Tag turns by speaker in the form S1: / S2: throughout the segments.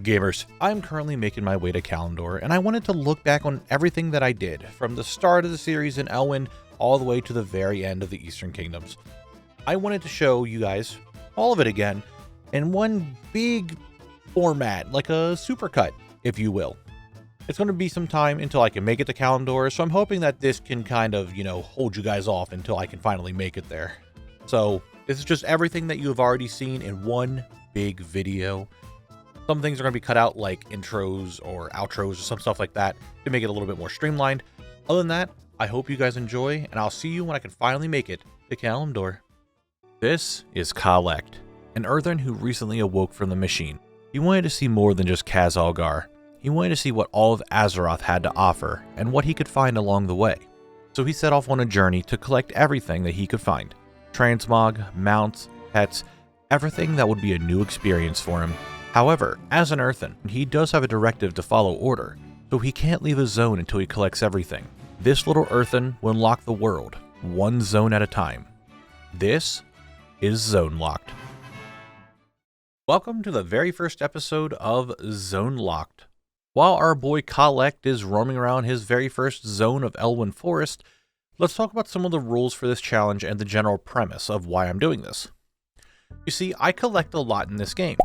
S1: Gamers, I'm currently making my way to Kalimdor, and I wanted to look back on everything that I did, from the start of the series in Elwynn all the way to the very end of the Eastern Kingdoms. I wanted to show you guys all of it again in one big format, like a supercut, if you will. It's going to be some time until I can make it to Kalimdor, so I'm hoping that this can kind of, hold you guys off until I can finally make it there. So, this is just everything that you have already seen in one big video. Some things are going to be cut out, like intros or outros or some stuff like that, to make it a little bit more streamlined. Other than that, I hope you guys enjoy, and I'll see you when I can finally make it to Kalimdor. This is Khalect, an Earthen who recently awoke from the machine. He wanted to see more than just Khaz-Algar. He wanted to see what all of Azeroth had to offer, and what he could find along the way. So he set off on a journey to collect everything that he could find. Transmog, mounts, pets, everything that would be a new experience for him. However, as an Earthen, he does have a directive to follow order, so he can't leave his zone until he collects everything. This little Earthen will unlock the world, one zone at a time. This is Zone Locked. Welcome to the very first episode of Zone Locked. While our boy Khalect is roaming around his very first zone of Elwynn Forest, let's talk about some of the rules for this challenge and the general premise of why I'm doing this. You see, I collect a lot in this game.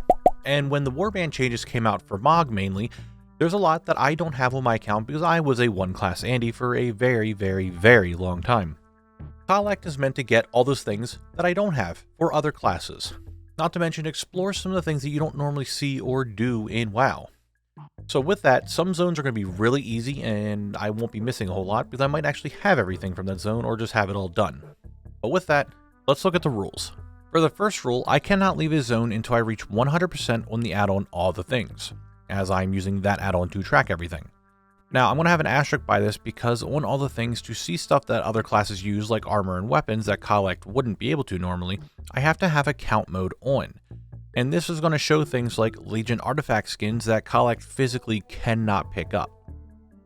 S1: And when the warband changes came out for Morogh mainly, there's a lot that I don't have on my account because I was a one-class Andy for a very, very, very long time. Khalect is meant to get all those things that I don't have for other classes. Not to mention explore some of the things that you don't normally see or do in WoW. So with that, some zones are going to be really easy and I won't be missing a whole lot because I might actually have everything from that zone or just have it all done. But with that, let's look at the rules. For the first rule, I cannot leave a zone until I reach 100% on the add-on All the Things, as I'm using that add-on to track everything. Now, I'm going to have an asterisk by this because on All the Things, to see stuff that other classes use like armor and weapons that Khalect wouldn't be able to normally, I have to have account mode on. And this is going to show things like Legion artifact skins that Khalect physically cannot pick up.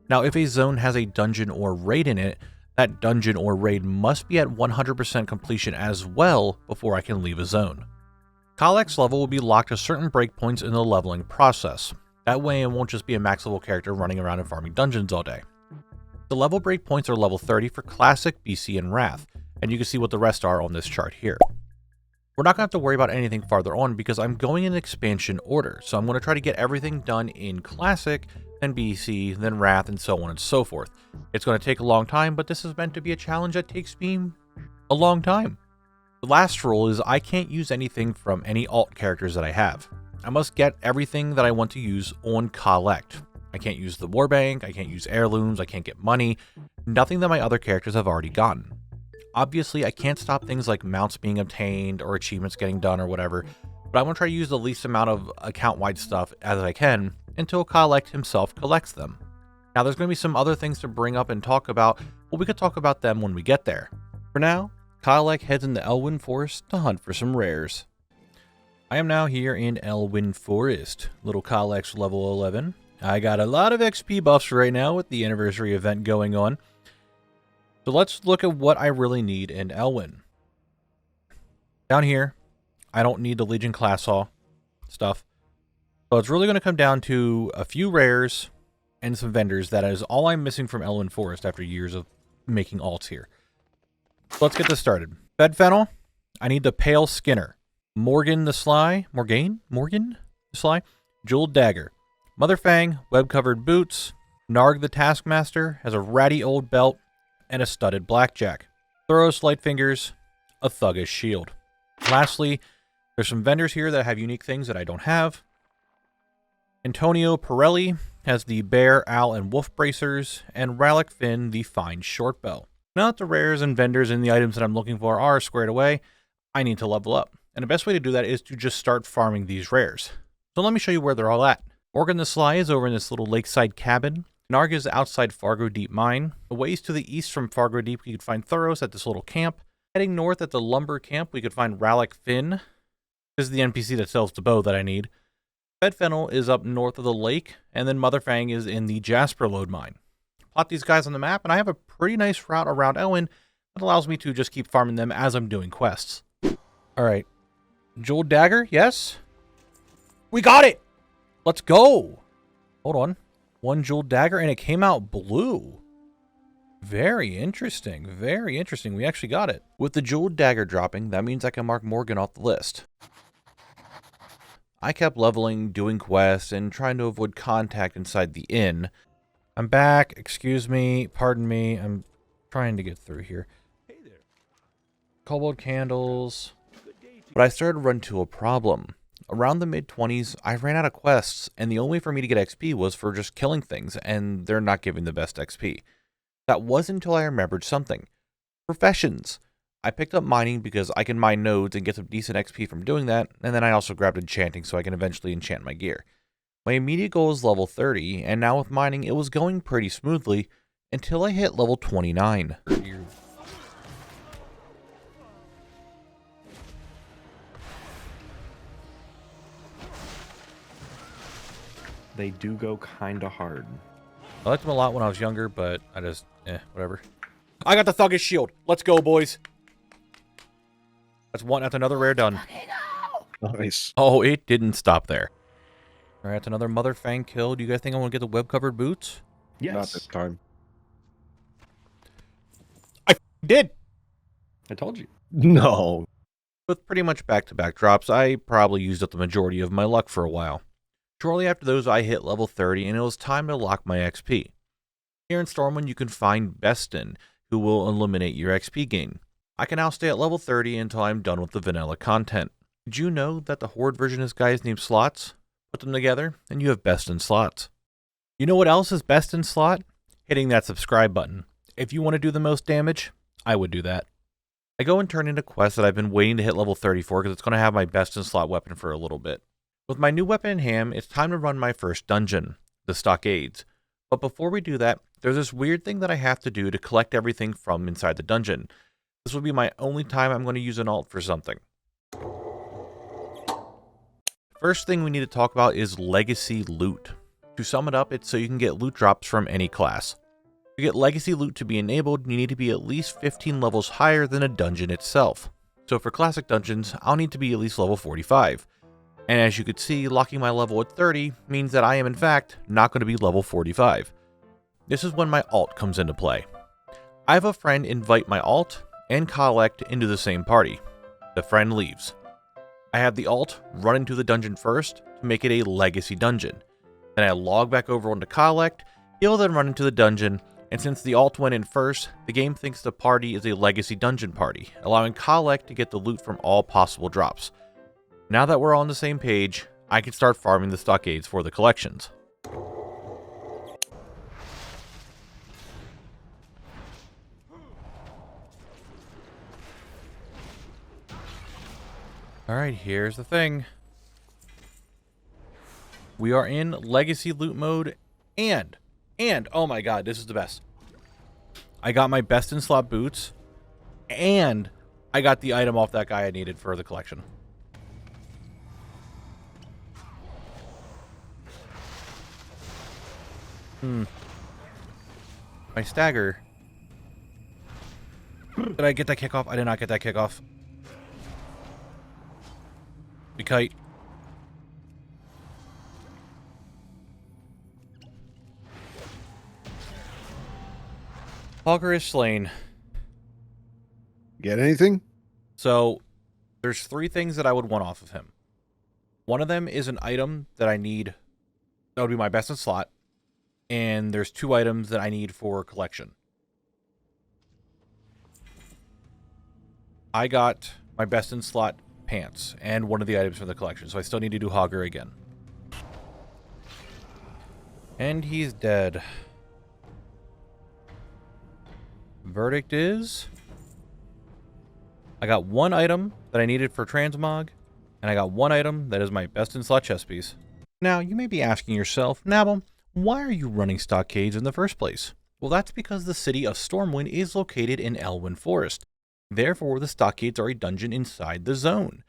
S1: Now, if a zone has a dungeon or raid in it, that dungeon or raid must be at 100% completion as well before I can leave a zone. Khalect's level will be locked to certain breakpoints in the leveling process. That way it won't just be a max level character running around and farming dungeons all day. The level breakpoints are level 30 for Classic, BC, and Wrath, and you can see what the rest are on this chart here. We're not going to have to worry about anything farther on because I'm going in expansion order, so I'm going to try to get everything done in Classic, then BC, then Wrath, and so on and so forth. It's going to take a long time, but this is meant to be a challenge that takes me a long time. The last rule is I can't use anything from any alt characters that I have. I must get everything that I want to use on Khalect. I can't use the Warbank, I can't use heirlooms, I can't get money, nothing that my other characters have already gotten. Obviously, I can't stop things like mounts being obtained or achievements getting done or whatever, but I want to try to use the least amount of account-wide stuff as I can until Khalect himself collects them. Now, there's going to be some other things to bring up and talk about, but we could talk about them when we get there. For now, Khalect heads into Elwynn Forest to hunt for some rares. I am now here in Elwynn Forest, little Khalect's level 11. I got a lot of XP buffs right now with the anniversary event going on. So let's look at what I really need in Elwynn. Down here, I don't need the Legion class haul stuff. So it's really going to come down to a few rares and some vendors. That is all I'm missing from Elwynn Forest after years of making alts here. So let's get this started. Fed Fennel, I need the Pale Skinner. Morgan the Sly, Morgan the Sly, Jeweled Dagger. Motherfang, web-covered boots. Narg the Taskmaster has a ratty old belt and a studded blackjack. Thoros Lightfingers, a thuggish shield. Lastly, there's some vendors here that have unique things that I don't have. Antonio Pirelli has the bear, owl, and wolf bracers, and Rallic Finn the fine short bow. Now that the rares and vendors and the items that I'm looking for are squared away, I need to level up. And the best way to do that is to just start farming these rares. So let me show you where they're all at. Morgan the Sly is over in this little lakeside cabin. Narg is outside Fargo Deep Mine. A ways to the east from Fargo Deep, you could find Thoros at this little camp. Heading north at the lumber camp, we could find Rallic Finn. This is the NPC that sells the bow that I need. Fed Fennel is up north of the lake, and then Motherfang is in the Jasper Lode Mine. Plot these guys on the map, and I have a pretty nice route around Elwynn that allows me to just keep farming them as I'm doing quests. Alright. Jeweled Dagger, yes? We got it! Let's go. Hold on. 1 jeweled dagger, and it came out blue. Very interesting. Very interesting. We actually got it. With the jeweled dagger dropping, that means I can mark Morgan off the list. I kept leveling, doing quests, and trying to avoid contact inside the inn. I'm back. Excuse me. Pardon me. I'm trying to get through here.
S2: Hey there.
S1: Cobalt candles. But I started to run into a problem. Around the mid-20s, I ran out of quests, and the only way for me to get XP was for just killing things, and they're not giving the best XP. That wasn't until I remembered something. Professions. I picked up mining because I can mine nodes and get some decent XP from doing that, and then I also grabbed enchanting so I can eventually enchant my gear. My immediate goal is level 30, and now with mining it was going pretty smoothly until I hit level 29.
S2: They do go kinda hard.
S1: I liked them a lot when I was younger, but I just, whatever. I got the Thuggish Shield. Let's go, boys. That's another rare done.
S2: Nice.
S1: Oh, it didn't stop there. All right, that's another Mother Fang kill. Do you guys think I want to get the web-covered boots?
S2: Yes.
S3: Not this time.
S1: I did.
S2: I told you.
S3: No.
S1: With pretty much back-to-back drops, I probably used up the majority of my luck for a while. Shortly after those, I hit level 30, and it was time to lock my XP. Here in Stormwind, you can find Bestin, who will eliminate your XP gain. I can now stay at level 30 until I'm done with the vanilla content. Did you know that the Horde version is guys named slots? Put them together, and you have Bestin slots. You know what else is Bestin slot? Hitting that subscribe button. If you want to do the most damage, I would do that. I go and turn into quests that I've been waiting to hit level 34 because it's going to have my Bestin slot weapon for a little bit. With my new weapon in hand, it's time to run my first dungeon, the Stockades. But before we do that, there's this weird thing that I have to do to collect everything from inside the dungeon. This will be my only time I'm going to use an alt for something. First thing we need to talk about is legacy loot. To sum it up, it's so you can get loot drops from any class. To get legacy loot to be enabled, you need to be at least 15 levels higher than a dungeon itself. So for classic dungeons, I'll need to be at least level 45. And as you could see, locking my level at 30 means that I am in fact not going to be level 45. This is when my alt comes into play. I have a friend invite my alt and Khalect into the same party. The friend leaves. I have the alt run into the dungeon first to make it a legacy dungeon. Then I log back over onto Khalect, he'll then run into the dungeon, and since the alt went in first, the game thinks the party is a legacy dungeon party, allowing Khalect to get the loot from all possible drops. Now that we're on the same page, I can start farming the Stockades for the collections. Alright, here's the thing. We are in legacy loot mode, and, oh my god, this is the best. I got my best in slot boots, and I got the item off that guy I needed for the collection. My stagger. Did I get that kickoff? I did not get that kickoff. The kite. Hogger is slain.
S3: Get anything?
S1: So, there's 3 things that I would want off of him. One of them is an item that I need. That would be my best in slot. And there's 2 items that I need for collection. I got my best in slot pants and one of the items from the collection, so I still need to do Hogger again. And he's dead. Verdict is I got 1 item that I needed for transmog, and I got 1 item that is my best in slot chest piece. Now, you may be asking yourself, Knabble, why are you running Stockades in the first place? Well, that's because the city of Stormwind is located in Elwynn Forest. Therefore, the Stockades are a dungeon inside the zone.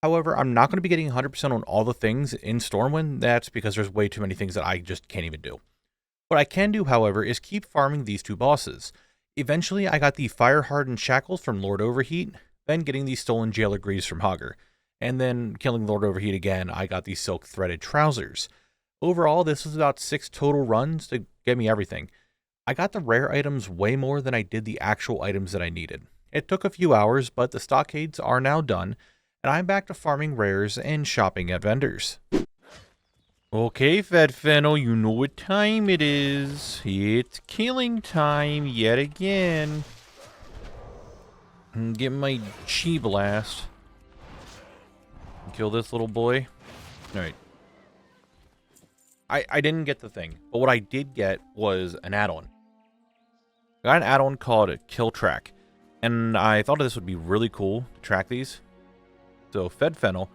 S1: However, I'm not going to be getting 100% on all the things in Stormwind. That's because there's way too many things that I just can't even do. What I can do, however, is keep farming these 2 bosses. Eventually, I got the fire-hardened shackles from Lord Overheat, then getting the stolen jailer greaves from Hogger. And then killing Lord Overheat again, I got the silk-threaded trousers. Overall, this was about 6 total runs to get me everything. I got the rare items way more than I did the actual items that I needed. It took a few hours, but the stockades are now done, and I'm back to farming rares and shopping at vendors. Okay, Fed Fennel, you know what time it is. It's killing time yet again. Get my chi blast. Kill this little boy. Alright. I didn't get the thing, but what I did get was an add-on. I got an add-on called a Kill Track, and I thought this would be really cool to track these. So Fed Fennel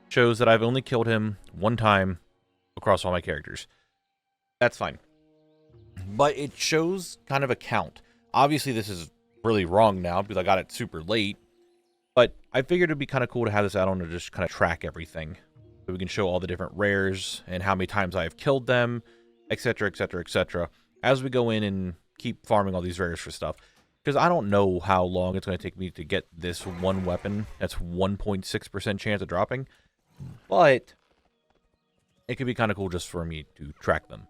S1: shows that I've only killed him one time across all my characters. That's fine. But it shows kind of a count. Obviously, this is really wrong now because I got it super late. But I figured it'd be kind of cool to have this add-on to just kind of track everything. So we can show all the different rares and how many times I've killed them, etc., etc., etc. as we go in and keep farming all these rares for stuff. Because I don't know how long it's going to take me to get this one weapon. That's 1.6% chance of dropping. But it could be kind of cool just for me to track them.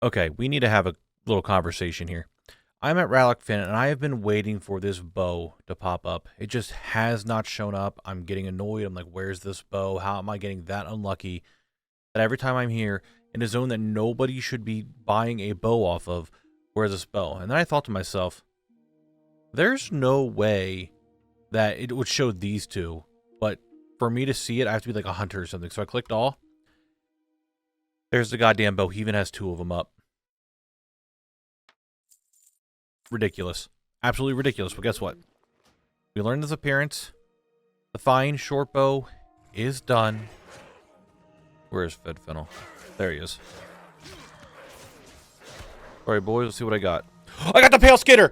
S1: Okay, we need to have a little conversation here. I'm at Rallickfin, and I have been waiting for this bow to pop up. It just has not shown up. I'm getting annoyed. I'm like, where's this bow? How am I getting that unlucky that every time I'm here in a zone that nobody should be buying a bow off of, where's this bow? And then I thought to myself, there's no way that it would show these two, but for me to see it, I have to be like a hunter or something. So I clicked all. There's the goddamn bow. He even has 2 of them up. Ridiculous. Absolutely ridiculous. But guess what? We learned this appearance. The fine short bow is done. Where is Fed Fennel? There he is. Alright, boys. Let's see what I got. I got the Pale Skitter!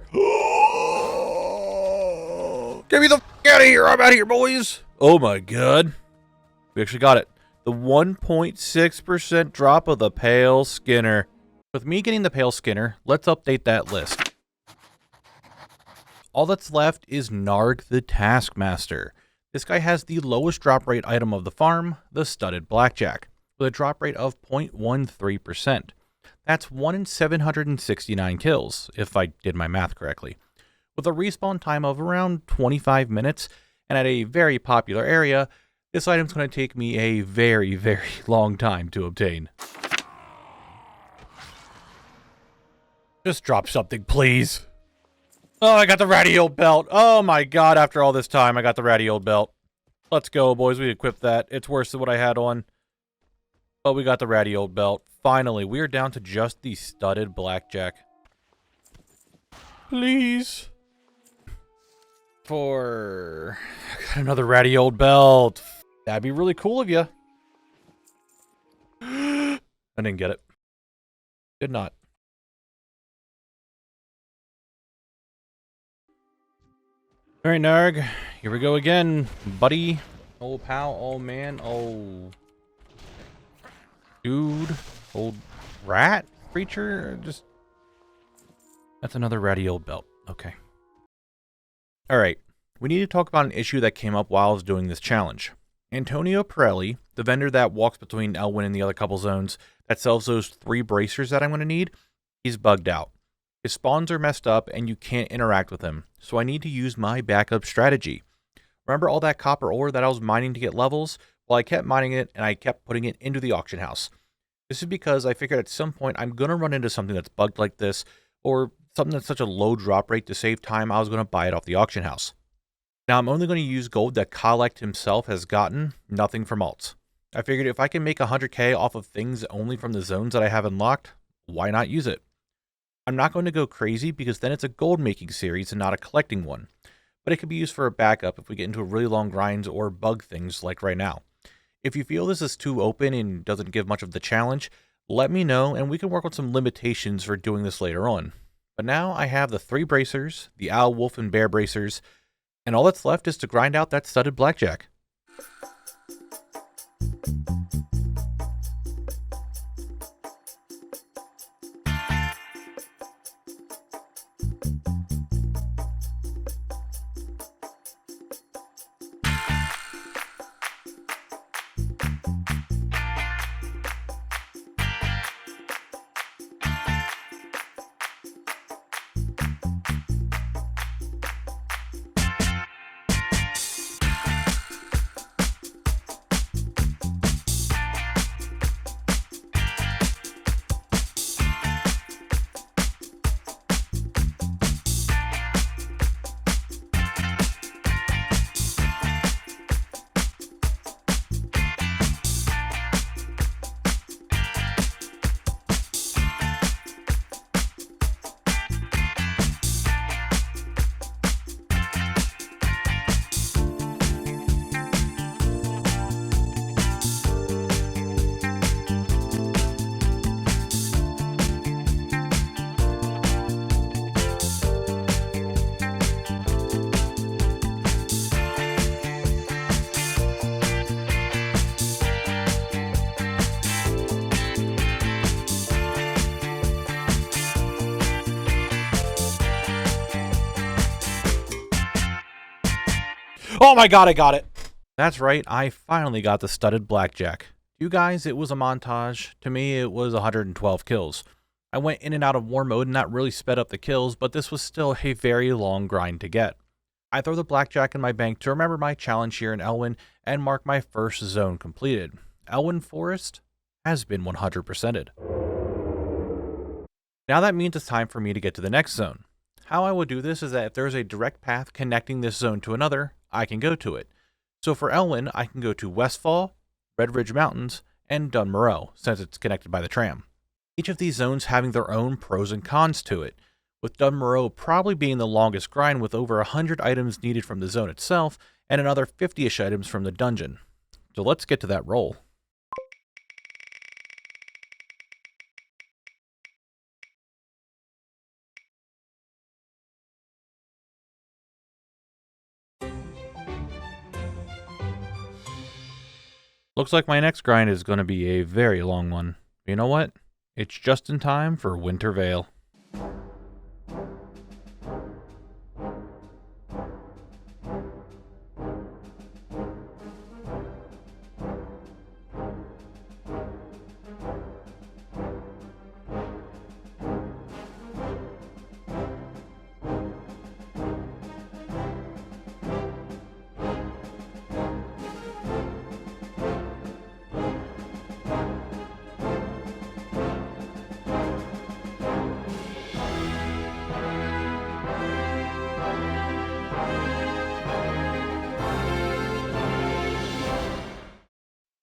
S1: Get me the f*** out of here! I'm out of here, boys! Oh my god. We actually got it. The 1.6% drop of the Pale Skinner. With me getting the Pale Skinner, let's update that list. All that's left is Narg the Taskmaster. This guy has the lowest drop rate item of the farm, the Studded Blackjack, with a drop rate of 0.13%. That's 1 in 769 kills, if I did my math correctly. With a respawn time of around 25 minutes, and at a very popular area, this item's going to take me a very, very long time to obtain. Just drop something, please. Oh, I got the ratty old belt. Oh my god, after all this time, I got the ratty old belt. Let's go, boys. We equipped that. It's worse than what I had on. But we got the ratty old belt. Finally, we are down to just the Studded Blackjack. Please. I got another ratty old belt. That'd be really cool of you. I didn't get it. Did not. Alright, Narg. Here we go again, buddy. Old pal, old man, old dude, old rat creature. Just that's another ratty old belt. Okay. Alright. We need to talk about an issue that came up while I was doing this challenge. Antonio Pirelli, the vendor that walks between Elwynn and the other couple zones that sells those 3 bracers that I'm going to need, he's bugged out. His spawns are messed up and you can't interact with him, so I need to use my backup strategy. Remember all that copper ore that I was mining to get levels? Well, I kept mining it and I kept putting it into the auction house. This is because I figured at some point I'm going to run into something that's bugged like this, or something that's such a low drop rate to save time I was going to buy it off the auction house. Now I'm only going to use gold that Khalect himself has gotten, nothing from alts. I figured if I can make 100k off of things only from the zones that I have unlocked, why not use it? I'm not going to go crazy because then it's a gold making series and not a collecting one, but it could be used for a backup if we get into a really long grinds or bug things like right now. If you feel this is too open and doesn't give much of the challenge, let me know and we can work on some limitations for doing this later on. But now I have the 3 bracers, the owl, wolf, and bear bracers, and all that's left is to grind out that Studded Blackjack. Oh my god, I got it! That's right, I finally got the studded blackjack. You guys, it was a montage. To me, it was 112 kills. I went in and out of war mode and that really sped up the kills, but this was still a very long grind to get. I throw the blackjack in my bank to remember my challenge here in Elwynn and mark my first zone completed. Elwynn Forest has been 100%ed. Now that means it's time for me to get to the next zone. How I would do this is that if there's a direct path connecting this zone to another, I can go to it. So for Elwynn, I can go to Westfall, Redridge Mountains, and Morogh, since it's connected by the tram. Each of these zones having their own pros and cons to it, with Morogh probably being the longest grind with over 100 items needed from the zone itself and another 50-ish items from the dungeon. So let's get to that roll. Looks like my next grind is going to be a very long one. You know what? It's just in time for Winter Vale.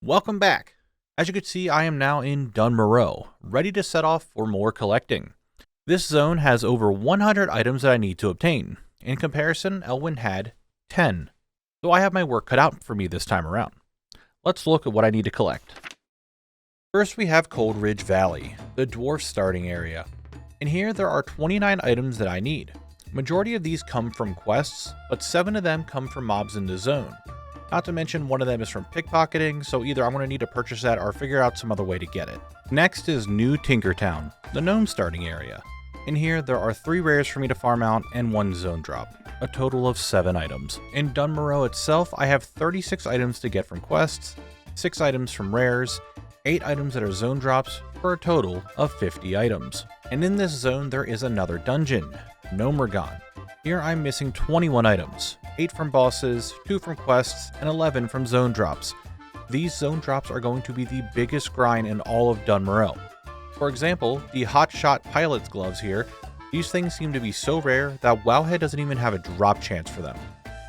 S1: Welcome back. As you can see, I am now in Morogh, ready to set off for more collecting. This zone has over 100 items that I need to obtain. In comparison, Elwynn had 10. So I have my work cut out for me this time around. Let's look at what I need to collect. First we have Coldridge Valley, the dwarf starting area. In here there are 29 items that I need. Majority of these come from quests, but 7 of them come from mobs in the zone. Not to mention one of them is from pickpocketing, so either I'm going to need to purchase that or figure out some other way to get it. Next is New Tinkertown, the gnome starting area. In here there are 3 rares for me to farm out and 1 zone drop, a total of 7 items. In Morogh itself I have 36 items to get from quests, 6 items from rares, 8 items that are zone drops, for a total of 50 items. And in this zone there is another dungeon, Morogh. Here I'm missing 21 items, 8 from bosses, 2 from quests, and 11 from zone drops. These zone drops are going to be the biggest grind in all of Morogh. For example, the Hotshot Pilot's gloves here, these things seem to be so rare that WoWHead doesn't even have a drop chance for them.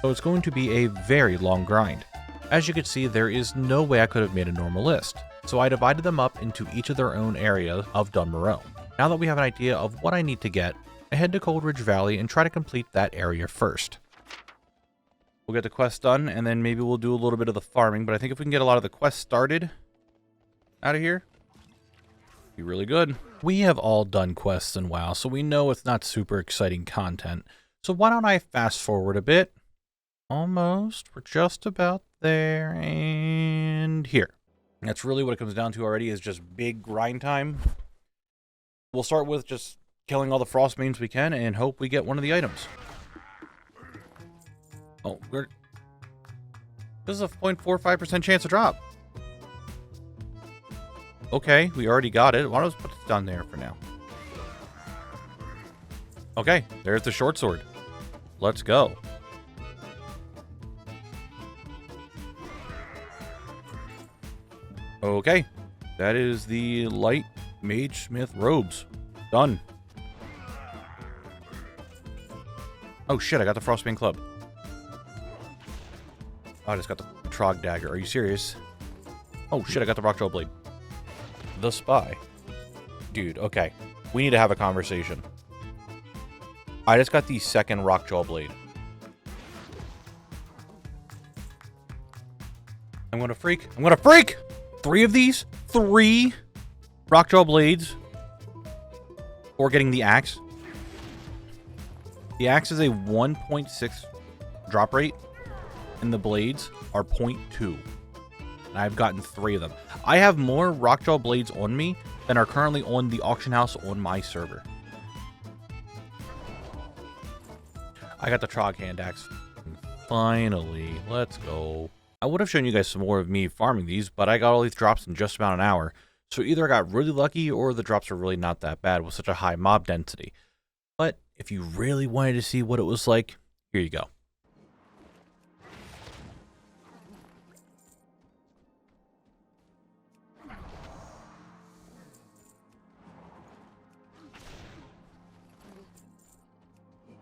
S1: So it's going to be a very long grind. As you can see, there is no way I could have made a normal list, so I divided them up into each of their own area of Morogh. Now that we have an idea of what I need to get, I head to Coldridge Valley and try to complete that area first. We'll get the quest done, and then maybe we'll do a little bit of the farming, but I think if we can get a lot of the quests started out of here, be really good. We have all done quests in WoW, so we know it's not super exciting content. So why don't I fast forward a bit? Almost. We're just about there, and here. That's really what it comes down to already, is just big grind time. We'll start with just killing all the frost mains we can and hope we get one of the items. Oh, this is a 0.45% chance to drop. Okay, we already got it. Why don't we put this down there for now? Okay, there's the short sword. Let's go. Okay, that is the light mage smith robes. Done. Oh shit, I got the Frostbane Club. Oh, I just got the Trog Dagger. Are you serious? Oh shit, I got the Rockjaw Blade. The Spy. Dude, okay. We need to have a conversation. I just got the second Rockjaw Blade. I'm gonna freak. I'm gonna freak! 3 of these? 3 Rockjaw Blades? Or getting the axe? The axe is a 1.6 drop rate, and the blades are 0.2. And I've gotten 3 of them. I have more Rockjaw Blades on me than are currently on the auction house on my server. I got the Trog Hand Axe. Finally, let's go. I would have shown you guys some more of me farming these, but I got all these drops in just about an hour. So either I got really lucky or the drops are really not that bad with such a high mob density. But if you really wanted to see what it was like, here you go.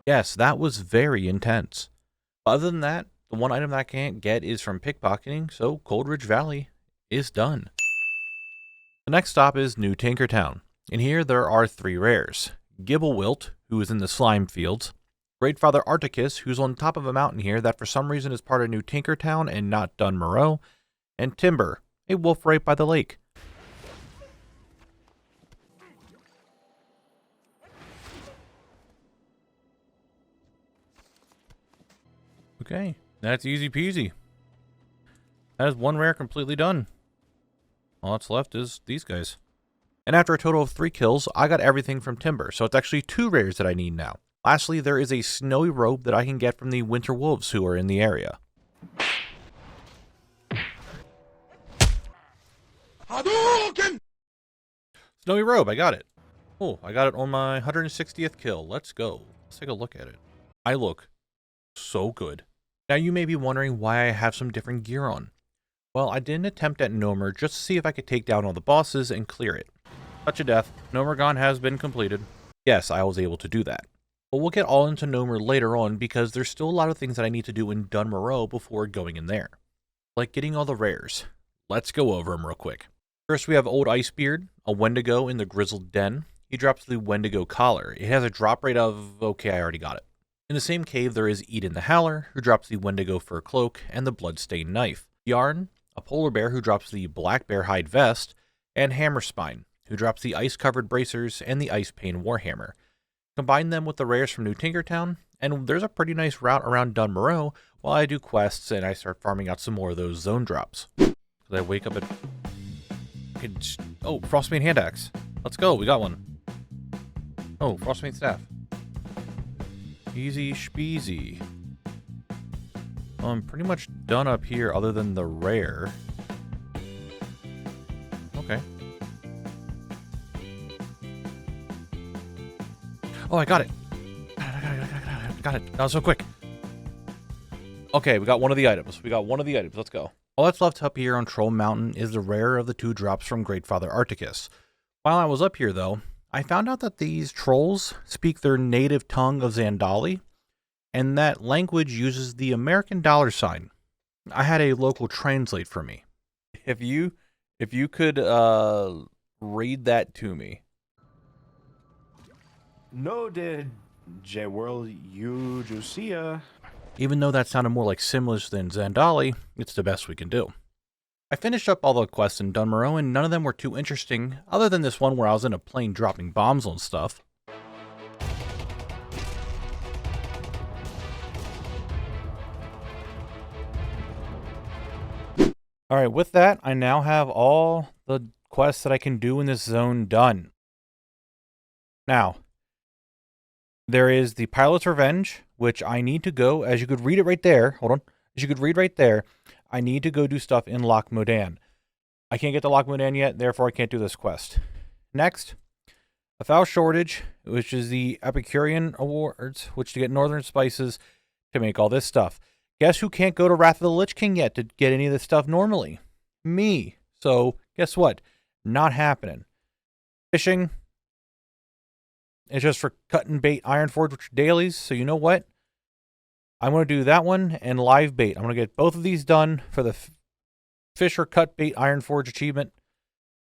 S1: Yes, that was very intense. Other than that, the one item that I can't get is from pickpocketing, so Coldridge Valley is done. The next stop is New Tinkertown. In here there are 3 rares. Gibblewilt, who is in the slime fields. Greatfather Articus, who's on top of a mountain here that for some reason is part of New Tinkertown and not Dun Morogh. And Timber, a wolf right by the lake. Okay, that's easy peasy. That is 1 rare completely done. All that's left is these guys. And after a total of 3 kills, I got everything from Timber, so it's actually 2 rares that I need now. Lastly, there is a snowy robe that I can get from the winter wolves who are in the area. Hadouken! Snowy robe, I got it. Oh, I got it on my 160th kill. Let's go. Let's take a look at it. I look so good. Now you may be wondering why I have some different gear on. Well, I did an attempt at Gnomer just to see if I could take down all the bosses and clear it. Touch of death. Gnomergon has been completed. Yes, I was able to do that. But we'll get all into Gnomer later on because there's still a lot of things that I need to do in Dun Morogh before going in there. Like getting all the rares. Let's go over them real quick. First we have Old Icebeard, a Wendigo in the Grizzled Den. He drops the Wendigo Collar. It has a drop rate of... okay, I already got it. In the same cave there is Eden the Howler, who drops the Wendigo Fur Cloak and the Bloodstained Knife. Yarn, a Polar Bear who drops the Black Bear Hide Vest, and Hammerspine, who drops the Ice-Covered Bracers and the Ice Pain Warhammer. Combine them with the rares from New Tinkertown, and there's a pretty nice route around Dun Morogh while I do quests and I start farming out some more of those zone drops. I wake up at... oh, Frostbane Hand Axe. Let's go, we got one. Oh, Frostbane Staff. Easy speasy. Well, I'm pretty much done up here other than the rare. Okay. Oh, I got it. Got it. That was so quick. Okay, we got one of the items. Let's go. All that's left up here on Troll Mountain is the rare of the 2 drops from Greatfather Articus. While I was up here, though, I found out that these trolls speak their native tongue of Zandali, and that language uses the American dollar sign. I had a local translate for me. If you could read that to me.
S2: No did J-World you Jusia.
S1: Even though that sounded more like Simlish than Zandali, it's the best we can do. I finished up all the quests in Dun Morogh, and none of them were too interesting, other than this one where I was in a plane dropping bombs on stuff. Alright, with that, I now have all the quests that I can do in this zone done. Now, there is the Pilot's Revenge, which I need to go, as you could read it right there, hold on, as you could read right there, I need to go do stuff in Loch Modan. I can't get to Loch Modan yet, therefore I can't do this quest. Next, a Foul Shortage, which is the Epicurean Awards, which to get Northern Spices to make all this stuff. Guess who can't go to Wrath of the Lich King yet to get any of this stuff normally? Me. So, guess what? Not happening. Fishing. It's just for cutting bait Ironforge, which are dailies, so you know what? I'm going to do that one and live bait. I'm going to get both of these done for the Fisher Cut Bait Ironforge achievement.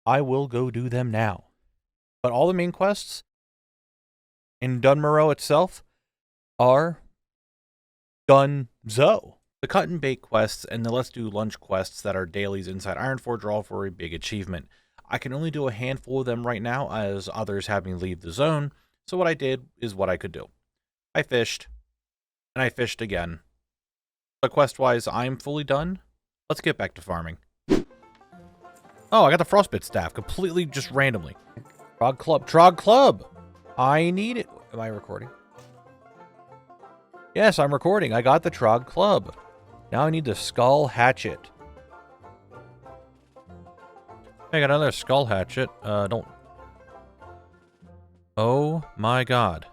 S1: I will go do them now. But all the main quests in Dun Morogh itself are done-zo. The Cut and Bait quests and the Let's Do Lunch quests that are dailies inside Ironforge are all for a big achievement. I can only do a handful of them right now as others have me leave the zone, so what I did is what I could do. I fished, and I fished again. But quest-wise, I'm fully done. Let's get back to farming. Oh, I got the Frostbite Staff, completely just randomly. Trog Club. I need it. Am I recording? Yes, I'm recording. I got the Trog Club. Now I need the Skull Hatchet. I got another Skull Hatchet. Don't... Oh my god.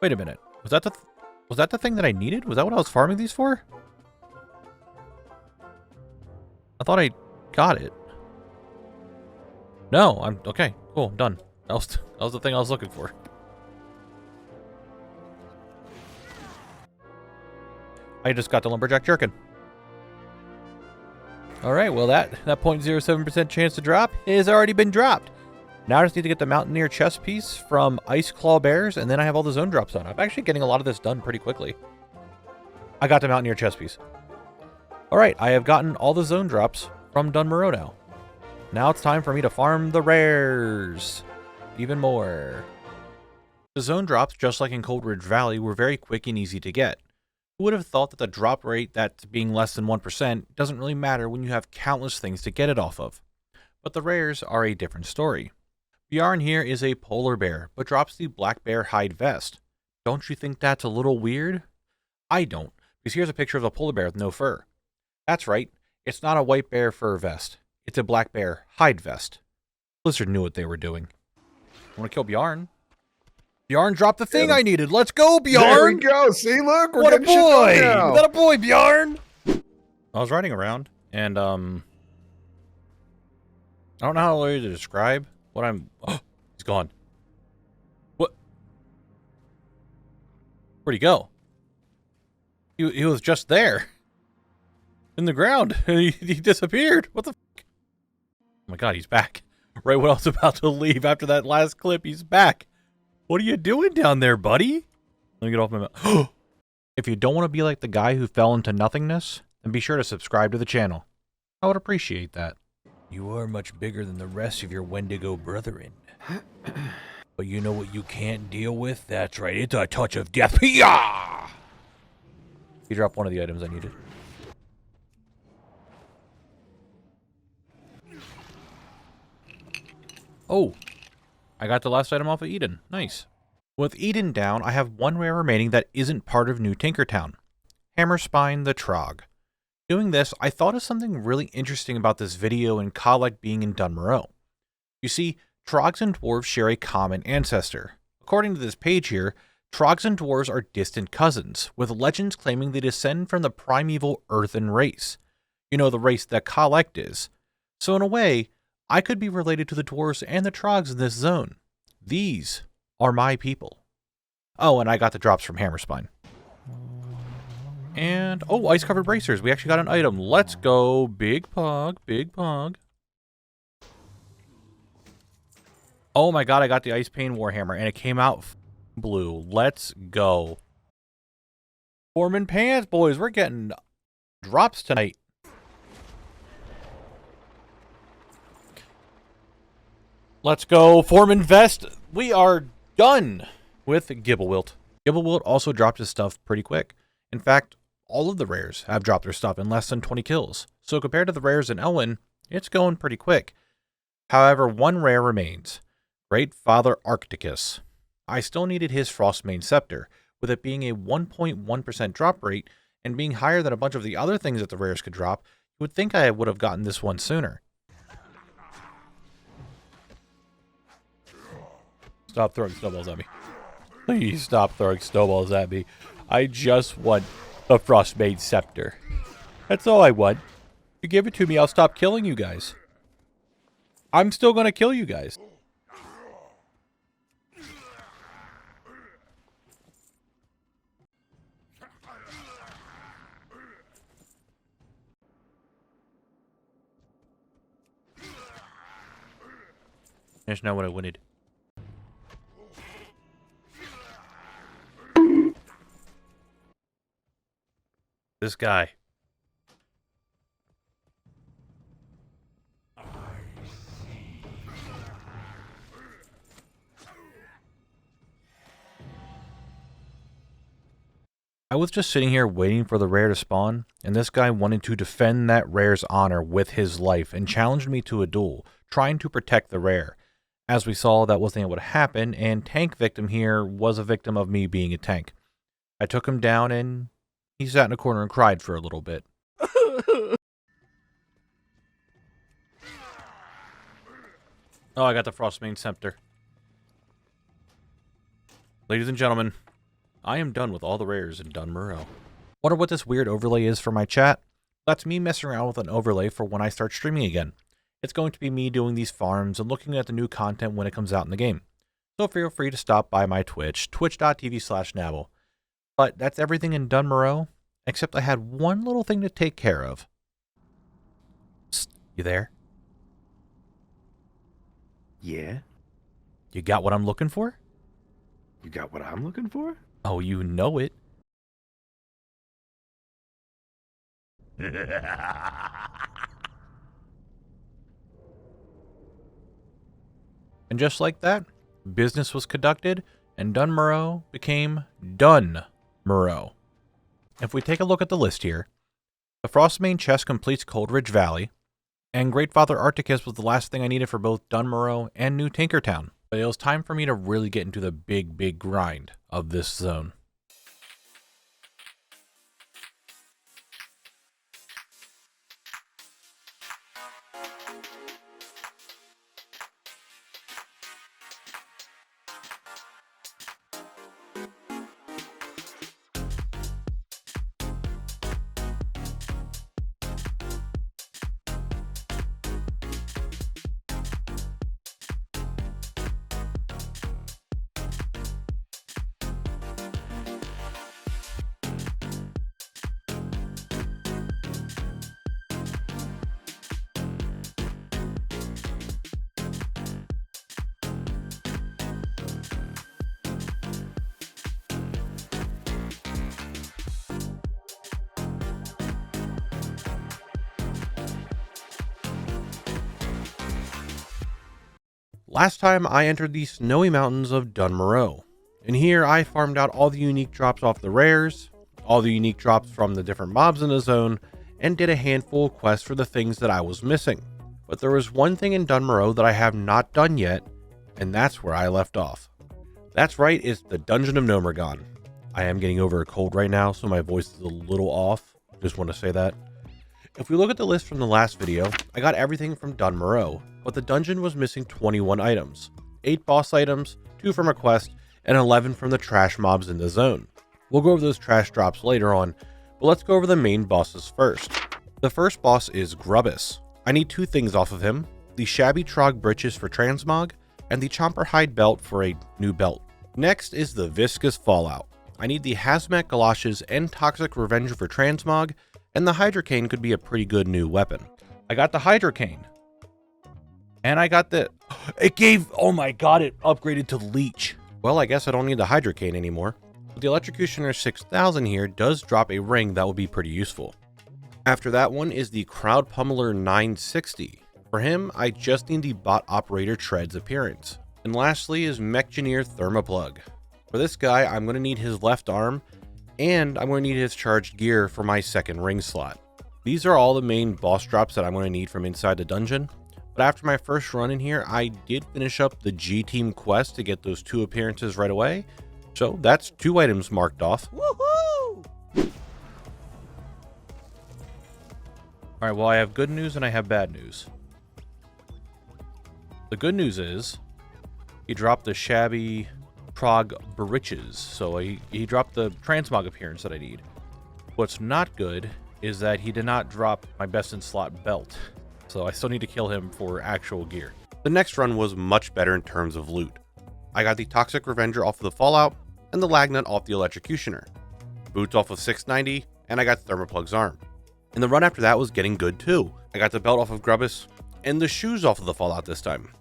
S1: Wait a minute. Was that the thing that I needed? Was that what I was farming these for? I thought I got it. No, I'm... Okay, cool, I'm done. That was the thing I was looking for. I just got the Lumberjack Jerkin. Alright, well that 0.07% chance to drop has already been dropped. Now I just need to get the Mountaineer chest piece from Ice Claw Bears, and then I have all the zone drops done. I'm actually getting a lot of this done pretty quickly. I got the Mountaineer chest piece. Alright, I have gotten all the zone drops from Morogh now. Now it's time for me to farm the rares. Even more. The zone drops, just like in Cold Ridge Valley, were very quick and easy to get. Who would have thought that the drop rate, that being less than 1%, doesn't really matter when you have countless things to get it off of. But the rares are a different story. Bjarn here is a polar bear, but drops the black bear hide vest. Don't you think that's a little weird? I don't, because here's a picture of a polar bear with no fur. That's right, it's not a white bear fur vest. It's a black bear hide vest. Blizzard knew what they were doing. I want to kill Bjarn. Bjarn dropped the thing I needed. Let's go, Bjarn!
S3: There we go. See, look, we're
S1: what a
S3: getting shit done
S1: boy!
S3: now.
S1: What a boy, Bjarn! I was riding around, and I don't know how to describe what I'm... Oh, he's gone. What? Where'd he go? He was just there. In the ground. He disappeared. What the fuck? Oh my god, he's back. Right when I was about to leave after that last clip, he's back. What are you doing down there, buddy? Let me get off my mouth. If you don't want to be like the guy who fell into nothingness, then be sure to subscribe to the channel. I would appreciate that. You are much bigger than the rest of your Wendigo brethren. But you know what you can't deal with? That's right, it's a touch of death. Hiya! He dropped one of the items I needed. Oh, I got the last item off of Eden. Nice. With Eden down, I have one rare remaining that isn't part of New Tinkertown. Hammerspine the Trog. Doing this, I thought of something really interesting about this video and Khalect being in Morogh. You see, Trogs and Dwarves share a common ancestor. According to this page here, Trogs and Dwarves are distant cousins, with legends claiming they descend from the primeval earthen race. You know, the race that Khalect is. So in a way, I could be related to the Dwarves and the Trogs in this zone. These are my people. Oh, and I got the drops from Hammerspine. And, oh, ice-covered bracers. We actually got an item. Let's go. Big pog, big pog. Oh my god, I got the Ice Pain Warhammer, and it came out blue. Let's go. Foreman pants, boys. We're getting drops tonight. Let's go. Foreman vest. We are done with Gibblewilt. Gibblewilt also dropped his stuff pretty quick. In fact, all of the rares have dropped their stuff in less than 20 kills. So compared to the rares in Elwynn, it's going pretty quick. However, one rare remains. Great Father Arcticus. I still needed his Frostmane Scepter, with it being a 1.1% drop rate and being higher than a bunch of the other things that the rares could drop. You would think I would have gotten this one sooner. Stop throwing snowballs at me. Please stop throwing snowballs at me. I just want the Frostmane Scepter. That's all I want. If you give it to me, I'll stop killing you guys. I'm still going to kill you guys. That's not what I wanted. This guy. I was just sitting here waiting for the rare to spawn, and this guy wanted to defend that rare's honor with his life and challenged me to a duel, trying to protect the rare. As we saw, that wasn't able to happen, and Tank Victim here was a victim of me being a tank. I took him down and he sat in a corner and cried for a little bit. Oh, I got the Frostmane Scepter. Ladies and gentlemen, I am done with all the rares in Dun Morogh. Wonder what this weird overlay is for my chat? That's me messing around with an overlay for when I start streaming again. It's going to be me doing these farms and looking at the new content when it comes out in the game. So feel free to stop by my Twitch, twitch.tv/Knabble. But that's everything in Dun Morogh, except I had one little thing to take care of. Psst, you there?
S2: Yeah?
S1: You got what I'm looking for?
S2: You got what I'm looking for?
S1: Oh, you know it. And just like that, business was conducted, and Dun Morogh became Dun Morogh. If we take a look at the list here, the Frostmane chest completes Coldridge Valley, and Great Father Arcticus was the last thing I needed for both Dun Morogh and New Tinkertown. But it was time for me to really get into the big grind of this zone. Last time I entered the snowy mountains of Dun Morogh, and here I farmed out all the unique drops off the rares, all the unique drops from the different mobs in the zone, and did a handful of quests for the things that I was missing. But there was one thing in Dun Morogh that I have not done yet, and that's where I left off. That's right, it's the Dungeon of Morogh. I am getting over a cold right now, so my voice is a little off, just want to say that. If we look at the list from the last video, I got everything from Dun Morogh, but the dungeon was missing 21 items, 8 boss items, 2 from a quest, and 11 from the trash mobs in the zone. We'll go over those trash drops later on, but let's go over the main bosses first. The first boss is Grubbis. I need 2 things off of him, the Shabby Trog Breeches for Transmog, and the Chomper Hide Belt for a new belt. Next is the Viscous Fallout. I need the Hazmat Galoshes and Toxic Revenger for Transmog, and the Hydrocane could be a pretty good new weapon. I got the Hydrocane. And I got the... oh my god, it upgraded to Leech. Well, I guess I don't need the Hydrocane anymore. But the Electrocutioner 6000 here does drop a ring that would be pretty useful. After that one is the Crowd Pummeler 960. For him, I just need the Bot Operator Treads appearance. And lastly is Mechgineer Thermoplug. For this guy, I'm going to need his left arm, and I'm going to need his charged gear for my second ring slot. These are all the main boss drops that I'm going to need from inside the dungeon. But after my first run in here, I did finish up the G-Team quest to get those 2 appearances right away. So that's 2 items marked off. Woohoo! Alright, well I have good news and I have bad news. The good news is, he dropped the Shabby Trog Breeches, so he dropped the Transmog appearance that I need. What's not good is that he did not drop my best in slot belt. So I still need to kill him for actual gear. The next run was much better in terms of loot. I got the Toxic Revenger off of the Fallout, and the Lagnut off the Electrocutioner. Boots off of 690, and I got Thermoplug's arm. And the run after that was getting good too. I got the belt off of Grubbis, and the shoes off of the Fallout this time.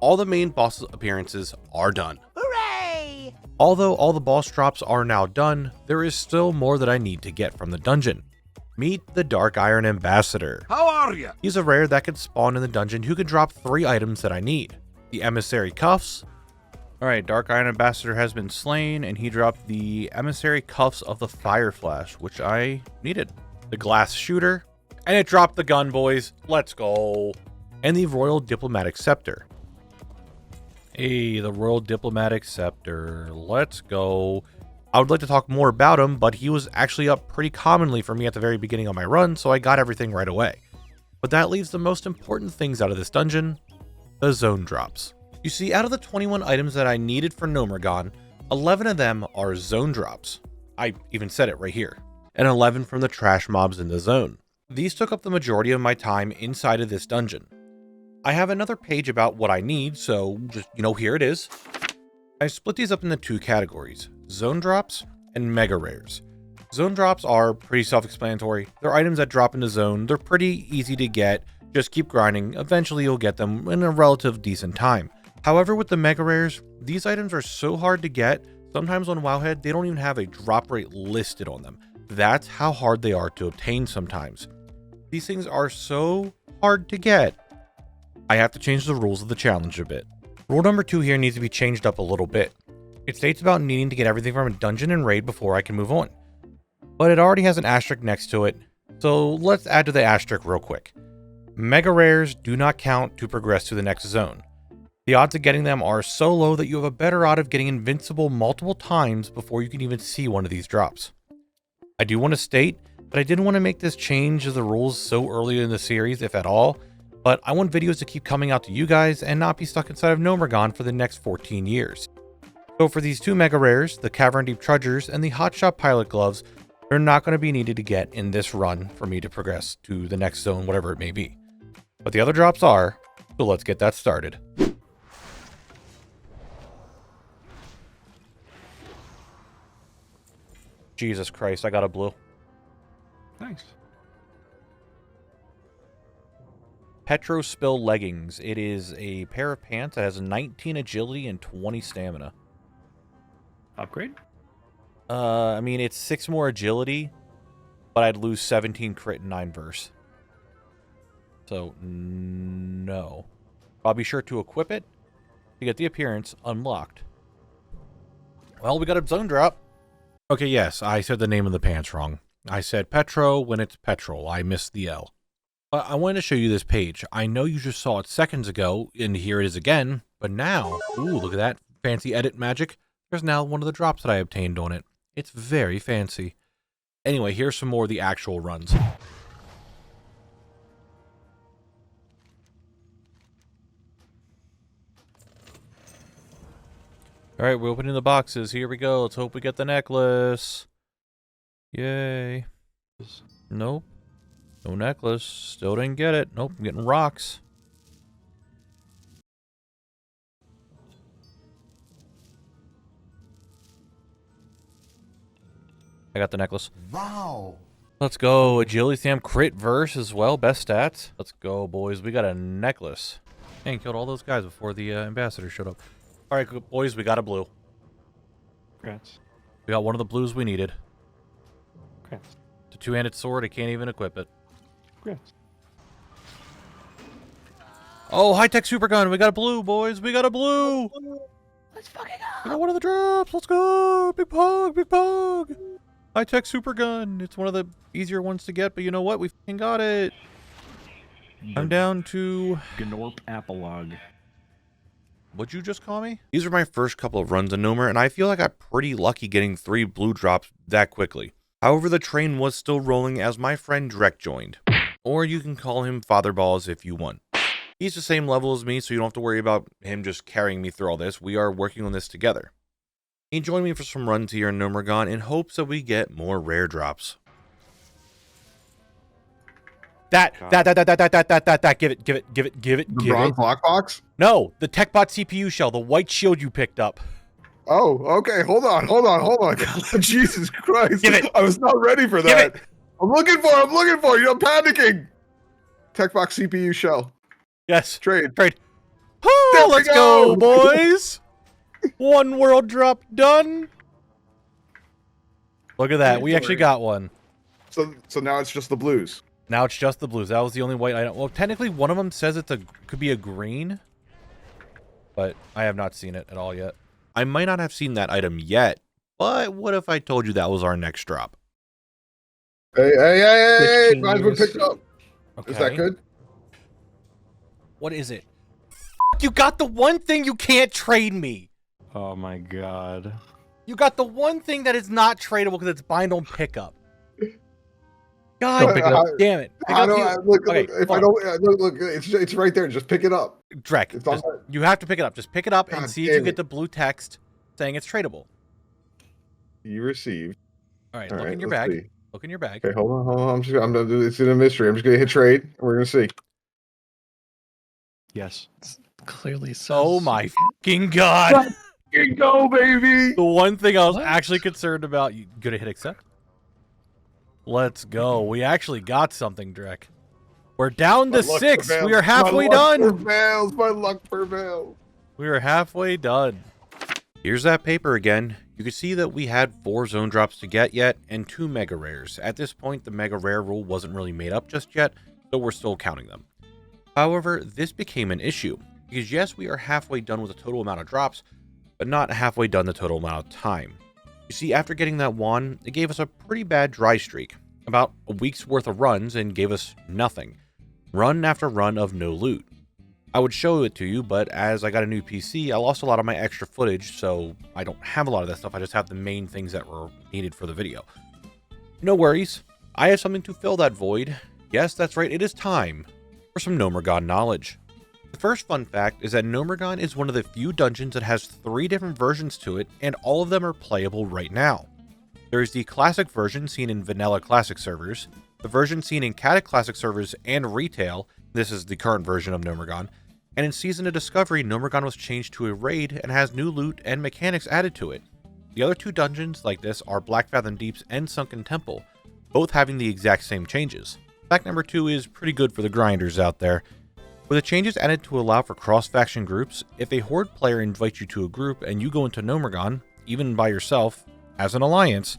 S1: All the main boss appearances are done. Hooray! Although all the boss drops are now done, there is still more that I need to get from the dungeon. Meet the Dark Iron Ambassador.
S3: How are you?
S1: He's a rare that can spawn in the dungeon who can drop 3 items that I need. The Emissary Cuffs. Alright, Dark Iron Ambassador has been slain, and he dropped the Emissary Cuffs of the Fire Flash, which I needed. The Glass Shooter. And it dropped the gun, boys. Let's go. And the Royal Diplomatic Scepter. Hey, the Royal Diplomatic Scepter. Let's go. I would like to talk more about him, but he was actually up pretty commonly for me at the very beginning of my run, so I got everything right away. But that leaves the most important things out of this dungeon, the zone drops. You see, out of the 21 items that I needed for Morogh, 11 of them are zone drops. I even said it right here. And 11 from the trash mobs in the zone. These took up the majority of my time inside of this dungeon. I have another page about what I need, so just, here it is. I split these up into 2 categories, zone drops and mega rares. Zone drops are pretty self-explanatory. They're items that drop into zone. They're pretty easy to get. Just keep grinding. Eventually you'll get them in a relative decent time. However, with the mega rares, these items are so hard to get. Sometimes on WoWHead, they don't even have a drop rate listed on them. That's how hard they are to obtain sometimes. These things are so hard to get. I have to change the rules of the challenge a bit. Rule number 2 here needs to be changed up a little bit. It states about needing to get everything from a dungeon and raid before I can move on. But it already has an asterisk next to it, so let's add to the asterisk real quick. Mega rares do not count to progress to the next zone. The odds of getting them are so low that you have a better odds of getting invincible multiple times before you can even see one of these drops. I do want to state that I didn't want to make this change of the rules so early in the series, if at all, but I want videos to keep coming out to you guys and not be stuck inside of Morogh for the next 14 years. So for these 2 mega rares, the Cavern Deep Trudgers and the Hotshot Pilot Gloves, they're not going to be needed to get in this run for me to progress to the next zone, whatever it may be. But the other drops are, so let's get that started. Jesus Christ, I got a blue.
S2: Nice.
S1: Petro Spill Leggings. It is a pair of pants that has 19 agility and 20 stamina.
S2: Upgrade?
S1: I mean, it's 6 more agility, but I'd lose 17 crit and 9 verse. So, no. I'll be sure to equip it to get the appearance unlocked. Well, we got a zone drop. Okay, yes, I said the name of the pants wrong. I said Petro when it's petrol. I missed the L. I wanted to show you this page. I know you just saw it seconds ago, and here it is again, but now, ooh, look at that fancy edit magic. There's now one of the drops that I obtained on it. It's very fancy. Anyway, here's some more of the actual runs. Alright, we're opening the boxes. Here we go. Let's hope we get the necklace. Yay. Nope. No necklace. Still didn't get it. Nope, I'm getting rocks. I got the necklace.
S3: Wow.
S1: Let's go. Agility Sam crit verse as well. Best stats. Let's go, boys. We got a necklace. Dang, killed all those guys before the ambassador showed up. Alright, boys, we got a blue.
S2: Congrats.
S1: We got one of the blues we needed.
S2: Congrats.
S1: It's a 2-handed sword. I can't even equip it.
S2: Congrats.
S1: Oh, high-tech super gun. We got a blue, boys. We got a blue.
S3: Let's fucking
S1: We
S3: go.
S1: got one of the drops. Let's go. Big pog, big pog. High-tech super gun. It's one of the easier ones to get, but you know what? We fucking got it. I'm down to...
S2: Gnorp Apolog.
S1: What'd you just call me? These are my first couple of runs in Gnomer, and I feel I got pretty lucky getting 3 blue drops that quickly. However, the train was still rolling as my friend Drek joined. Or you can call him Father Balls if you want. He's the same level as me, so you don't have to worry about him just carrying me through all this. We are working on this together. He joined me for some runs here in Morogh in hopes that we get more rare drops. That, give it.
S3: The bronze lockbox?
S1: No, the TechBot CPU shell, the white shield you picked up.
S3: Oh, okay. Hold on. Jesus Christ.
S1: Give it.
S3: I was not ready for
S1: Give
S3: that.
S1: it.
S3: I'm looking for it. I'm panicking. TechBox CPU shell.
S1: Yes.
S3: Trade.
S1: Oh,
S3: There we
S1: let's go,
S3: go.
S1: boys. One world drop done. Look at that. We actually got one.
S3: So now it's just the blues.
S1: Now it's just the blues. That was the only white item. Well, technically, one of them says could be a green, but I have not seen it at all yet. I might not have seen that item yet, but what if I told you that was our next drop?
S3: Hey.
S2: 15
S3: Mine's been
S2: years.
S3: picked up.
S1: Okay.
S3: Is that good?
S1: What is it? You got the one thing you can't trade me.
S2: Oh my god.
S1: You got the one thing that is not tradable because it's bind on pickup. God,
S2: Pick it up.
S1: damn it. Pick
S3: I
S1: up
S3: don't
S1: you.
S3: look.
S1: Okay,
S3: If I
S1: hold
S3: don't look, it's right there. Just pick it up.
S1: Drek,
S3: It's on
S1: just-
S3: there.
S1: you have to pick it up. Just pick it up and
S3: God
S1: see if you
S3: damn
S1: get
S3: it.
S1: the blue text saying it's tradable.
S3: You received.
S1: All right,
S3: All
S1: look
S3: right,
S1: in your
S3: let's
S1: bag.
S3: see.
S1: Look in your bag.
S3: Okay, hold on. I'm gonna do it's in a mystery. I'm just gonna hit trade. And we're gonna see.
S2: Yes.
S4: Clearly says.
S1: Oh my fucking god.
S3: Here go, baby.
S1: The one thing I was
S4: What?
S1: actually concerned about. You gonna hit accept? Let's go. We actually got something, Drek. We're down to 6. We are halfway done.
S3: My luck prevails.
S1: We are halfway done. Here's that paper again. You can see that we had 4 zone drops to get yet and 2 mega rares. At this point, the mega rare rule wasn't really made up just yet, so we're still counting them. However, this became an issue, because yes, we are halfway done with the total amount of drops, but not halfway done the total amount of time. You see, after getting that wand, it gave us a pretty bad dry streak, about a week's worth of runs and gave us nothing. Run after run of no loot. I would show it to you, but as I got a new PC, I lost a lot of my extra footage, so I don't have a lot of that stuff. I just have the main things that were needed for the video. No worries. I have something to fill that void. Yes, that's right, it is time for some Gnomer knowledge. The first fun fact is that Gnomer is one of the few dungeons that has 3 different versions to it, and all of them are playable right now. There is the classic version seen in vanilla classic servers, the version seen in Khalet classic servers and retail, this is the current version of Gnomer, and in Season of Discovery, Gnomer was changed to a raid and has new loot and mechanics added to it. The other 2 dungeons like this are Blackfathom Deeps and Sunken Temple, both having the exact same changes. Fact number 2 is pretty good for the grinders out there. With the changes added to allow for cross-faction groups, if a Horde player invites you to a group and you go into Gnomer, even by yourself, as an alliance,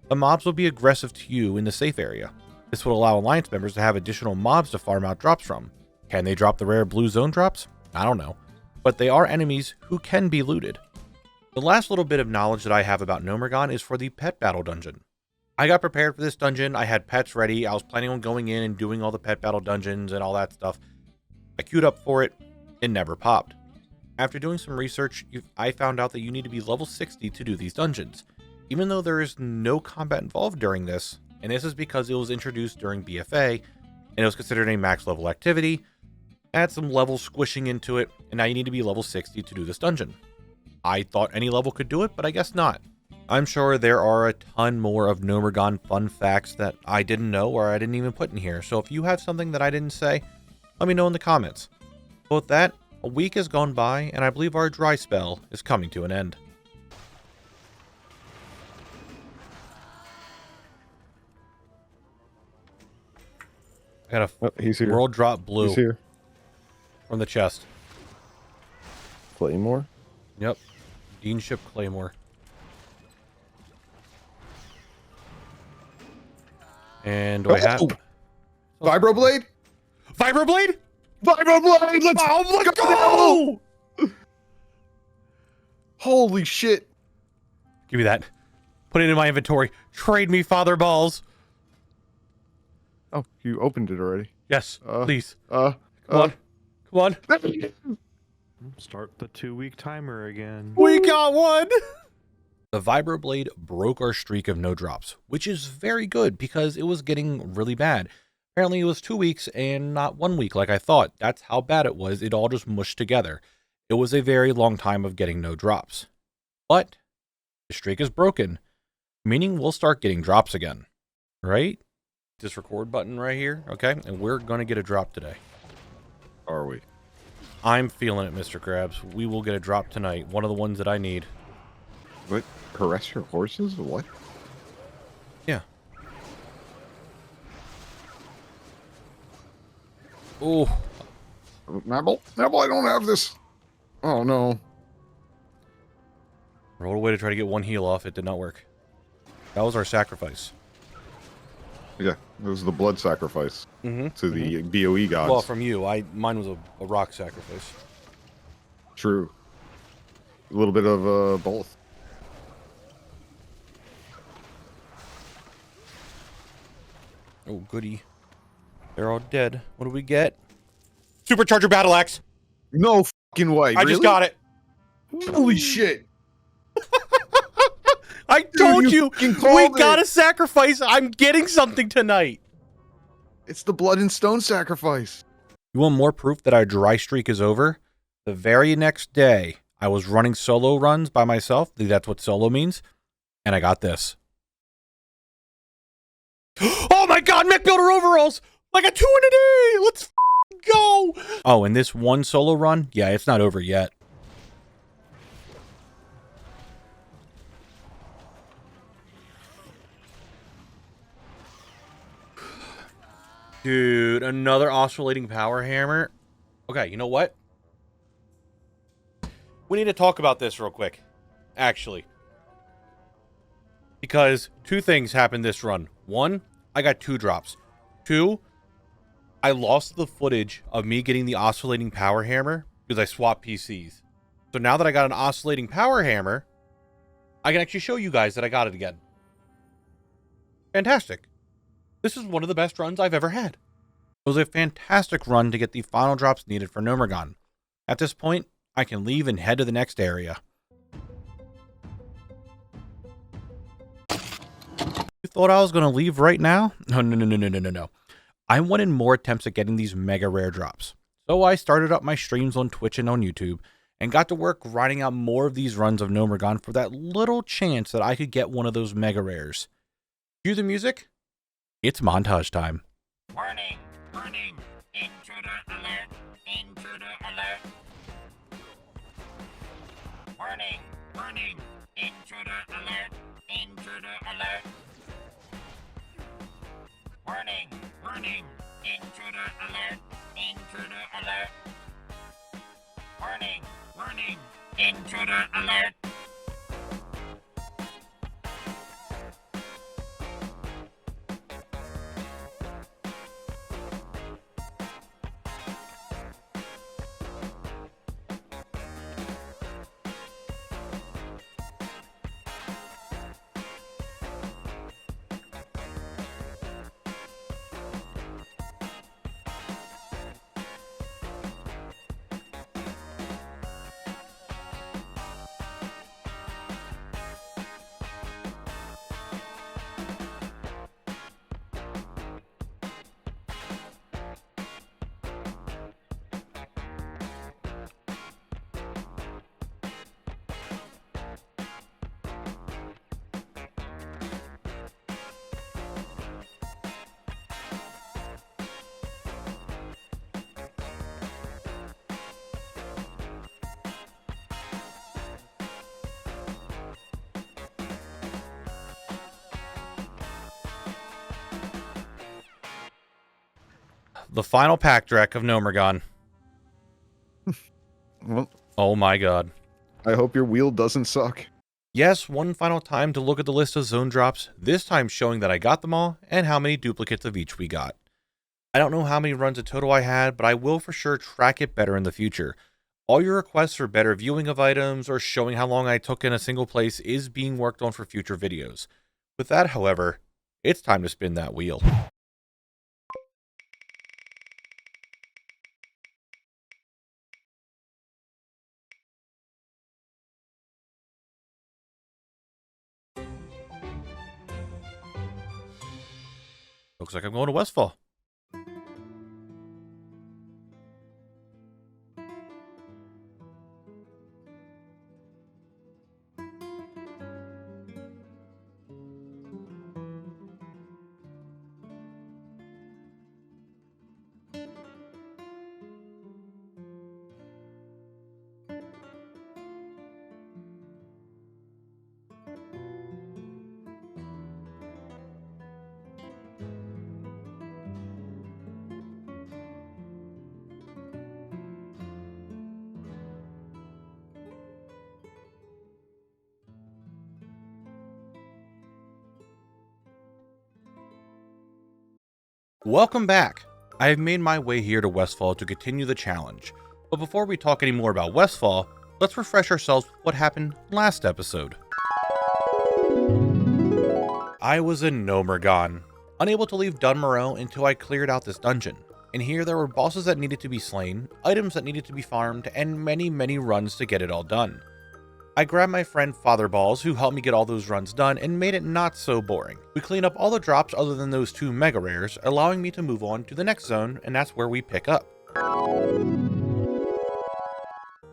S1: the mobs will be aggressive to you in the safe area. This will allow alliance members to have additional mobs to farm out drops from. Can they drop the rare blue zone drops? I don't know. But they are enemies who can be looted. The last little bit of knowledge that I have about Gnomer is for the pet battle dungeon. I got prepared for this dungeon, I had pets ready, I was planning on going in and doing all the pet battle dungeons and all that stuff. I queued up for it, it never popped. After doing some research, I found out that you need to be level 60 to do these dungeons, even though there is no combat involved during this, and this is because it was introduced during BFA, and it was considered a max level activity, add some level squishing into it, and now you need to be level 60 to do this dungeon. I thought any level could do it, but I guess not. I'm sure there are a ton more of Gnomer fun facts that I didn't know or I didn't even put in here, so if you have something that I didn't say, let me know in the comments. But with that, a week has gone by, and I believe our dry spell is coming to an end. I got a
S3: He's here.
S1: world drop blue
S3: He's here.
S1: from the chest.
S3: Claymore.
S1: Yep. Deanship Claymore. And do I have...
S3: Vibroblade.
S1: Vibroblade?
S3: Vibroblade. Let's
S1: go!
S3: Holy shit.
S1: Give me that. Put it in my inventory. Trade me father balls.
S3: Oh, you opened it already.
S1: Yes, please.
S3: Come
S1: on. Come on.
S2: Start the 2-week timer again.
S1: We got one! The Vibroblade broke our streak of no drops, which is very good because it was getting really bad. Apparently it was 2 weeks and not 1 week like I thought. That's how bad it was. It all just mushed together. It was a very long time of getting no drops. But the streak is broken, meaning we'll start getting drops again. Right? This record button right here, okay? And we're going to get a drop today.
S3: Are we?
S1: I'm feeling it, Mr. Krabs. We will get a drop tonight. One of the ones that I need.
S3: What? Caress your horses? What?
S1: Yeah. Oh.
S3: Knabble, I don't have this. Oh no.
S1: Rolled away to try to get one heal off. It did not work. That was our sacrifice.
S3: Yeah, it was the blood sacrifice
S1: Mm-hmm.
S3: to the BOE gods.
S1: Well, from you. Mine was a rock sacrifice.
S3: True. A little bit of both.
S1: Oh, goody. They're all dead. What do we get? Supercharger Battle Axe.
S3: No fucking way.
S1: I just got it.
S3: Holy shit.
S1: I told you,
S3: fucking
S1: we
S3: called
S1: gotta
S3: it.
S1: sacrifice. I'm getting something tonight.
S3: It's the blood and stone sacrifice.
S1: You want more proof that our dry streak is over? The very next day, I was running solo runs by myself. That's what solo means. And I got this. Oh my god, mech builder overalls! I got 2 in a day! Let's go! Oh, and this one solo run? Yeah, it's not over yet. Dude, another oscillating power hammer. Okay, you know what? We need to talk about this real quick, actually. Because 2 things happened this run. 1, I got 2 drops. 2, I lost the footage of me getting the oscillating power hammer because I swapped PCs. So now that I got an oscillating power hammer, I can actually show you guys that I got it again. Fantastic. This is one of the best runs I've ever had. It was a fantastic run to get the final drops needed for Gnomer. At this point, I can leave and head to the next area. You thought I was going to leave right now? No. I wanted more attempts at getting these mega rare drops. So I started up my streams on Twitch and on YouTube and got to work grinding out more of these runs of Gnomer for that little chance that I could get one of those mega rares. Cue the music. It's montage time.
S4: Warning! Warning! Intruder alert! Intruder alert! Warning! Warning! Intruder alert! Intruder alert! Warning! Warning! Intruder alert! Intruder alert! Warning! Warning! Intruder alert!
S1: The final pack track of Gnomer.
S3: Well,
S1: Oh my god.
S3: I hope your wheel doesn't suck.
S1: Yes, one final time to look at the list of zone drops, this time showing that I got them all and how many duplicates of each we got. I don't know how many runs of total I had, but I will for sure track it better in the future. All your requests for better viewing of items or showing how long I took in a single place is being worked on for future videos. With that, however, it's time to spin that wheel. Looks like I'm going to Westfall. Welcome back! I have made my way here to Westfall to continue the challenge, but before we talk any more about Westfall, let's refresh ourselves with what happened last episode. I was in Gnomer, unable to leave Morogh until I cleared out this dungeon, and here there were bosses that needed to be slain, items that needed to be farmed, and many runs to get it all done. I grabbed my friend Father Balls, who helped me get all those runs done and made it not so boring. We cleaned up all the drops other than those 2 mega rares, allowing me to move on to the next zone, and that's where we pick up.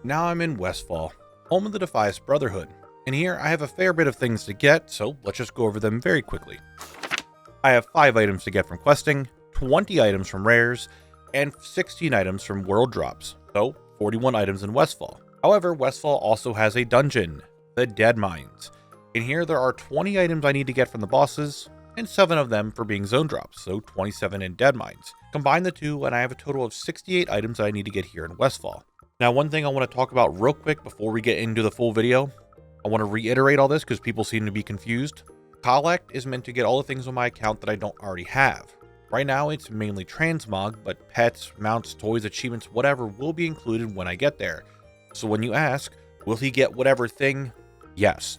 S1: Now I'm in Westfall, home of the Defias Brotherhood, and here I have a fair bit of things to get, so let's just go over them very quickly. I have 5 items to get from questing, 20 items from rares, and 16 items from world drops, so 41 items in Westfall. However, Westfall also has a dungeon, the Dead Mines. In here there are 20 items I need to get from the bosses, and 7 of them for being zone drops, so 27 in Dead Mines. Combine the 2 and I have a total of 68 items that I need to get here in Westfall. Now, one thing I want to talk about real quick before we get into the full video, I want to reiterate all this because people seem to be confused. Khalect is meant to get all the things on my account that I don't already have. Right now it's mainly transmog, but pets, mounts, toys, achievements, whatever will be included when I get there. So when you ask, will he get whatever thing? Yes.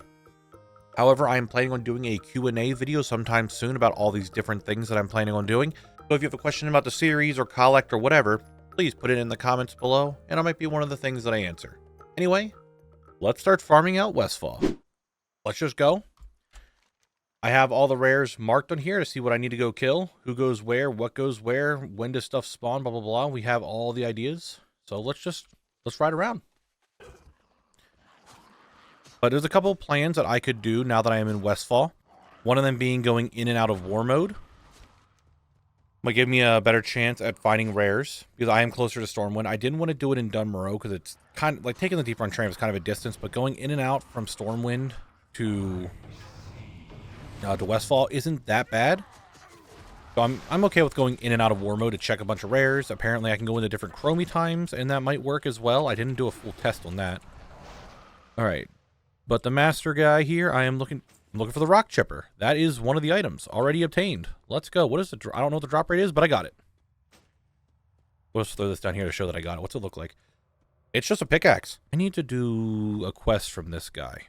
S1: However, I am planning on doing a Q&A video sometime soon about all these different things that I'm planning on doing. So if you have a question about the series or Khalect or whatever, please put it in the comments below and it might be one of the things that I answer. Anyway, let's start farming out Westfall. Let's just go. I have all the rares marked on here to see what I need to go kill, who goes where, what goes where, when does stuff spawn, blah, blah, blah. We have all the ideas. So let's ride around. But there's a couple of plans that I could do now that I am in Westfall. One of them being going in and out of war mode. Might give me a better chance at finding rares because I am closer to Stormwind. I didn't want to do it in Morogh because it's kind of like taking the deep run train is kind of a distance, but going in and out from Stormwind to Westfall isn't that bad. So I'm okay with going in and out of war mode to check a bunch of rares. Apparently I can go into different chromie times and that might work as well. I didn't do a full test on that. All right. But the master guy here, I'm looking for the rock chipper. That is one of the items already obtained. Let's go. What is the I don't know what the drop rate is, but I got it. Let's throw this down here to show that I got it. What's it look like? It's just a pickaxe. I need to do a quest from this guy.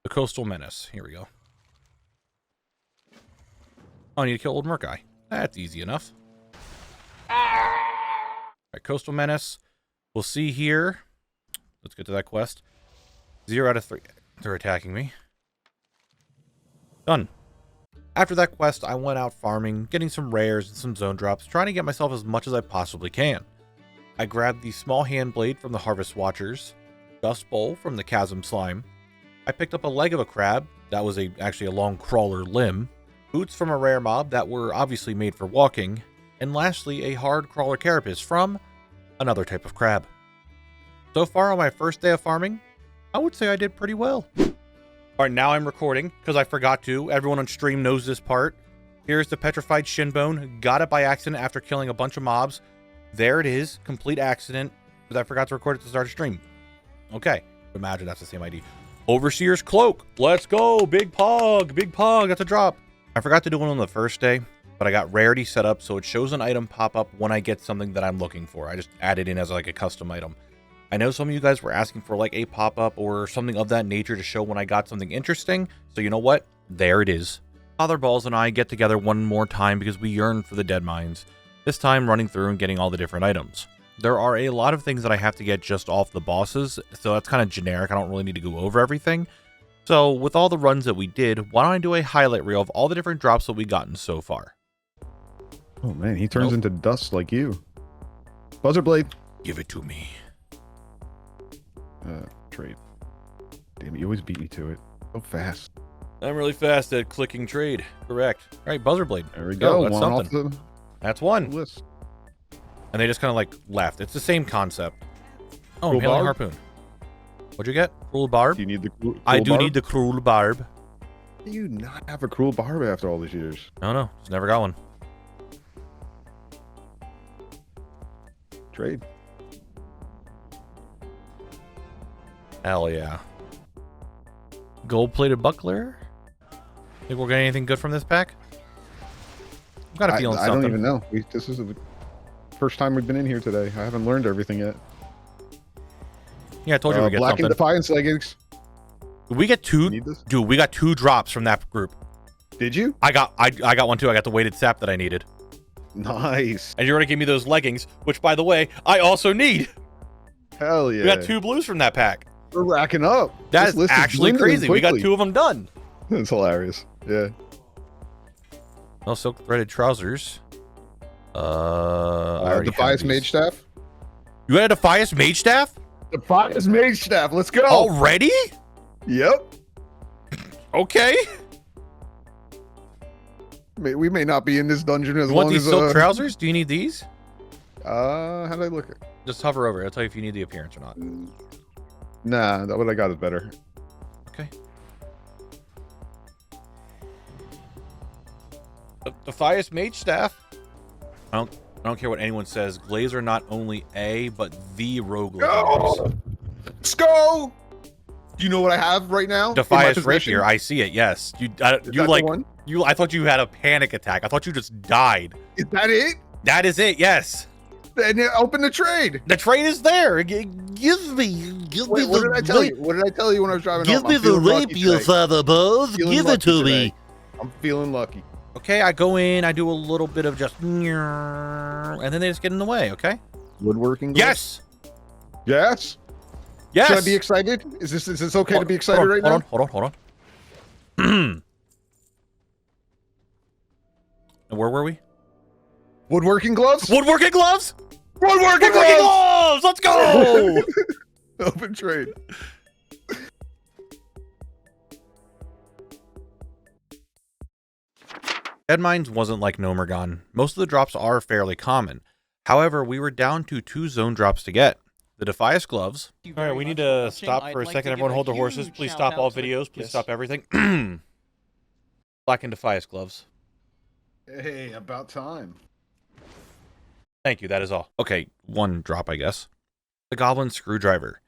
S1: The Coastal Menace. Here we go. Oh, I need to kill Old Merc guy. That's easy enough. All right, Coastal Menace. We'll see here. Let's get to that quest. 0 out of 3. They're attacking me. Done. After that quest, I went out farming, getting some rares and some zone drops, trying to get myself as much as I possibly can. I grabbed the small hand blade from the Harvest Watchers, dust bowl from the Chasm Slime. I picked up a leg of a crab, that was actually a long crawler limb, boots from a rare mob that were obviously made for walking, and lastly a hard crawler carapace from another type of crab. So far on my first day of farming, I would say I did pretty well. All right, now I'm recording because I forgot to. Everyone on stream knows this part. Here's the petrified shin bone. Got it by accident after killing a bunch of mobs. There it is. Complete accident because I forgot to record it to start a stream. Okay. Imagine that's the same ID. Overseer's cloak. Let's go. Big pog. Big pog. That's a drop. I forgot to do one on the first day, but I got rarity set up so it shows an item pop up when I get something that I'm looking for. I just add it in as like a custom item. I know some of you guys were asking for like a pop-up or something of that nature to show when I got something interesting. So you know what? There it is. Father Balls and I get together one more time because we yearn for the Dead Mines. This time running through and getting all the different items. There are a lot of things that I have to get just off the bosses. So that's kind of generic. I don't really need to go over everything. So with all the runs that we did, why don't I do a highlight reel of all the different drops that we've gotten so far.
S3: Oh man, he turns into dust like you. Buzzer blade.
S1: Give it to me.
S3: Trade. Damn it, you always beat me to it. So fast.
S1: I'm really fast at clicking trade. Correct. All right, buzzer blade.
S3: There we go.
S1: That's
S3: one
S1: something.
S3: off the
S1: That's one.
S3: list.
S1: And they just kind of like left. It's the same concept. Oh,
S3: Cruel
S1: Hailing
S3: barb?
S1: harpoon. What'd you get? Cruel barb?
S3: Do you need the cruel
S1: I do
S3: barb?
S1: need the cruel barb.
S3: How do you not have a cruel barb after all these years?
S1: No, just never got one.
S3: Trade.
S1: Hell yeah. Gold-plated buckler? Think we'll get anything good from this pack? I've got a feeling
S3: I
S1: something.
S3: don't even know. This is the first time we've been in here today. I haven't learned everything yet.
S1: Yeah, I told you we get
S3: Black
S1: something.
S3: and Defiance leggings.
S1: We get two.
S3: Need this?
S1: Dude, we got 2 drops from that group.
S3: Did you?
S1: I got one too. I got the weighted sap that I needed.
S3: Nice.
S1: And you're gonna give me those leggings, which by the way, I also need.
S3: Hell yeah.
S1: We got 2 blues from that pack.
S3: We're racking up.
S1: That's
S3: This list is
S1: actually
S3: dwindling
S1: crazy. We got
S3: quickly.
S1: 2 of them done.
S3: That's hilarious. Yeah.
S1: No silk threaded trousers. I already
S3: Defias
S1: have these.
S3: Mage Staff.
S1: You had a Defias Mage Staff?
S3: Defias Mage Staff. Let's go.
S1: Already?
S3: Yep.
S1: Okay.
S3: We may not be in this dungeon as
S1: You want
S3: long
S1: these
S3: as
S1: silk trousers? Do you need these?
S3: How did I look at?
S1: Just hover over it. I'll tell you if you need the appearance or not.
S3: Nah, what I got is better.
S1: Okay. Defias Mage Staff. I don't care what anyone says. Glades are not only a, but the rogue legendary.
S3: Go! Let's go! Do you know what I have right now?
S1: Defias Rapier. I see it. Yes. You like
S3: one?
S1: you. I thought you had a panic attack. I thought you just died.
S3: Is that it?
S1: That is it. Yes.
S3: Then open the trade.
S1: The trade is there. Give me
S3: Wait, what did I tell you? What did I tell you when I was driving
S5: Give
S3: home?
S5: me
S3: I'm
S5: the
S3: feeling lucky
S5: rapier,
S3: today.
S5: Father Bones.
S3: Feeling
S5: Give it
S3: lucky
S5: to
S3: today.
S5: me.
S3: I'm feeling lucky.
S1: Okay, I go in. I do a little bit of just, and then they just get in the way. Okay.
S3: Woodworking.
S1: Yes.
S3: Yes.
S1: Yes.
S3: Should I be excited? Is this okay to be excited right now?
S1: Hold on. And where were we?
S3: Woodworking gloves.
S1: Woodworking gloves.
S3: Woodworking
S1: Woodworking
S3: gloves.
S1: gloves. Let's go.
S3: Open trade.
S1: Dead Mines wasn't like Gnomer. Most of the drops are fairly common. However, we were down to 2 zone drops to get. The Defias gloves. All right, we need to stop for a second. Everyone hold their horses. Please stop all videos. Please stop everything. Black and Defias gloves.
S3: Hey, about time.
S1: Thank you, that is all. Okay, 1 drop, I guess. The Goblin Screwdriver.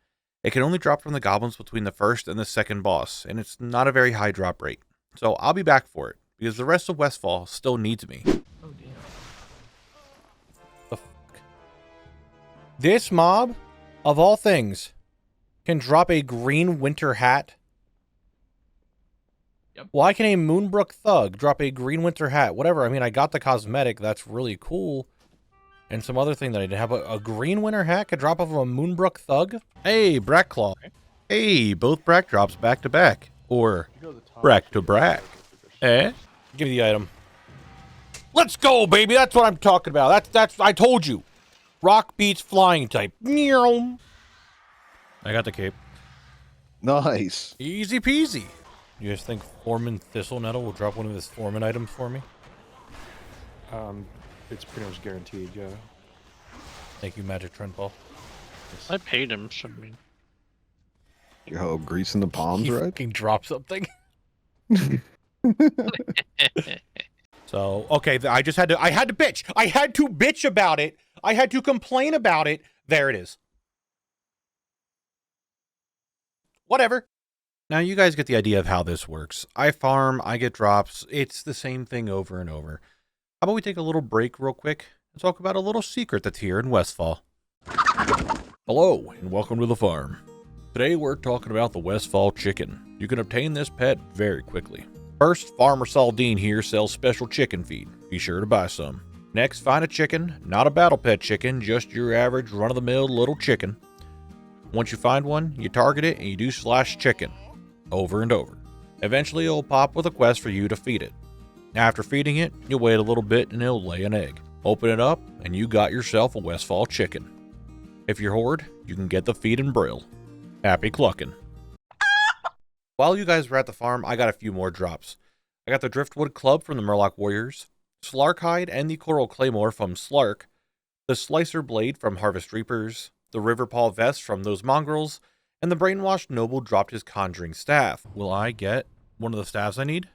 S1: It can only drop from the goblins between the first and the second boss, and it's not a very high drop rate. So I'll be back for it, because the rest of Westfall still needs me.
S5: Oh, dear.
S1: The fuck? This mob, of all things, can drop a green winter hat?
S5: Yep.
S1: Why can a Moonbrook Thug drop a green winter hat? Whatever, I mean, I got the cosmetic, that's really cool. And some other thing that I didn't have. A green winter hat could drop off of a Moonbrook Thug? Hey, Brackclaw. Hey, both Brack drops back to back. Or Brack to Brack. Eh? Give me the item. Let's go, baby. That's what I'm talking about. That's I told you. Rock beats flying type. I got the cape.
S3: Nice.
S1: Easy peasy. You guys think Foreman Thistle Nettle will drop one of his Foreman items for me?
S2: It's pretty much guaranteed, yeah.
S1: Thank you, Magic Trendball.
S5: I paid him, so I mean.
S3: Yo, greasing the palms,
S1: He
S3: right?
S1: fucking drop something. So, okay, I just had to bitch. I had to bitch about it. I had to complain about it. There it is. Whatever. Now, you guys get the idea of how this works. I farm, I get drops. It's the same thing over and over. How about we take a little break real quick and talk about a little secret that's here in Westfall. Hello, and welcome to the farm. Today, we're talking about the Westfall chicken. You can obtain this pet very quickly. First, Farmer Saldine here sells special chicken feed. Be sure to buy some. Next, find a chicken, not a battle pet chicken, just your average run-of-the-mill little chicken. Once you find one, you target it and you do /chicken over and over. Eventually, it'll pop with a quest for you to feed it. After feeding it, you'll wait a little bit and it'll lay an egg. Open it up and you got yourself a Westfall chicken. If you're Horde, you can get the feed and brill. Happy clucking. While you guys were at the farm, I got a few more drops. I got the Driftwood Club from the Murloc Warriors, Slarkhide and the Coral Claymore from Slark, the Slicer Blade from Harvest Reapers, the Riverpaw Vest from those mongrels, and the Brainwashed Noble dropped his Conjuring Staff. Will I get one of the staffs I need?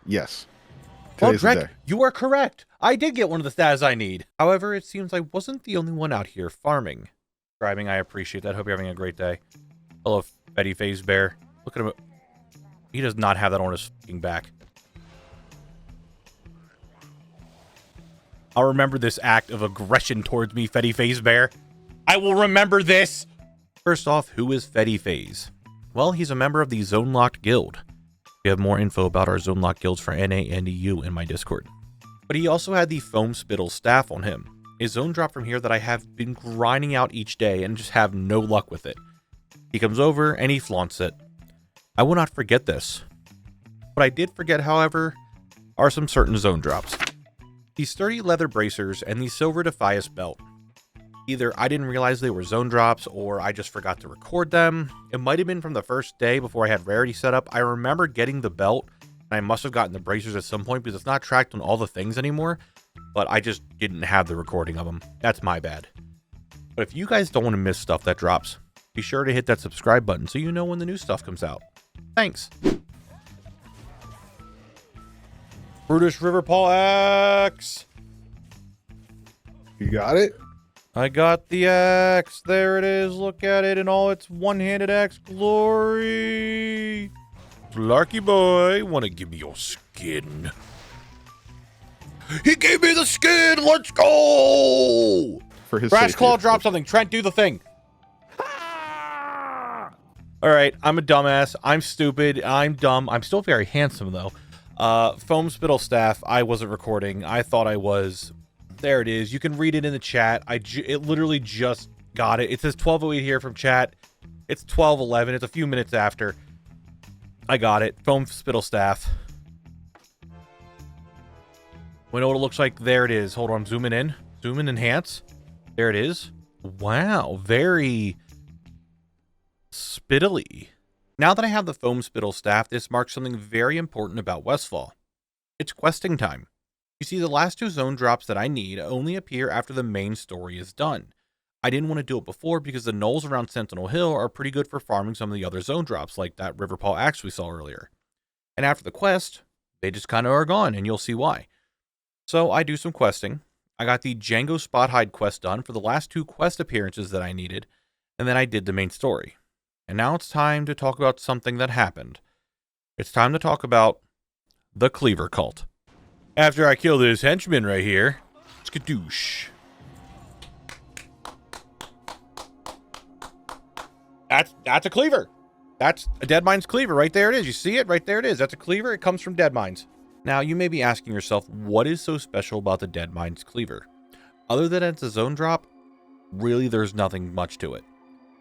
S3: Yes.
S1: Well,
S3: Today's the
S1: Drek,
S3: day.
S1: you are correct. I did get one of the staffs I need. However, it seems I wasn't the only one out here farming. Driving, I appreciate that. Hope you're having a great day. Hello, Fetty Phase Bear. Look at him. He does not have that on his fucking back. I'll remember this act of aggression towards me, Fetty Phase Bear. I will remember this. First off, who is Fetty Phase? Well, he's a member of the Zone Locked Guild. You have more info about our Zone Locked guilds for NA and EU in my Discord. But he also had the Foam Spittle staff on him. A zone drop from here that I have been grinding out each day and just have no luck with it. He comes over and he flaunts it. I will not forget this. What I did forget, however, are some certain zone drops. These sturdy leather bracers and the silver Defias belt. Either I didn't realize they were zone drops or I just forgot to record them. It might have been from the first day before I had rarity set up. I remember getting the belt and I must have gotten the bracers at some point because it's not tracked on all the things anymore, but I just didn't have the recording of them. That's my bad. But if you guys don't want to miss stuff that drops, be sure to hit that subscribe button so you know when the new stuff comes out. Thanks. Brutish River Paw Axe.
S3: You got it?
S1: I got the axe. There it is. Look at it in all its one-handed axe glory. Larky boy, want to give me your skin? He gave me the skin. Let's go.
S3: For his
S1: Brash
S3: safety,
S1: Claw,
S3: of
S1: drop
S3: course.
S1: something. Trent, do the thing. All right, I'm a dumbass. I'm stupid. I'm dumb. I'm still very handsome, though. Foam Spittle Staff, I wasn't recording. I thought I was. There it is. You can read it in the chat. It literally just got it. It says 12:08 here from chat. It's 12:11. It's a few minutes after. I got it. Foam Spittle Staff. We know what it looks like. There it is. Hold on. I'm zooming in. Zoom in, enhance. There it is. Wow. Very spittily. Now that I have the Foam Spittle Staff, this marks something very important about Westfall. It's questing time. You see, the last two zone drops that I need only appear after the main story is done. I didn't want to do it before because the knolls around Sentinel Hill are pretty good for farming some of the other zone drops, like that Riverpaw Axe we saw earlier. And after the quest, they just kind of are gone, and you'll see why. So I do some questing. I got the Django Spot Hide quest done for the last two quest appearances that I needed, and then I did the main story. And now it's time to talk about something that happened. It's time to talk about the Cleaver Cult. After I kill this henchman right here, skadoosh. That's a cleaver. That's a Deadmines cleaver. Right there it is. You see it? Right there it is. That's a cleaver. It comes from Deadmines. Now, you may be asking yourself, what is so special about the Deadmines cleaver? Other than it's a zone drop, really there's nothing much to it.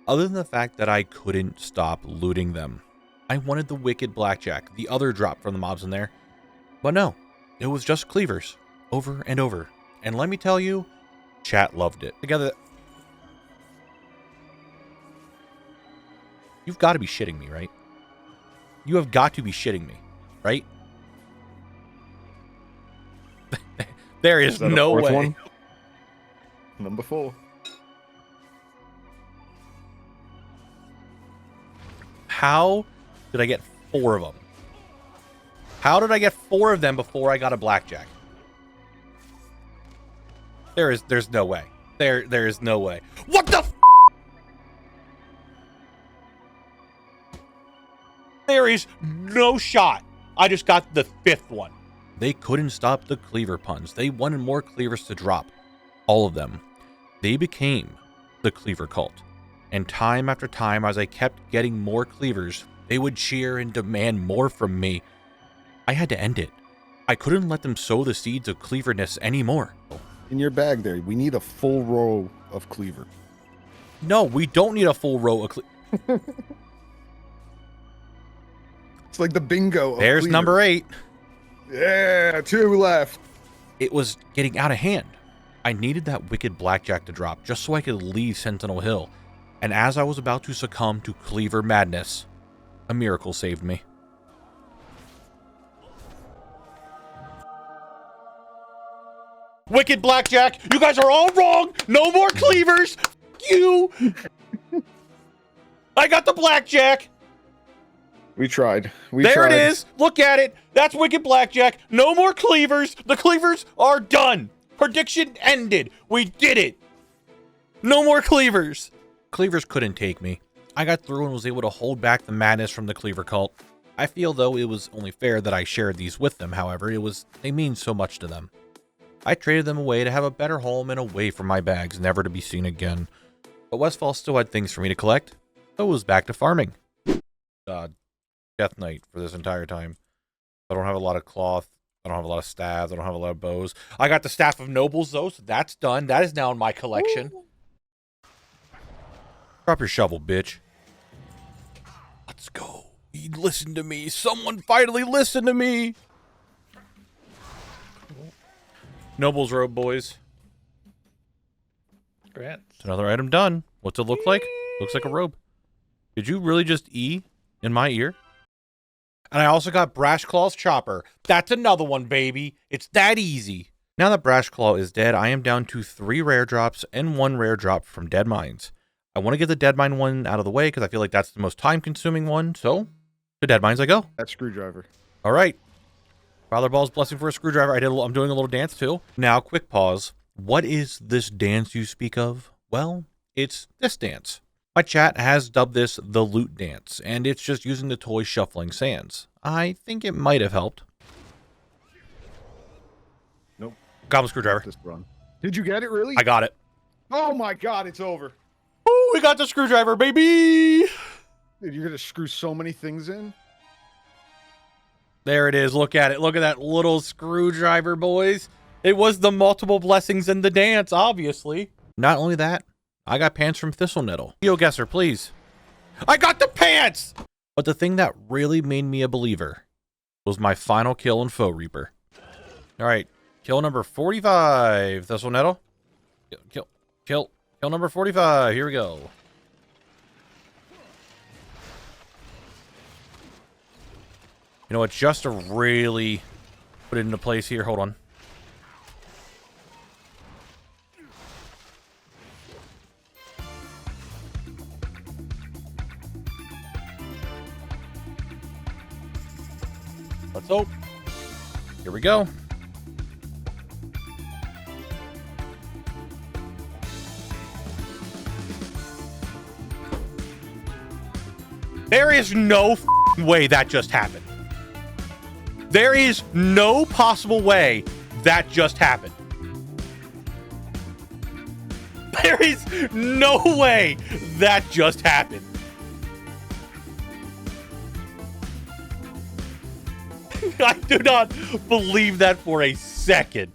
S1: Other than the fact that I couldn't stop looting them. I wanted the Wicked Blackjack, the other drop from the mobs in there. But no, it was just cleavers, over and over. And let me tell you, chat loved it. Together, you've got to be shitting me, right? You have got to be shitting me, right? There is
S3: that a
S1: no
S3: fourth
S1: way.
S3: one? Number 4.
S1: How did I get 4 of them? How did I get 4 of them before I got a blackjack? There's no way. There is no way. What the f? There is no shot. I just got the 5th one. They couldn't stop the cleaver puns. They wanted more cleavers to drop. All of them. They became the Cleaver Cult. And time after time, as I kept getting more cleavers, they would cheer and demand more from me. I had to end it. I couldn't let them sow the seeds of cleaverness anymore.
S3: In your bag there, we need a full row of cleaver.
S1: No, we don't need a full row of
S3: It's like the bingo of
S1: There's
S3: cleaver.
S1: number 8.
S3: Yeah, 2 left.
S1: It was getting out of hand. I needed that Wicked Blackjack to drop just so I could leave Sentinel Hill. And as I was about to succumb to cleaver madness, a miracle saved me. Wicked Blackjack, you guys are all wrong. No more cleavers. F you. I got the Blackjack.
S3: We tried.
S1: There
S3: tried.
S1: it is. Look at it. That's Wicked Blackjack. No more cleavers. The cleavers are done. Prediction ended. We did it. No more cleavers. Cleavers couldn't take me. I got through and was able to hold back the madness from the Cleaver Cult. I feel though it was only fair that I shared these with them, however, they mean so much to them. I traded them away to have a better home and away from my bags, never to be seen again. But Westfall still had things for me to collect, so it was back to farming. Death Knight for this entire time. I don't have a lot of cloth. I don't have a lot of staves. I don't have a lot of bows. I got the Staff of Nobles, though, so that's done. That is now in my collection. Ooh. Drop your shovel, bitch. Let's go. He listened to me. Someone finally listened to me. Noble's robe, boys.
S5: Congrats.
S1: It's another item done. What's it look like? Looks like a robe. Did you really just E in my ear? And I also got Brashclaw's chopper. That's another one, baby. It's that easy. Now that Brashclaw is dead, I am down to 3 rare drops and 1 rare drop from Dead Mines. I want to get the Dead Mine one out of the way because I feel like that's the most time-consuming one. So, to Dead Mines I go.
S3: That screwdriver.
S1: All right. Father Ball's blessing for a screwdriver. I'm doing a little dance too. Now, quick pause. What is this dance you speak of? Well, it's this dance. My chat has dubbed this the loot dance, and it's just using the toy shuffling sands. I think it might have helped.
S3: Nope.
S1: Goblin screwdriver.
S3: This run. Did you get it, really?
S1: I got it.
S3: Oh my god, it's over.
S1: Oh, we got the screwdriver, baby!
S3: Dude, you're gonna screw so many things in.
S1: There it is. Look at it. Look at that little screwdriver, boys. It was the multiple blessings in the dance, obviously. Not only that, I got pants from Thistle Nettle. Yo, guesser, please. I got the pants! But the thing that really made me a believer was my final kill in Foe Reaper. All right, kill number 45, Thistle Nettle. Kill number 45. Here we go. You know what? Just to really put it into place here. Hold on. Let's hope. Here we go. There is no way that just happened. There is no possible way that just happened. There is no way that just happened. I do not believe that for a second.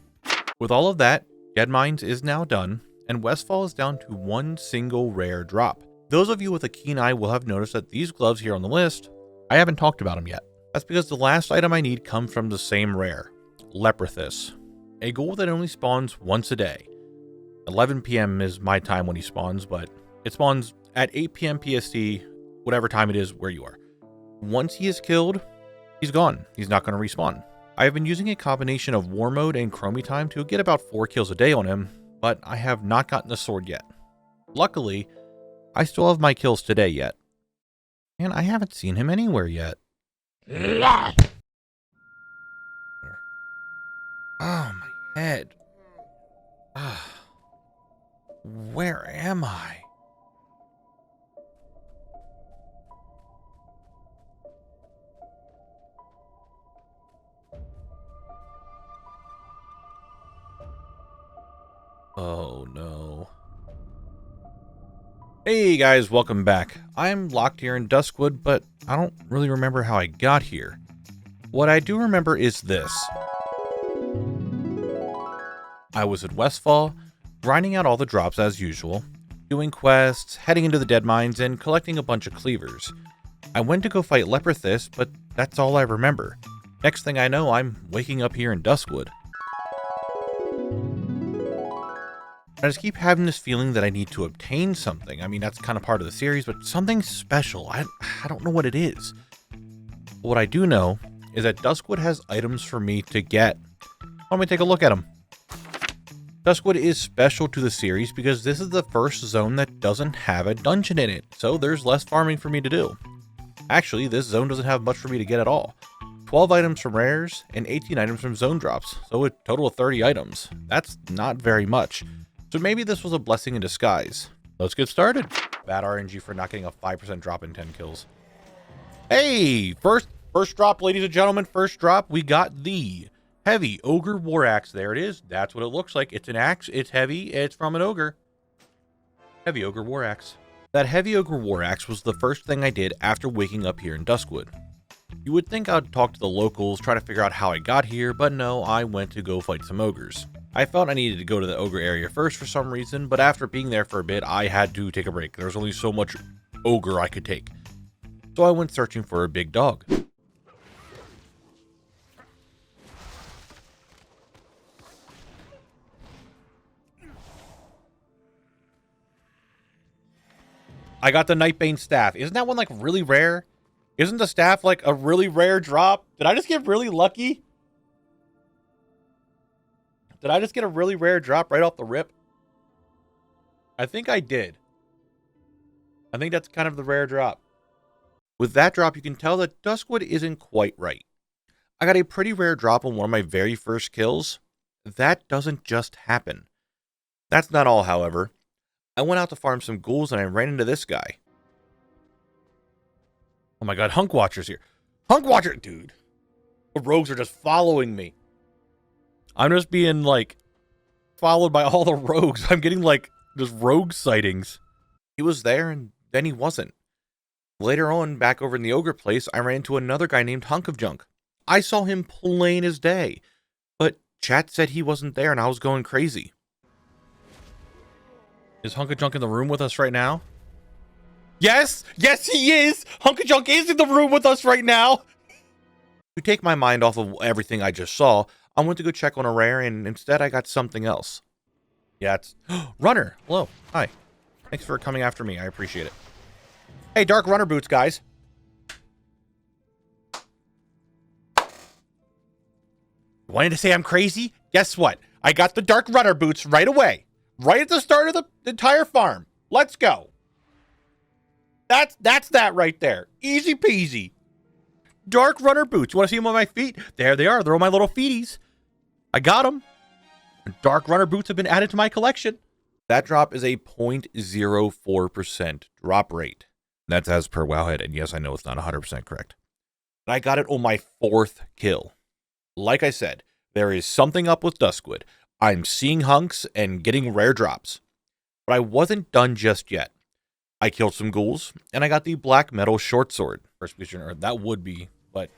S1: With all of that, Dead Mines is now done, and Westfall is down to 1 single rare drop. Those of you with a keen eye will have noticed that these gloves here on the list, I haven't talked about them yet. That's because the last item I need comes from the same rare, Leprethus, a ghoul that only spawns once a day. 11 p.m. is my time when he spawns, but it spawns at 8 p.m. PST, whatever time it is where you are. Once he is killed, he's gone. He's not going to respawn. I have been using a combination of War Mode and Chromie Time to get about 4 kills a day on him, but I have not gotten the sword yet. Luckily, I still have my kills today yet. And I haven't seen him anywhere yet. Oh, my head. Where am I? Oh no. Hey guys, welcome back. I'm locked here in Duskwood, but I don't really remember how I got here. What I do remember is this. I was at Westfall, grinding out all the drops as usual, doing quests, heading into the Dead Mines, and collecting a bunch of cleavers. I went to go fight Leprethus, but that's all I remember. Next thing I know, I'm waking up here in Duskwood. I just keep having this feeling that I need to obtain something. I mean, that's kind of part of the series, but something special. I don't know what it is. But what I do know is that Duskwood has items for me to get. Let me take a look at them. Duskwood is special to the series because this is the first zone that doesn't have a dungeon in it, so there's less farming for me to do. Actually, this zone doesn't have much for me to get at all. 12 items from rares and 18 items from zone drops, so a total of 30 items. That's not very much. So maybe this was a blessing in disguise. Let's get started. Bad RNG for not getting a 5% drop in 10 kills. Hey, first drop, ladies and gentlemen, first drop, we got the Heavy Ogre War Axe. There it is. That's what it looks like. It's an axe, it's heavy, it's from an ogre. Heavy Ogre War Axe. That Heavy Ogre War Axe was the first thing I did after waking up here in Duskwood. You would think I'd talk to the locals, try to figure out how I got here, but no, I went to go fight some ogres. I felt I needed to go to the ogre area first for some reason, but after being there for a bit, I had to take a break. There was only so much ogre I could take. So I went searching for a big dog. I got the Nightbane staff. Isn't that one like really rare? Isn't the staff like a really rare drop? Did I just get really lucky? Did I just get a really rare drop right off the rip? I think I did. I think that's kind of the rare drop. With that drop, you can tell that Duskwood isn't quite right. I got a pretty rare drop on one of my very first kills. That doesn't just happen. That's not all, however. I went out to farm some ghouls and I ran into this guy. Oh my god, Hunk Watcher's here. Hunk Watcher! Dude. The rogues are just following me. I'm just being, like, followed by all the rogues. I'm getting, like, just rogue sightings. He was there and then he wasn't. Later on, back over in the ogre place, I ran into another guy named Hunk of Junk. I saw him plain as day. But chat said he wasn't there and I was going crazy. Is Hunk of Junk in the room with us right now? Yes! Yes, he is! Hunk of Junk is in the room with us right now! To take my mind off of everything I just saw, I went to go check on a rare, and instead I got something else. Yeah, it's... Runner! Hello. Hi. Thanks for coming after me. I appreciate it. Hey, Dark Runner boots, guys. Wanted to say I'm crazy? Guess what? I got the Dark Runner boots right away. Right at the start of the entire farm. Let's go. That's that right there. Easy peasy. Dark Runner boots. You want to see them on my feet? There they are. They're on my little feeties. I got them. Dark Runner boots have been added to my collection. That drop is a 0.04% drop rate. That's as per WoWHead, and yes, I know it's not 100% correct. But I got it on my 4th kill. Like I said, there is something up with Duskwood. I'm seeing hunks and getting rare drops. But I wasn't done just yet. I killed some ghouls, and I got the Black Metal Short Sword. First position, or that would be, but...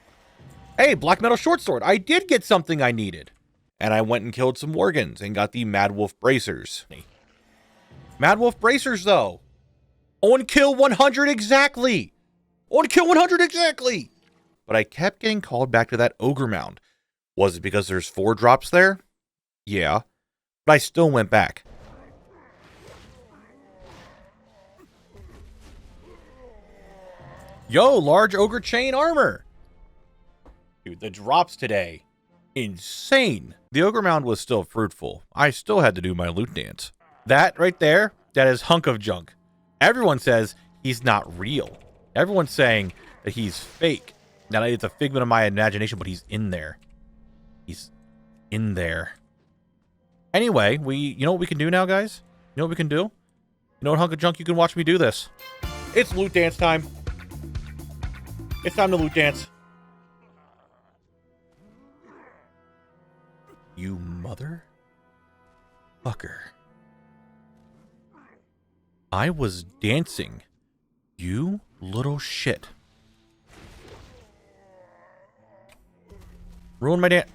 S1: Hey, Black Metal Short Sword! I did get something I needed! And I went and killed some Worgans, and got the Mad Wolf Bracers. Mad Wolf Bracers, though! On kill 100 exactly! On kill 100 exactly! But I kept getting called back to that Ogre Mound. Was it because there's 4 drops there? Yeah. But I still went back. Yo, large ogre chain armor. Dude, the drops today. Insane. The ogre mound was still fruitful. I still had to do my loot dance. That right there, that is Hunk of Junk. Everyone says he's not real. Everyone's saying that he's fake. That it's a figment of my imagination, but he's in there. He's in there. Anyway, you know what we can do now, guys? You know what we can do? You know what, Hunk of Junk? You can watch me do this. It's loot dance time. It's time to loot dance. You mother fucker. I was dancing. You little shit. Ruined my dance.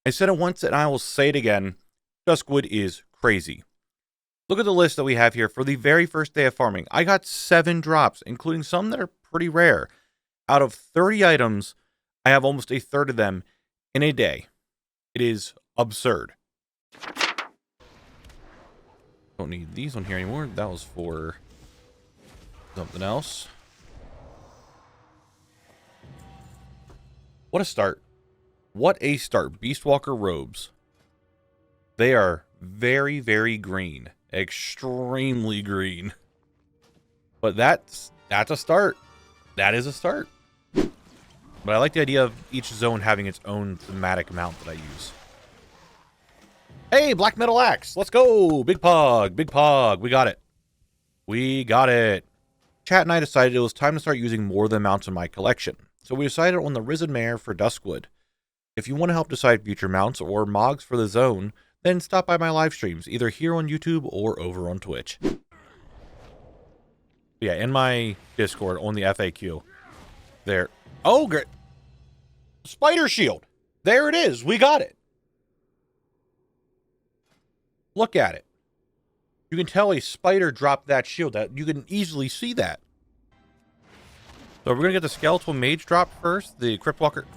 S1: I said it once and I will say it again. Duskwood is crazy. Look at the list that we have here for the very first day of farming. I got 7 drops, including some that are pretty rare. Out of 30 items, I have almost a third of them in a day. It is absurd. Don't need these on here anymore. That was for something else. What a start. What a start. Beastwalker robes. They are very, very green. Extremely green. But that's a start. That is a start. But I like the idea of each zone having its own thematic mount that I use. Hey, Black Metal Axe. Let's go. Big Pog. Big Pog. We got it. We got it. Chat and I decided it was time to start using more of the mounts in my collection. So we decided on the Risen Mare for Duskwood. If you want to help decide future mounts or mogs for the zone, then stop by my live streams, either here on YouTube or over on Twitch. Yeah, in my Discord on the FAQ. There. Oh, great. Spider Shield. There it is. We got it. Look at it. You can tell a spider dropped that shield. That you can easily see that. So we're going to get the Skeletal Mage drop first. The Crypt Walker.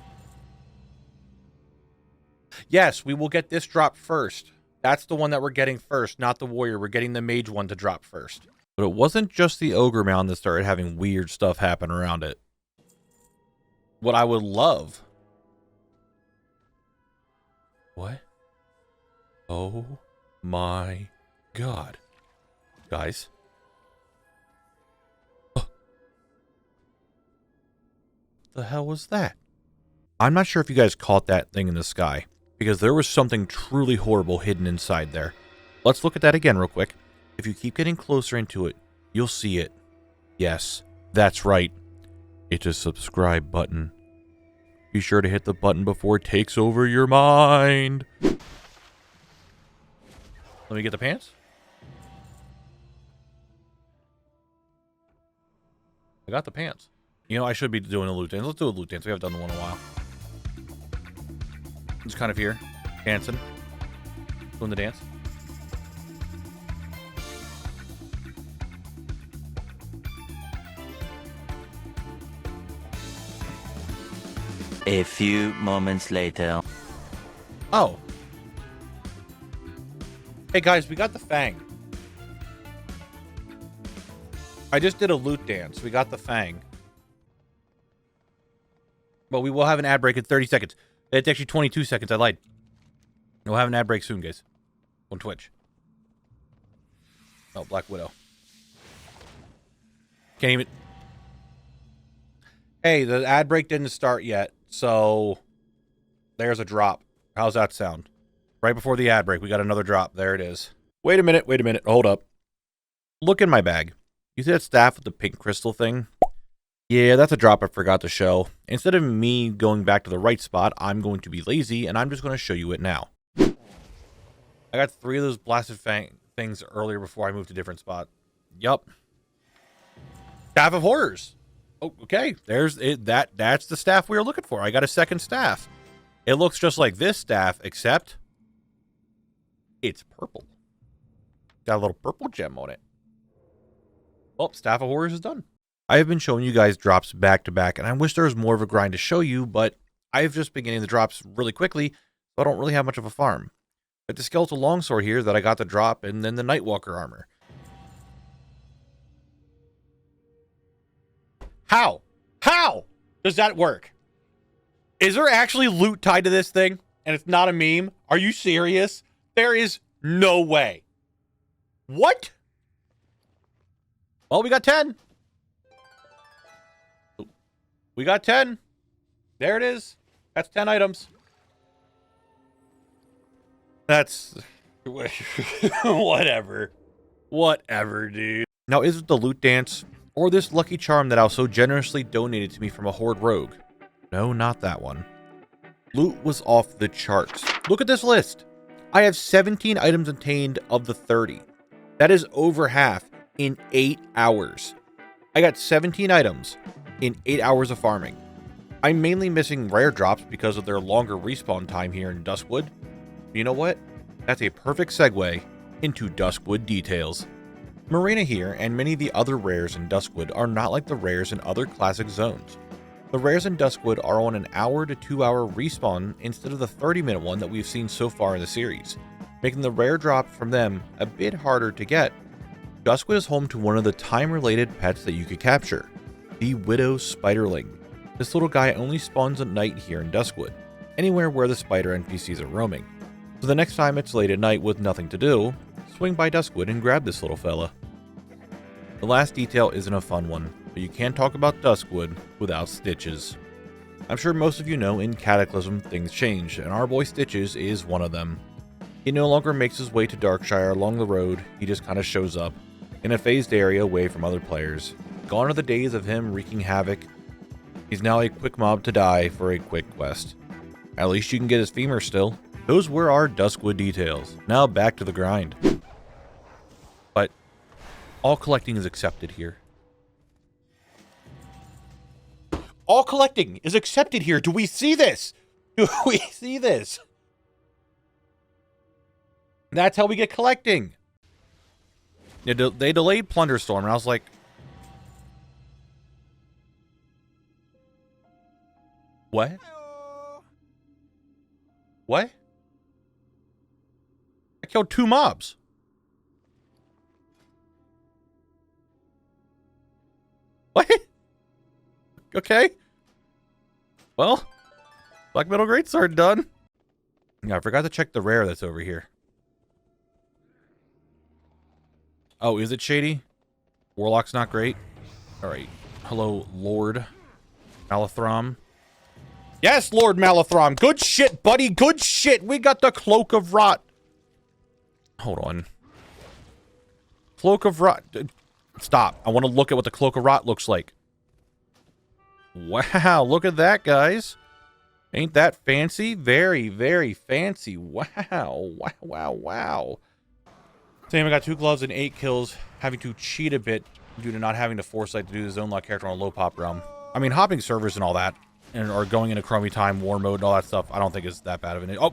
S1: Yes, we will get this drop first. That's the one that we're getting first, not the Warrior. We're getting the Mage one to drop first. But it wasn't just the Ogre Mound that started having weird stuff happen around it. What I would love... What? Oh my god. Guys. Oh. The hell was that? I'm not sure if you guys caught that thing in the sky, because there was something truly horrible hidden inside there. Let's look at that again real quick. If you keep getting closer into it, you'll see it. Yes, that's right. It's a subscribe button. Be sure to hit the button before it takes over your mind. Let me get the pants. I got the pants. You know, I should be doing a loot dance. Let's do a loot dance. We haven't done one in a while. Just kind of here, dancing, doing the dance.
S6: A few moments later.
S1: Oh. Hey guys, we got the Fang. I just did a loot dance. We got the Fang. But we will have an ad break in 30 seconds. It's actually 22 seconds. I lied. We'll have an ad break soon, guys. On Twitch. Oh, Black Widow. Can't even... Hey, the ad break didn't start yet, so... There's a drop. How's that sound? Right before the ad break, we got another drop. There it is. Wait a minute. Hold up. Look in my bag. You see that staff with the pink crystal thing? Yeah, that's a drop I forgot to show. Instead of me going back to the right spot, I'm going to be lazy, and I'm just going to show you it now. I got 3 of those blasted fang things earlier before I moved to a different spot. Yup. Staff of Horrors. Oh, okay. There's it. That's the staff we were looking for. I got a second staff. It looks just like this staff, except it's purple. Got a little purple gem on it. Well, Staff of Horrors is done. I have been showing you guys drops back to back, and I wish there was more of a grind to show you, but I've just been getting the drops really quickly, so I don't really have much of a farm. Like the Skeletal Longsword here that I got the drop, and then the Nightwalker armor. How? How does that work? Is there actually loot tied to this thing, and it's not a meme? Are you serious? There is no way. What? Well, we got 10. We got 10. There it is. That's 10 items. That's... Whatever. Whatever, dude. Now, is it the loot dance or this lucky charm that Al so generously donated to me from a Horde rogue? No, not that one. Loot was off the charts. Look at this list. I have 17 items obtained of the 30. That is over half in 8 hours. I got 17 items in 8 hours of farming. I'm mainly missing rare drops because of their longer respawn time here in Duskwood. You know what? That's a perfect segue into Duskwood details. Marina here and many of the other rares in Duskwood are not like the rares in other classic zones. The rares in Duskwood are on an hour to 2 hour respawn instead of the 30-minute one that we've seen so far in the series, making the rare drop from them a bit harder to get. Duskwood is home to one of the time-related pets that you could capture, the Widow Spiderling. This little guy only spawns at night here in Duskwood, anywhere where the spider NPCs are roaming. So the next time it's late at night with nothing to do, swing by Duskwood and grab this little fella. The last detail isn't a fun one, but you can't talk about Duskwood without Stitches. I'm sure most of you know in Cataclysm things change, and our boy Stitches is one of them. He no longer makes his way to Darkshire along the road, he just kinda shows up, in a phased area away from other players. Gone are the days of him wreaking havoc. He's now a quick mob to die for a quick quest. At least you can get his femur still. Those were our Duskwood details. Now back to the grind. But all collecting is accepted here. All collecting is accepted here. Do we see this? Do we see this? That's how we get collecting. They delayed Plunderstorm, and I was like, what? What? I killed 2 mobs. What? Okay. Well, Black Metal Greatsword done. Yeah, I forgot to check the rare that's over here. Oh, is it shady? Warlock's not great. All right. Hello, Lord Malathram. Yes, Lord Malathram. Good shit, buddy. Good shit. We got the Cloak of Rot. Hold on. Cloak of Rot. Stop. I want to look at what the Cloak of Rot looks like. Wow, look at that, guys. Ain't that fancy? Very, very fancy. Wow. Wow, wow, wow. Same, I got 2 gloves and 8 kills, having to cheat a bit due to not having the foresight to do the zone lock character on a low pop realm. I mean, hopping servers and all that, or going into Chromie time, war mode, and all that stuff, I don't think is that bad of an... Oh!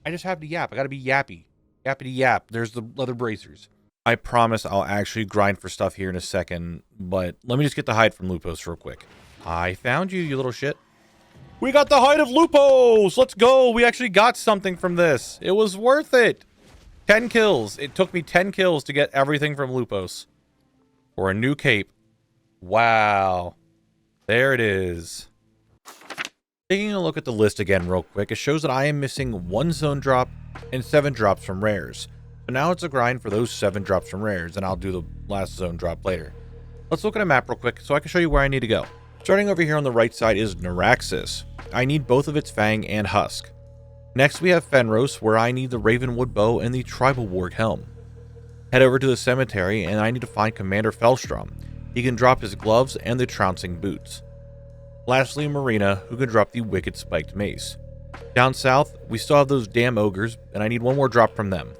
S1: I just have to yap. I gotta be yappy. Yappity yap. There's the leather bracers. I promise I'll actually grind for stuff here in a second, but let me just get the hide from Lupos real quick. I found you, you little shit. We got the hide of Lupos! Let's go! We actually got something from this. It was worth it! 10 kills. It took me 10 kills to get everything from Lupos. For a new cape. Wow. There it is. Taking a look at the list again real quick, it shows that I am missing 1 zone drop and 7 drops from rares. So now it's a grind for those 7 drops from rares, and I'll do the last zone drop later. Let's look at a map real quick so I can show you where I need to go. Starting over here on the right side is Naraxis. I need both of its Fang and Husk. Next we have Fenros, where I need the Ravenwood Bow and the Tribal Warg Helm. Head over to the cemetery, and I need to find Commander Felstrom. He can drop his gloves and the Trouncing Boots. Lastly, Marina, who can drop the Wicked Spiked Mace. Down south, we still have those damn ogres, and I need 1 more drop from them.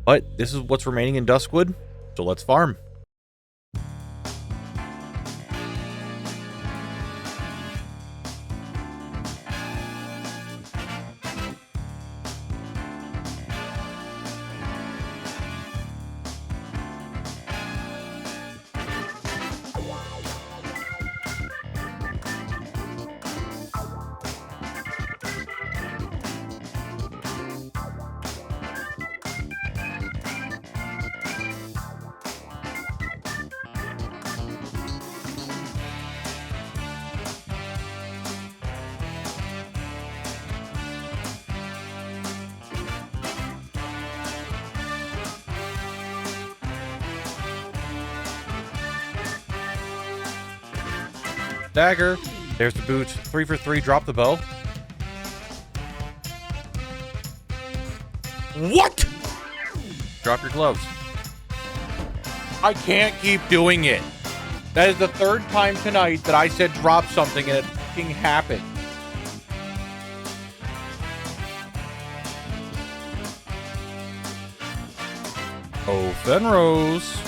S1: But this is what's remaining in Duskwood, so let's farm. Dagger. There's the boots. 3 for 3. Drop the bow. What? Drop your gloves. I can't keep doing it. That is the 3rd time tonight that I said drop something and it fucking happened. Oh, Fenrose.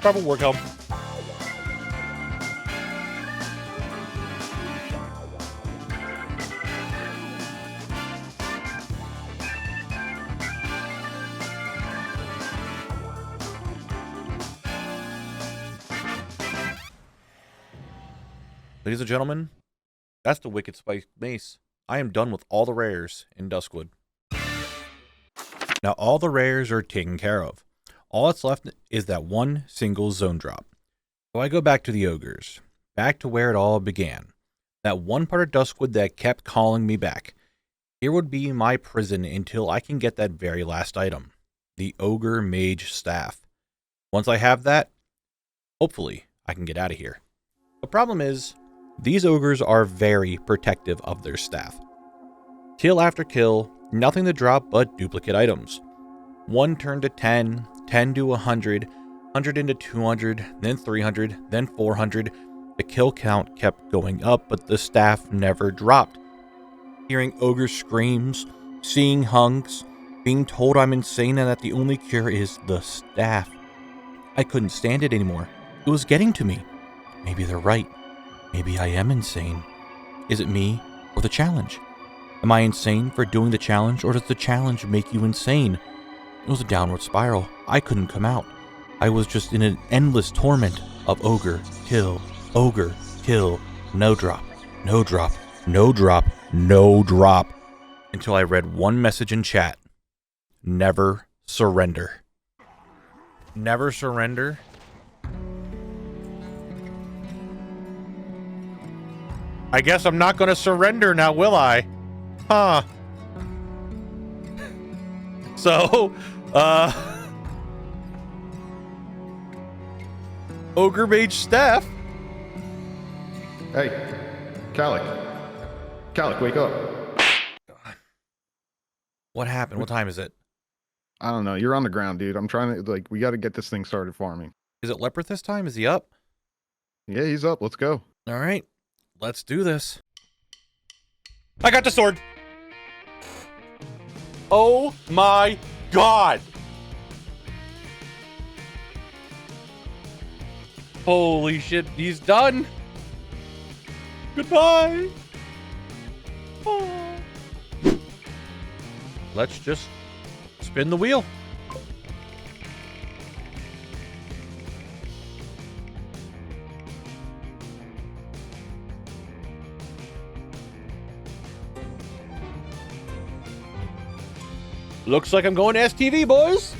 S1: Tribal Warg Helm. Ladies and gentlemen, that's the Wicked Spiked Mace. I am done with all the rares in Duskwood. Now all the rares are taken care of. All that's left is that 1 single zone drop. So I go back to the ogres, back to where it all began. That one part of Duskwood that kept calling me back. Here would be my prison until I can get that very last item, the Ogre Mage Staff. Once I have that, hopefully I can get out of here. The problem is, these ogres are very protective of their staff. Kill after kill, nothing to drop but duplicate items. 1 turned to 10, 10 to 100, 100 into 200, then 300, then 400. The kill count kept going up, but the staff never dropped. Hearing ogre screams, seeing hunks, being told I'm insane and that the only cure is the staff. I couldn't stand it anymore. It was getting to me. Maybe they're right. Maybe I am insane. Is it me or the challenge? Am I insane for doing the challenge, or does the challenge make you insane? It was a downward spiral. I couldn't come out. I was just in an endless torment of ogre, kill, no drop, no drop, no drop, no drop, until I read one message in chat. Never surrender. Never surrender? I guess I'm not gonna surrender now, will I? Huh. So, Ogre Mage Steph.
S3: Hey, Khalect. Khalect, wake up.
S1: What happened? What time is it?
S3: I don't know. You're on the ground, dude. I'm trying to, like, we got to get this thing started farming.
S1: Is it Leopard this time? Is he up?
S3: Yeah, he's up. Let's go.
S1: All right. Let's do this. I got the sword. Oh my god. Holy shit, he's done. Goodbye. Oh. Let's just spin the wheel. Looks like I'm going to S.TV, boys.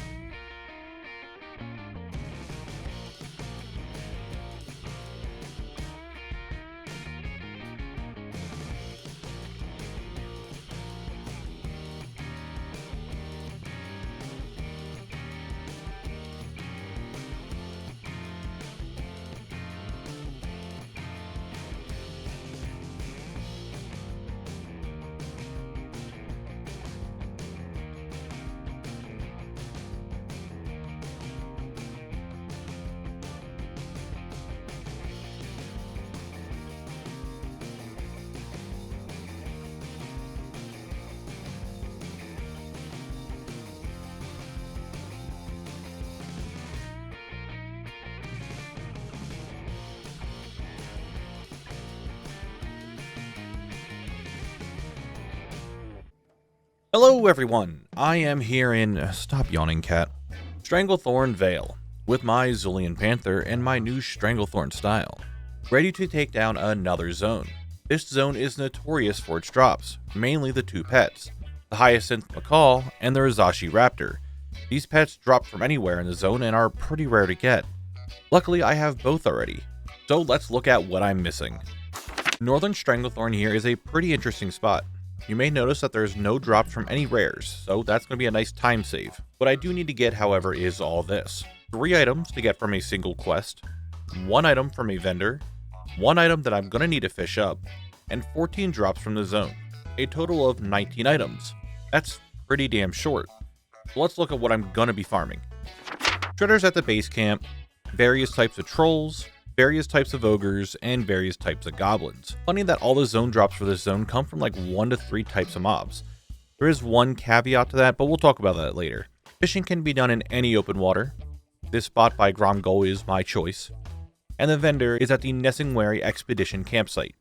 S1: Hello everyone, I am here in, stop yawning cat, Stranglethorn Vale, with my Zulian Panther and my new Stranglethorn style, ready to take down another zone. This zone is notorious for its drops, mainly the two pets, the Hyacinth Macaw and the Rizashi Raptor. These pets drop from anywhere in the zone and are pretty rare to get. Luckily I have both already, so let's look at what I'm missing. Northern Stranglethorn here is a pretty interesting spot. You may notice that there's no drops from any rares, so that's going to be a nice time save. What I do need to get, however, is all this. 3 items to get from a single quest, 1 item from a vendor, 1 item that I'm going to need to fish up, and 14 drops from the zone. A total of 19 items. That's pretty damn short. So let's look at what I'm going to be farming. Shredders at the base camp, various types of trolls, various types of ogres, and various types of goblins. Funny that all the zone drops for this zone come from like 1 to 3 types of mobs. There is one caveat to that, but we'll talk about that later. Fishing can be done in any open water. This spot by Gromgol is my choice. And the vendor is at the Nessingwary Expedition campsite.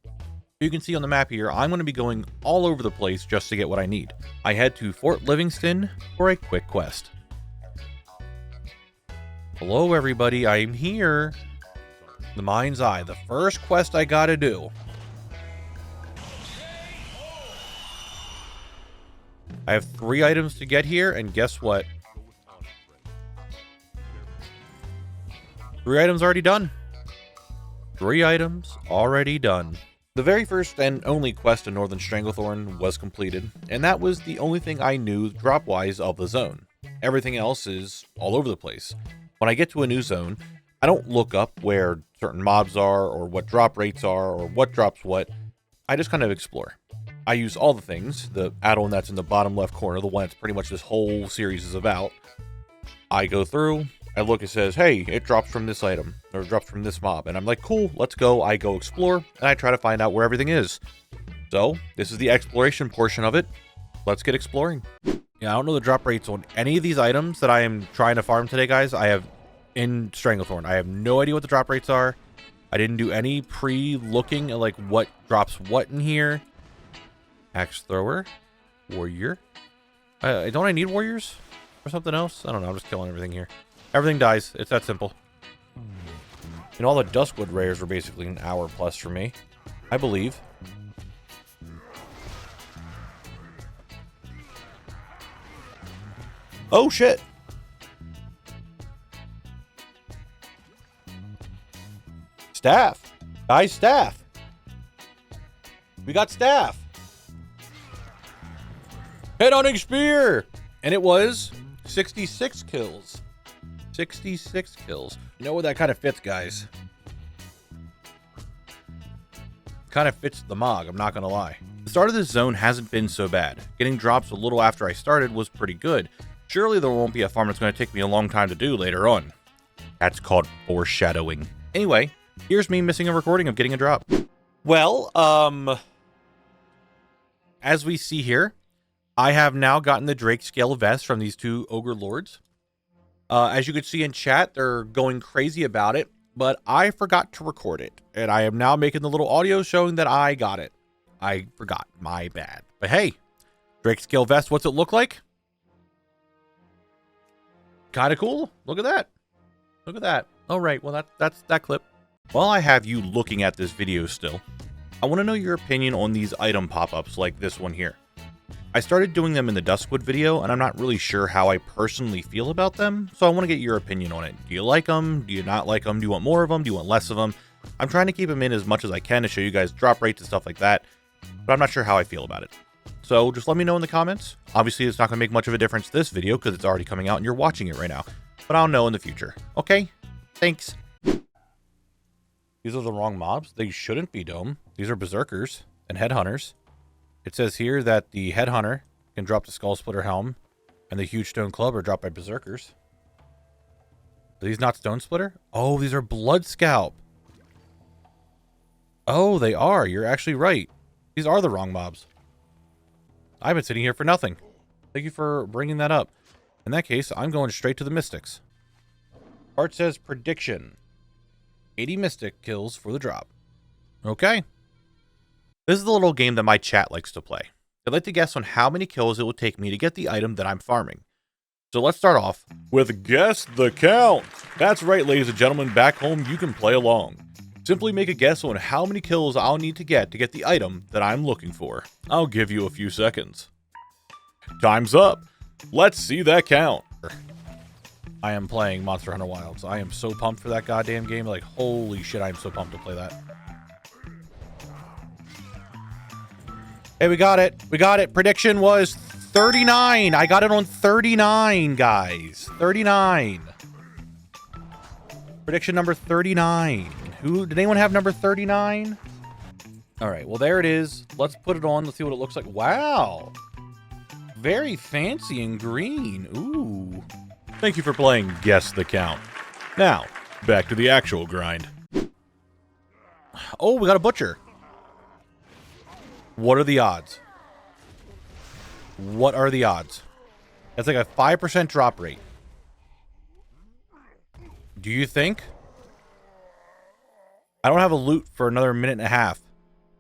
S1: You can see on the map here, I'm going to be going all over the place just to get what I need. I head to Fort Livingston for a quick quest. Hello everybody, I'm here. The Mind's Eye, the first quest I gotta do. I have 3 items to get here, and guess what? 3 items already done. 3 items already done. The very first and only quest in Northern Stranglethorn was completed, and that was the only thing I knew drop-wise of the zone. Everything else is all over the place. When I get to a new zone, I don't look up where certain mobs are, or what drop rates are, or what drops what. I just kind of explore. I use all the things, the add-on that's in the bottom left corner, the one that's pretty much this whole series is about. I go through, I look, it says, hey, it drops from this item, or it drops from this mob, and I'm like, cool, let's go. I go explore, and I try to find out where everything is. So, this is the exploration portion of it. Let's get exploring. Yeah, I don't know the drop rates on any of these items that I am trying to farm today, guys. I have in Stranglethorn. I have no idea what the drop rates are. I didn't do any pre-looking at like what drops what in here. Axe thrower. Warrior. Don't I need warriors? Or something else? I don't know. I'm just killing everything here. Everything dies. It's that simple. And all the Duskwood rares were basically an hour plus for me. I believe. Oh, shit. Staff. Guys, staff. We got staff. Headhunting spear. And it was 66 kills. 66 kills. You know where that kind of fits, guys? Kind of fits the Morogh, I'm not going to lie. The start of this zone hasn't been so bad. Getting drops a little after I started was pretty good. Surely there won't be a farm that's going to take me a long time to do later on. That's called foreshadowing. Anyway, here's me missing a recording of getting a drop. Well, as we see here, I have now gotten the Drake scale vest from these two Ogre Lords. As you can see in chat, they're going crazy about it, but I forgot to record it. And I am now making the little audio showing that I got it. I forgot. My bad. But hey, Drake scale vest, what's it look like? Kind of cool. Look at that. Look at that. All right, well, that's that clip. While I have you looking at this video still, I want to know your opinion on these item pop-ups like this one here. I started doing them in the Duskwood video, and I'm not really sure how I personally feel about them, so I want to get your opinion on it. Do you like them? Do you not like them? Do you want more of them? Do you want less of them? I'm trying to keep them in as much as I can to show you guys drop rates and stuff like that, but I'm not sure how I feel about it. So just let me know in the comments. Obviously, it's not going to make much of a difference this video because it's already coming out and you're watching it right now, but I'll know in the future. Okay? Thanks. These are the wrong mobs. They shouldn't be, Dome. These are berserkers and headhunters. It says here that the headhunter can drop the skull splitter helm and the huge stone club are dropped by berserkers. Are these not stone splitter? Oh, these are blood scalp. Oh, they are. You're actually right. These are the wrong mobs. I've been sitting here for nothing. Thank you for bringing that up. In that case, I'm going straight to the mystics. Art says prediction. 80 mystic kills for the drop. Okay. This is the little game that my chat likes to play. I'd like to guess on how many kills it will take me to get the item that I'm farming. So let's start off with Guess the Count. That's right, ladies and gentlemen, back home you can play along. Simply make a guess on how many kills I'll need to get the item that I'm looking for. I'll give you a few seconds. Time's up. Let's see that count. I am playing Monster Hunter Wilds. I am so pumped for that goddamn game. Like, holy shit, I am so pumped to play that. Hey, we got it. We got it. Prediction was 39. I got it on 39, guys. 39. Prediction number 39. Did anyone have number 39? All right, well, there it is. Let's put it on. Let's see what it looks like. Wow. Very fancy and green. Ooh. Thank you for playing Guess the Count. Now, back to the actual grind. Oh, we got a butcher. What are the odds? What are the odds? That's like a 5% drop rate. Do you think? I don't have a loot for another minute and a half.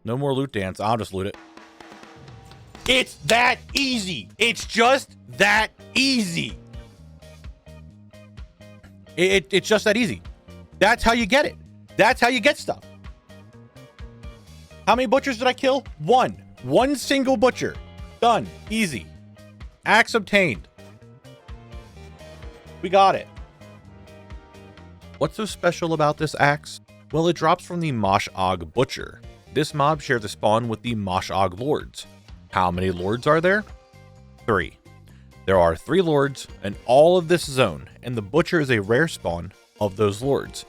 S1: No more loot dance. I'll just loot it. It's that easy. It's just that easy. It's just that easy. That's how you get it. That's how you get stuff. How many butchers did I kill? One. One single butcher. Done. Easy. Axe obtained. We got it. What's so special about this axe? Well, it drops from the Morogh Butcher. This mob shares a spawn with the Morogh Lords. How many Lords are there? 3. There are 3 Lords in all of this zone, and the Butcher is a rare spawn of those Lords.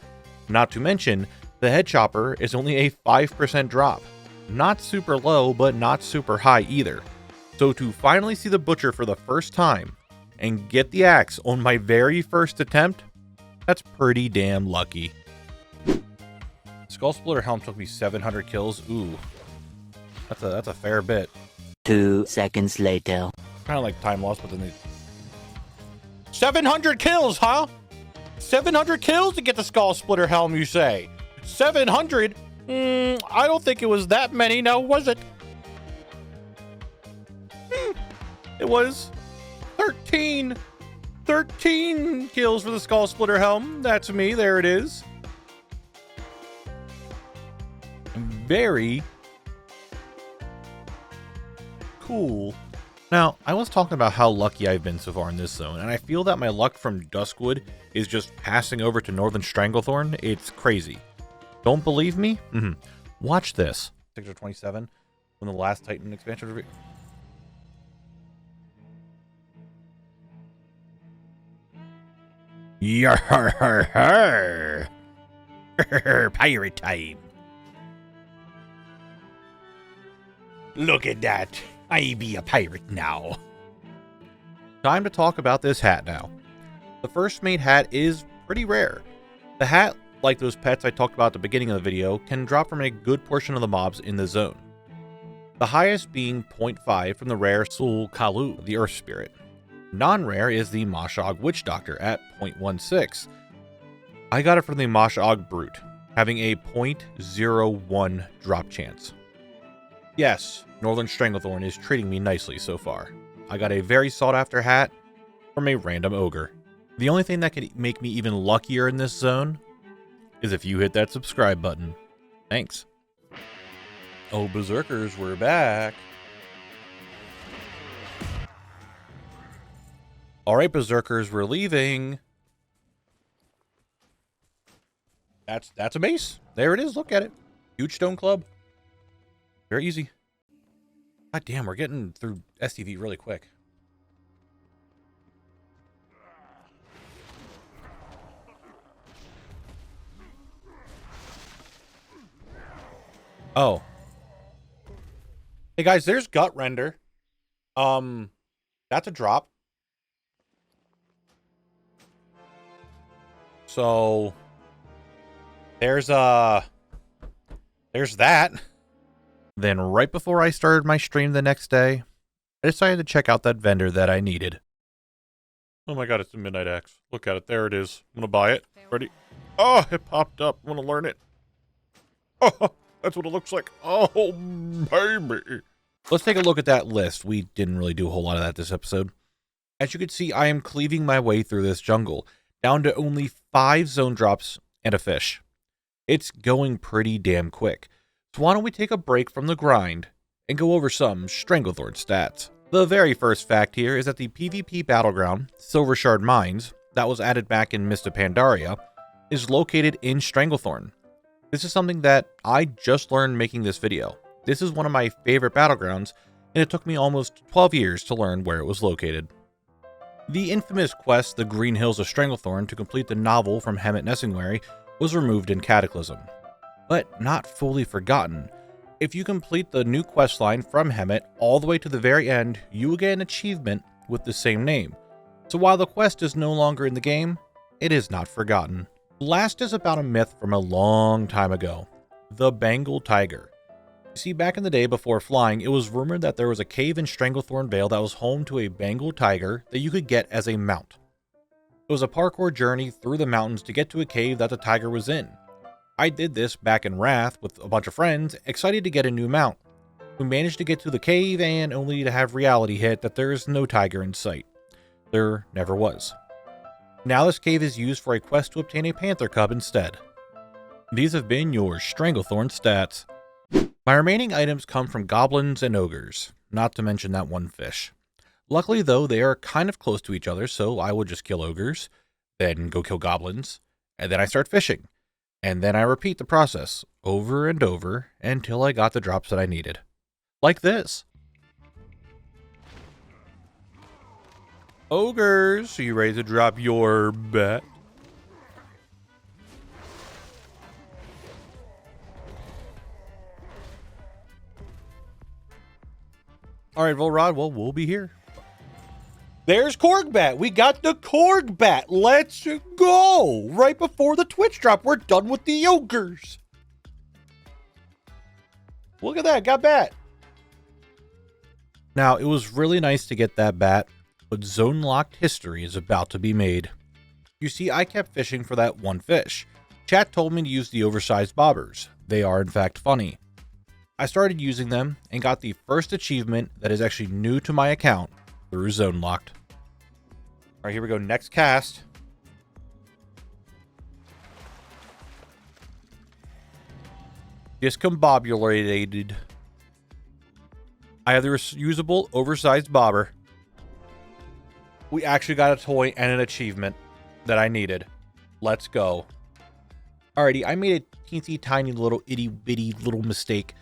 S1: Not to mention, the Head Chopper is only a 5% drop. Not super low, but not super high either. So to finally see the Butcher for the first time, and get the axe on my very first attempt, that's pretty damn lucky. Skull Splitter Helm took me 700 kills. Ooh, that's a fair bit.
S6: 2 seconds later.
S1: Kind of like time loss, but then they... 700 kills, huh? 700 kills to get the Skull Splitter Helm, you say? 700? I don't think it was that many, now was it? It was 13. 13 kills for the Skull Splitter Helm. That's me. There it is. Very cool. Now, I was talking about how lucky I've been so far in this zone, and I feel that my luck from Duskwood is just passing over to Northern Stranglethorn. It's crazy. Don't believe me? Watch this. 6 or 27 from the last Titan expansion. Yarr! Pirate time. Look at that. I be a pirate now. Time to talk about this hat now. The first made hat is pretty rare. The hat, like those pets I talked about at the beginning of the video, can drop from a good portion of the mobs in the zone. The highest being 0.5 from the rare Sul Kalu, the Earth Spirit. Non-rare is the Mashog Witch Doctor at 0.16. I got it from the Mashog Brute, having a 0.01 drop chance. Yes, Northern Stranglethorn is treating me nicely so far. I got a very sought-after hat from a random ogre. The only thing that could make me even luckier in this zone is if you hit that subscribe button. Thanks. Oh, Berserkers, we're back. Alright, Berserkers, we're leaving. That's a mace. There it is, look at it. Huge stone club. Very easy. God damn, we're getting through STV really quick. Oh. Hey guys, there's Gut Render. That's a drop. So there's that. Then right before I started my stream the next day, I decided to check out that vendor that I needed. Oh my god, it's a Midnight Axe. Look at it. There it is. I'm gonna buy it. Ready? Oh, it popped up. I want to learn it. Oh, that's what it looks like. Oh, baby. Let's take a look at that list. We didn't really do a whole lot of that this episode. As you can see, I am cleaving my way through this jungle, down to only 5 zone drops and a fish. It's going pretty damn quick. So why don't we take a break from the grind and go over some Stranglethorn stats. The very first fact here is that the PvP battleground, Silver Shard Mines, that was added back in Mist of Pandaria, is located in Stranglethorn. This is something that I just learned making this video. This is one of my favorite battlegrounds, and it took me almost 12 years to learn where it was located. The infamous quest, The Green Hills of Stranglethorn, to complete the novel from Hemet Nessingwary was removed in Cataclysm. But not fully forgotten. If you complete the new questline from Hemet all the way to the very end, you will get an achievement with the same name. So while the quest is no longer in the game, it is not forgotten. Last is about a myth from a long time ago, the Bengal Tiger. You see, back in the day before flying, it was rumored that there was a cave in Stranglethorn Vale that was home to a Bengal tiger that you could get as a mount. It was a parkour journey through the mountains to get to a cave that the tiger was in. I did this back in Wrath with a bunch of friends, excited to get a new mount. We managed to get to the cave and only to have reality hit that there is no tiger in sight. There never was. Now this cave is used for a quest to obtain a panther cub instead. These have been your Stranglethorn stats. My remaining items come from goblins and ogres, not to mention that one fish. Luckily though, they are kind of close to each other, so I will just kill ogres, then go kill goblins, and then I start fishing. And then I repeat the process over and over until I got the drops that I needed. Like this. Ogres, are you ready to drop your bet? Alright, Volrod, well, we'll be here. There's Korgbat. We got the Korgbat. Let's go. Right before the Twitch drop, we're done with the ogres. Look at that. Got bat. Now, it was really nice to get that bat, but zone-locked history is about to be made. You see, I kept fishing for that one fish. Chat told me to use the oversized bobbers. They are, in fact, funny. I started using them and got the first achievement that is actually new to my account, through zone locked. All right, here we go. Next cast. Discombobulated. I have the reusable oversized bobber. We actually got a toy and an achievement that I needed. Let's go. Alrighty, I made a teensy tiny little itty bitty little mistake.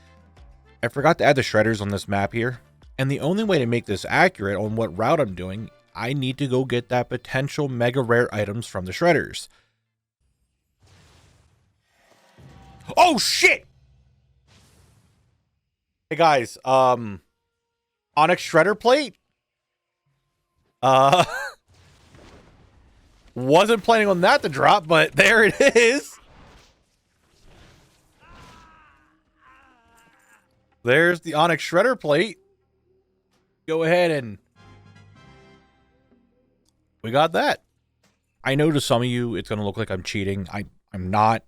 S1: I forgot to add the shredders on this map here. And the only way to make this accurate on what route I'm doing, I need to go get that potential mega rare items from the shredders. Oh shit! Hey guys, Onyx shredder plate? Wasn't planning on that to drop, but there it is. There's the Onyx shredder plate. Go ahead and we got that. I know to some of you it's gonna look like I'm cheating. I'm not.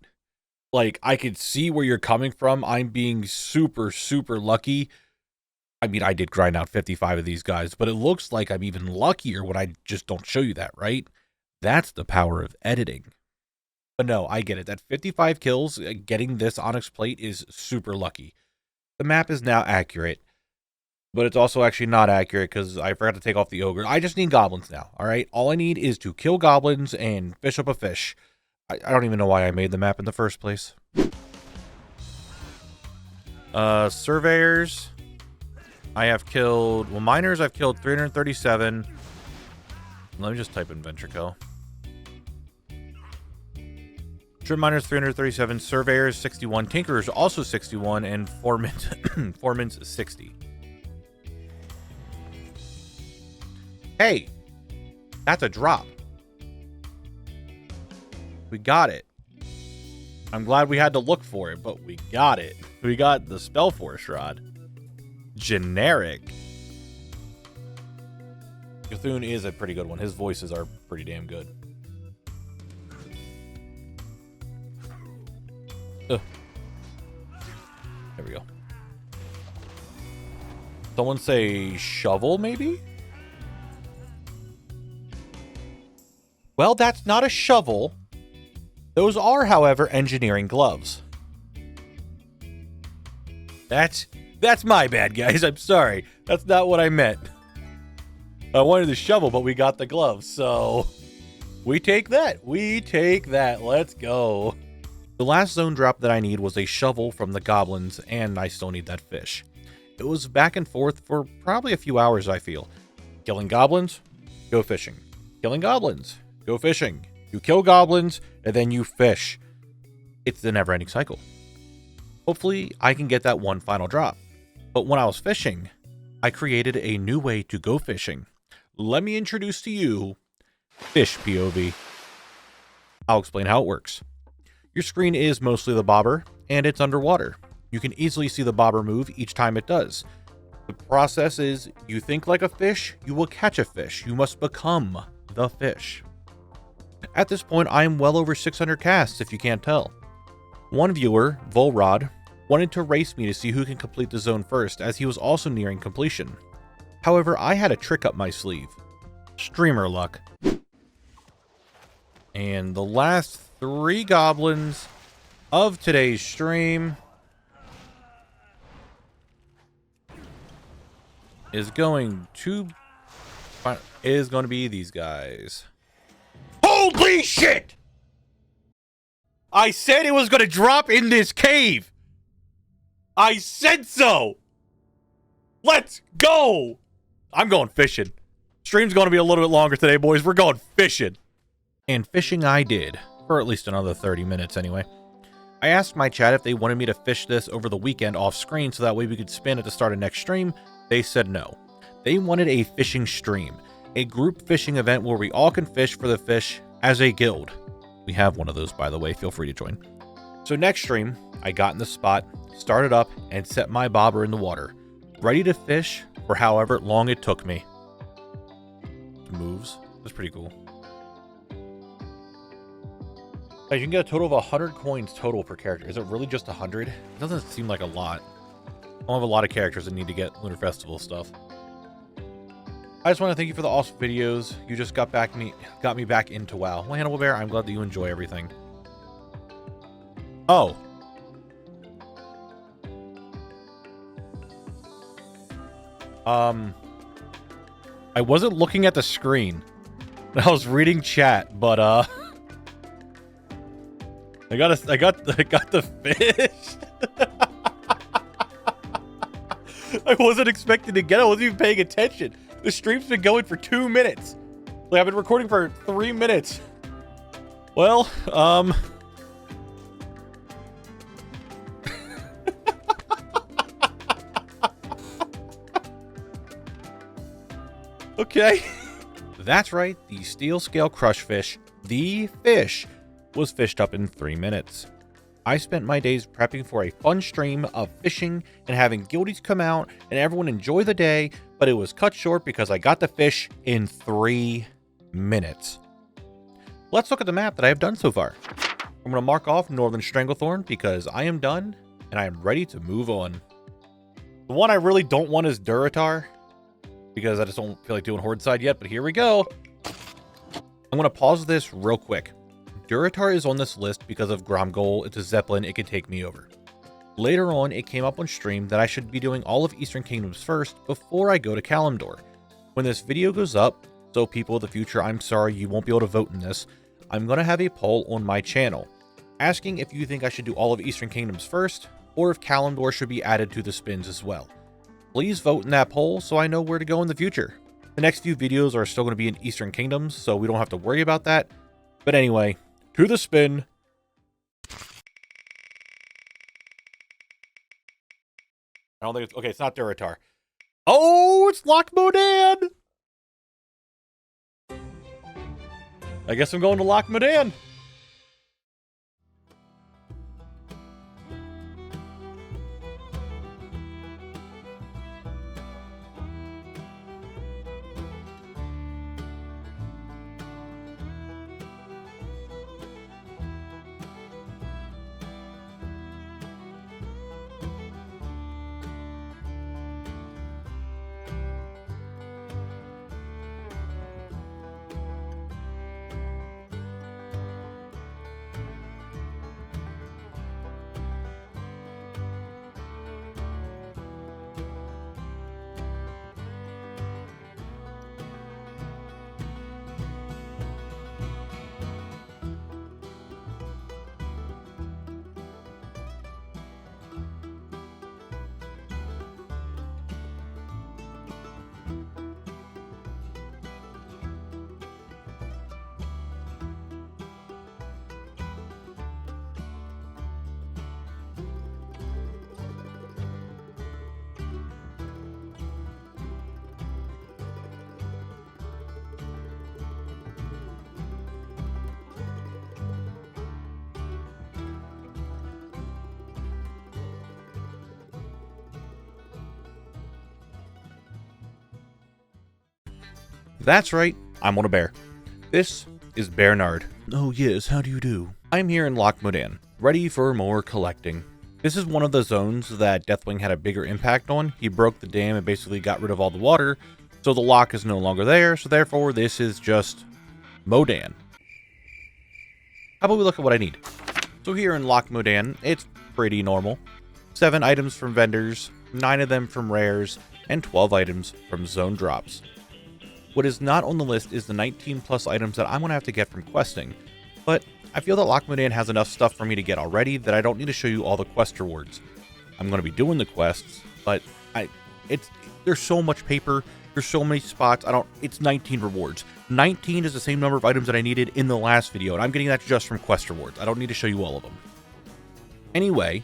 S1: Like, I could see where you're coming from. I'm being super, super lucky. I mean, I did grind out 55 of these guys, but it looks like I'm even luckier when I just don't show you that, right? That's the power of editing. But no, I get it. That 55 kills, getting this Onyx plate is super lucky. The map is now accurate, but it's also actually not accurate because I forgot to take off the ogre. I just need goblins now, all right? All I need is to kill goblins and fish up a fish. I don't even know why I made the map in the first place. Surveyors. I have killed... Well, miners, I've killed 337. Let me just type in Ventrico. Shrimp miners, 337. Surveyors, 61. Tinkerers, also 61. And Foreman's 60. Hey! That's a drop. We got it. I'm glad we had to look for it, but we got it. We got the Spellforce Rod. Generic. Cthulhu is a pretty good one. His voices are pretty damn good. There we go. Someone say shovel, maybe? Well, that's not a shovel. Those are, however, engineering gloves. That's my bad, guys. I'm sorry. That's not what I meant. I wanted the shovel, but we got the gloves, so we take that. We take that. Let's go. The last zone drop that I need was a shovel from the goblins, and I still need that fish. It was back and forth for probably a few hours, I feel. Killing goblins, go fishing. Killing goblins, go fishing. You kill goblins, and then you fish. It's the never-ending cycle. Hopefully, I can get that one final drop. But when I was fishing, I created a new way to go fishing. Let me introduce to you Fish POV. I'll explain how it works. Your screen is mostly the bobber, and it's underwater. You can easily see the bobber move each time it does. The process is, you think like a fish, you will catch a fish. You must become the fish. At this point, I am well over 600 casts, if you can't tell. One viewer, Volrod, wanted to race me to see who can complete the zone first, as he was also nearing completion. However, I had a trick up my sleeve. Streamer luck. And the last 3 goblins of today's stream is going to be these guys. Holy shit! I said it was going to drop in this cave. I said so. Let's go. I'm going fishing. Stream's going to be a little bit longer today, boys. We're going fishing. And fishing I did, for at least another 30 minutes anyway. I asked my chat if they wanted me to fish this over the weekend off screen so that way we could spin at the start of next stream. They said no. They wanted a fishing stream, a group fishing event where we all can fish for the fish as a guild. We have one of those, by the way. Feel free to join. So next stream, I got in the spot, started up, and set my bobber in the water, ready to fish for however long it took me. Moves. That's pretty cool. You can get a total of 100 coins total per character. Is it really just 100? It doesn't seem like a lot. I don't have a lot of characters that need to get Lunar Festival stuff. I just want to thank you for the awesome videos. You just got me back into WoW. Well, Hannibal Bear, I'm glad that you enjoy everything. Oh. I wasn't looking at the screen. I was reading chat, but I got the fish. I wasn't expecting to get it. I wasn't even paying attention. The stream's been going for 2 minutes. Like, I've been recording for 3 minutes. Well, okay. That's right, the steel scale crush fish, the fish, was fished up in 3 minutes. I spent my days prepping for a fun stream of fishing and having guildies come out and everyone enjoy the day, but it was cut short because I got the fish in 3 minutes. Let's look at the map that I have done so far. I'm going to mark off Northern Stranglethorn because I am done and I am ready to move on. The one I really don't want is Durotar because I just don't feel like doing Horde side yet, but here we go. I'm going to pause this real quick. Durotar is on this list because of Gromgol. It's a Zeppelin, it can take me over. Later on, it came up on stream that I should be doing all of Eastern Kingdoms first before I go to Kalimdor. When this video goes up, so people of the future, I'm sorry you won't be able to vote in this, I'm going to have a poll on my channel, asking if you think I should do all of Eastern Kingdoms first, or if Kalimdor should be added to the spins as well. Please vote in that poll so I know where to go in the future. The next few videos are still going to be in Eastern Kingdoms, so we don't have to worry about that. But anyway, to the spin. I don't think it's... Okay, it's not Durotar. Oh, it's Loch Modan! I guess I'm going to Loch Modan. That's right, I'm on a bear. This is Bernard. Oh yes, how do you do? I'm here in Loch Modan, ready for more collecting. This is one of the zones that Deathwing had a bigger impact on. He broke the dam and basically got rid of all the water, so the loch is no longer there, so therefore this is just Modan. How about we look at what I need? So here in Loch Modan, it's pretty normal. 7 items from vendors, 9 of them from rares, and 12 items from zone drops. What is not on the list is the 19 plus items that I'm going to have to get from questing, but I feel that Loch Modan has enough stuff for me to get already that I don't need to show you all the quest rewards. I'm going to be doing the quests, but there's so much paper, there's so many spots, it's 19 rewards. 19 is the same number of items that I needed in the last video, and I'm getting that just from quest rewards. I don't need to show you all of them. Anyway,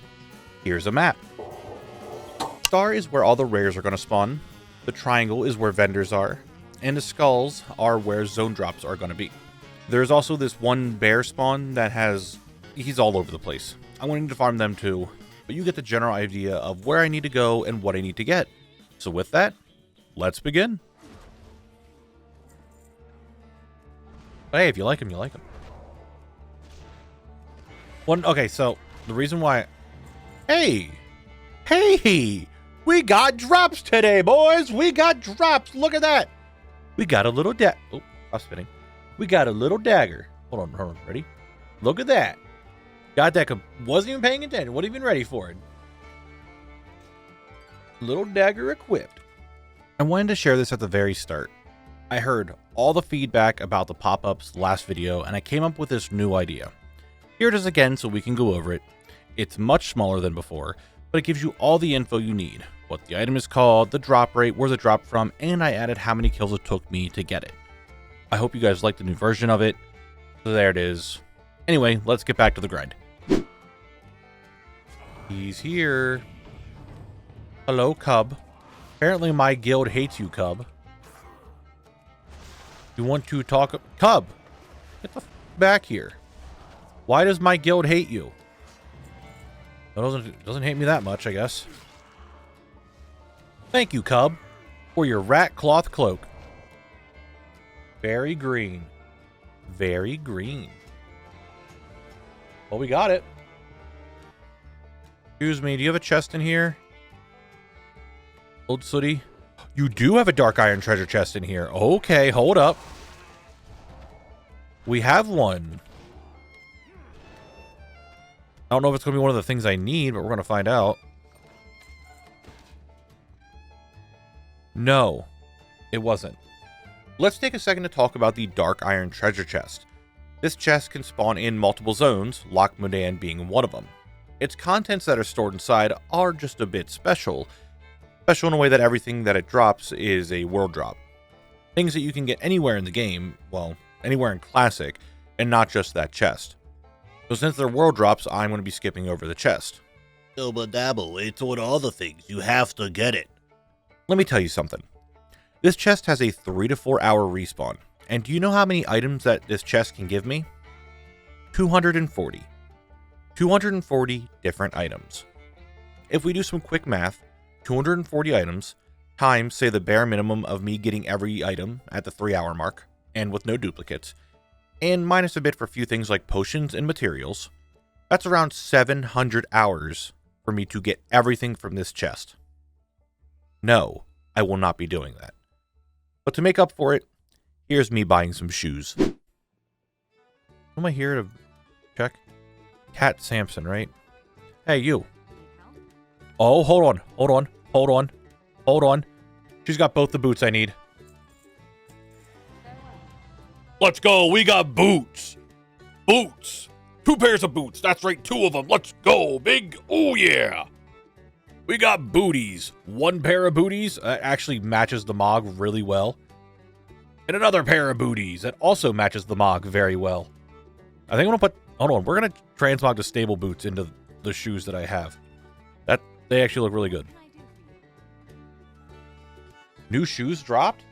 S1: here's a map. Star is where all the rares are going to spawn, the triangle is where vendors are, and the skulls are where zone drops are going to be. There's also this one bear spawn that he's all over the place. I'm going to need to farm them too, but you get the general idea of where I need to go and what I need to get. So with that, let's begin. Hey, if you like him, you like him. Okay, so the reason why... Hey! We got drops today, boys! We got drops! Look at that! We got a little oh, I'm spinning. We got a little dagger. Hold on. Ready? Look at that. Got that. Wasn't even paying attention. Wasn't even ready for it. Little dagger equipped. I wanted to share this at the very start. I heard all the feedback about the pop-ups last video, and I came up with this new idea. Here it is again so we can go over it. It's much smaller than before, but it gives you all the info you need. What the item is called, the drop rate, where the drop from, and I added how many kills it took me to get it. I hope you guys like the new version of it. So there it is. Anyway, let's get back to the grind. He's here. Hello, Cub. Apparently my guild hates you, Cub. You want to talk... Cub! Get the back here. Why does my guild hate you? It doesn't hate me that much, I guess. Thank you, Cub, for your rat cloth cloak. Very green. Very green. Well, we got it. Excuse me, do you have a chest in here? Old Sooty? You do have a dark iron treasure chest in here. Okay, hold up. We have one. I don't know if it's going to be one of the things I need, but we're going to find out. No, it wasn't. Let's take a second to talk about the dark iron treasure chest. This chest can spawn in multiple zones, Loch Modan being one of them. Its contents that are stored inside are just a bit special. Special in a way that everything that it drops is a world drop. Things that you can get anywhere in the game, well, anywhere in Classic, and not just that chest. So since they're world drops, I'm going to be skipping over the chest.
S7: No, but Knabble, it's one of all the things. You have to get it.
S1: Let me tell you something. This chest has a 3 to 4 hour respawn. And do you know how many items that this chest can give me? 240. 240 different items. If we do some quick math, 240 items times, say, the bare minimum of me getting every item at the 3 hour mark, and with no duplicates, and minus a bit for a few things like potions and materials, that's around 700 hours for me to get everything from this chest. No, I will not be doing that. But to make up for it, here's me buying some shoes. Am I here to check? Cat Samson, right? Hey, you. Oh, hold on. She's got both the boots I need. Let's go. We got boots. Boots. 2 pairs of boots. That's right. 2 of them. Let's go, big. Oh, yeah. We got booties. 1 pair of booties actually matches the Morogh really well. And another pair of booties that also matches the Morogh very well. I think I'm going to put... Hold on. We're going to transmog the stable boots into the shoes that I have. They actually look really good. New shoes dropped.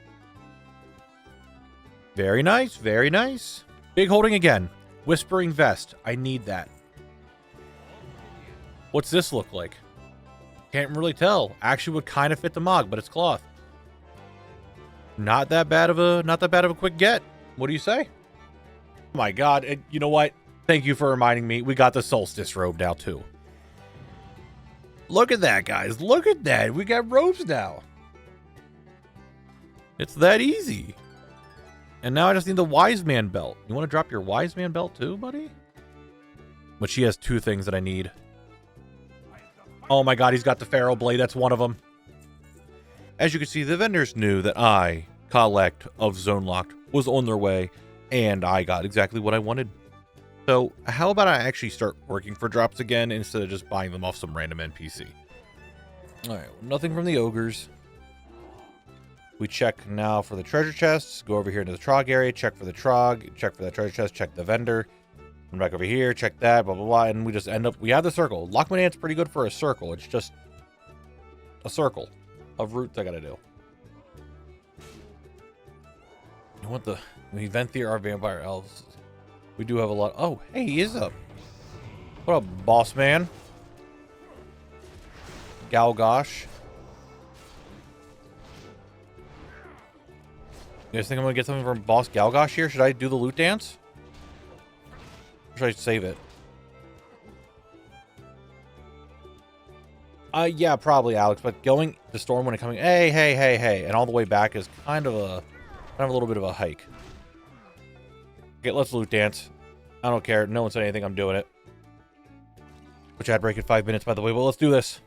S1: Very nice. Very nice. Big holding again. Whispering vest. I need that. What's this look like? Can't really tell. Actually would kind of fit the Morogh, but it's cloth. Not that bad of a quick get. What do you say? Oh my god. You know what? Thank you for reminding me. We got the solstice robe now too. Look at that, guys. Look at that. We got robes now. It's that easy. And now I just need the wise man belt. You want to drop your wise man belt too, buddy? But she has 2 things that I need. Oh my god, he's got the Pharaoh blade. That's one of them. As you can see, the vendors knew that I, Khalect of Zone Locked, was on their way, and I got exactly what I wanted. So, how about I actually start working for drops again instead of just buying them off some random NPC? Alright, well, nothing from the ogres. We check now for the treasure chests. Go over here into the Trog area, check for the Trog, check for that treasure chest, check the vendor. Come back over here, check that, blah, blah, blah, and we just end up... We have the circle. Loch Modan's pretty good for a circle. It's just a circle of routes I gotta do. You want the... We Venthyr are vampire elves. We do have a lot... Oh, hey, he is up. What up, boss man? Galgosh. You guys think I'm gonna get something from Boss Galgosh here? Should I do the loot dance? Or should I save it? Yeah, probably, Alex. But going to Storm when it coming... Hey. And all the way back is kind of a I have a little bit of a hike. Okay, let's loot dance. I don't care. No one said anything. I'm doing it. Which ad break in 5 minutes, by the way. Well, let's do this.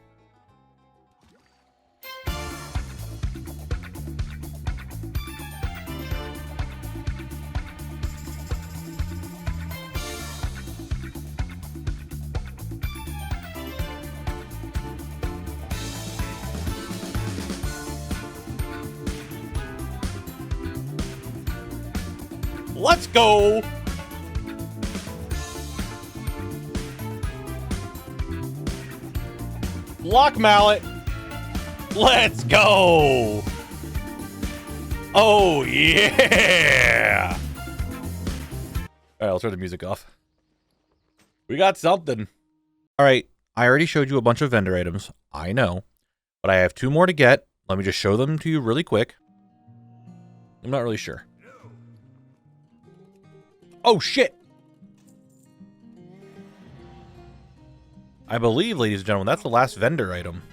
S1: Let's go! Lock mallet. Let's go! Oh, yeah! Alright, I'll turn the music off. We got something. Alright, I already showed you a bunch of vendor items. I know. But I have 2 more to get. Let me just show them to you really quick. I'm not really sure. Oh, shit! I believe, ladies and gentlemen, that's the last vendor item.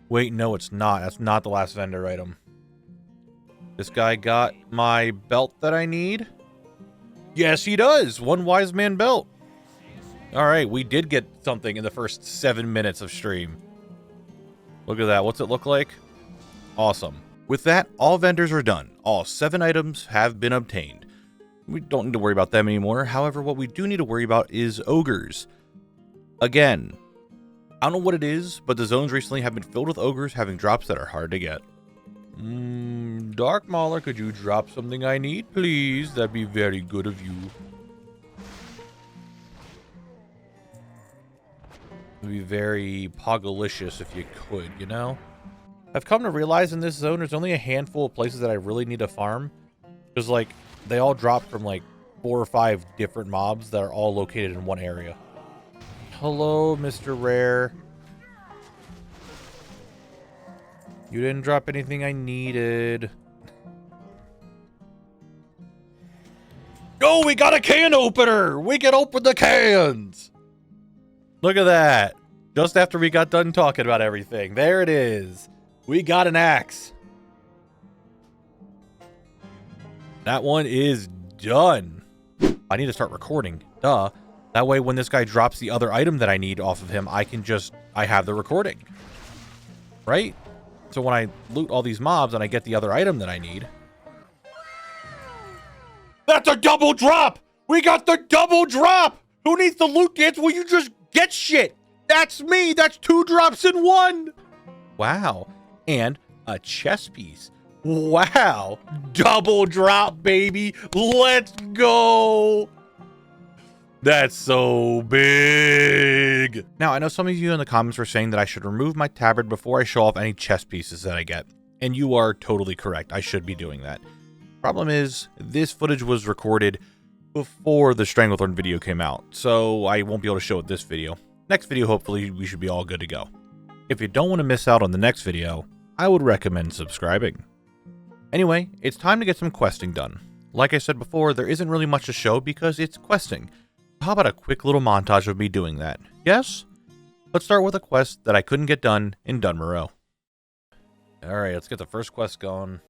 S1: Wait, no, it's not. That's not the last vendor item. This guy got my belt that I need? Yes, he does! 1 wise man belt. Alright, we did get something in the first 7 minutes of stream. Look at that. What's it look like? Awesome. With that, all vendors are done. All 7 items have been obtained. We don't need to worry about them anymore. However, what we do need to worry about is ogres. Again, I don't know what it is, but the zones recently have been filled with ogres having drops that are hard to get. Dark Mauler, could you drop something I need, please? That'd be very good of you. It'd be very pogalicious if you could, you know? I've come to realize in this zone, there's only a handful of places that I really need to farm. Because, like, they all drop from, like, 4 or 5 different mobs that are all located in one area. Hello, Mr. Rare. You didn't drop anything I needed. Oh, we got a can opener! We can open the cans! Look at that. Just after we got done talking about everything. There it is. We got an axe. That one is done. I need to start recording. Duh. That way when this guy drops the other item that I need off of him, I have the recording. Right? So when I loot all these mobs and I get the other item that I need. That's a double drop! We got the double drop! Who needs the loot dance? Will you just get shit? That's me! That's 2 drops in 1! Wow. And a chess piece. Wow. Double drop, baby. Let's go. That's so big. Now, I know some of you in the comments were saying that I should remove my tabard before I show off any chess pieces that I get. And you are totally correct. I should be doing that. Problem is, this footage was recorded before the Stranglethorn video came out, so I won't be able to show it this video. Next video, hopefully, we should be all good to go. If you don't want to miss out on the next video, I would recommend subscribing. Anyway, it's time to get some questing done. Like I said before, there isn't really much to show because it's questing. How about a quick little montage of me doing that? Yes? Let's start with a quest that I couldn't get done in Morogh. Alright, let's get the first quest going.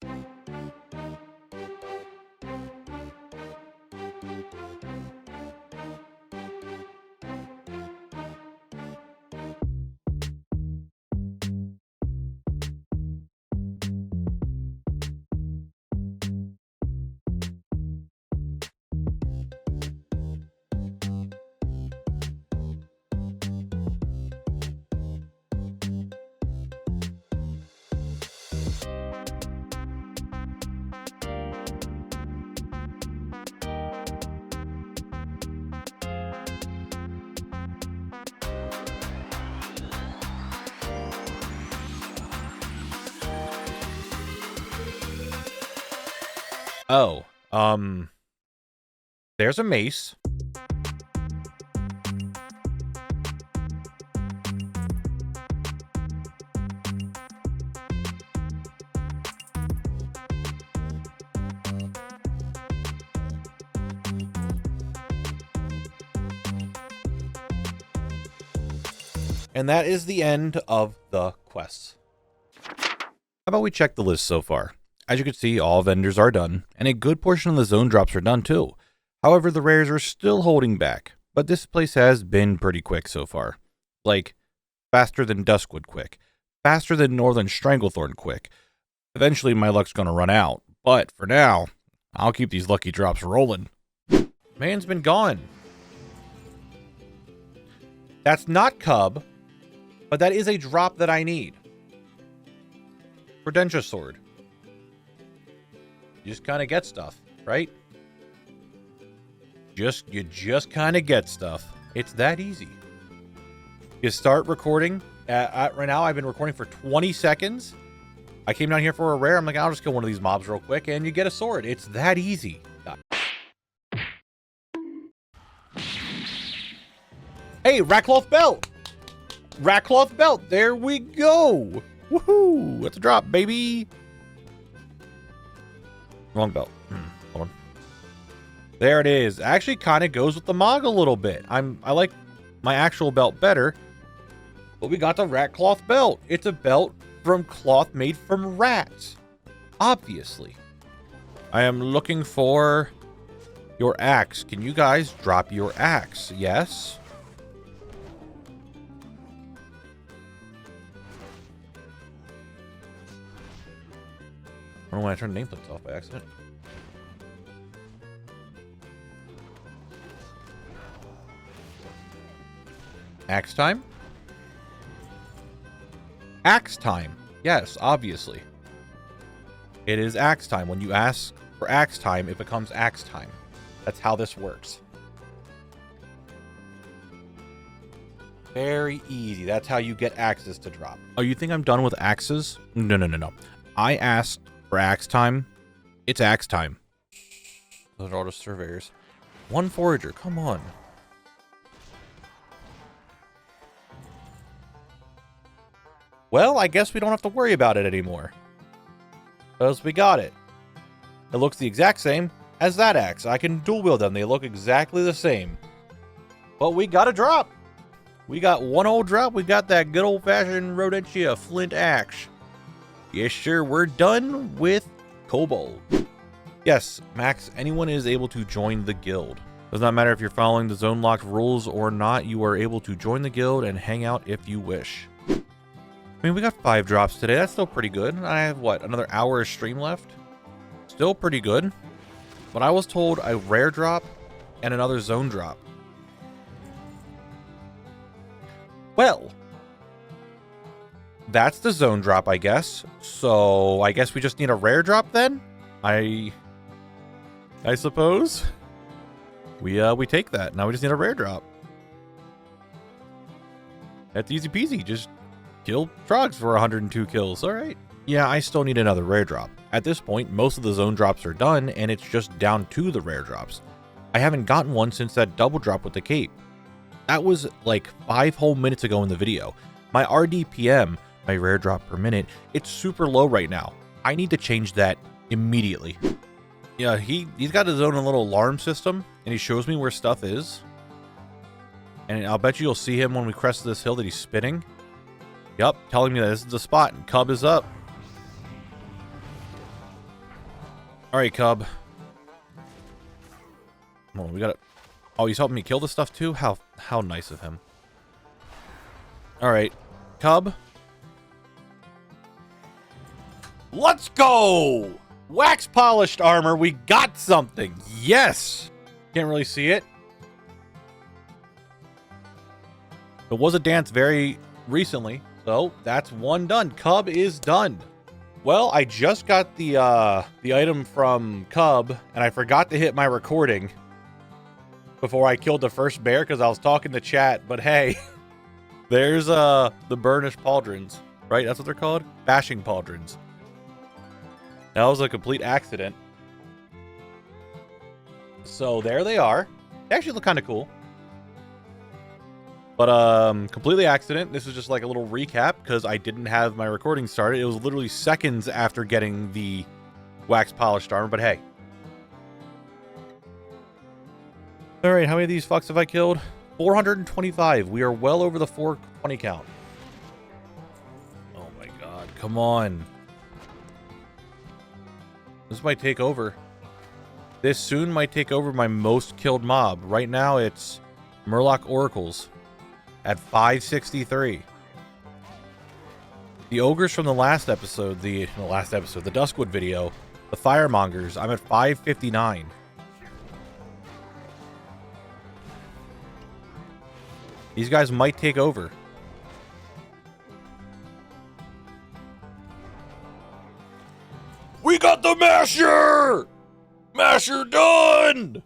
S1: Oh, there's a mace. And that is the end of the quests. How about we check the list so far? As you can see, all vendors are done, and a good portion of the zone drops are done too. However, the rares are still holding back, but this place has been pretty quick so far. Like, faster than Duskwood quick, faster than Northern Stranglethorn quick. Eventually my luck's gonna run out, but for now, I'll keep these lucky drops rolling. Man's been gone. That's not Cub, but that is a drop that I need. Redentia Sword. You just kind of get stuff, right? You just kind of get stuff. It's that easy. You start recording. Right now, I've been recording for 20 seconds. I came down here for a rare. I'm like, I'll just kill one of these mobs real quick, and you get a sword. It's that easy. Hey, Ratcloth Belt! Ratcloth Belt, there we go! Woohoo! It's a drop, baby! Wrong belt. Hold on. There it is. Actually kind of goes with the Mog a little bit. I like my actual belt better. But we got the Ratcloth Belt. It's a belt from cloth made from rats. Obviously. I am looking for your axe. Can you guys drop your axe? Yes? I don't know why I turned nameplates off by accident. Axe time? Axe time. Yes, obviously. It is axe time. When you ask for axe time, it becomes axe time. That's how this works. Very easy. That's how you get axes to drop. Oh, you think I'm done with axes? No. I asked for axe time. It's axe time. Those are all just surveyors. One forager. Come on. Well, I guess we don't have to worry about it anymore. Because we got it. It looks the exact same as that axe. I can dual wield them. They look exactly the same. But we got a drop. We got one old drop. We got that good old-fashioned Rodentia flint axe. Yes, sure. We're done with Kobold. Yes, Max, anyone is able to join the guild. Does not matter if you're following the zone locked rules or not. You are able to join the guild and hang out if you wish. I mean, we got 5 drops today. That's still pretty good. I have, what, another hour of stream left? Still pretty good. But I was told a rare drop and another zone drop. Well, that's the zone drop, I guess. So I guess we just need a rare drop then? I suppose. We take that. Now we just need a rare drop. That's easy peasy. Just kill Trogs for 102 kills. All right. Yeah, I still need another rare drop. At this point, most of the zone drops are done, and it's just down to the rare drops. I haven't gotten one since that double drop with the cape. That was like 5 whole minutes ago in the video. My RDPM, my rare drop per minute, it's super low right now. I need to change that immediately. Yeah, he's got his own little alarm system, and he shows me where stuff is. And I'll bet you'll see him when we crest this hill that he's spinning. Yep, telling me that this is the spot, and Cub is up. Alright, Cub. Come on, we gotta... Oh, he's helping me kill this stuff too? How nice of him. Alright, Cub. Let's go! Wax polished armor, we got something! Yes! Can't really see it. There was a dance very recently, so that's one done. Cub is done. Well, I just got the item from Cub, and I forgot to hit my recording before I killed the first bear because I was talking to chat. But hey, there's the burnished pauldrons, right? That's what they're called? Bashing pauldrons. That was a complete accident. So there they are. They actually look kind of cool. But completely accident. This is just like a little recap because I didn't have my recording started. It was literally seconds after getting the wax polished armor, but hey. All right, how many of these fucks have I killed? 425. We are well over the 420 count. Oh my god, come on. This might take over. This soon might take over my most killed mob. Right now, it's Murloc Oracles at 563. The ogres from the last episode, the Duskwood video, the firemongers, I'm at 559. These guys might take over. We got the masher! Masher done!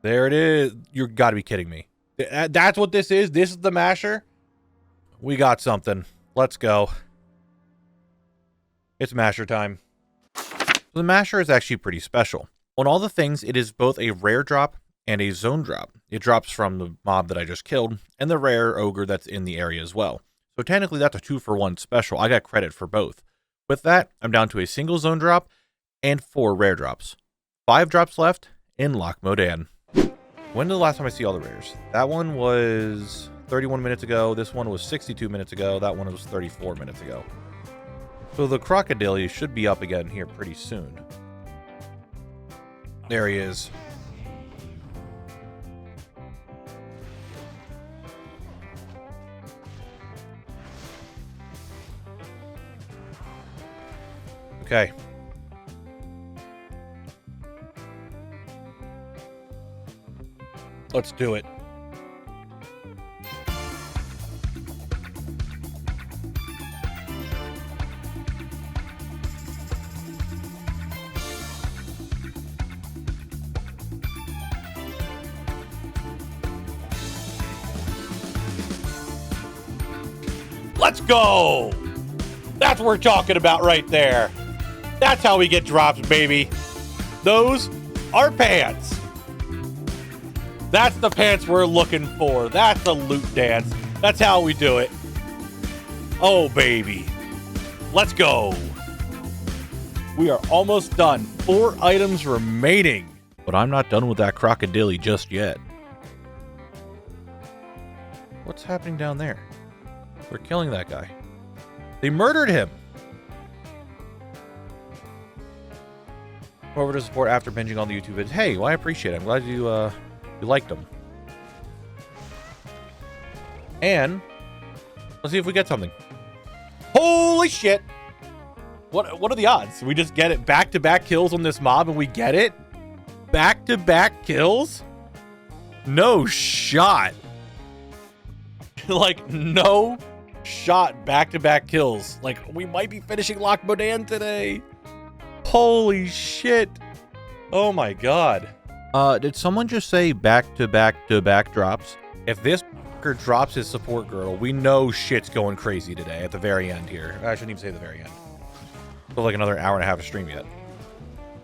S1: There it is. You gotta be kidding me. That's what this is? This is the masher? We got something. Let's go. It's masher time. The masher is actually pretty special. On all the things, it is both a rare drop and a zone drop. It drops from the mob that I just killed and the rare ogre that's in the area as well. So technically that's a 2-for-1 special. I got credit for both. With that, I'm down to a single zone drop and 4 rare drops. 5 drops left in Loch Modan. When did the last time I see all the rares? That one was 31 minutes ago. This one was 62 minutes ago. That one was 34 minutes ago. So the crocodile should be up again here pretty soon. There he is. Okay. Let's do it. Let's go! That's what we're talking about right there. That's how we get drops, baby. Those are pants. That's the pants we're looking for. That's the loot dance. That's how we do it. Oh, baby. Let's go. We are almost done. 4 items remaining. But I'm not done with that crocodile just yet. What's happening down there? They're killing that guy. They murdered him. Come over to support after binging on the YouTube vids. Hey, well, I appreciate it. I'm glad you liked them. And let's see if we get something. Holy shit! What are the odds? We just get it back-to-back kills on this mob and we get it? Back-to-back kills? No shot. Like, no shot back-to-back kills. Like, we might be finishing Loch Modan today. Holy shit. Oh my god. Did someone just say back-to-back-to-back drops? If this fucker drops his support girdle, we know shit's going crazy today at the very end here. I shouldn't even say the very end. Still like another hour and a half of stream yet.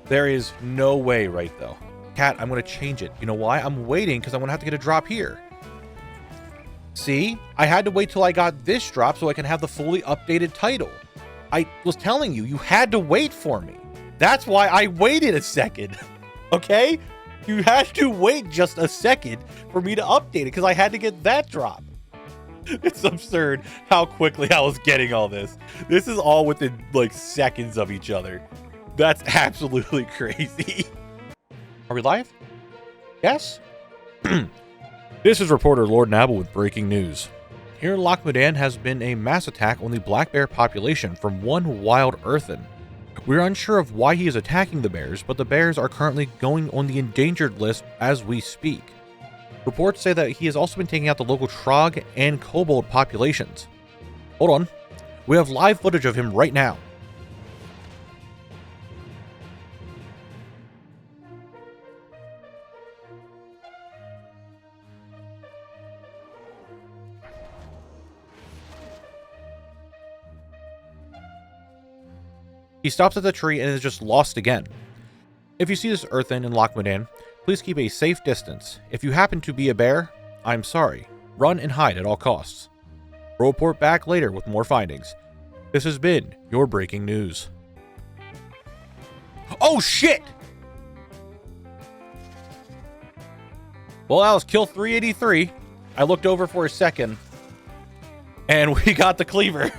S1: There is no way, right, though. Cat, I'm going to change it. You know why? I'm waiting because I'm going to have to get a drop here. See? I had to wait till I got this drop so I can have the fully updated title. I was telling you, you had to wait for me. That's why I waited a second. Okay? You had to wait just a second for me to update it because I had to get that drop. It's absurd how quickly I was getting all this. This is all within like seconds of each other. That's absolutely crazy. Are we live? Yes? This is reporter Lord Knabble with breaking news. Here in Loch Modan has been a mass attack on the black bear population from one wild earthen. We're unsure of why he is attacking the bears, but the bears are currently going on the endangered list as we speak. Reports say that he has also been taking out the local Trog and Kobold populations. Hold on. We have live footage of him right now. He stops at the tree and is just lost again. If you see this earthen in Loch Modan, please keep a safe distance. If you happen to be a bear, I'm sorry. Run and hide at all costs. We'll report back later with more findings. This has been your breaking news. Oh shit! Well, that was kill 383. I looked over for a second, and we got the cleaver.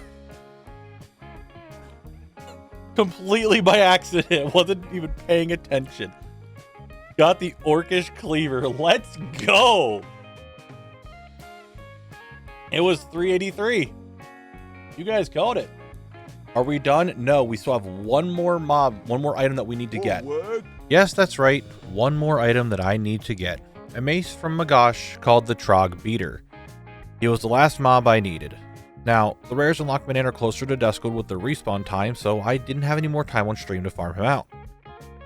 S1: Completely by accident. Wasn't even paying attention. Got the Orcish Cleaver. Let's go. It was 383. You guys called it. Are we done? No, we still have one more item that we need to get.
S3: What?
S1: Yes, that's right. One more item that I need to get. A mace from Morogh called the Trog Beater. He was the last mob I needed. Now, the rares in Loch Modan are closer to Duskwood with the respawn time, so I didn't have any more time on stream to farm him out.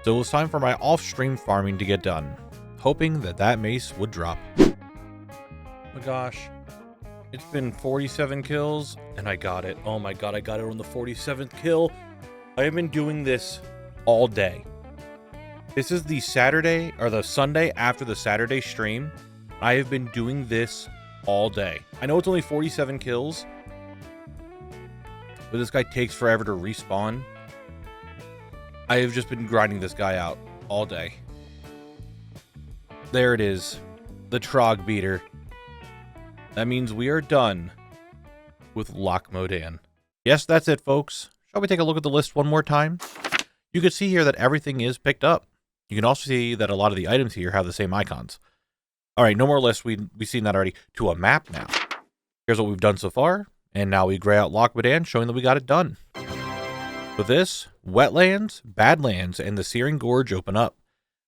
S1: So it was time for my off-stream farming to get done, hoping that that mace would drop. Oh my gosh. It's been 47 kills, and I got it. Oh my god, I got it on the 47th kill. I have been doing this all day. This is the Saturday, or the Sunday after the Saturday stream. I have been doing this all day. I know it's only 47 kills, but this guy takes forever to respawn. I have just been grinding this guy out all day. There it is. The Trog Beater. That means we are done with Loch Modan. Yes, that's it, folks. Shall we take a look at the list one more time? You can see here that everything is picked up. You can also see that a lot of the items here have the same icons. All right, no more lists. We've seen that already. To a map now. Here's what we've done so far. And now we gray out Loch Modan, showing that we got it done. With this, Wetlands, Badlands, and the Searing Gorge open up,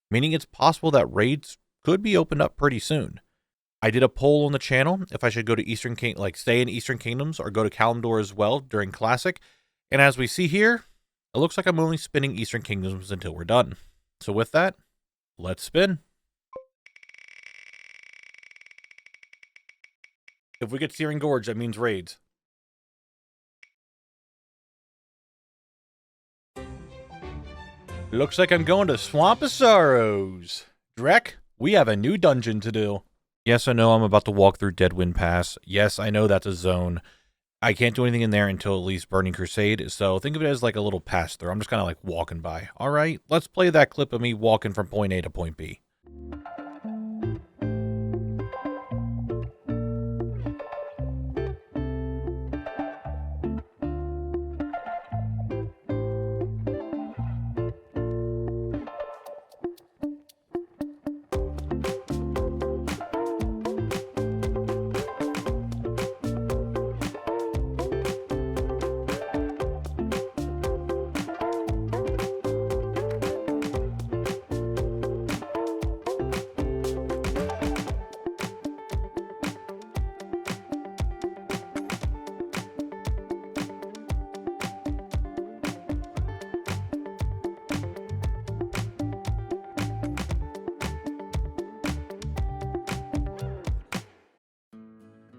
S1: meaning it's possible that raids could be opened up pretty soon. I did a poll on the channel if I should go to stay in Eastern Kingdoms or go to Kalimdor as well during Classic. And as we see here, it looks like I'm only spinning Eastern Kingdoms until we're done. So with that, let's spin. If we get Searing Gorge, that means raids. Looks like I'm going to Swamp of Sorrows. Drek, we have a new dungeon to do. Yes, I know I'm about to walk through Deadwind Pass. Yes, I know that's a zone. I can't do anything in there until at least Burning Crusade, so think of it as like a little pass-through. I'm just kind of like walking by. All right, let's play that clip of me walking from point A to point B.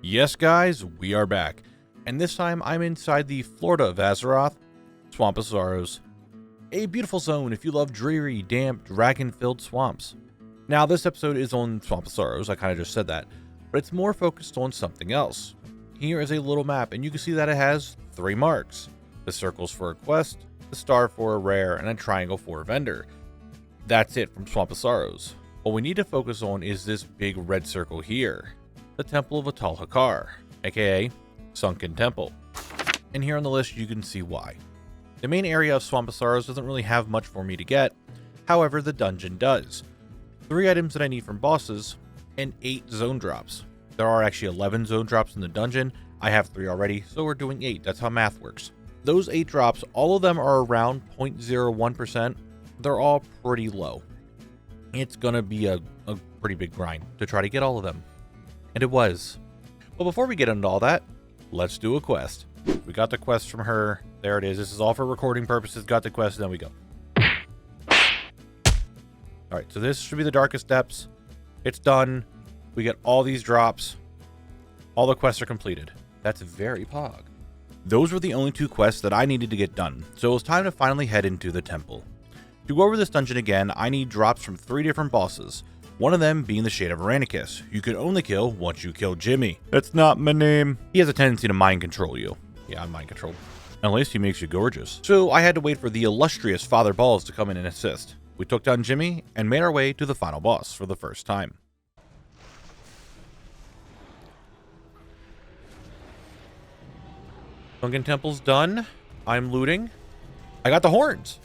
S1: Yes, guys, we are back. And this time I'm inside the Florida of Azeroth, Swamp of Sorrows. A beautiful zone if you love dreary, damp, dragon-filled swamps. Now, this episode is on Swamp of Sorrows, I kind of just said that, but it's more focused on something else. Here is a little map, and you can see that it has 3 marks. The circles for a quest, the star for a rare, and a triangle for a vendor. That's it from Swamp of Sorrows. What we need to focus on is this big red circle here. The Temple of Atal Hakar, aka Sunken Temple. And here on the list you can see why. The main area of Swamp of Sorrows doesn't really have much for me to get, however the dungeon does. 3 items that I need from bosses, and 8 zone drops. There are actually 11 zone drops in the dungeon, I have 3 already, so we're doing 8, that's how math works. Those 8 drops, all of them are around 0.01%, they're all pretty low. It's gonna be a pretty big grind to try to get all of them. And it was. But before we get into all that, let's do a quest. We got the quest from her. There it is. This is all for recording purposes. Got the quest, and then we go. Alright, so this should be the Darkest Depths. It's done. We get all these drops. All the quests are completed. That's very pog. Those were the only 2 quests that I needed to get done, so it was time to finally head into the temple. To go over this dungeon again, I need drops from 3 different bosses. One of them being the Shade of Aranicus. You can only kill once you kill Jimmy. That's not my name. He has a tendency to mind control you. Yeah, I'm mind controlled. Unless he makes you gorgeous. So I had to wait for the illustrious Father Balls to come in and assist. We took down Jimmy and made our way to the final boss for the first time. Sunken Temple's done. I'm looting. I got the horns.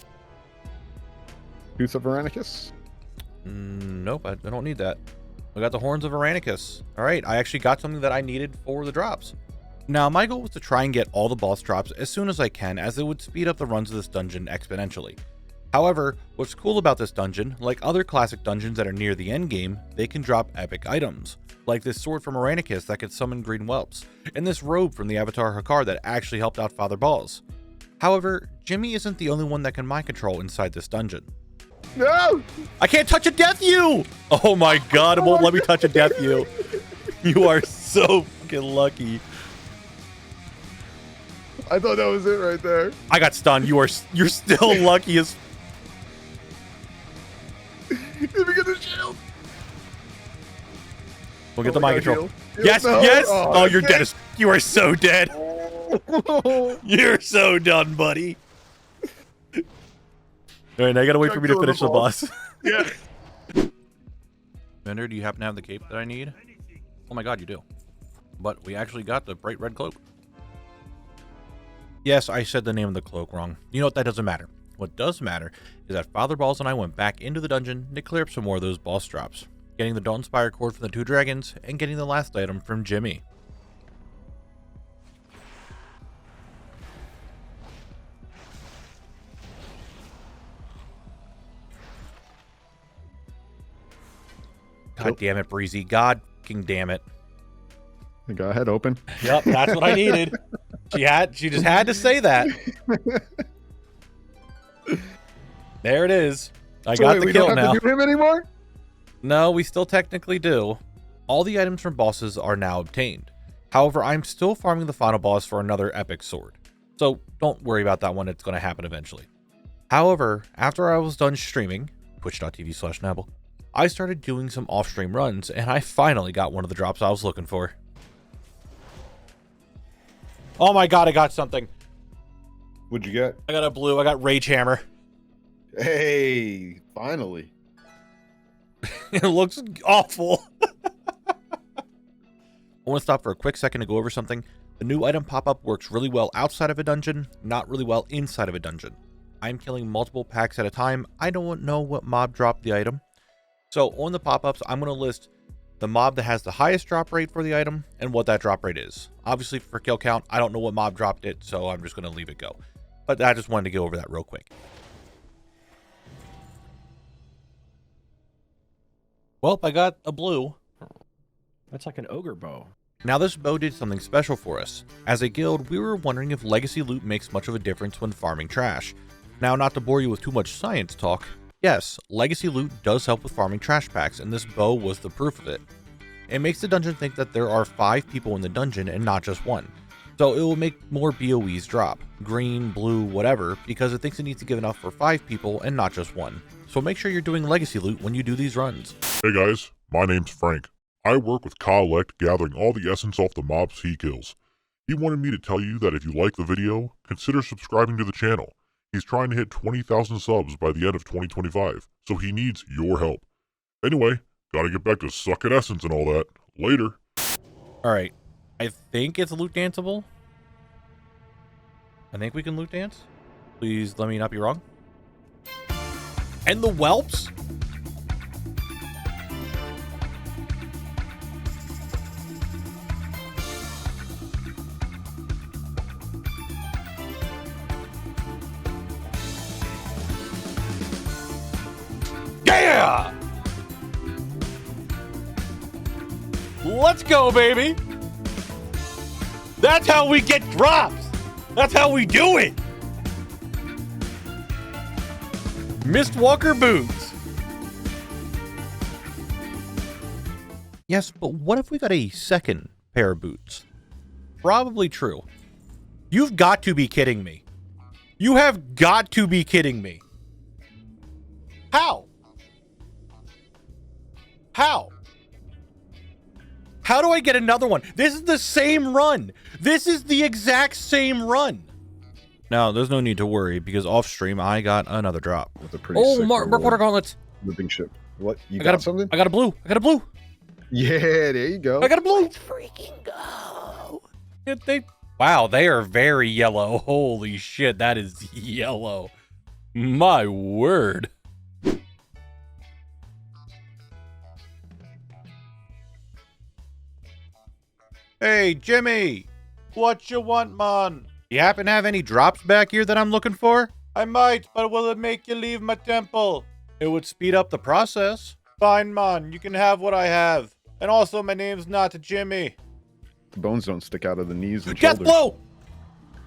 S3: Tooth of Aranicus.
S1: Nope, I don't need that. I got the horns of Aranicus. All right, I actually got something that I needed for the drops. Now, my goal was to try and get all the boss drops as soon as I can, as it would speed up the runs of this dungeon exponentially. However, what's cool about this dungeon, like other classic dungeons that are near the end game, they can drop epic items, like this sword from Aranicus that could summon green whelps, and this robe from the Avatar Hakar that actually helped out Father Balls. However, Jimmy isn't the only one that can mind control inside this dungeon.
S3: No!
S1: I can't touch a death you! Oh my god, it won't let me touch a death you. You are so fucking lucky.
S3: I thought that was it right there.
S1: I got stunned. You're still lucky as.
S3: Let me get the shield.
S1: We'll get the mind control.
S3: Heal.
S1: Yes,
S3: No.
S1: yes.
S3: Oh,
S1: Oh, you're
S3: okay.
S1: dead. You are so dead. You're so done, buddy. All right, now you gotta wait for me to finish the boss.
S3: Yeah.
S1: Vendor, do you happen to have the cape that I need? Oh my god, you do. But we actually got the bright red cloak. Yes, I said the name of the cloak wrong. You know what? That doesn't matter. What does matter is that Father Balls and I went back into the dungeon to clear up some more of those boss drops, getting the Dawnspire cord from the 2 dragons, and getting the last item from Jimmy. God damn it, Breezy. God fucking damn it.
S3: Go ahead, open.
S1: Yep, that's what I needed. She just had to say that. There it is. I
S3: So
S1: got
S3: wait,
S1: the
S3: we
S1: kill
S3: don't have
S1: now.
S3: to do him anymore?
S1: No, we still technically do. All the items from bosses are now obtained. However, I'm still farming the final boss for another epic sword. So don't worry about that one, it's going to happen eventually. However, after I was done streaming, twitch.tv/Knabble, I started doing some off-stream runs, and I finally got one of the drops I was looking for. Oh my god, I got something.
S3: What'd you get?
S1: I got a blue, I got Rage Hammer.
S3: Hey, finally.
S1: It looks awful. I want to stop for a quick second to go over something. The new item pop-up works really well outside of a dungeon, not really well inside of a dungeon. I'm killing multiple packs at a time. I don't know what mob dropped the item. So on the pop-ups, I'm going to list the mob that has the highest drop rate for the item and what that drop rate is. Obviously for kill count, I don't know what mob dropped it, so I'm just going to leave it go. But I just wanted to go over that real quick. Well, I got a blue.
S2: That's like an ogre bow.
S1: Now this bow did something special for us. As a guild, we were wondering if legacy loot makes much of a difference when farming trash. Now, not to bore you with too much science talk, yes, legacy loot does help with farming trash packs, and this bow was the proof of it. It makes the dungeon think that there are 5 people in the dungeon and not just 1. So it will make more BOEs drop, green, blue, whatever, because it thinks it needs to give enough for 5 people and not just 1. So make sure you're doing legacy loot when you do these runs.
S8: Hey guys, my name's Frank. I work with Khalect gathering all the essence off the mobs he kills. He wanted me to tell you that if you like the video, consider subscribing to the channel. He's trying to hit 20,000 subs by the end of 2025, so he needs your help. Anyway, gotta get back to sucking essence and all that. Later.
S1: Alright, I think it's loot danceable. I think we can loot dance. Please let me not be wrong. And the whelps? Yeah! Let's go, baby! That's how we get drops! That's how we do it! Mistwalker boots! Yes, but what if we got a second pair of boots? Probably true. You've got to be kidding me. You have got to be kidding me. How? How? How do I get another one? This is the same run. This is the exact same run. Now, there's no need to worry because off stream I got another drop.
S3: That's a pretty
S1: Oh,
S3: sick
S1: Mark
S3: reward.
S1: Water Gauntlets.
S3: Living ship. What? You
S1: I
S3: got
S1: got
S3: something?
S1: I got a blue. I got a blue.
S3: Yeah, there you go.
S1: I got a blue.
S6: Freaking go!
S1: They Wow, they are very yellow. Holy shit, that is yellow. My word. Hey, Jimmy! What you want, man? You happen to have any drops back here that I'm looking for? I might, but will it make you leave my temple? It would speed up the process. Fine, man. You can have what I have. And also, my name's not Jimmy.
S3: The bones don't stick out of the knees and
S1: Death
S3: shoulders.
S1: blow!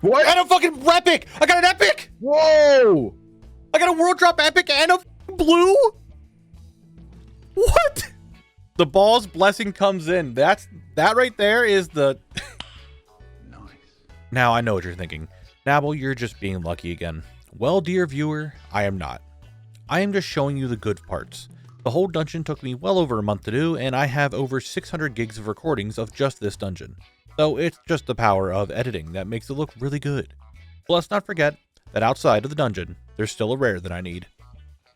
S3: What?
S1: I got a fucking epic! I got an epic!
S3: Whoa!
S1: I got a world drop epic and a blue? What? The ball's blessing comes in. That right there is the...
S2: Nice.
S1: Now I know what you're thinking. Knabble, you're just being lucky again. Well, dear viewer, I am not. I am just showing you the good parts. The whole dungeon took me well over a month to do, and I have over 600 gigs of recordings of just this dungeon. So it's just the power of editing that makes it look really good. But let's not forget that outside of the dungeon, there's still a rare that I need.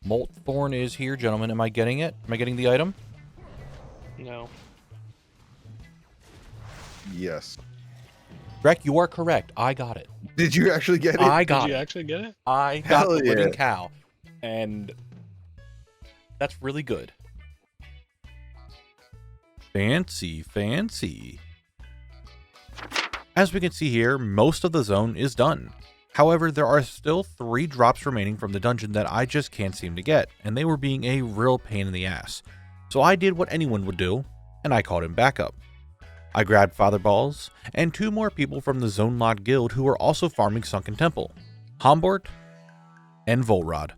S1: Molt Thorn is here, gentlemen. Am I getting it? Am I getting the item?
S5: No.
S3: Yes.
S1: Greg, you are correct. I got it.
S3: Did you actually get it?
S1: I got
S5: Did you
S1: it.
S5: actually get it?
S1: I got
S3: Hell
S1: the living
S3: yeah.
S1: cow. And that's really good. Fancy, fancy. As we can see here, most of the zone is done. However, there are still 3 drops remaining from the dungeon that I just can't seem to get, and they were being a real pain in the ass. So I did what anyone would do, and I called in backup. I grabbed Father Balls, and 2 more people from the Zone Locked Guild who were also farming Sunken Temple, Hombort and Volrod.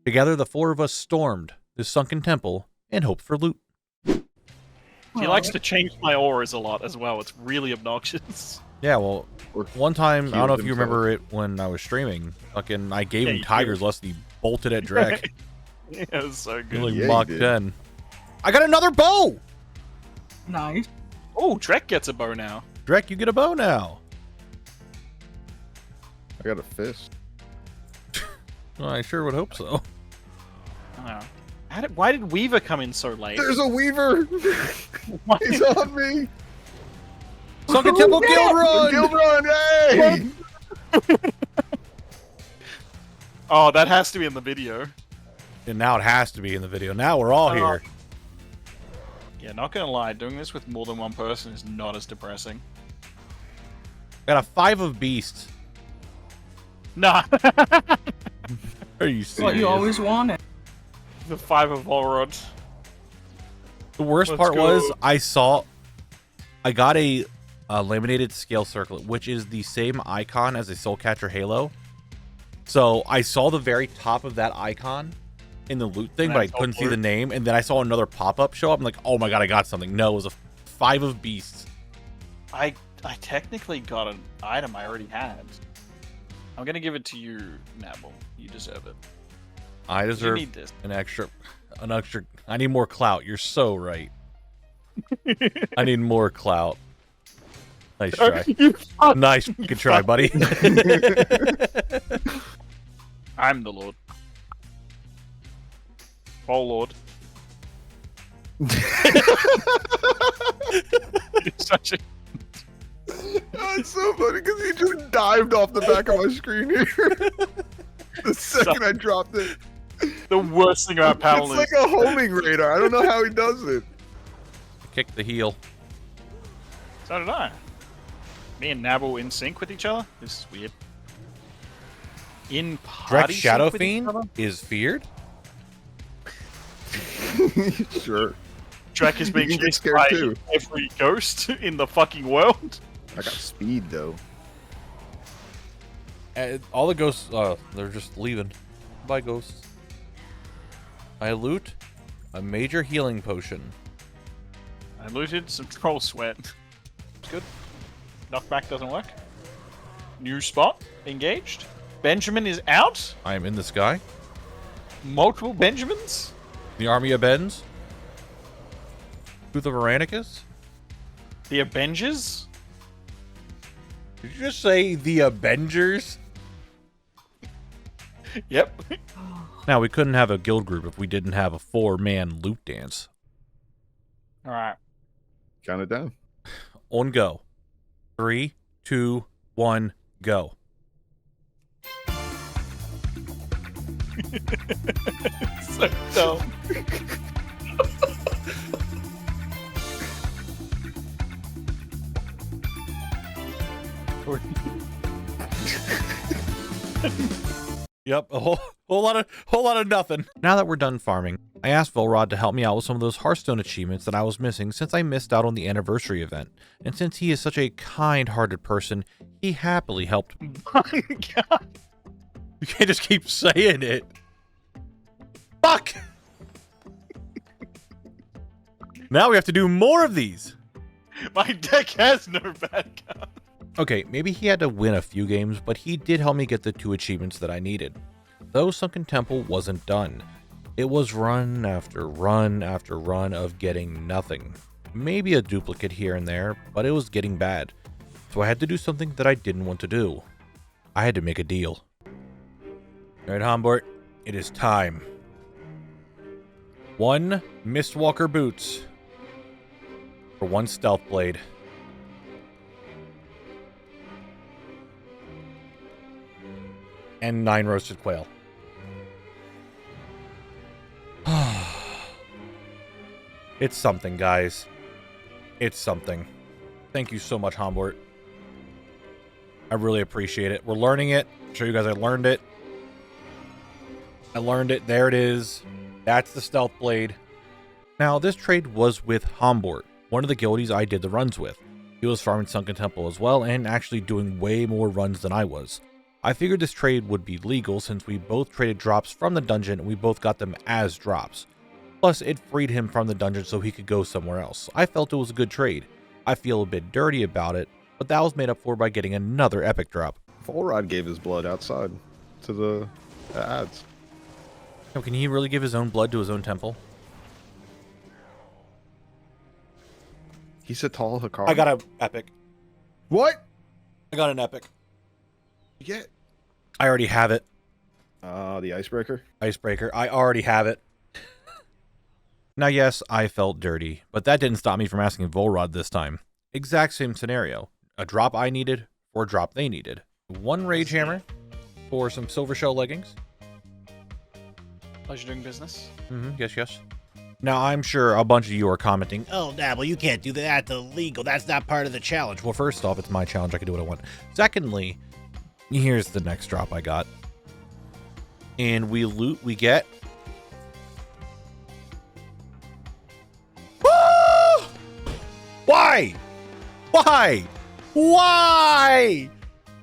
S1: Together, the 4 of us stormed the Sunken Temple and hoped for loot.
S5: He likes to change my auras a lot as well. It's really obnoxious.
S1: Yeah, well,
S3: Or
S1: one time, I don't know if you
S3: himself.
S1: remember it when I was streaming, fucking, I gave
S5: Yeah,
S1: him
S5: you
S1: Tiger's
S5: did.
S1: Lust and he bolted at Drek.
S5: It was so
S1: He
S5: good.
S1: like
S3: Yeah, you
S1: Mach
S3: did.
S1: 10. I got another bow!
S9: Nice.
S5: Oh, Trek gets a bow now.
S1: Drek, you get a bow now.
S3: I got a fist.
S1: Well, I sure would hope so.
S5: Oh. Why did Weaver come in so late?
S3: There's a weaver!
S5: Why-
S3: He's on me!
S1: Sunken Temple Guild Run!
S3: Guild run! Hey!
S5: Oh, that has to be in the video.
S1: And now it has to be in the video. Now we're all here.
S5: Yeah, not gonna lie, doing this with more than one person is not as depressing.
S1: Got a 5 of beasts.
S5: Nah.
S1: Are you
S9: What
S1: serious?
S9: you always wanted.
S5: The 5 of Volrod.
S1: The worst
S5: Let's
S1: part
S5: go.
S1: was I got a laminated scale circlet, which is the same icon as a Soulcatcher Halo. So I saw the very top of that icon in the loot thing,
S5: And
S1: but I
S5: that's all
S1: couldn't see
S5: blue.
S1: the name. And then I saw another pop-up show up. I'm like, oh my god, I got something. No, it was a 5 of beasts.
S5: I technically got an item I already had. I'm gonna give it to you, Knabble. You deserve it.
S1: I
S5: You
S1: deserve
S5: need this.
S1: an extra. I need more clout. You're so right. I need more clout. Nice try.
S5: You fuck.
S1: Nice good try, buddy.
S5: I'm the Lord. Oh Lord. You're such a
S3: That's so funny because he just dived off the back of my screen here. The second I dropped it.
S5: the worst thing about
S3: It's
S5: Paladins.
S3: like a homing radar. I don't know how he does it.
S1: Kick the heel.
S5: So did I. Me and Knabble in sync with each other? This is weird. In
S1: Drek
S5: party
S1: Shadow
S5: sync with each
S1: Fiend
S5: other?
S1: is feared.
S3: Sure.
S5: Drek is being
S3: You get
S5: chased
S3: scared
S5: by
S3: too.
S5: every ghost in the fucking world.
S3: I got speed though.
S1: All the ghosts, they're just leaving. Bye, ghosts. I loot a major healing potion.
S5: I looted some troll sweat. It's good. Knockback doesn't work. New spot. Engaged. Benjamin is out.
S1: I am in the sky.
S5: Multiple Benjamins.
S1: The army of Bens. Tooth of Aranicus.
S5: The Avengers.
S1: Did you just say the Avengers?
S5: Yep.
S1: Now, we couldn't have a guild group if we didn't have a 4-man loot dance.
S5: Alright.
S3: Count it down.
S1: On go. 3, 2, 1, go.
S5: So dumb.
S1: Yep, a whole lot of nothing. Now that we're done farming, I asked Volrod to help me out with some of those Hearthstone achievements that I was missing since I missed out on the anniversary event. And since he is such a kind-hearted person, he happily helped.
S5: My God.
S1: You can't just keep saying it. Fuck! Now we have to do more of these.
S5: My deck has no bad guy.
S1: Okay, maybe he had to win a few games, but he did help me get the 2 achievements that I needed. Though Sunken Temple wasn't done. It was run after run after run of getting nothing. Maybe a duplicate here and there, but it was getting bad. So I had to do something that I didn't want to do. I had to make a deal. Alright, Hombort, it is time. 1 Mistwalker boots for 1 stealth blade. And 9 roasted quail. It's something, guys. It's something. Thank you so much, Hombort. I really appreciate it. We're learning it. I'm sure you guys I learned it. I learned it. There it is. That's the stealth blade. Now, this trade was with Hombort, one of the guildies I did the runs with. He was farming Sunken Temple as well, and actually doing way more runs than I was. I figured this trade would be legal since we both traded drops from the dungeon and we both got them as drops. Plus, it freed him from the dungeon so he could go somewhere else. I felt it was a good trade. I feel a bit dirty about it, but that was made up for by getting another epic drop.
S3: Volrod gave his blood outside to the ads.
S1: Oh, can he really give his own blood to his own temple?
S3: He said tall Hakar.
S1: I got an epic.
S3: What?
S1: I got an epic.
S3: Yeah.
S1: I already have it.
S3: The icebreaker.
S1: Icebreaker. I already have it. Now, yes, I felt dirty, but that didn't stop me from asking Volrod this time. Exact same scenario. A drop I needed for a drop they needed. 1 Rage Hammer for some Silver Shell leggings.
S5: Pleasure doing business.
S1: Yes, yes. Now, I'm sure a bunch of you are commenting,
S7: Oh, Knabble, you can't do that. That's illegal. That's not part of the challenge.
S1: well, first off, it's my challenge. I can do what I want. Secondly, here's the next drop I got. And we get... Ah! Why? Why? Why?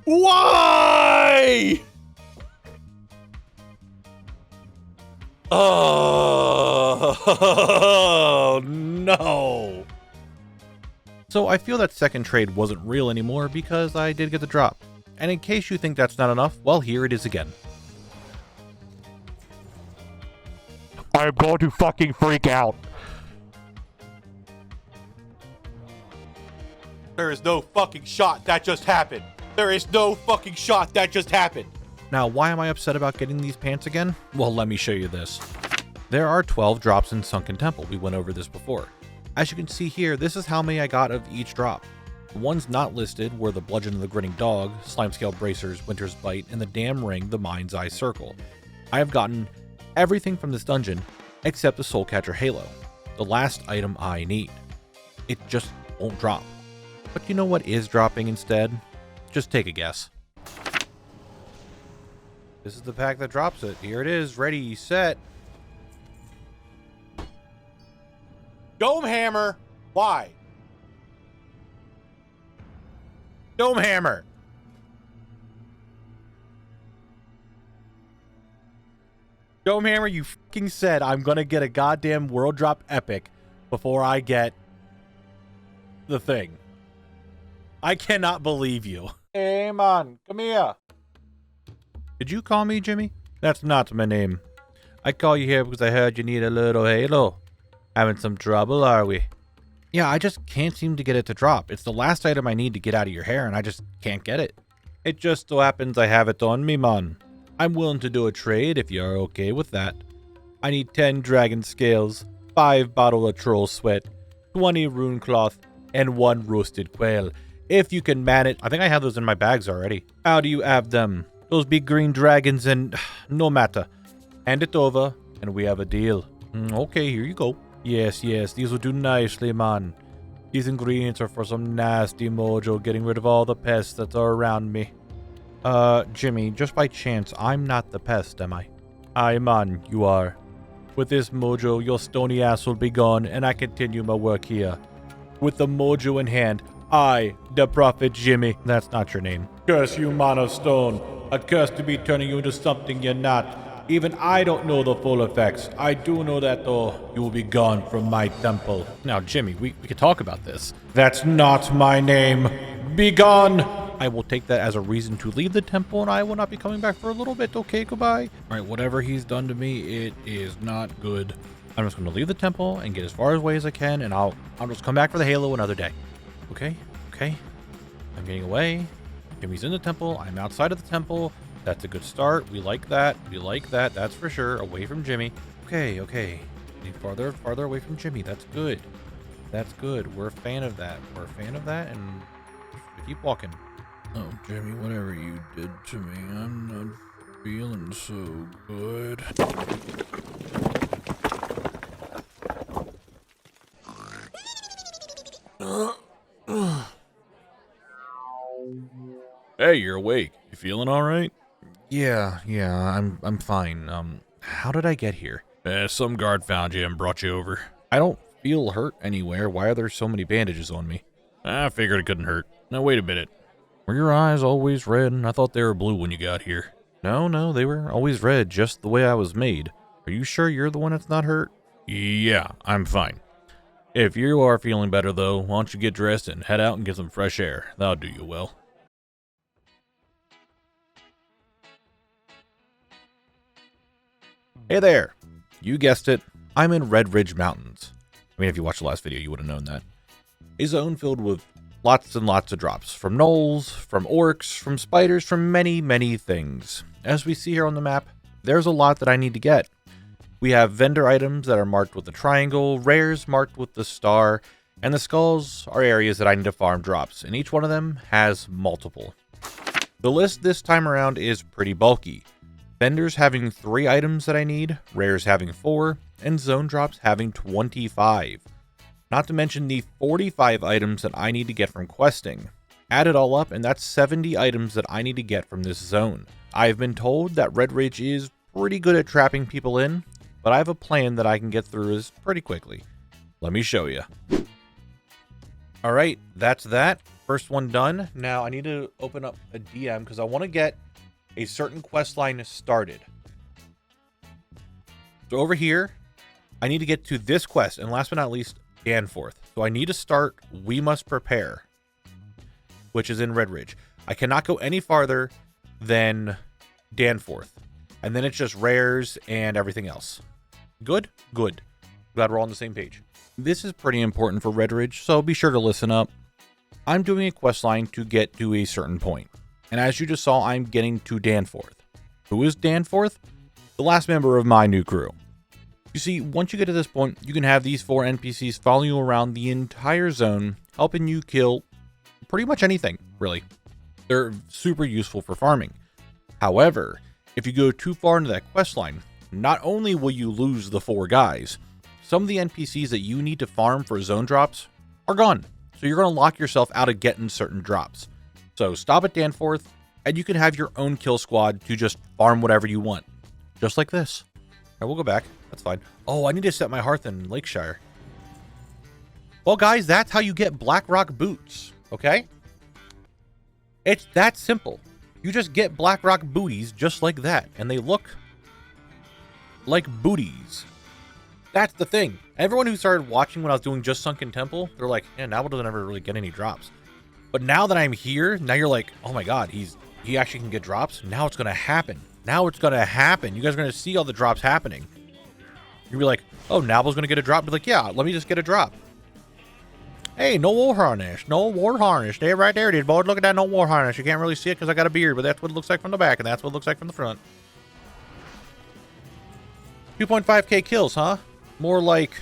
S1: Why? Oh, no. So I feel that second trade wasn't real anymore because I did get the drop. And in case you think that's not enough, well, here it is again. I'm going to fucking freak out. There is no fucking shot that just happened. There is no fucking shot that just happened. Now, why am I upset about getting these pants again? Well, let me show you this. There are 12 drops in Sunken Temple. We went over this before. As you can see here, this is how many I got of each drop. The ones not listed were the Bludgeon of the Grinning Dog, Slimescale Bracers, Winter's Bite, and the Damn Ring, the Mind's Eye Circle. I have gotten everything from this dungeon except the Soulcatcher Halo, the last item I need. It just won't drop. But you know what is dropping instead? Just take a guess. This is the pack that drops it. Here it is. Ready, set. Dome Hammer. Why? Dome Hammer. Dome Hammer, you fucking said I'm gonna get a goddamn World Drop Epic before I get the thing. I cannot believe you. Hey, man, come here. Did you call me Jimmy? That's not my name. I call you here because I heard you need a little halo. Having some trouble, are we? Yeah, I just can't seem to get it to drop. It's the last item I need to get out of your hair, and I just can't get it. It just so happens I have it on me, man. I'm willing to do a trade if you're okay with that. I need 10 dragon scales, 5 bottles of troll sweat, 20 rune cloth, and 1 roasted quail. If you can man it. I think I have those in my bags already. How do you have them? Those big green dragons and no matter. Hand it over and we have a deal. Okay, here you go. Yes, these will do nicely, man. These ingredients are for some nasty mojo, getting rid of all the pests that are around me. Jimmy, just by chance, I'm not the pest, am I? Aye, man, you are. With this mojo, your stony ass will be gone, and I continue my work here. With the mojo in hand, I, the Prophet Jimmy, that's not your name. Curse you, man of stone. A curse to be turning you into something you're not. Even I don't know the full effects. I do know that, though, you will be gone from my temple. Now, Jimmy, we could talk about this. That's not my name. Be gone! I will take that as a reason to leave the temple, and I will not be coming back for a little bit, okay? Goodbye. All right, whatever he's done to me, it is not good. I'm just going to leave the temple and get as far away as I can, and I'll just come back for the Halo another day. Okay? I'm getting away. Jimmy's in the temple. I'm outside of the temple. That's a good start. We like that. That's for sure. Away from Jimmy. Okay. Getting farther away from Jimmy. That's good. We're a fan of that. And we keep walking. Oh, Jimmy, whatever you did to me, I'm not feeling so good. Hey, you're awake. You feeling all right? Yeah, I'm fine. How did I get here? Some guard found you and brought you over. I don't feel hurt anywhere. Why are there so many bandages on me? I figured it couldn't hurt. Now, wait a minute. Were your eyes always red? I thought they were blue when you got here. No, they were always red, just the way I was made. Are you sure you're the one that's not hurt? Yeah, I'm fine. If you are feeling better, though, why don't you get dressed and head out and get some fresh air? That'll do you well. Hey there! You guessed it, I'm in Redridge Mountains. I mean, if you watched the last video, you would have known that. A zone filled with lots and lots of drops. From gnolls, from orcs, from spiders, from many, many things. As we see here on the map, there's a lot that I need to get. We have vendor items that are marked with the triangle, rares marked with the star, and the skulls are areas that I need to farm drops, and each one of them has multiple. The list this time around is pretty bulky. Vendors having 3 items that I need, rares having 4, and zone drops having 25. Not to mention the 45 items that I need to get from questing. Add it all up, and that's 70 items that I need to get from this zone. I've been told that Redridge is pretty good at trapping people in, but I have a plan that I can get through this pretty quickly. Let me show you. Alright, that's that. First one done. Now I need to open up a DM because I want to get a certain quest line started. So over here, I need to get to this quest, and last but not least, Danforth. So I need to start We Must Prepare, which is in Redridge. I cannot go any farther than Danforth, and then it's just rares and everything else. Good? Good. Glad we're all on the same page. This is pretty important for Redridge, so be sure to listen up. I'm doing a quest line to get to a certain point. And as you just saw, I'm getting to Danforth. Who is Danforth? The last member of my new crew. You see, once you get to this point, you can have these 4 NPCs follow you around the entire zone, helping you kill pretty much anything, really. They're super useful for farming. However, if you go too far into that quest line, not only will you lose the 4 guys, some of the NPCs that you need to farm for zone drops are gone. So you're going to lock yourself out of getting certain drops. So stop at Danforth, and you can have your own kill squad to just farm whatever you want. Just like this. All right, we'll go back. That's fine. Oh, I need to set my hearth in Lakeshire. Well, guys, that's how you get Blackrock boots, okay? It's that simple. You just get Blackrock booties just like that, and they look like booties. That's the thing. Everyone who started watching when I was doing just Sunken Temple, they're like, yeah, Knabble doesn't ever really get any drops. But now that I'm here, now you're like, oh my god, he actually can get drops. Now it's gonna happen. Now it's gonna happen. You guys are gonna see all the drops happening. You'll be like, oh, Knabble's gonna get a drop. Be like, yeah, let me just get a drop. Hey, no war harness. No war harness. There, right there it is, boy. Look at that no war harness. You can't really see it because I got a beard, but that's what it looks like from the back, and that's what it looks like from the front. 2.5k kills, huh? More like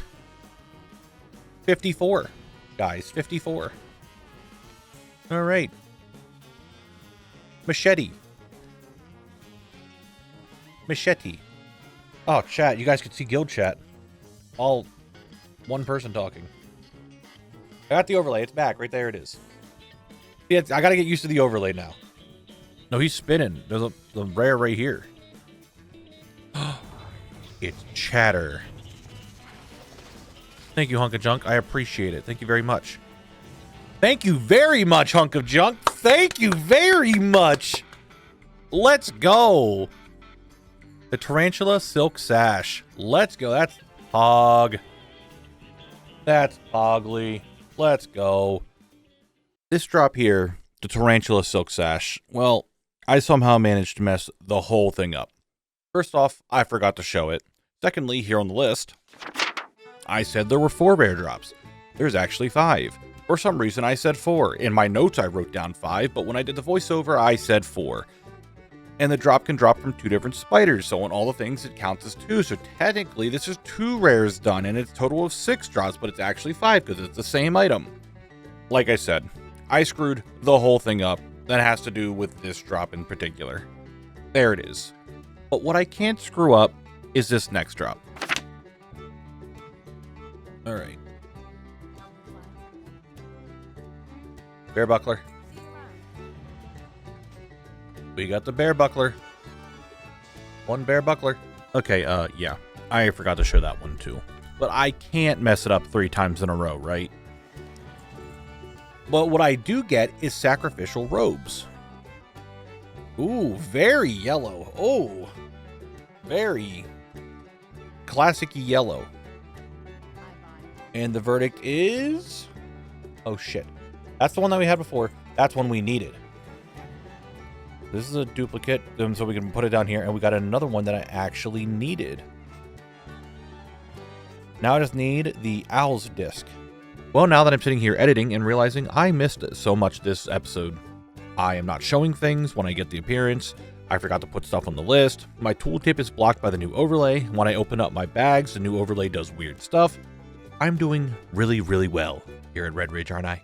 S1: 54, guys. 54. All right. Machete. Machete. Oh, chat. You guys can see guild chat. All one person talking. I got the overlay. It's back. Right there it is. Yeah, I got to get used to the overlay now. No, he's spinning. There's a rare right here. It's chatter. Thank you, Hunk of Junk. I appreciate it. Thank you very much. Thank you very much, Hunk of Junk. Thank you very much. Let's go. The Tarantula Silk Sash. Let's go. That's hog. That's ugly. Let's go. This drop here, the Tarantula Silk Sash. Well, I somehow managed to mess the whole thing up. First off, I forgot to show it. Secondly, here on the list, I said there were 4 bear drops. There's actually 5. For some reason, I said 4. In my notes, I wrote down 5, but when I did the voiceover, I said 4. And the drop can drop from 2 different spiders, so on all the things, it counts as 2. So technically, this is 2 rares done, and it's a total of 6 drops, but it's actually 5 because it's the same item. Like I said, I screwed the whole thing up. That has to do with this drop in particular. There it is. But what I can't screw up is this next drop. All right. Bear buckler. We got the bear buckler. 1 bear buckler. Okay, yeah. I forgot to show that one too. But I can't mess it up 3 times in a row, right? But what I do get is sacrificial robes. Ooh, very yellow. Oh, very classic-y yellow. And the verdict is... oh, shit. That's the one that we had before. That's one we needed. This is a duplicate, so we can put it down here. And we got another one that I actually needed. Now I just need the Owl's Disc. Well, now that I'm sitting here editing and realizing I missed so much this episode. I am not showing things when I get the appearance. I forgot to put stuff on the list. My tooltip is blocked by the new overlay. When I open up my bags, the new overlay does weird stuff. I'm doing really, really well here at Redridge, aren't I?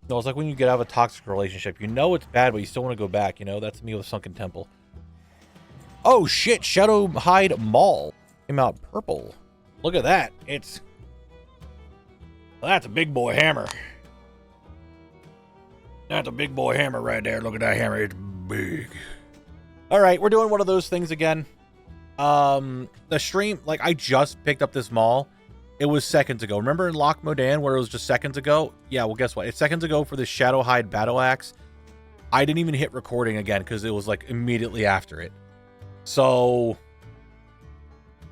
S1: No, it's like when you get out of a toxic relationship. You know it's bad, but you still want to go back. You know, that's me with Sunken Temple. Oh, shit. Shadowhide Mall came out purple. Look at that. It's... well, that's a big boy hammer. That's a big boy hammer right there. Look at that hammer. It's big. All right, we're doing one of those things again. The stream, like, I just picked up this mall. It was seconds ago. Remember in Loch Modan where it was just seconds ago? Yeah, well, guess what? It's seconds ago for the Shadowhide Battle Axe. I didn't even hit recording again because it was, like, immediately after it. So,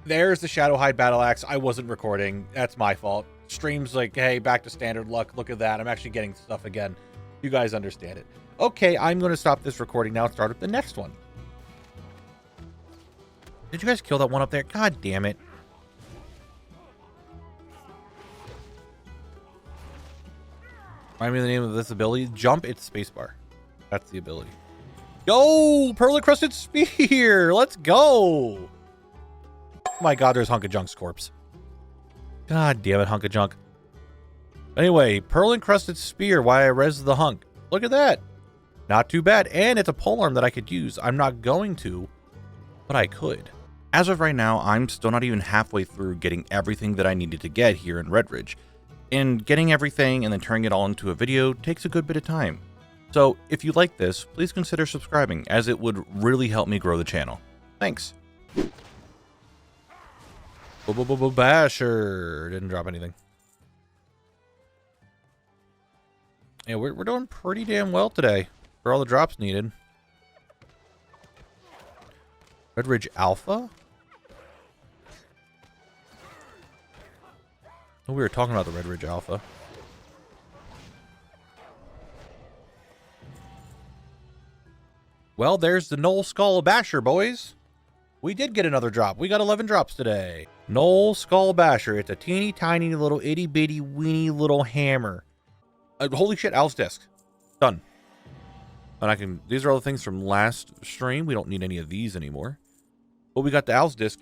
S1: there's the Shadowhide Battle Axe. I wasn't recording. That's my fault. Stream's like, hey, back to standard luck. Look at that. I'm actually getting stuff again. You guys understand it. Okay, I'm going to stop this recording now and start up the next one. Did you guys kill that one up there? God damn it. Remind me of the name of this ability. Jump, it's spacebar. That's the ability. Go! Pearl Encrusted Spear! Let's go! Oh my god, there's Hunk of Junk's corpse. God damn it, Hunk of Junk. Anyway, Pearl Encrusted Spear, why I res the hunk. Look at that. Not too bad. And it's a polearm that I could use. I'm not going to, but I could. As of right now, I'm still not even halfway through getting everything that I needed to get here in Redridge. And getting everything and then turning it all into a video takes a good bit of time. So if you like this, please consider subscribing, as it would really help me grow the channel. Thanks. Basher. Didn't drop anything. Yeah, we're doing pretty damn well today for all the drops needed. Redridge Alpha? Oh, we were talking about the Redridge Alpha. Well, there's the Knoll Skull Basher, boys. We did get another drop. We got 11 drops today. Knoll Skull Basher. It's a teeny tiny little itty bitty weeny little hammer. Holy shit, Owl's Disc. Done. And I can... these are all the things from last stream. We don't need any of these anymore. But we got the Owl's Disc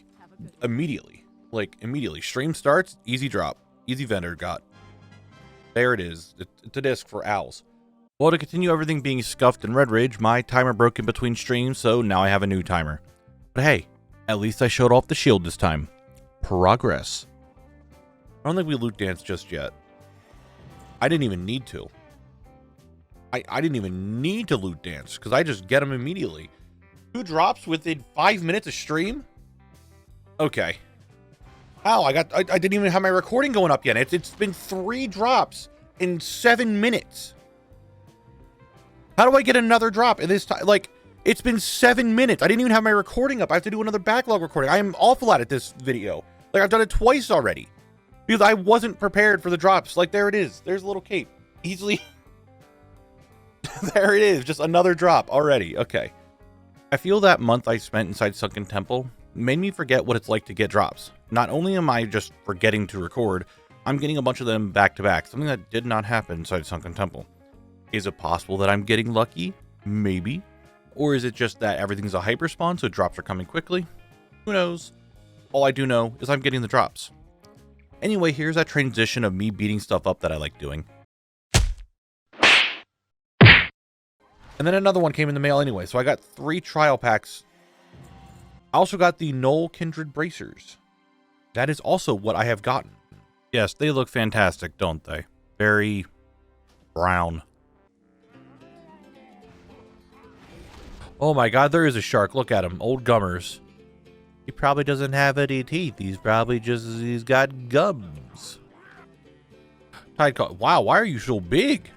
S1: immediately. Like, immediately. Stream starts, easy drop. Easy vendor got. There it is. It's a disc for owls. Well, to continue everything being scuffed in Redridge, my timer broke in between streams, so now I have a new timer. But hey, at least I showed off the shield this time. Progress. I don't think we loot dance just yet. I didn't even need to. I didn't even need to loot dance, because I just get them immediately. 2 drops within 5 minutes of stream? Okay. Wow, I didn't even have my recording going up yet. It's been 3 drops in 7 minutes. How do I get another drop in this time? Like, it's been 7 minutes. I didn't even have my recording up. I have to do another backlog recording. I am awful at this video. Like, I've done it twice already. Because I wasn't prepared for the drops. Like, there it is. There's a little cape. Easily. There it is. Just another drop already. Okay. I feel that month I spent inside Sunken Temple made me forget what it's like to get drops. Not only am I just forgetting to record, I'm getting a bunch of them back to back. Something that did not happen inside Sunken Temple. Is it possible that I'm getting lucky? Maybe. Or is it just that everything's a hyper spawn, so drops are coming quickly? Who knows? All I do know is I'm getting the drops. Anyway, here's that transition of me beating stuff up that I like doing. And then another one came in the mail anyway, so I got 3 trial packs. I also got the Knoll Kindred Bracers. That is also what I have gotten. Yes, they look fantastic, don't they? Very brown. Oh my god, there is a shark. Look at him. Old Gummers. He probably doesn't have any teeth. He's got gums. Tide call. Wow, why are you so big?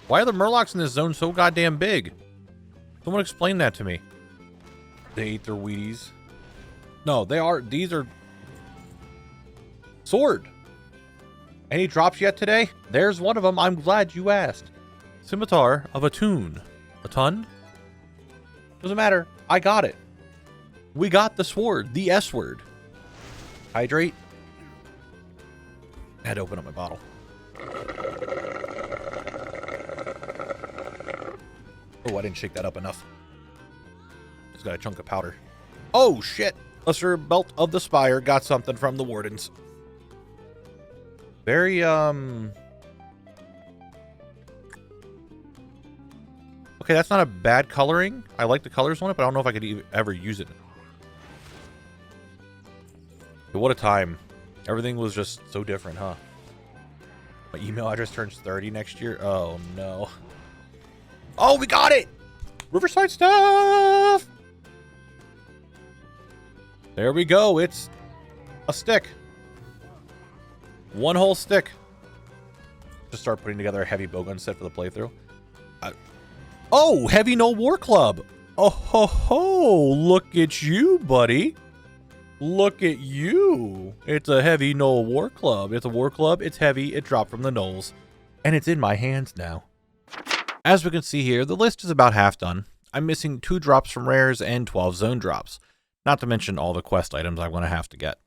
S1: Why are the Murlocs in this zone so goddamn big? Someone explain that to me. They ate their Wheaties. No, these are... Sword. Any drops yet today? There's one of them. I'm glad you asked. Scimitar of Atun. A ton? Doesn't matter. I got it. We got the sword. The S word. Hydrate. I had to open up my bottle. Oh, I didn't shake that up enough. It's got a chunk of powder. Oh, shit. Lesser Belt of the Spire got something from the Wardens. Very, Okay, that's not a bad coloring. I like the colors on it, but I don't know if I could ever use it. But what a time. Everything was just so different, huh? My email address turns 30 next year. Oh, no. Oh, we got it! Riverside stuff! There we go. It's a stick. One whole stick. Just start putting together a heavy bowgun set for the playthrough. Oh, Heavy No War Club. Oh, ho, ho. Look at you, buddy. Look at you. It's a Heavy No War Club. It's a war club. It's heavy. It dropped from the Knolls. And it's in my hands now. As we can see here, the list is about half done. I'm missing 2 drops from rares and 12 zone drops. Not to mention all the quest items I'm going to have to get.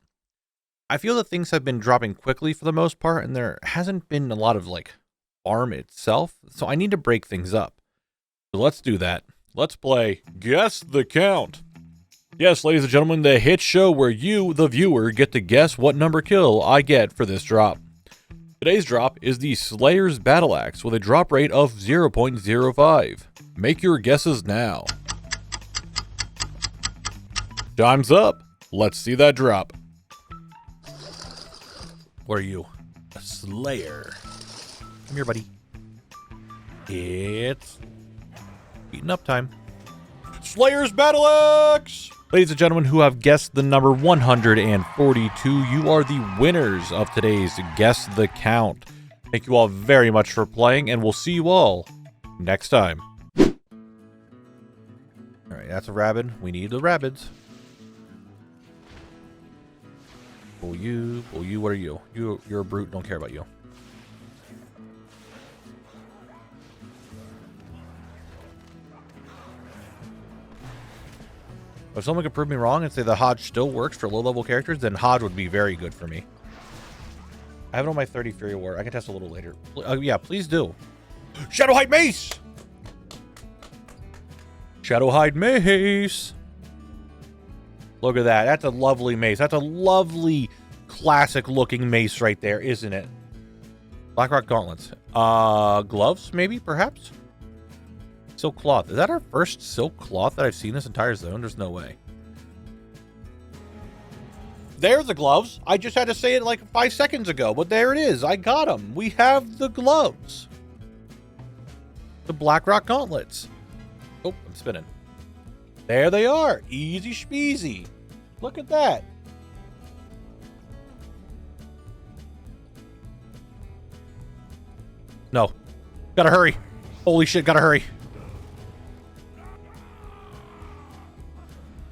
S1: I feel that things have been dropping quickly for the most part, and there hasn't been a lot of, like, farm itself. So I need to break things up. So let's do that. Let's play Guess the Count. Yes, ladies and gentlemen, the hit show where you, the viewer, get to guess what number kill I get for this drop. Today's drop is the Slayer's Battle Axe with a drop rate of 0.05. Make your guesses now. Time's up. Let's see that drop. What are you? A Slayer. Come here, buddy. It's beating up time. Slayer's Battle Axe! Ladies and gentlemen who have guessed the number 142, you are the winners of today's Guess the Count. Thank you all very much for playing, and we'll see you all next time. Alright, that's a rabbit. We need the rabbits. Pull you, what are you? You're a brute, don't care about you. If someone could prove me wrong and say the Hodge still works for low-level characters, then Hodge would be very good for me. I have it on my 30 Fury War. I can test a little later. Yeah, please do. Shadowhide Mace! Shadowhide Mace! Look at that. That's a lovely mace. That's a lovely classic-looking mace right there, isn't it? Blackrock Gauntlets. Gloves, maybe, perhaps? Silk cloth. Is that our first silk cloth that I've seen this entire zone? There's no way. There's the gloves. I just had to say it like 5 seconds ago, but there it is. I got them. We have the gloves. The Blackrock gauntlets. Oh, I'm spinning. There they are. Easy speasy. Look at that. No. Gotta hurry. Holy shit, gotta hurry.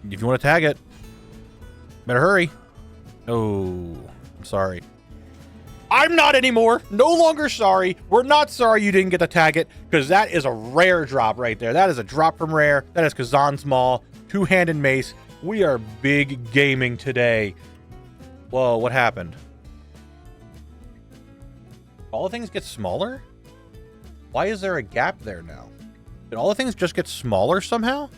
S1: If you want to tag it, better hurry. Oh, I'm sorry. I'm not anymore. No longer sorry. We're not sorry you didn't get to tag it, because that is a rare drop right there. That is a drop from rare. That is Kazan's Maul, two-handed mace. We are big gaming today. Whoa, what happened? All the things get smaller? Why is there a gap there now? Did all the things just get smaller somehow?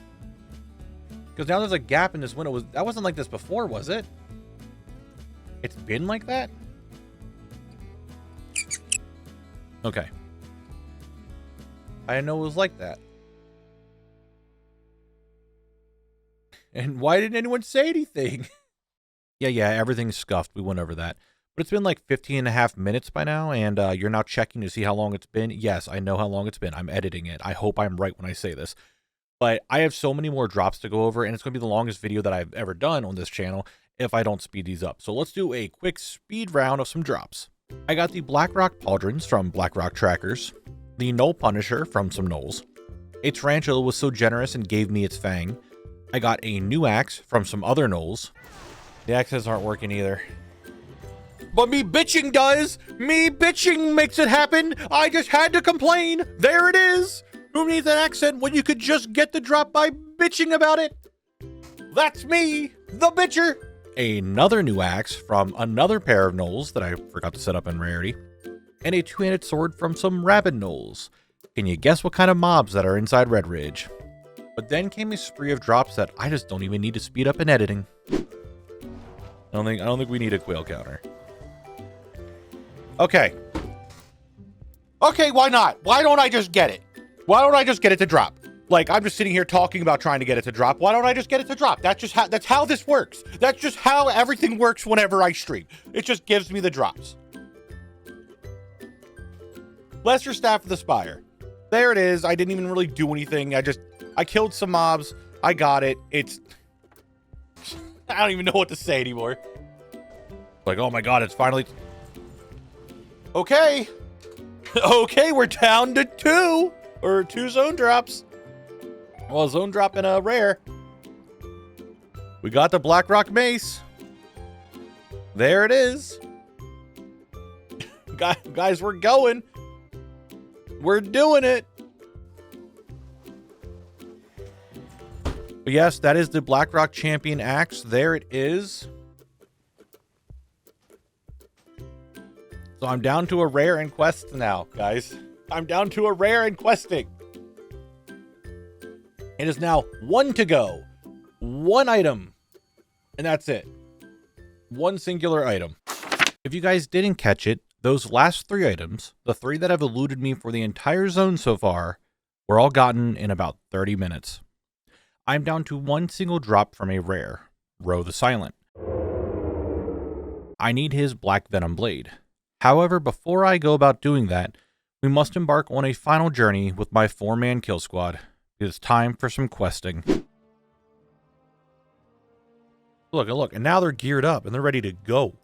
S1: Because now there's a gap in this window. That wasn't like this before, was it? It's been like that? Okay. I didn't know it was like that. And why didn't anyone say anything? Yeah, everything's scuffed. We went over that. But it's been like 15.5 minutes by now, and you're now checking to see how long it's been. Yes, I know how long it's been. I'm editing it. I hope I'm right when I say this. But I have so many more drops to go over, and it's going to be the longest video that I've ever done on this channel if I don't speed these up. So let's do a quick speed round of some drops. I got the Blackrock Pauldrons from Blackrock Trackers, the Knoll Punisher from some Knolls. A Tarantula was so generous and gave me its fang. I got a new axe from some other Knolls. The axes aren't working either. But me bitching does! Me bitching makes it happen! I just had to complain! There it is! Who needs an accent when you could just get the drop by bitching about it? That's me, the bitcher! Another new axe from another pair of Knolls that I forgot to set up in rarity. And a two-handed sword from some rabid Knolls. Can you guess what kind of mobs that are inside Redridge? But then came a spree of drops that I just don't even need to speed up in editing. I don't think we need a quail counter. Okay. Okay, why not? Why don't I just get it? Why don't I just get it to drop? Like, I'm just sitting here talking about trying to get it to drop. Why don't I just get it to drop? That's how this works. That's just how everything works whenever I stream. It just gives me the drops. Lesser Staff of the Spire. There it is. I didn't even really do anything. I killed some mobs. I got it. I don't even know what to say anymore. Like, oh my god, it's finally... Okay. Okay, we're down to two zone drops. Well, a zone drop and a rare. We got the Blackrock Mace. There it is. Guys, we're going. We're doing it. But yes, that is the Blackrock Champion Axe. There it is. So I'm down to a rare and quest now, guys. I'm down to a rare and questing. It is now 1 to go. 1 item. And that's it. 1 singular item. If you guys didn't catch it, those last 3 items, the 3 that have eluded me for the entire zone so far, were all gotten in about 30 minutes. I'm down to 1 single drop from a rare, Roe the Silent. I need his Black Venom Blade. However, before I go about doing that, we must embark on a final journey with my 4-man kill squad. It is time for some questing. Look, and now they're geared up and they're ready to go.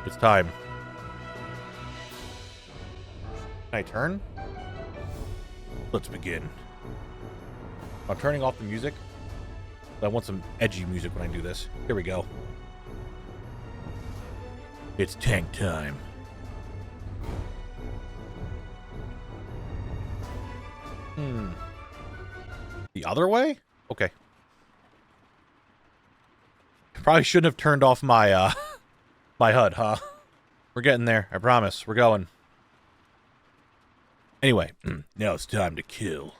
S1: It's time. Can I turn? Let's begin. I'm turning off the music. I want some edgy music when I do this. Here we go. It's tank time. The other way? Okay. Probably shouldn't have turned off my, my HUD, huh? We're getting there. I promise. We're going. Anyway, now it's time to kill.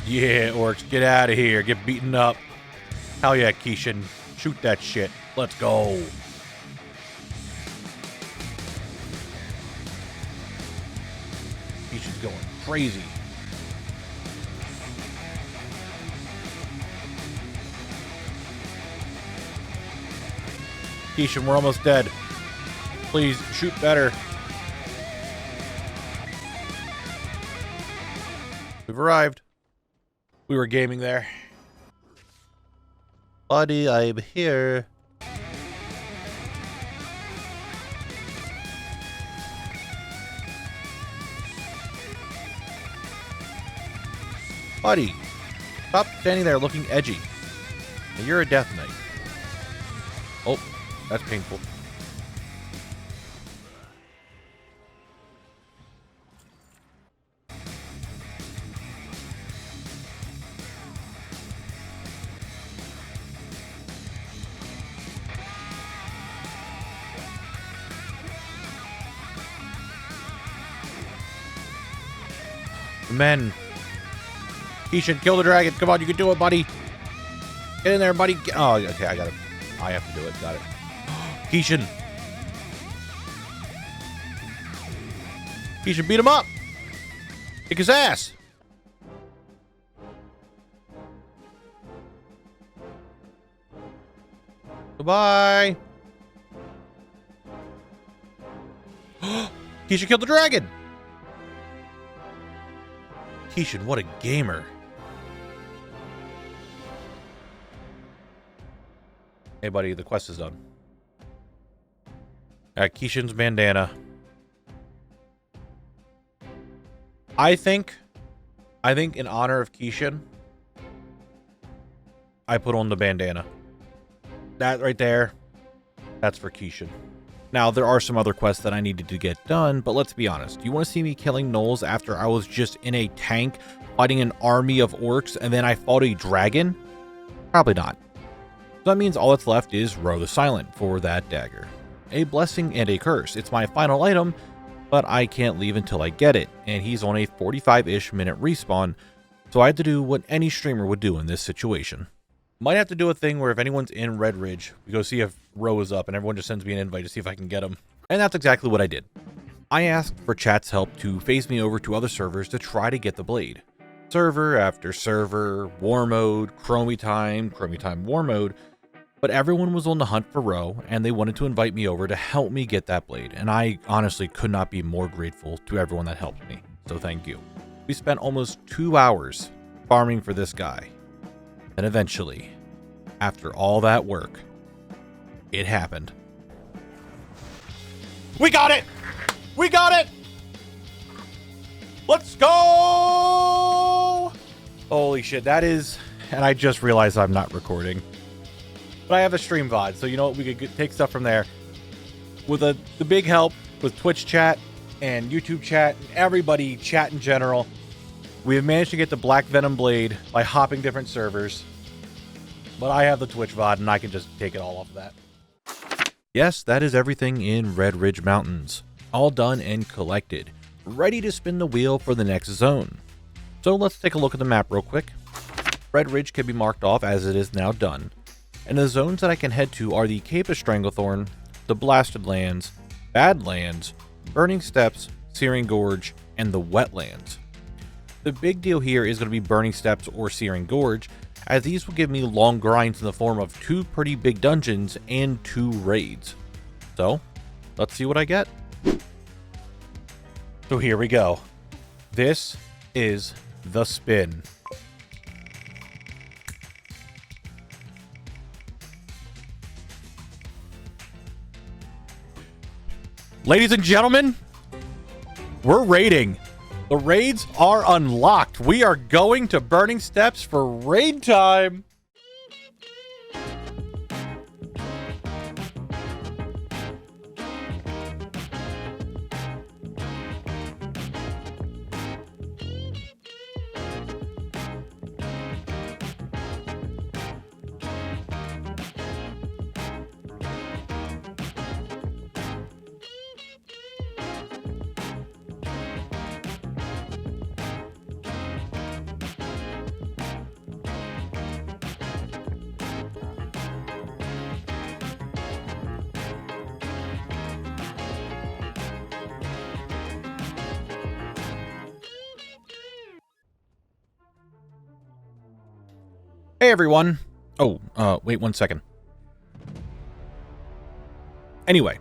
S1: Yeah, orcs, get out of here. Get beaten up. Hell yeah, Keishan. Shoot that shit. Let's go. Keishan's going crazy. Keishan, we're almost dead. Please, shoot better. We've arrived. We were gaming there. Buddy, I'm here. Buddy, stop standing there looking edgy. You're a death knight. Oh, that's painful. Men. Keishan, kill the dragon. Come on, you can do it, buddy. Get in there, buddy. Oh, okay, I got it. I have to do it. Got it. Keishan. Keishan, beat him up. Kick his ass. Goodbye. Keishan killed the dragon. Keishan, what a gamer. Hey, buddy, the quest is done. Keishan's bandana. I think in honor of Keishan, I put on the bandana. That right there, that's for Keishan. Now, there are some other quests that I needed to get done, but let's be honest. You want to see me killing gnolls after I was just in a tank fighting an army of orcs and then I fought a dragon? Probably not. So that means all that's left is Row the Silent for that dagger. A blessing and a curse. It's my final item, but I can't leave until I get it, and he's on a 45-ish minute respawn, so I had to do what any streamer would do in this situation. Might have to do a thing where if anyone's in Redridge, we go see if Row is up and everyone just sends me an invite to see if I can get him. And that's exactly what I did. I asked for chat's help to phase me over to other servers to try to get the blade. Server after server, war mode, chromie time, war mode, but everyone was on the hunt for Row and they wanted to invite me over to help me get that blade. And I honestly could not be more grateful to everyone that helped me. So thank you. We spent almost 2 hours farming for this guy. And eventually, after all that work, it happened. We got it! We got it! Let's go! Holy shit, that is... And I just realized I'm not recording. But I have a stream VOD, so you know what? We could take stuff from there. With the big help with Twitch chat and YouTube chat, and everybody chat in general, we have managed to get the Black Venom Blade by hopping different servers. But I have the Twitch VOD, and I can just take it all off of that. Yes, that is everything in Redridge Mountains. All done and collected. Ready to spin the wheel for the next zone. So let's take a look at the map real quick. Redridge can be marked off as it is now done. And the zones that I can head to are the Cape of Stranglethorn, the Blasted Lands, Badlands, Burning Steps, Searing Gorge, and the Wetlands. The big deal here is going to be Burning Steps or Searing Gorge, as these will give me long grinds in the form of 2 pretty big dungeons and 2 raids. So, let's see what I get. So here we go. This is the spin. Ladies and gentlemen, we're raiding. The raids are unlocked. We are going to Burning Steps for raid time. Hey everyone. Oh, wait 1 second. Anyway,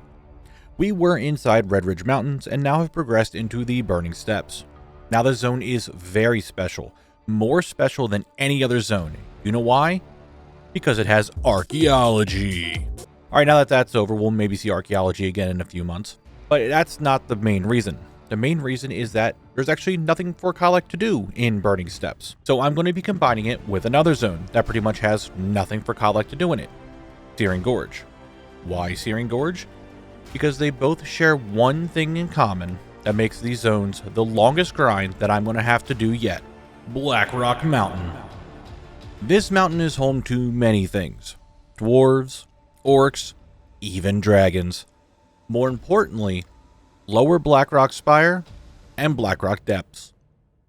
S1: we were inside Redridge Mountains and now have progressed into the Burning Steppes. Now the zone is very special, more special than any other zone. You know why? Because it has archaeology. Alright, now that that's over, we'll maybe see archaeology again in a few months. But that's not the main reason. The main reason is that there's actually nothing for Khalect to do in Burning Steppes. So I'm going to be combining it with another zone that pretty much has nothing for Khalect to do in it. Searing Gorge. Why Searing Gorge? Because they both share one thing in common that makes these zones the longest grind that I'm going to have to do yet. Blackrock Mountain. This mountain is home to many things. Dwarves, orcs, even dragons. More importantly, Lower Blackrock Spire and Blackrock Depths.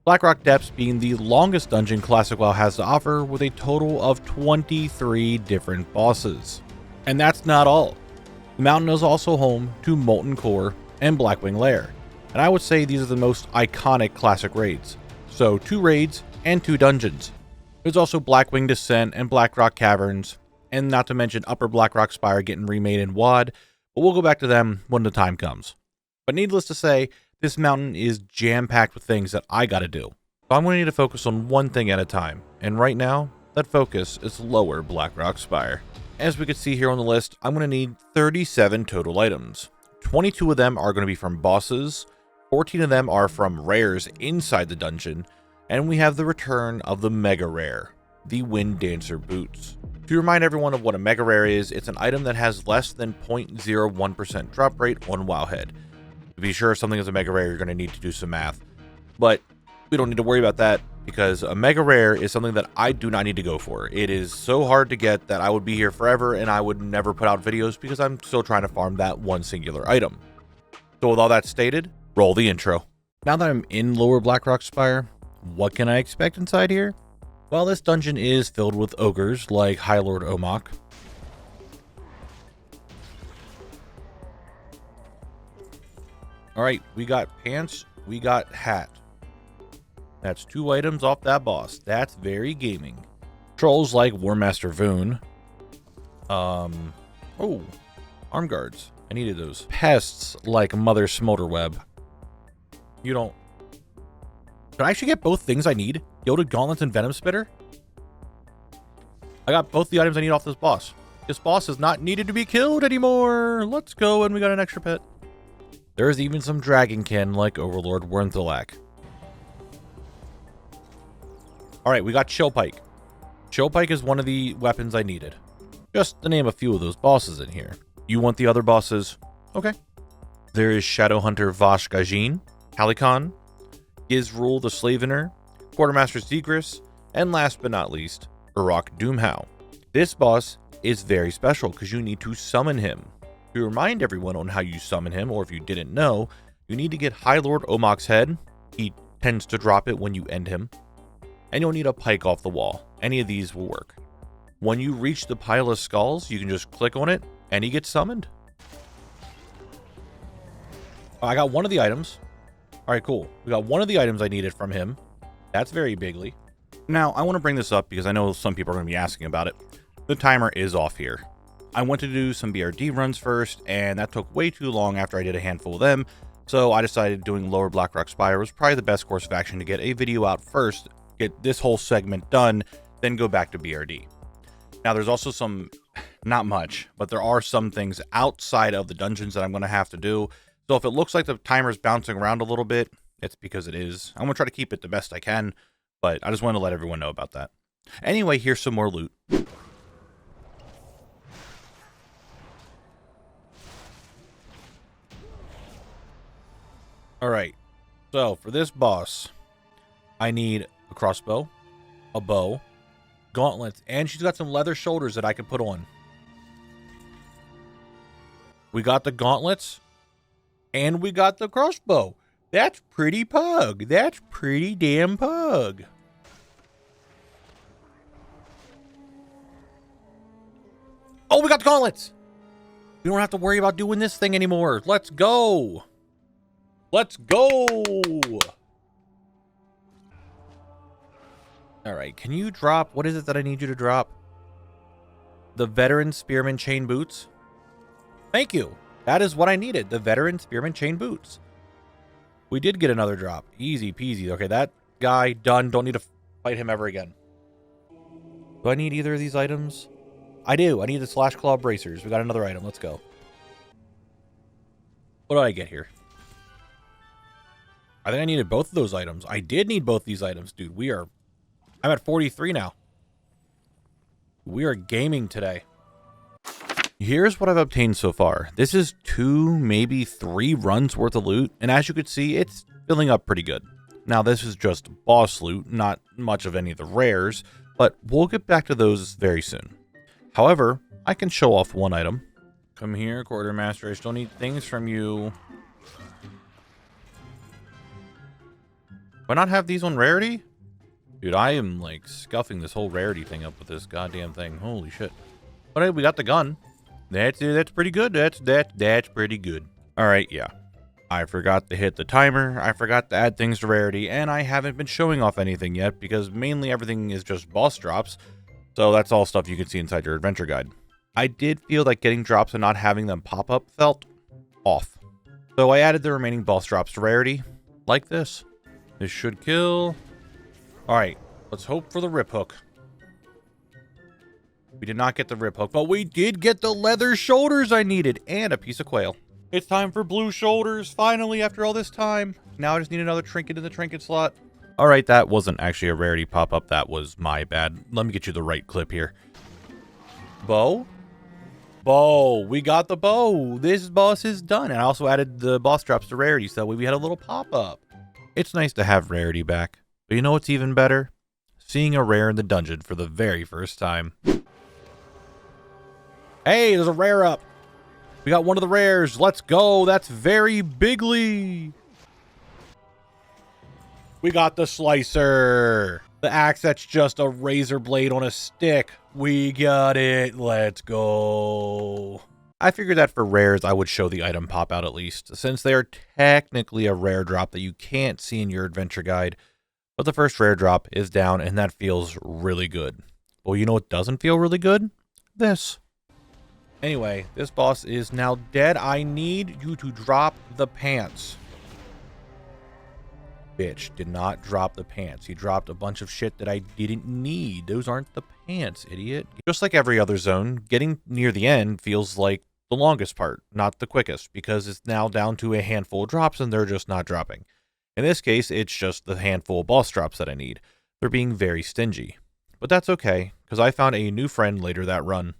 S1: Blackrock Depths being the longest dungeon Classic WoW has to offer with a total of 23 different bosses. And that's not all. The mountain is also home to Molten Core and Blackwing Lair, and I would say these are the most iconic classic raids. So 2 raids and 2 dungeons. There's also Blackwing Descent and Blackrock Caverns, and not to mention Upper Blackrock Spire getting remade in WoD, but we'll go back to them when the time comes. But needless to say, this mountain is jam-packed with things that I gotta do. So I'm going to need to focus on one thing at a time, and right now, that focus is Lower Blackrock Spire. As we can see here on the list, I'm going to need 37 total items. 22 of them are going to be from bosses, 14 of them are from rares inside the dungeon, and we have the return of the Mega Rare, the Wind Dancer Boots. To remind everyone of what a Mega Rare is, it's an item that has less than 0.01% drop rate on WoWHead. To be sure something is a Mega Rare, you're going to need to do some math. But we don't need to worry about that because a Mega Rare is something that I do not need to go for. It is so hard to get that I would be here forever and I would never put out videos because I'm still trying to farm that one singular item. So with all that stated, roll the intro. Now that I'm in Lower Blackrock Spire, what can I expect inside here? Well, this dungeon is filled with ogres like High Lord Omok. Alright, we got pants, we got hat. That's 2 items off that boss. That's very gaming. Trolls like Warmaster Voon. Oh, arm guards. I needed those. Pests like Mother Smolderweb. You don't... Can I actually get both things I need? Gilded Gauntlets and Venom Spitter? I got both the items I need off this boss. This boss is not needed to be killed anymore. Let's go, and we got an extra pet. There's even some dragonkin like Overlord Wernthilak. Alright, we got Chillpike. Chillpike is one of the weapons I needed. Just to name a few of those bosses in here. You want the other bosses? Okay. There is Shadowhunter Vosh Gajin, Halikon, Gizrul the Slavener, Quartermaster Zegris, and last but not least, Urok Doomhow. This boss is very special because you need to summon him. To remind everyone on how you summon him, or if you didn't know, you need to get High Lord Omok's head. He tends to drop it when you end him. And you'll need a pike off the wall. Any of these will work. When you reach the pile of skulls, you can just click on it, and he gets summoned. I got one of the items. Alright, cool. We got one of the items I needed from him. That's very bigly. Now, I want to bring this up because I know some people are going to be asking about it. The timer is off here. I went to do some BRD runs first, and that took way too long after I did a handful of them, so I decided doing Lower Blackrock Spire was probably the best course of action to get a video out first, get this whole segment done, then go back to BRD. Now, there's also some, not much, but there are some things outside of the dungeons that I'm going to have to do, so if it looks like the timer's bouncing around a little bit, it's because it is. I'm going to try to keep it the best I can, but I just want to let everyone know about that. Anyway, here's some more loot. Alright, so for this boss, I need a crossbow, a bow, gauntlets, and she's got some leather shoulders that I can put on. We got the gauntlets, and we got the crossbow. That's pretty pug. That's pretty damn pug. Oh, we got the gauntlets. We don't have to worry about doing this thing anymore. Let's go. Let's go! All right, can you drop, what is it that I need you to drop? The Veteran Spearman Chain Boots. Thank you. That is what I needed, the Veteran Spearman Chain Boots. We did get another drop. Easy peasy. Okay, that guy done. Don't need to fight him ever again. Do I need either of these items? I do. I need the Slash Claw Bracers. We got another item. Let's go. What did I get here? I think I needed both of those items. I did need both these items, dude. I'm at 43 now. We are gaming today. Here's what I've obtained so far. This is 2, maybe 3 runs worth of loot. And as you can see, it's filling up pretty good. Now, this is just boss loot, not much of any of the rares, but we'll get back to those very soon. However, I can show off one item. Come here, Quartermaster. I still need things from you. Do I not have these on rarity? Dude, I am like scuffing this whole rarity thing up with this goddamn thing. Holy shit. But hey, we got the gun. That's pretty good. That's pretty good. All right, yeah. I forgot to hit the timer. I forgot to add things to rarity, and I haven't been showing off anything yet because mainly everything is just boss drops. So that's all stuff you can see inside your adventure guide. I did feel like getting drops and not having them pop up felt off. So I added the remaining boss drops to rarity, like this. This should kill. All right, let's hope for the rip hook. We did not get the rip hook, but we did get the leather shoulders I needed and a piece of quail. It's time for blue shoulders, finally, after all this time. Now I just need another trinket in the trinket slot. All right, that wasn't actually a rarity pop-up. That was my bad. Let me get you the right clip here. Bow? Bow. We got the bow. This boss is done. And I also added the boss drops to rarity, so we had a little pop-up. It's nice to have rarity back. But you know what's even better? Seeing a rare in the dungeon for the very first time. Hey, there's a rare up. We got one of the rares. Let's go. That's very bigly. We got the slicer. The axe that's just a razor blade on a stick. We got it. Let's go. I figured that for rares, I would show the item pop out at least, since they are technically a rare drop that you can't see in your adventure guide. But the first rare drop is down, and that feels really good. Well, you know what doesn't feel really good? This. Anyway, this boss is now dead. I need you to drop the pants. Bitch did not drop the pants. He dropped a bunch of shit that I didn't need. Those aren't the pants, idiot. Just like every other zone, getting near the end feels like the longest part, not the quickest, because it's now down to a handful of drops and they're just not dropping. In this case, it's just the handful of boss drops that I need. They're being very stingy. But that's okay, because I found a new friend later that run.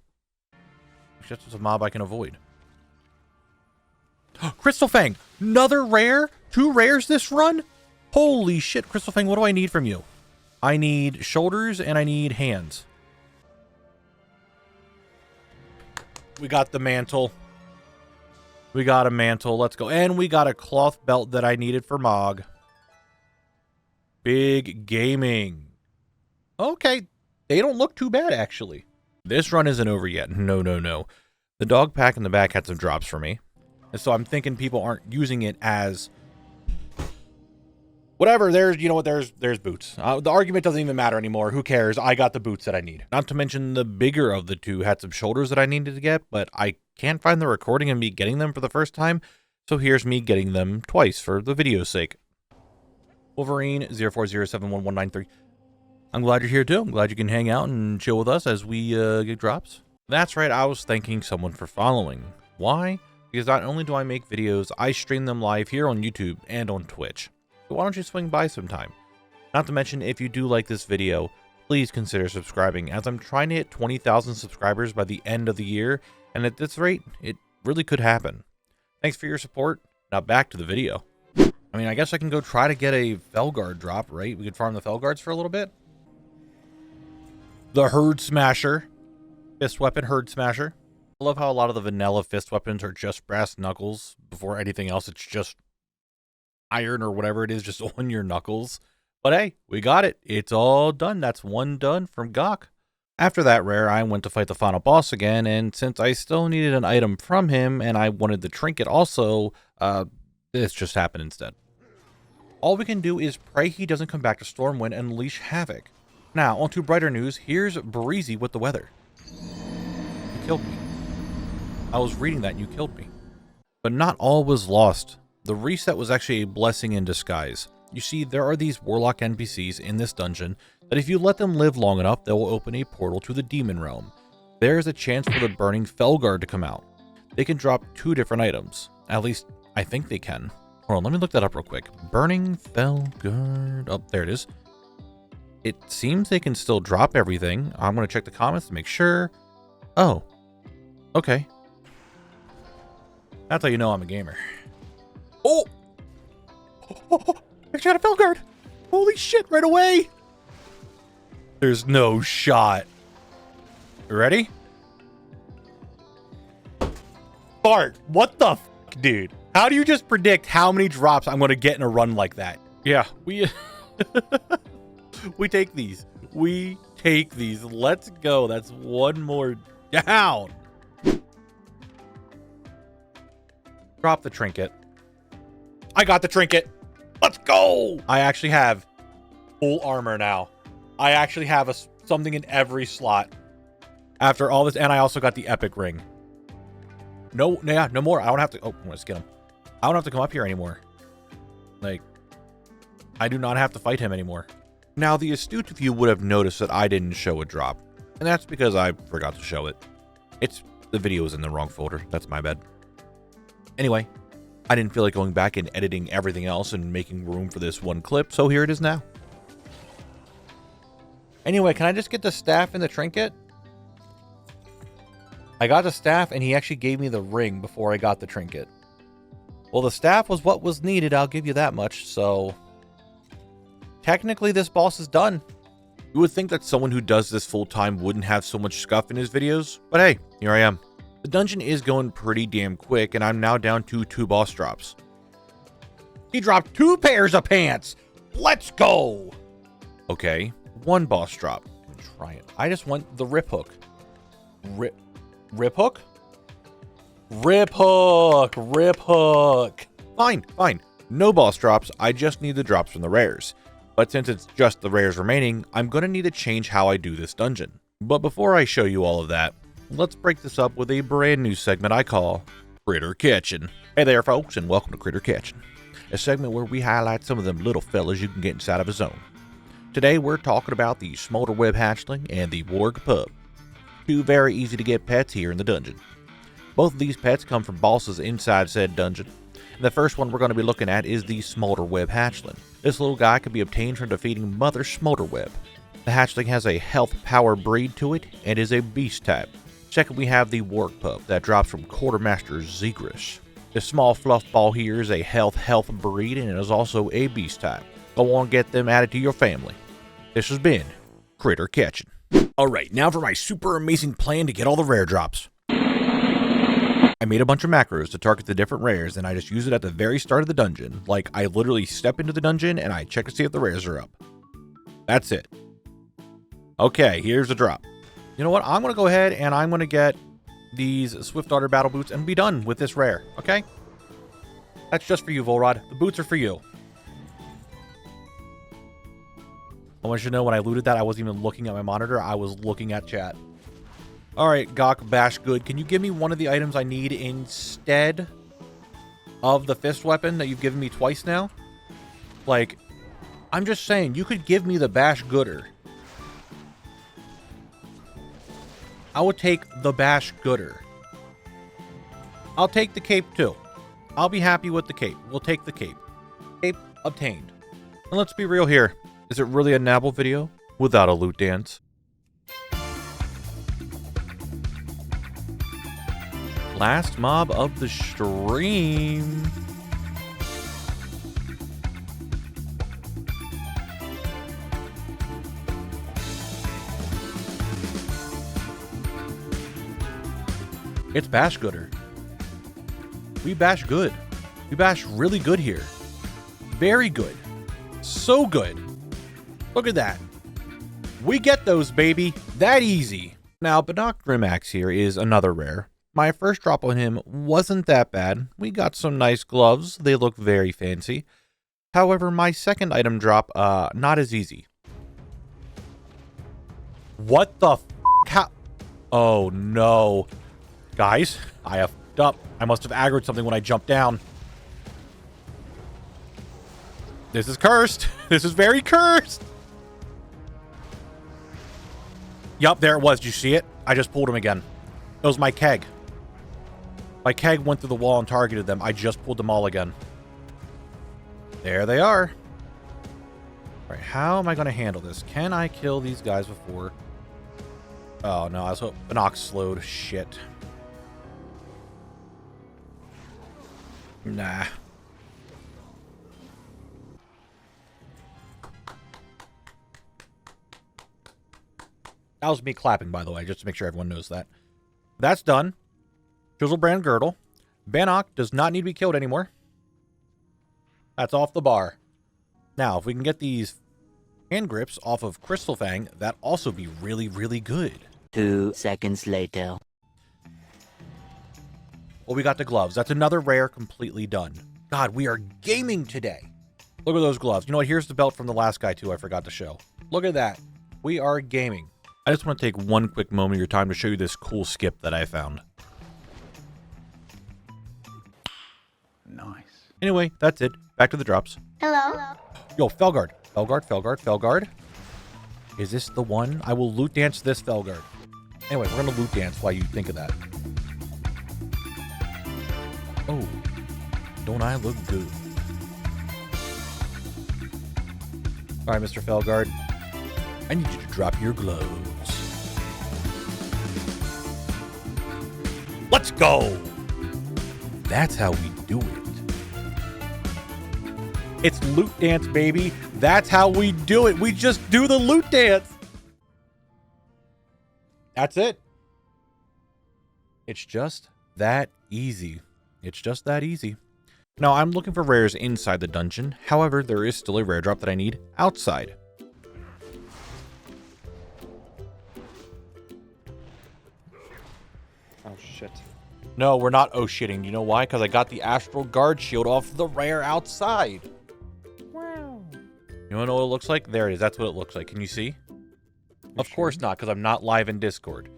S1: It's just a mob I can avoid. Crystal Fang! Another rare? 2 rares this run? Holy shit, Crystal Fang, what do I need from you? I need shoulders and I need hands. We got the mantle. We got a mantle. Let's go. And we got a cloth belt that I needed for Morogh. Big gaming. Okay. They don't look too bad, actually. This run isn't over yet. No, no, no. The dog pack in the back had some drops for me. And so I'm thinking people aren't using it as... Whatever, there's, you know what, there's boots. The argument doesn't even matter anymore. Who cares? I got the boots that I need. Not to mention the bigger of the 2 had some shoulders that I needed to get, but I can't find the recording of me getting them for the first time. So here's me getting them twice for the video's sake. Wolverine 04071193. I'm glad you're here too. I'm glad you can hang out and chill with us as we get drops. That's right, I was thanking someone for following. Why? Because not only do I make videos, I stream them live here on YouTube and on Twitch. So why don't you swing by sometime? Not to mention, if you do like this video, please consider subscribing, as I'm trying to hit 20,000 subscribers by the end of the year, and at this rate, it really could happen. Thanks for your support. Now back to the video. I mean, I guess I can go try to get a Felguard drop, right? We could farm the Felguards for a little bit. The Herd Smasher. Fist weapon, Herd Smasher. I love how a lot of the vanilla fist weapons are just brass knuckles. Before anything else, it's just iron or whatever it is just on your knuckles. But hey, we got it. It's all done. That's one done from Gok. After that rare, I went to fight the final boss again, and since I still needed an item from him, and I wanted the trinket also, this just happened instead. All we can do is pray he doesn't come back to Stormwind and unleash havoc. Now, on to brighter news. Here's Breezy with the weather. You killed me. I was reading that and you killed me. But not all was lost. The reset was actually a blessing in disguise. You see, there are these warlock NPCs in this dungeon that if you let them live long enough, they will open a portal to the demon realm. There is a chance for the burning Felguard to come out. They can drop 2 different items. At least, I think they can. Hold on, let me look that up real quick. Burning Felguard. Oh, there it is. It seems they can still drop everything. I'm going to check the comments to make sure. Oh. Okay. That's how you know I'm a gamer. Oh! I shot a Felguard! Holy shit, right away! There's no shot. You ready? Bart, what the f, dude? How do you just predict how many drops I'm going to get in a run like that? Yeah, we take these. We take these. Let's go. That's one more down. Drop the trinket. I got the trinket. Let's go. I actually have full armor now. I actually have something in every slot after all this. And I also got the epic ring. No more. I don't have to. Oh, I'm going to skin him. I don't have to come up here anymore. Like, I do not have to fight him anymore. Now, the astute of you would have noticed that I didn't show a drop. And that's because I forgot to show it. The video is in the wrong folder. That's my bad. Anyway, I didn't feel like going back and editing everything else and making room for this one clip, so here it is now. Anyway, can I just get the staff and the trinket? I got the staff and he actually gave me the ring before I got the trinket. Well, the staff was what was needed, I'll give you that much, so technically this boss is done. You would think that someone who does this full-time wouldn't have so much scuff in his videos, but hey, here I am. The dungeon is going pretty damn quick, and I'm now down to 2 boss drops. He dropped 2 pairs of pants! Let's go! Okay, 1 boss drop. Try it. I just want the rip hook. Rip hook? Rip hook! Rip hook! Fine. No boss drops, I just need the drops from the rares. But since it's just the rares remaining, I'm going to need to change how I do this dungeon. But before I show you all of that, let's break this up with a brand new segment I call Critter Catching. Hey there folks, and welcome to Critter Catching, a segment where we highlight some of them little fellas you can get inside of a zone. Today we're talking about the Smolderweb Hatchling and the Warg Pup. 2 very easy to get pets here in the dungeon. Both of these pets come from bosses inside said dungeon. The first one we're going to be looking at is the Smolderweb Hatchling. This little guy can be obtained from defeating Mother Smolderweb. The hatchling has a health power breed to it and is a beast type. Second, we have the Warg Pup that drops from Quartermaster Zegris. This small fluff ball here is a health breed and is also a beast type. Go on, get them added to your family. This has been Critter Catching. Alright, now for my super amazing plan to get all the rare drops. I made a bunch of macros to target the different rares, and I just use it at the very start of the dungeon. Like, I literally step into the dungeon and I check to see if the rares are up. That's it. Okay, here's the drop. You know what? I'm going to go ahead and I'm going to get these Swift Darter Battle Boots and be done with this rare, okay? That's just for you, Volrod. The boots are for you. I want you to know when I looted that, I wasn't even looking at my monitor. I was looking at chat. Alright, Gok Bash Good. Can you give me one of the items I need instead of the fist weapon that you've given me twice now? Like, I'm just saying, you could give me the Bash Gooder. I would take the Bash Gooder. I'll take the cape too. I'll be happy with the cape. We'll take the cape. Cape obtained. And let's be real here. Is it really a Knabble video without a loot dance? Last mob of the stream. It's Bash Gooder. We bash good. We bash really good here. Very good. So good. Look at that. We get those, baby. That easy. Now, Badok Grimax here is another rare. My first drop on him wasn't that bad. We got some nice gloves. They look very fancy. However, my second item drop, not as easy. What the f? How? Oh, no. Guys, I have f***ed up. I must have aggroed something when I jumped down. This is cursed. This is very cursed. Yup, there it was. Did you see it? I just pulled him again. It was my keg. My keg went through the wall and targeted them. I just pulled them all again. There they are. All right, how am I going to handle this? Can I kill these guys before? Oh, no. I was hoping Binox slowed. Shit. Nah. That was me clapping, by the way, just to make sure everyone knows that. That's done. Chiselbrand Girdle. Bannock does not need to be killed anymore. That's off the bar. Now, if we can get these hand grips off of Crystal Fang, that'd also be really, really good.
S6: 2 seconds later.
S1: Well, we got the gloves. That's another rare completely done. God, we are gaming today. Look at those gloves. You know what? Here's the belt from the last guy, too, I forgot to show. Look at that. We are gaming. I just want to take one quick moment of your time to show you this cool skip that I found.
S2: Nice.
S1: Anyway, that's it. Back to the drops.
S10: Hello?
S1: Yo, Felguard. Felguard, Felguard, Felguard. Is this the one? I will loot dance this Felguard. Anyway, we're going to loot dance while you think of that. Oh, don't I look good? All right, Mr. Felguard. I need you to drop your gloves. Let's go! That's how we do it. It's loot dance, baby. That's how we do it. We just do the loot dance. That's it. It's just that easy. It's just that easy. Now, I'm looking for rares inside the dungeon. However, there is still a rare drop that I need outside.
S2: Oh, shit.
S1: No, we're not oh-shitting. You know why? Because I got the Astral Guard Shield off the rare outside. Wow. You want to know what it looks like? There it is. That's what it looks like. Can you see? Of course not, because I'm not live in Discord.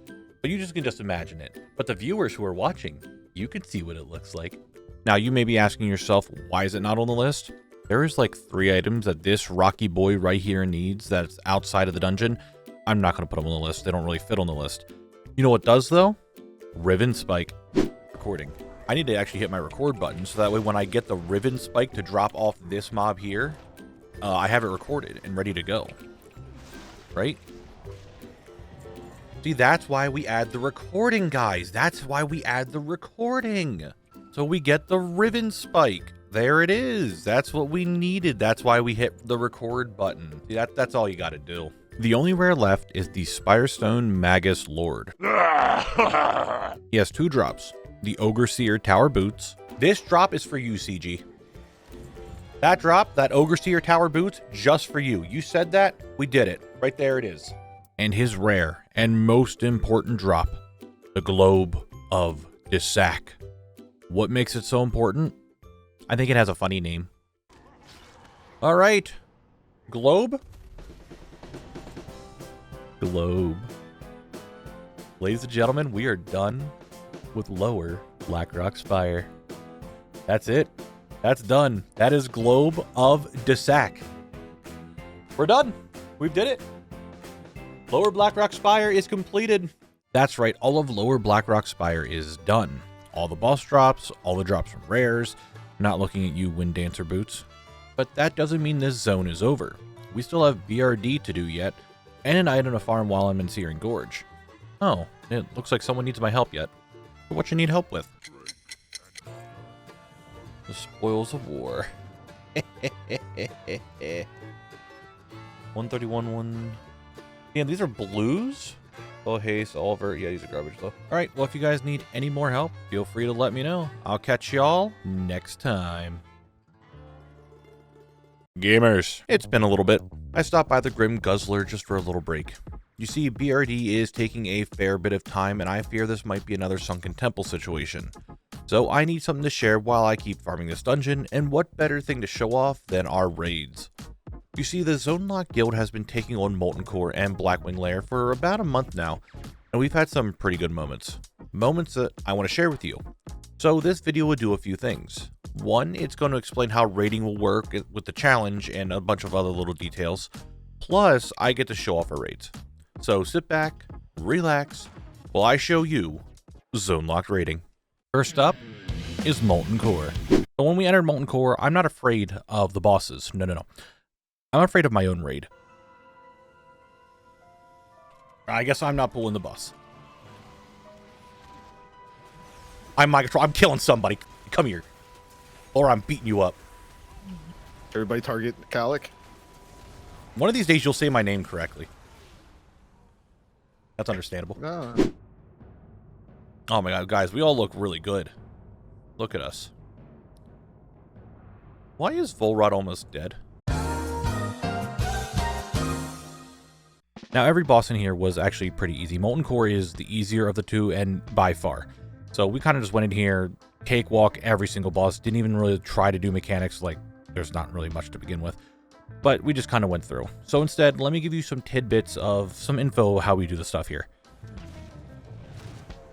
S1: But you just can just imagine it. But the viewers who are watching, you can see what it looks like. Now, you may be asking yourself, why is it not on the list? There is like 3 items that this Rocky boy right here needs that's outside of the dungeon. I'm not going to put them on the list. They don't really fit on the list. You know what does, though? Riven Spike. Recording. I need to actually hit my record button so that way when I get the Riven Spike to drop off this mob here, I have it recorded and ready to go. Right? See, that's why we add the recording, guys. That's why we add the recording. So we get the Riven Spike. There it is. That's what we needed. That's why we hit the record button. See, that's all you got to do. The only rare left is the Spirestone Magus Lord. He has 2 drops. The Ogre Seer Tower Boots. This drop is for you, CG. That drop, that Ogre Seer Tower Boots, just for you. You said that, we did it. Right there it is. And his rare and most important drop, the Globe of Disac. What makes it so important? I think it has a funny name. All right. Globe? Globe. Ladies and gentlemen, we are done with Lower Blackrock Spire. That's it. That's done. That is Globe of Disac. We're done. We did it. Lower Blackrock Spire is completed. That's right. All of Lower Blackrock Spire is done. All the boss drops, all the drops from rares. Not looking at you, Wind Dancer Boots. But that doesn't mean this zone is over. We still have BRD to do yet, and an item to farm while I'm in Searing Gorge. Oh, it looks like someone needs my help yet. What you need help with? The Spoils of War. 131, 1... Damn, these are blues? Oh, haste, Oliver. Yeah, these are garbage, though. All right, well, if you guys need any more help, feel free to let me know. I'll catch y'all next time. Gamers, it's been a little bit. I stopped by the Grim Guzzler just for a little break. You see, BRD is taking a fair bit of time, and I fear this might be another Sunken Temple situation. So I need something to share while I keep farming this dungeon, and what better thing to show off than our raids? You see, the Zone Lock Guild has been taking on Molten Core and Blackwing Lair for about a month now, and we've had some pretty good moments. Moments that I want to share with you. So this video will do a few things. One, it's going to explain how raiding will work with the challenge and a bunch of other little details. Plus, I get to show off our raids. So sit back, relax, while I show you Zone Locked raiding. First up is Molten Core. So when we entered Molten Core, I'm not afraid of the bosses. No. I'm afraid of my own raid. I guess I'm not pulling the bus. I'm killing somebody. Come here. Or I'm beating you up.
S3: Everybody target Khalect.
S1: One of these days you'll say my name correctly. That's understandable.
S3: No.
S1: Oh my god, guys, we all look really good. Look at us. Why is Volrod almost dead? Now, every boss in here was actually pretty easy. Molten Core is the easier of the two, and by far. So we kind of just went in here, cakewalk every single boss. Didn't even really try to do mechanics, like there's not really much to begin with. But we just kind of went through. So instead, let me give you some tidbits of some info how we do the stuff here.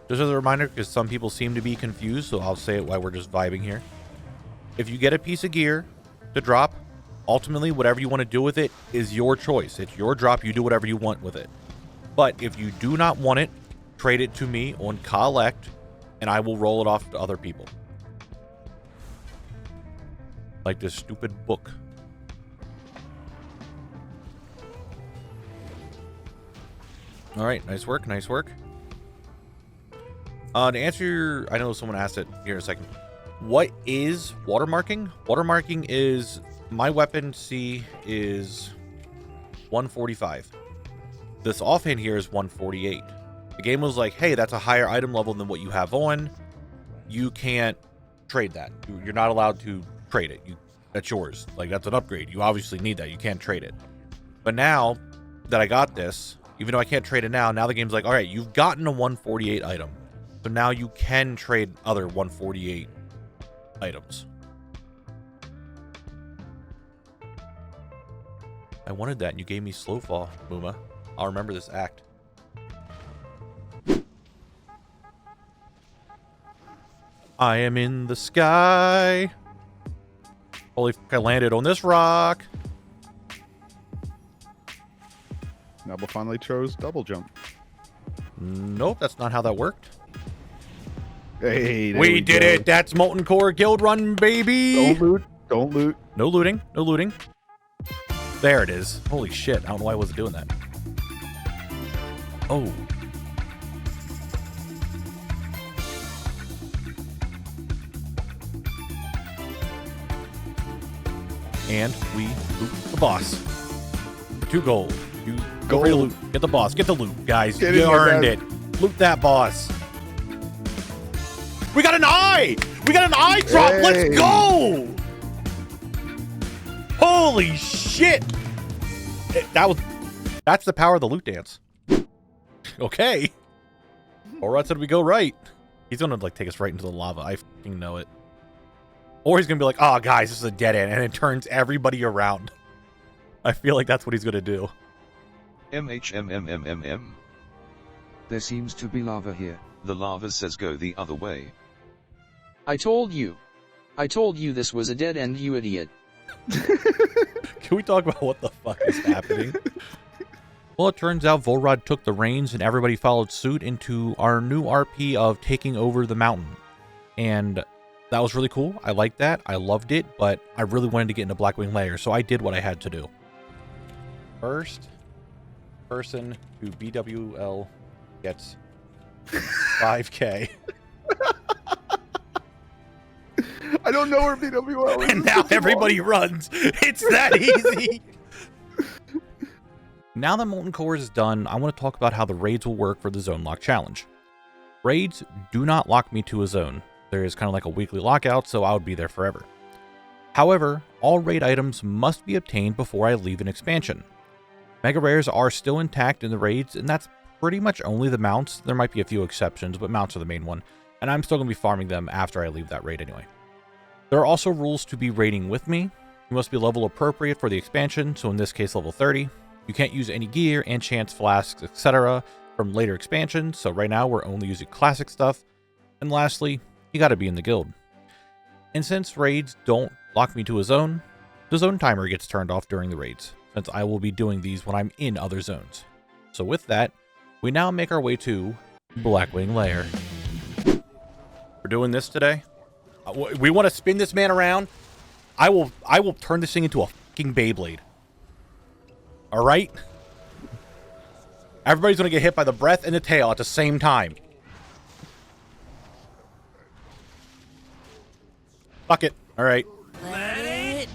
S1: Just as a reminder, because some people seem to be confused, so I'll say it while we're just vibing here. If you get a piece of gear to drop, ultimately, whatever you want to do with it is your choice. It's your drop. You do whatever you want with it. But if you do not want it, trade it to me on Khalect, and I will roll it off to other people. Like this stupid book. All right, nice work, nice work. To answer your, I know someone asked it here in a second. What is watermarking? Watermarking is my weapon C is 145. This offhand here is 148. The game was like, hey, that's a higher item level than what you have on. You can't trade that. You're not allowed to trade it. That's yours. Like, that's an upgrade. You obviously need that. You can't trade it. But now that I got this, even though I can't trade it now the game's like, all right, you've gotten a 148 item. So now you can trade other 148 items. I wanted that, and you gave me slow fall, Muma. I'll remember this act. I am in the sky. Holy fuck, I landed on this rock.
S3: Knabble finally chose double jump.
S1: Nope, that's not how that worked.
S3: Hey, there
S1: we did
S3: go.
S1: it. That's Molten Core Guild Run, baby.
S3: Don't loot. Don't loot.
S1: No looting. No looting. There it is. Holy shit. I don't know why I wasn't doing that. Oh. And we loot the boss. For 2 gold. You go for your loot. Get the boss. Get the loot, guys.
S3: Get
S1: you
S3: in here,
S1: earned
S3: guys.
S1: it. Loot that boss. We got an eye! We got an eye drop!
S3: Hey.
S1: Let's go! Holy shit! That's the power of the loot dance. Okay. Alright, said we go right. He's gonna like take us right into the lava. I fucking know it. Or he's gonna be like, oh guys, this is a dead end, and it turns everybody around. I feel like that's what he's gonna do.
S10: MHMMMMM.
S11: There seems to be lava here.
S10: The lava says go the other way.
S11: I told you. I told you this was a dead end, you idiot.
S1: Can we talk about what the fuck is happening? Well, it turns out Volrod took the reins and everybody followed suit into our new RP of taking over the mountain. And that was really cool. I liked that. I loved it, but I really wanted to get into Blackwing Lair, so I did what I had to do. First person to BWL gets 5K.
S3: I don't know where BWL is.
S1: And now everybody runs. It's that easy. Now that Molten Core is done, I want to talk about how the raids will work for the Zone Lock Challenge. Raids do not lock me to a zone. There is kind of like a weekly lockout, so I would be there forever. However, all raid items must be obtained before I leave an expansion. Mega rares are still intact in the raids, and that's pretty much only the mounts. There might be a few exceptions, but mounts are the main one, and I'm still going to be farming them after I leave that raid anyway. There are also rules to be raiding with me. You must be level appropriate for the expansion, so in this case level 30. You can't use any gear, enchants, flasks, etc. from later expansions, so right now we're only using classic stuff. And lastly, you gotta be in the guild. And since raids don't lock me to a zone, the zone timer gets turned off during the raids, since I will be doing these when I'm in other zones. So with that, we now make our way to Blackwing Lair. We're doing this today. We want to spin this man around. I will turn this thing into a fucking Beyblade. All right? Everybody's going to get hit by the breath and the tail at the same time. Fuck it. All right.
S4: Let it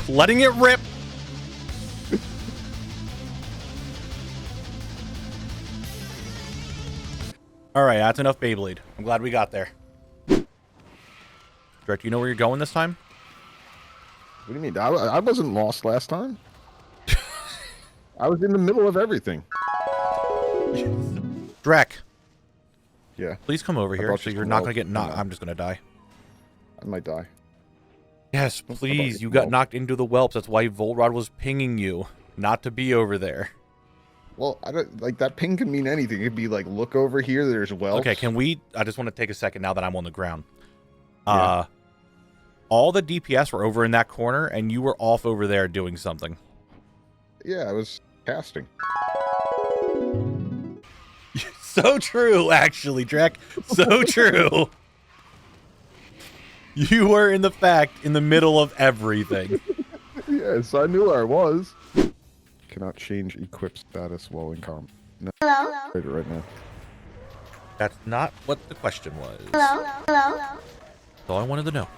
S1: Letting it rip. All right, that's enough Beyblade. I'm glad we got there. Direct, you know where you're going this time?
S3: What do you mean? I wasn't lost last time. I was in the middle of everything.
S1: Drek.
S3: Yeah.
S1: Please come over here so you're not going to get knocked. I'm just going to die.
S3: I might die.
S1: Yes, please. You got knocked into the whelps. That's why Volrod was pinging you. Not to be over there.
S3: Well, I don't like that ping can mean anything. It could be like, look over here, there's whelps.
S1: Okay, can we... I just want to take a second now that I'm on the ground.
S3: Yeah.
S1: All the DPS were over in that corner, and you were off over there doing something.
S3: Yeah, I was casting.
S1: So true, actually, Drek. So true. You were, in the middle of everything.
S3: Yes, I knew where I was. Cannot change equip status while in combat. No.
S12: Hello?
S3: Right now.
S1: That's not what the question was.
S12: Hello? Hello?
S1: That's all I wanted to know.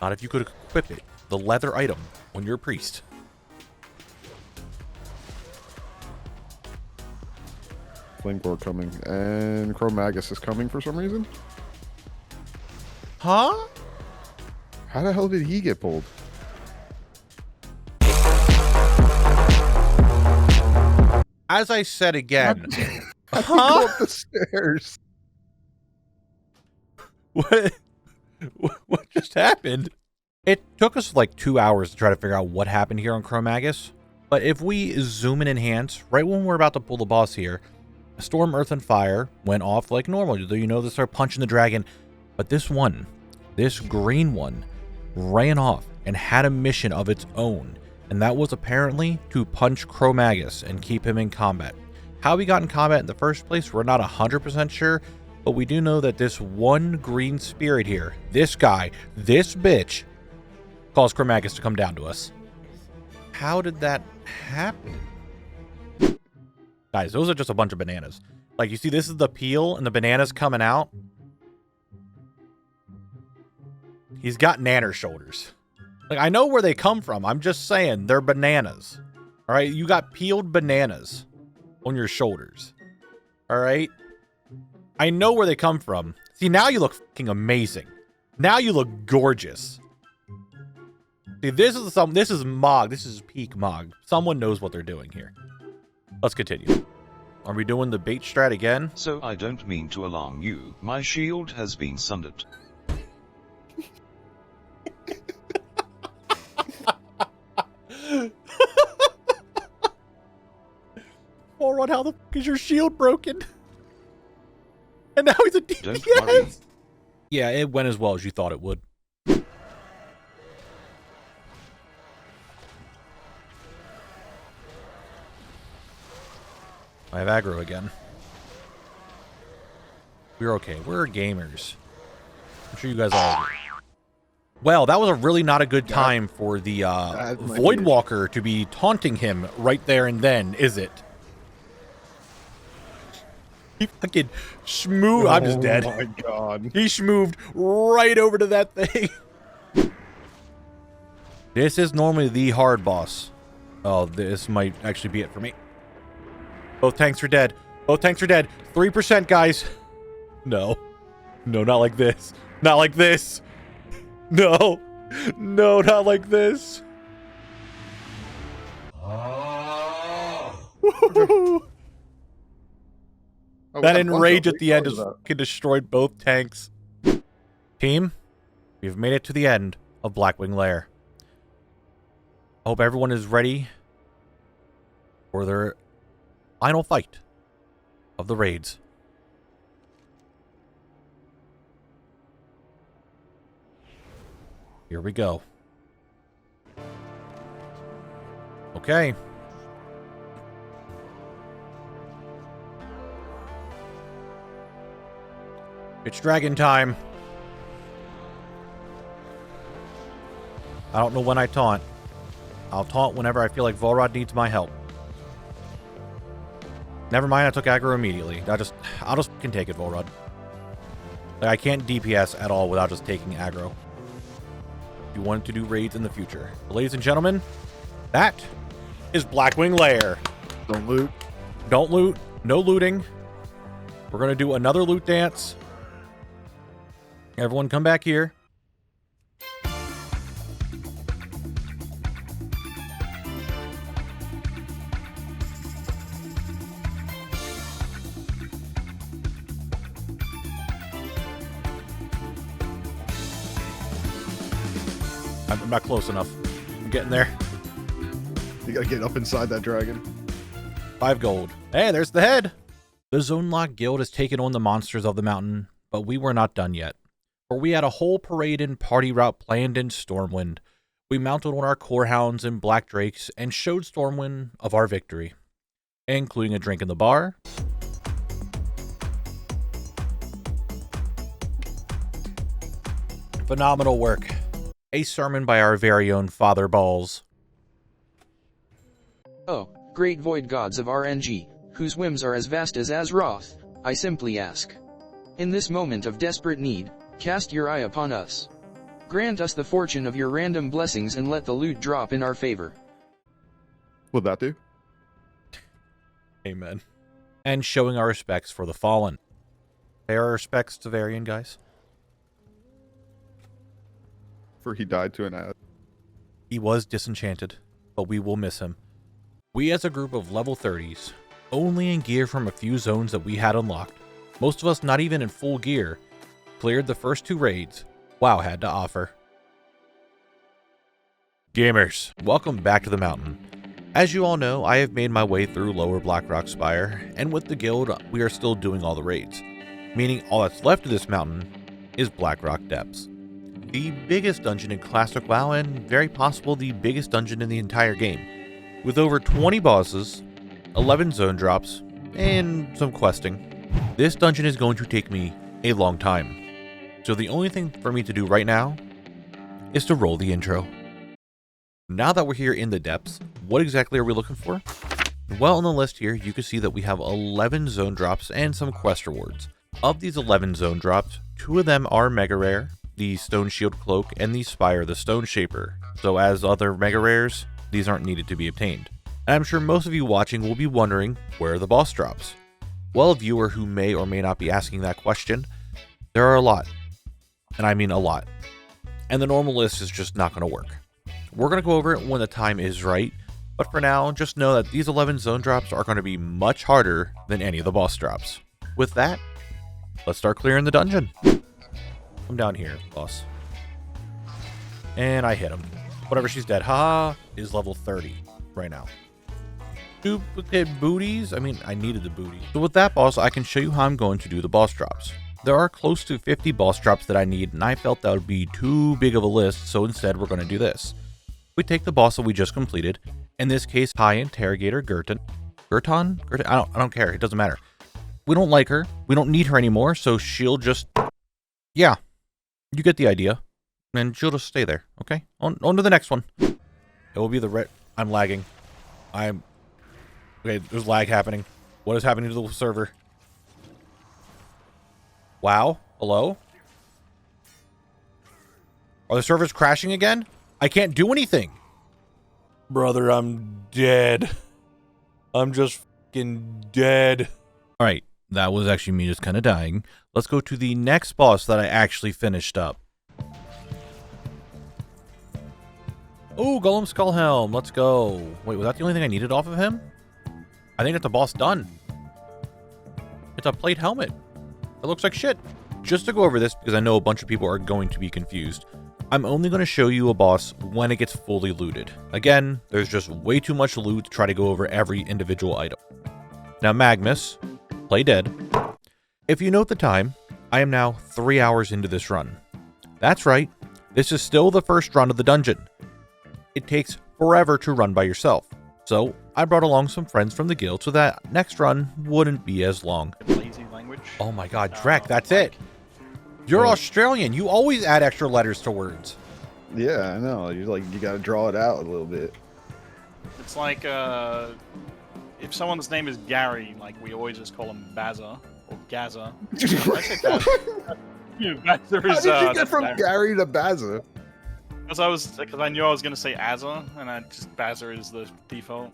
S1: Not if you could equip it, the leather item, when you're a priest.
S3: Flingboard coming. And Chromagus is coming for some reason.
S1: Huh?
S3: How the hell did he get pulled?
S1: As I said again.
S3: Go up the stairs.
S1: What just happened? It took us like 2 hours to try to figure out what happened here on Chromagus. But if we zoom and enhance, right when we're about to pull the boss here, Storm, Earth, and Fire went off like normal. You know, they start punching the dragon. But this one, this green one, ran off and had a mission of its own. And that was apparently to punch Chromagus and keep him in combat. How he got in combat in the first place, we're not 100% sure. But we do know that this one green spirit here, this guy, this bitch, caused Chromagus to come down to us. How did that happen? Guys, those are just a bunch of bananas. Like, you see, this is the peel and the bananas coming out. He's got nanner shoulders. Like, I know where they come from. I'm just saying, they're bananas. All right? You got peeled bananas on your shoulders. All right? I know where they come from. See, now you look fucking amazing. Now you look gorgeous. See, this is Mog. This is peak Mog. Someone knows what they're doing here. Let's continue. Are we doing the bait strat again?
S10: So I don't mean to alarm you. My shield has been sundered.
S1: Moron, how the fuck is your shield broken? And now he's a DPS.
S10: Don't worry.
S1: Yeah, it went as well as you thought it would. I have aggro again. We're okay. We're gamers. I'm sure you guys all agree. Well, that was a really not a good time for the Voidwalker to be taunting him right there and then, is it? He fucking schmooved. I'm just dead.
S3: Oh my god.
S1: He schmooved right over to that thing. This is normally the hard boss. Oh, this might actually be it for me. Both tanks are dead. Both tanks are dead. 3%, guys. No. No, not like this. Not like this. No. No, not like this. That enrage at the end just fucking destroyed both tanks. Team, We've made it to the end of Blackwing Lair. I hope everyone is ready for their final fight of the raids. Here we go. Okay. It's dragon time. I don't know when I taunt. I'll taunt whenever I feel like Volrod needs my help. Never mind, I took aggro immediately. I'll just can take it, Volrod. Like, I can't DPS at all without just taking aggro. If you wanted to do raids in the future. But ladies and gentlemen, that is Blackwing Lair.
S3: Don't loot.
S1: Don't loot. No looting. We're going to do another loot dance. Everyone come back here. I'm not close enough. I'm getting there.
S3: You gotta get up inside that dragon.
S1: 5 gold. Hey, there's the head. The Zone Lock Guild has taken on the monsters of the mountain, but we were not done yet. For we had a whole parade and party route planned in Stormwind. We mounted on our core hounds and black drakes and showed Stormwind of our victory, including a drink in the bar, phenomenal work, a sermon by our very own Father Balls.
S11: Oh, great void gods of RNG, whose whims are as vast as Azeroth, I simply ask. In this moment of desperate need, cast your eye upon us. Grant us the fortune of your random blessings and let the loot drop in our favor.
S3: Would that do?
S1: Amen. And showing our respects for the fallen. Pay our respects to Varian, guys.
S3: For he died to an ad.
S1: He was disenchanted, but we will miss him. We as a group of level 30s, only in gear from a few zones that we had unlocked, most of us not even in full gear, cleared the first 2 raids WoW had to offer. Gamers, welcome back to the mountain. As you all know, I have made my way through Lower Blackrock Spire, and with the guild, we are still doing all the raids, meaning all that's left of this mountain is Blackrock Depths. The biggest dungeon in Classic WoW, and very possible the biggest dungeon in the entire game, with over 20 bosses, 11 zone drops, and some questing. This dungeon is going to take me a long time, so the only thing for me to do right now is to roll the intro. Now that we're here in the depths, what exactly are we looking for? Well, on the list here, you can see that we have 11 zone drops and some quest rewards. Of these 11 zone drops, 2 of them are mega rare, the Stone Shield Cloak and the Spire the Stone Shaper. So as other mega rares, these aren't needed to be obtained. And I'm sure most of you watching will be wondering, where are the boss drops? Well, a viewer who may or may not be asking that question, there are a lot. And I mean a lot. And the normal list is just not going to work. We're going to go over it when the time is right, but for now, just know that these 11 zone drops are going to be much harder than any of the boss drops. With that, let's start clearing the dungeon. Come down here, boss. And I hit him. Whatever, she's dead. Haha, is level 30 right now. Duplicate booties? I mean, I needed the booty. So with that, boss, I can show you how I'm going to do the boss drops. There are close to 50 boss drops that I need, and I felt that would be too big of a list, so instead we're going to do this. We take the boss that we just completed, in this case, High Interrogator Gerton. Gerton? I don't care, it doesn't matter. We don't like her, we don't need her anymore, so she'll just... Yeah, you get the idea. And she'll just stay there, okay? On to the next one. It will be the red... I'm lagging. Okay, there's lag happening. What is happening to the server? Wow. Hello? Are the servers crashing again? I can't do anything. Brother, I'm dead. I'm just fucking dead. Alright, that was actually me just kind of dying. Let's go to the next boss that I actually finished up. Oh, Golem Skullhelm. Let's go. Wait, was that the only thing I needed off of him? I think that's the boss done. It's a plate helmet. It looks like shit. Just to go over this, because I know a bunch of people are going to be confused, I'm only going to show you a boss when it gets fully looted. Again, there's just way too much loot to try to go over every individual item. Now, Magnus, play dead. If you note the time, I am now 3 hours into this run. That's right, this is still the first run of the dungeon. It takes forever to run by yourself, so I brought along some friends from the guild so that next run wouldn't be as long.
S5: Lazy language.
S1: Oh my god, Drek, that's it! You're Australian, you always add extra letters to words.
S3: Yeah, I know. You gotta draw it out a little bit.
S5: It's like if someone's name is Gary, like we always just call him Bazza or Gaza. I say Bazza. Bazza is,
S3: How did you get from Gary to Bazza?
S5: Because I knew I was gonna say Azza, and I just Bazza is the default.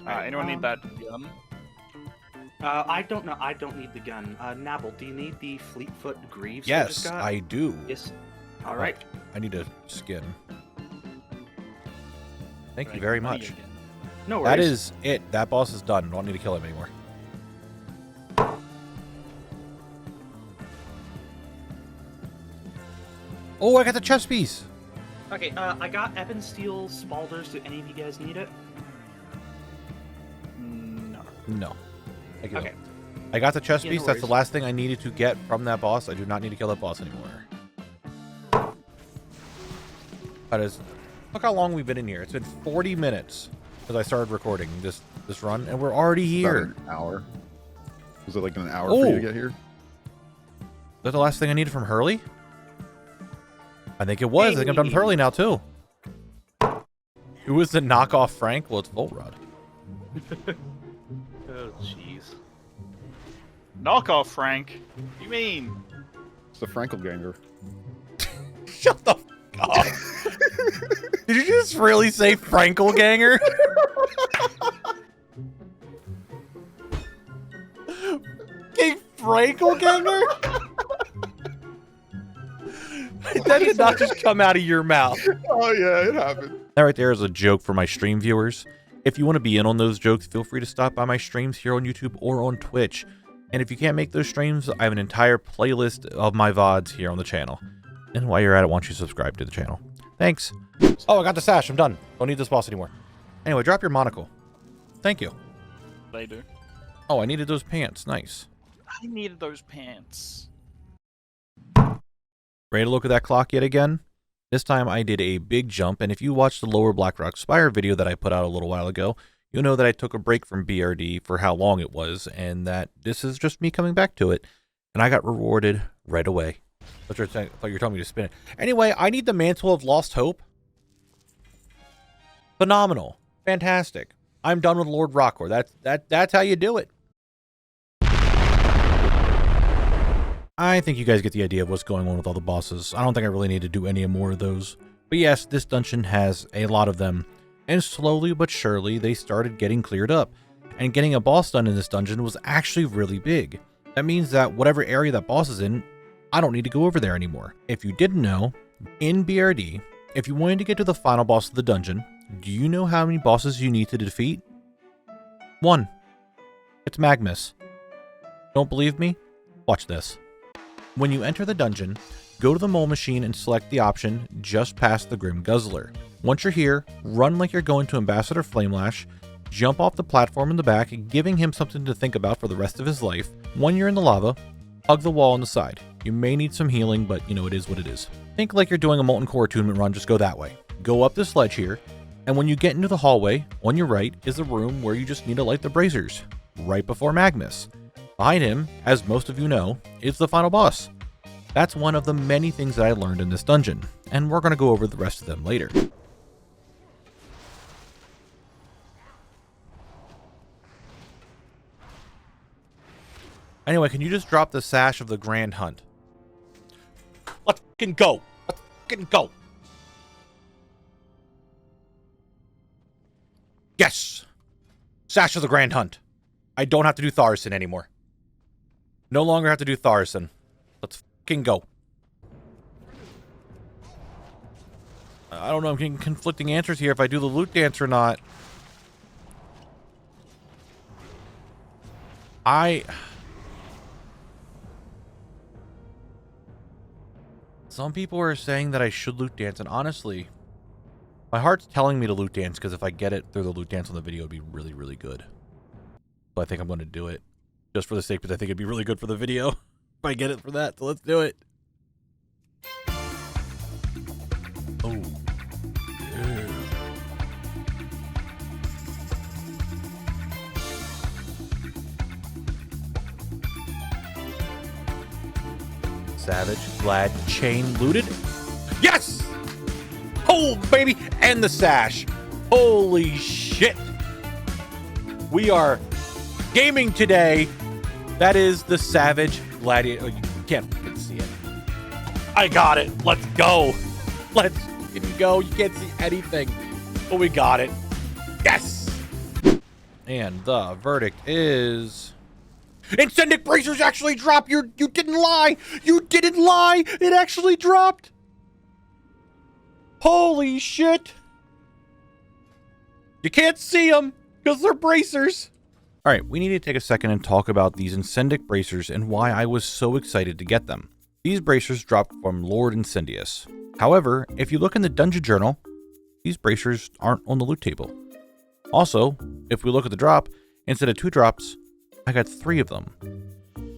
S5: Anyone need that gun?
S2: I don't know. I don't need the gun. Knabble, do you need the Fleetfoot Greaves?
S1: Yes, I do.
S2: Yes. All right.
S1: I need a skin. Thank you very much.
S2: No worries.
S1: That is it. That boss is done. Don't need to kill him anymore. Oh, I got the chest piece.
S2: Okay, I got Ebon Steel Spalders. Do any of you guys need it?
S1: No.
S2: Okay.
S1: I got the chest
S2: Yeah,
S1: piece.
S2: no
S1: That's the
S2: worries.
S1: last thing I needed to get from that boss. I do not need to kill that boss anymore. That is. Look how long we've been in here. It's been 40 minutes since I started recording this run, and we're already here.
S3: About an hour. Was it like an hour for you to get here?
S1: Is that the last thing I needed from Hurley? I think it was. I think I'm done with Hurley now, too. Who was the knockoff Frank? Well, it's Volrod.
S2: Oh, jeez.
S5: Knockoff Frank? What do you mean?
S3: It's the Frankelganger.
S1: Shut the f up. Did you just really say Frankelganger? Hey, Frankelganger? That did not just come out of your mouth.
S3: Oh, yeah, it happened.
S1: That right there is a joke for my stream viewers. If you want to be in on those jokes, feel free to stop by my streams here on YouTube or on Twitch. And if you can't make those streams, I have an entire playlist of my VODs here on the channel. And while you're at it, why don't you subscribe to the channel? Thanks. Oh, I got the sash. I'm done. Don't need this boss anymore. Anyway, drop your monocle. Thank you.
S5: They do.
S1: Oh, I needed those pants. Nice.
S5: I needed those pants.
S1: Ready to look at that clock yet again? This time I did a big jump, and if you watched the Lower Blackrock Spire video that I put out a little while ago, you'll know that I took a break from BRD for how long it was, and that this is just me coming back to it, and I got rewarded right away. I thought you were telling me to spin it. Anyway, I need the Mantle of Lost Hope. Phenomenal. Fantastic. I'm done with Lord Rockor. That's how you do it. I think you guys get the idea of what's going on with all the bosses. I don't think I really need to do any more of those. But yes, this dungeon has a lot of them, and slowly but surely they started getting cleared up. And getting a boss done in this dungeon was actually really big. That means that whatever area that boss is in, I don't need to go over there anymore. If you didn't know, in BRD, if you wanted to get to the final boss of the dungeon, do you know how many bosses you need to defeat? 1. It's Magnus. Don't believe me? Watch this. When you enter the dungeon, go to the mole machine and select the option just past the Grim Guzzler. Once you're here, run like you're going to Ambassador Flamelash, jump off the platform in the back, giving him something to think about for the rest of his life. When you're in the lava, hug the wall on the side. You may need some healing, but you know, it is what it is. Think like you're doing a Molten Core attunement run, just go that way. Go up this ledge here, and when you get into the hallway, on your right is a room where you just need to light the braziers, right before Magnus. Behind him, as most of you know, is the final boss. That's one of the many things that I learned in this dungeon, and we're going to go over the rest of them later. Anyway, can you just drop the sash of the Grand Hunt? Let's fucking go! Let's fucking go! Yes! Sash of the Grand Hunt. I don't have to do Tharson anymore. No longer have to do Tharson. Let's fucking go. I don't know, I'm getting conflicting answers here if I do the loot dance or not. Some people are saying that I should loot dance, and honestly, my heart's telling me to loot dance because if I get it through the loot dance on the video, it'd be really, really good. But I think I'm going to do it just for the sake, because I think it'd be really good for the video if I get it for that. So let's do it. Oh. Yeah. Savage, Glad, chain looted. Yes! Oh, baby! And the sash. Holy shit. We are gaming today. That is the Savage Gladiator. Oh, you can't fucking see it. I got it. Let's go. Let's go. You can't see anything. But we got it. Yes! And the verdict is... Incendic bracers actually dropped. You didn't lie. You didn't lie. It actually dropped. Holy shit. You can't see them because they're bracers. All right, we need to take a second and talk about these Incendic bracers and why I was so excited to get them. These bracers dropped from Lord Incendius. However, if you look in the dungeon journal, these bracers aren't on the loot table. Also, if we look at the drop, instead of 2 drops, I got 3 of them.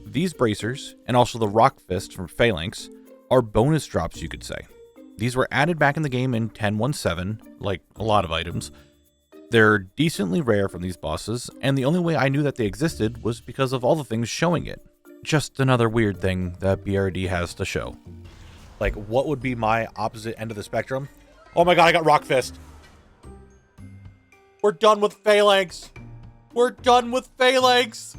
S1: These bracers, and also the rock fist from Phalanx, are bonus drops, you could say. These were added back in the game in 10.1.7, like a lot of items. They're decently rare from these bosses, and the only way I knew that they existed was because of all the things showing it. Just another weird thing that BRD has to show. Like, what would be my opposite end of the spectrum? Oh my god, I got rock fist. We're done with Phalanx. We're done with Phalanx!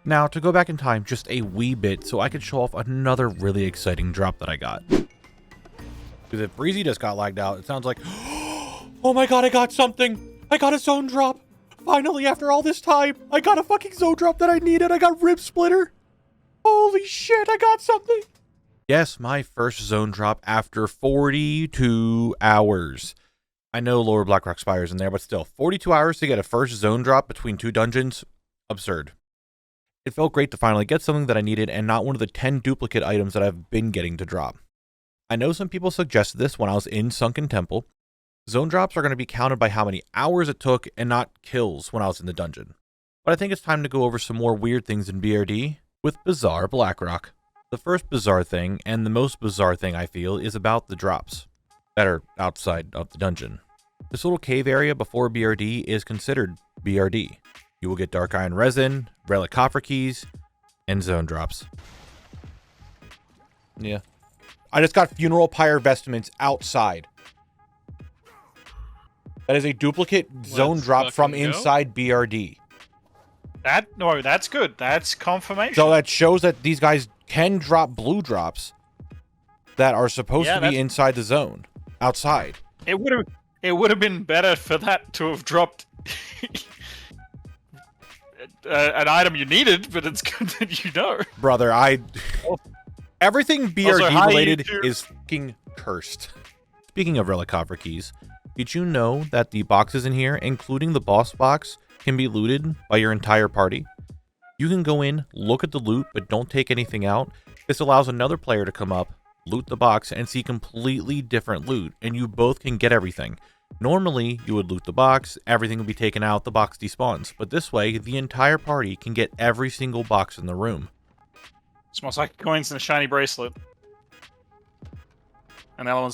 S1: Now, to go back in time just a wee bit so I could show off another really exciting drop that I got. Because if Breezy just got lagged out, it sounds like, oh my god, I got something! I got a zone drop! Finally, after all this time, I got a fucking zone drop that I needed! I got Rib Splitter! Holy shit, I got something! Yes, my first zone drop after 42 hours. I know Lower Blackrock Spire's in there, but still, 42 hours to get a first zone drop between 2 dungeons? Absurd. It felt great to finally get something that I needed and not one of the 10 duplicate items that I've been getting to drop. I know some people suggested this when I was in Sunken Temple. Zone drops are going to be counted by how many hours it took and not kills when I was in the dungeon. But I think it's time to go over some more weird things in BRD with Bizarre Blackrock. The first bizarre thing, and the most bizarre thing I feel, is about the drops that are outside of the dungeon. This little cave area before BRD is considered BRD. You will get Dark Iron Resin, Relic Coffer Keys, and Zone Drops. Yeah. I just got Funeral Pyre Vestments outside. That is a duplicate zone drop from inside BRD.
S5: No, that's good. That's confirmation.
S1: So that shows that these guys can drop blue drops that are supposed to be inside the zone, outside.
S5: It would have been better for that to have dropped an item you needed, but it's good that you know.
S1: Brother, everything BRD related is fucking cursed. Speaking of Relic Coffer Keys, did you know that the boxes in here, including the boss box, can be looted by your entire party? You can go in, look at the loot, but don't take anything out. This allows another player to come up, loot the box, and see completely different loot, and you both can get everything. Normally, you would loot the box, everything would be taken out, the box despawns, but this way, the entire party can get every single box in the room.
S5: Small sack of coins and a shiny bracelet. An Elwynn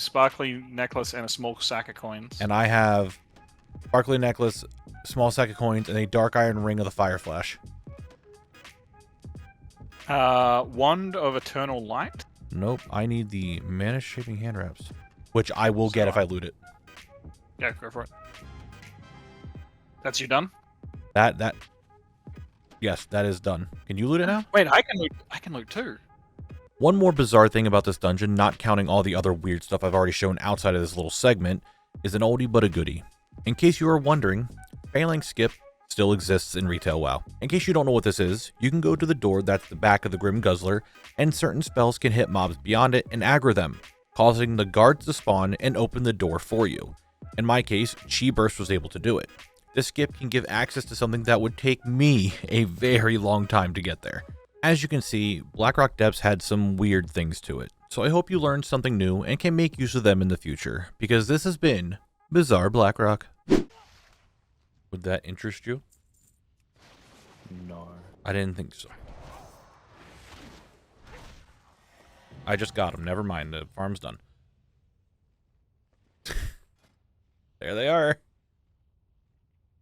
S5: sparkly necklace and a small sack of coins.
S1: And I have sparkly necklace, small sack of coins, and a dark iron ring of the fire flash.
S5: Wand of Eternal Light?
S1: Nope, I need the mana shaping hand wraps, which I will get if I loot it.
S5: Yeah, go for it. That's you done?
S1: Yes, that is done. Can you loot it now?
S5: Wait, I can loot too.
S1: One more bizarre thing about this dungeon, not counting all the other weird stuff I've already shown outside of this little segment, is an oldie but a goodie. In case you are wondering, Phalanx Skip still exists in retail WoW. In case you don't know what this is, you can go to the door that's the back of the Grim Guzzler, and certain spells can hit mobs beyond it and aggro them, causing the guards to spawn and open the door for you. In my case, Chi Burst was able to do it. This skip can give access to something that would take me a very long time to get there. As you can see, Blackrock Depths had some weird things to it. So I hope you learned something new and can make use of them in the future, because this has been Bizarre Blackrock. Would that interest you?
S2: No.
S1: I didn't think so. I just got them. Never mind. The farm's done. There they are.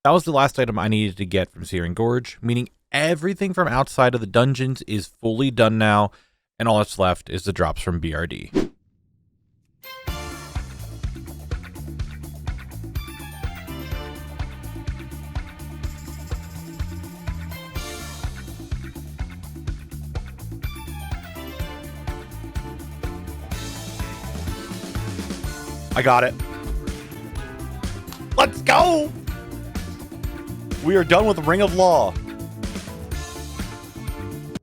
S1: That was the last item I needed to get from Searing Gorge, meaning everything from outside of the dungeons is fully done now, and all that's left is the drops from BRD. I got it. Let's go! We are done with Ring of Law.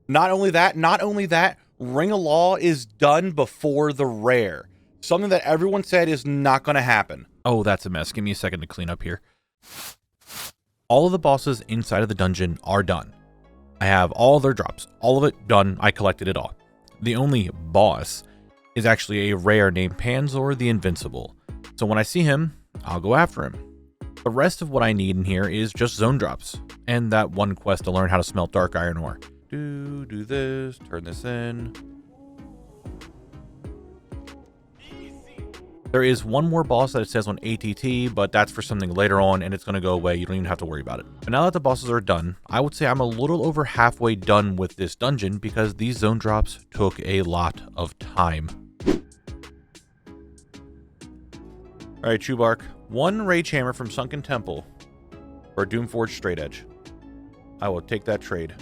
S1: Not only that, Ring of Law is done before the rare. Something that everyone said is not going to happen. Oh, that's a mess. Give me a second to clean up here. All of the bosses inside of the dungeon are done. I have all their drops. All of it done. I collected it all. The only boss is actually a rare named Panzor the Invincible. So when I see him, I'll go after him. The rest of what I need in here is just zone drops, and that one quest to learn how to smelt dark iron ore. Do this, turn this in. There is one more boss that it says on ATT, but that's for something later on, and it's going to go away. You don't even have to worry about it. But now that the bosses are done, I would say I'm a little over halfway done with this dungeon because these zone drops took a lot of time. Alright, Chewbark. One Rage Hammer from Sunken Temple or Doomforged Straight Edge. I will take that trade.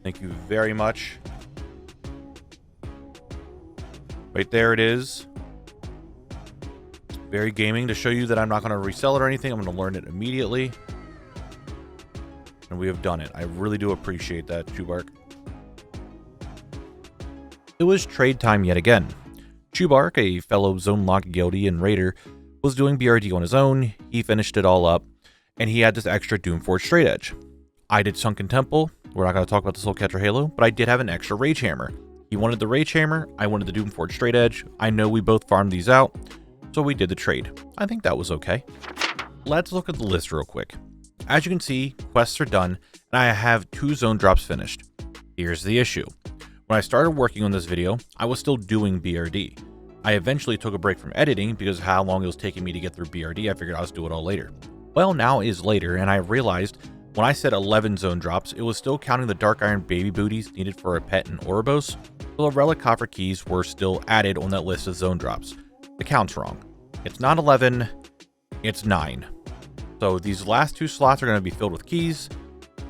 S1: Thank you very much. Right there it is. Very gaming to show you that I'm not going to resell it or anything. I'm going to learn it immediately. And we have done it. I really do appreciate that, Chewbark. It was trade time yet again. Chewbark, a fellow Zone Lock guildie and raider, was doing BRD on his own. He finished it all up, and he had this extra Doomforged Straight Edge. I did Sunken Temple. We're not going to talk about the Soulcatcher Halo, but I did have an extra Rage Hammer. He wanted the Rage Hammer. I wanted the Doomforged Straight Edge. I know we both farmed these out, so we did the trade. I think that was okay. Let's look at the list real quick. As you can see, quests are done, and I have 2 zone drops finished. Here's the issue. When I started working on this video, I was still doing BRD. I eventually took a break from editing because of how long it was taking me to get through BRD. I figured I'll just do it all later. Well, now is later, and I realized when I said 11 zone drops, it was still counting the Dark Iron baby booties needed for a pet in Oribos, so the Relic Coffer keys were still added on that list of zone drops. The count's wrong. It's not 11, it's 9. So these last 2 slots are going to be filled with keys.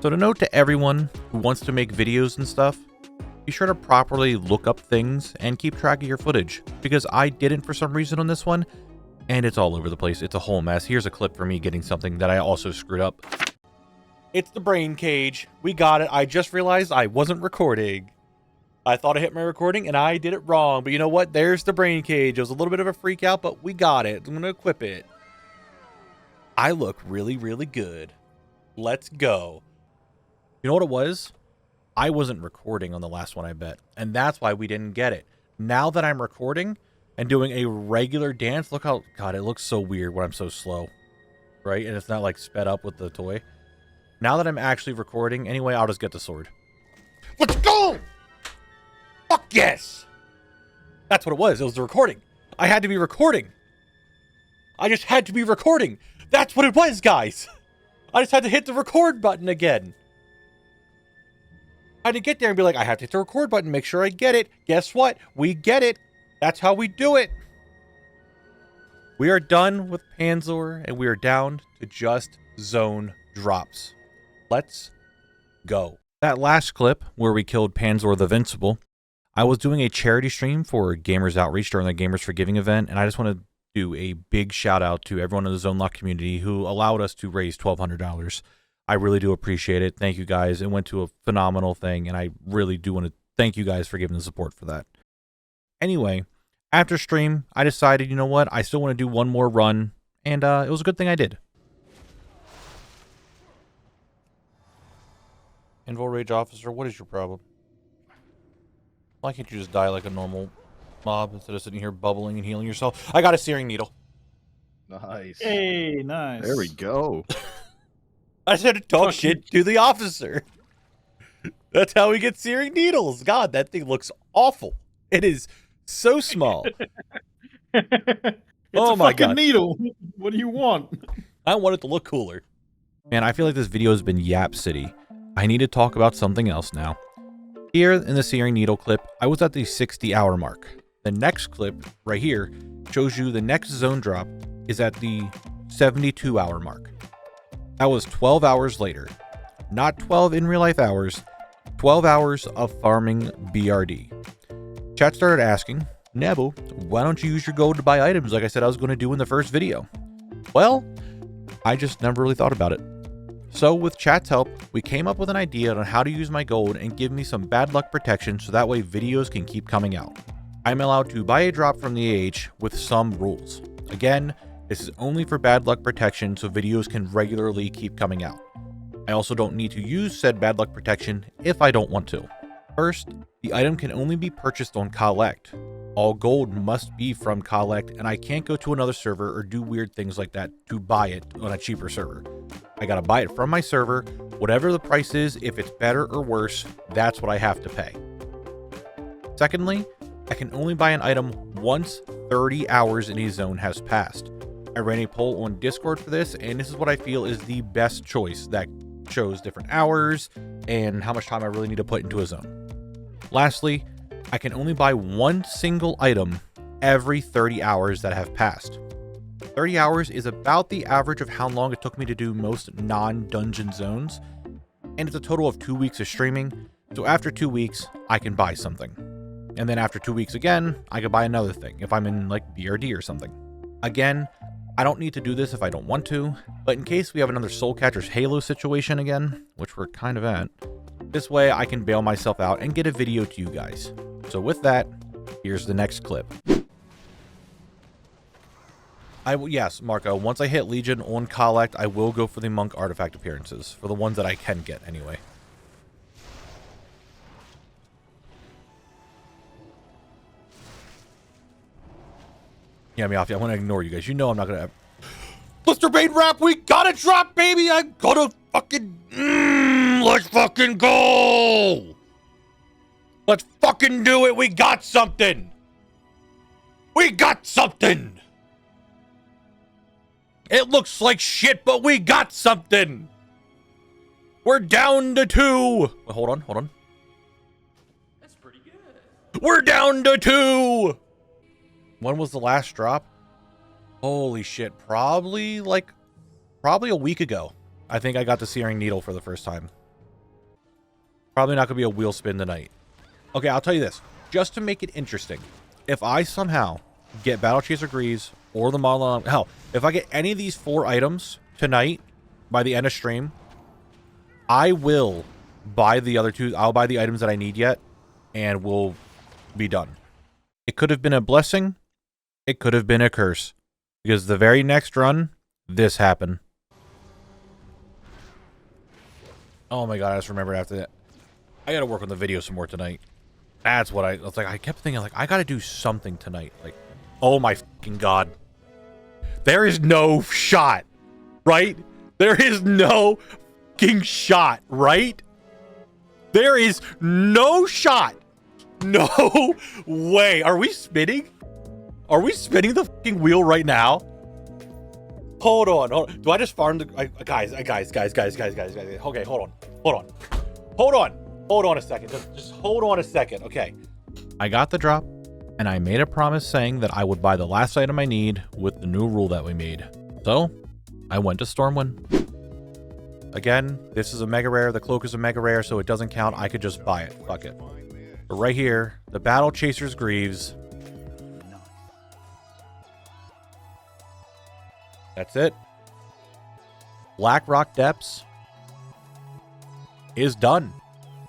S1: So to note to everyone who wants to make videos and stuff, be sure to properly look up things and keep track of your footage, because I didn't for some reason on this one, and it's all over the place. It's a whole mess. Here's a clip for me getting something that I also screwed up. It's the brain cage. We got it. I just realized I wasn't recording. I thought I hit my recording and I did it wrong, but you know what? There's the brain cage. It was a little bit of a freak out, but we got it. I'm going to equip it. I look really, really good. Let's go. You know what it was? I wasn't recording on the last one, I bet. And that's why we didn't get it. Now that I'm recording and doing a regular dance, look how... God, it looks so weird when I'm so slow. Right? And it's not like sped up with the toy. Now that I'm actually recording, anyway, I'll just get the sword. Let's go! Fuck yes! That's what it was. It was the recording. I had to be recording. I just had to be recording. That's what it was, guys. I just had to hit the record button again. I had to get there and be like, I have to hit the record button, make sure I get it. Guess what? We get it. That's how we do it. We are done with Panzor, and we are down to just zone drops. Let's go. That last clip where we killed Panzor the Invincible, I was doing a charity stream for Gamers Outreach during the Gamers for Giving event, and I just want to do a big shout out to everyone in the Zone Lock community who allowed us to raise $1,200. I really do appreciate it. Thank you guys. It went to a phenomenal thing, and I really do want to thank you guys for giving the support for that. Anyway, after stream, I decided, you know what? I still want to do one more run, and it was a good thing I did. Invul Rage Officer, what is your problem? Why can't you just die like a normal mob instead of sitting here bubbling and healing yourself? I got a searing needle.
S3: Nice.
S5: Hey, nice.
S3: There we go.
S1: I said to talk shit to the officer. That's how we get searing needles. God, that thing looks awful. It is so small.
S5: It's
S1: Oh
S5: a
S1: my
S5: fucking
S1: God.
S5: needle. What do you want?
S1: I want it to look cooler. Man, I feel like this video has been Yap City. I need to talk about something else now. Here in the searing needle clip, I was at the 60-hour mark. The next clip right here shows you the next zone drop is at the 72-hour mark. That was 12 hours later. Not 12 in real life hours, 12 hours of farming BRD. Chat started asking, Knabble, why don't you use your gold to buy items like I said I was going to do in the first video? Well, I just never really thought about it. So with chat's help, we came up with an idea on how to use my gold and give me some bad luck protection so that way videos can keep coming out. I'm allowed to buy a drop from the AH with some rules. Again, this is only for bad luck protection so videos can regularly keep coming out. I also don't need to use said bad luck protection if I don't want to. First, the item can only be purchased on Khalect. All gold must be from Khalect, and I can't go to another server or do weird things like that to buy it on a cheaper server. I gotta buy it from my server, whatever the price is, if it's better or worse, that's what I have to pay. Secondly, I can only buy an item once 30 hours in a zone has passed. I ran a poll on Discord for this, and this is what I feel is the best choice that shows different hours and how much time I really need to put into a zone. Lastly, I can only buy one single item every 30 hours that have passed. 30 hours is about the average of how long it took me to do most non-dungeon zones, and it's a total of 2 weeks of streaming, so after 2 weeks, I can buy something. And then after 2 weeks again, I can buy another thing if I'm in like BRD or something. Again, I don't need to do this if I don't want to, but in case we have another Soulcatcher's Halo situation again, which we're kind of at, this way I can bail myself out and get a video to you guys. So with that, here's the next clip. Yes, Marco, once I hit Legion on Khalect, I will go for the Monk artifact appearances, for the ones that I can get anyway. Yeah, Meowfie, I want to ignore you guys. You know I'm not going to... Blister Bane Rap, we got a drop, baby! I gotta fucking... let's fucking go! Let's fucking do it! We got something! We got something! It looks like shit, but we got something! We're down to 2! Wait, hold on.
S2: That's pretty good.
S1: We're down to 2! When was the last drop? Holy shit, probably a week ago. I think I got the Searing Needle for the first time. Probably not gonna be a wheel spin tonight. Okay, I'll tell you this. Just to make it interesting, if I somehow get Battle Chaser Greaves or the Model... Hell, if I get any of these 4 items tonight by the end of stream, I will buy the other 2. I'll buy the items that I need yet, and we'll be done. It could have been a blessing. It could have been a curse. Because the very next run, this happened. Oh my god, I just remembered after that. I gotta work on the video some more tonight. That's what I was like. I kept thinking, like, I gotta do something tonight. Like, oh my fucking god. There is no shot, right? There is no fucking shot, right? There is no shot. No way. Are we spinning? Are we spinning the fucking wheel right now? Hold on. Do I just farm the... Guys. Okay, hold on a second. Just hold on a second. Okay. I got the drop, and I made a promise saying that I would buy the last item I need with the new rule that we made. So, I went to Stormwind. Again, this is a mega rare. The cloak is a mega rare, so it doesn't count. I could just buy it. Fuck it. But right here, the Battle Chaser's Greaves. That's it. Black Rock Depths is done.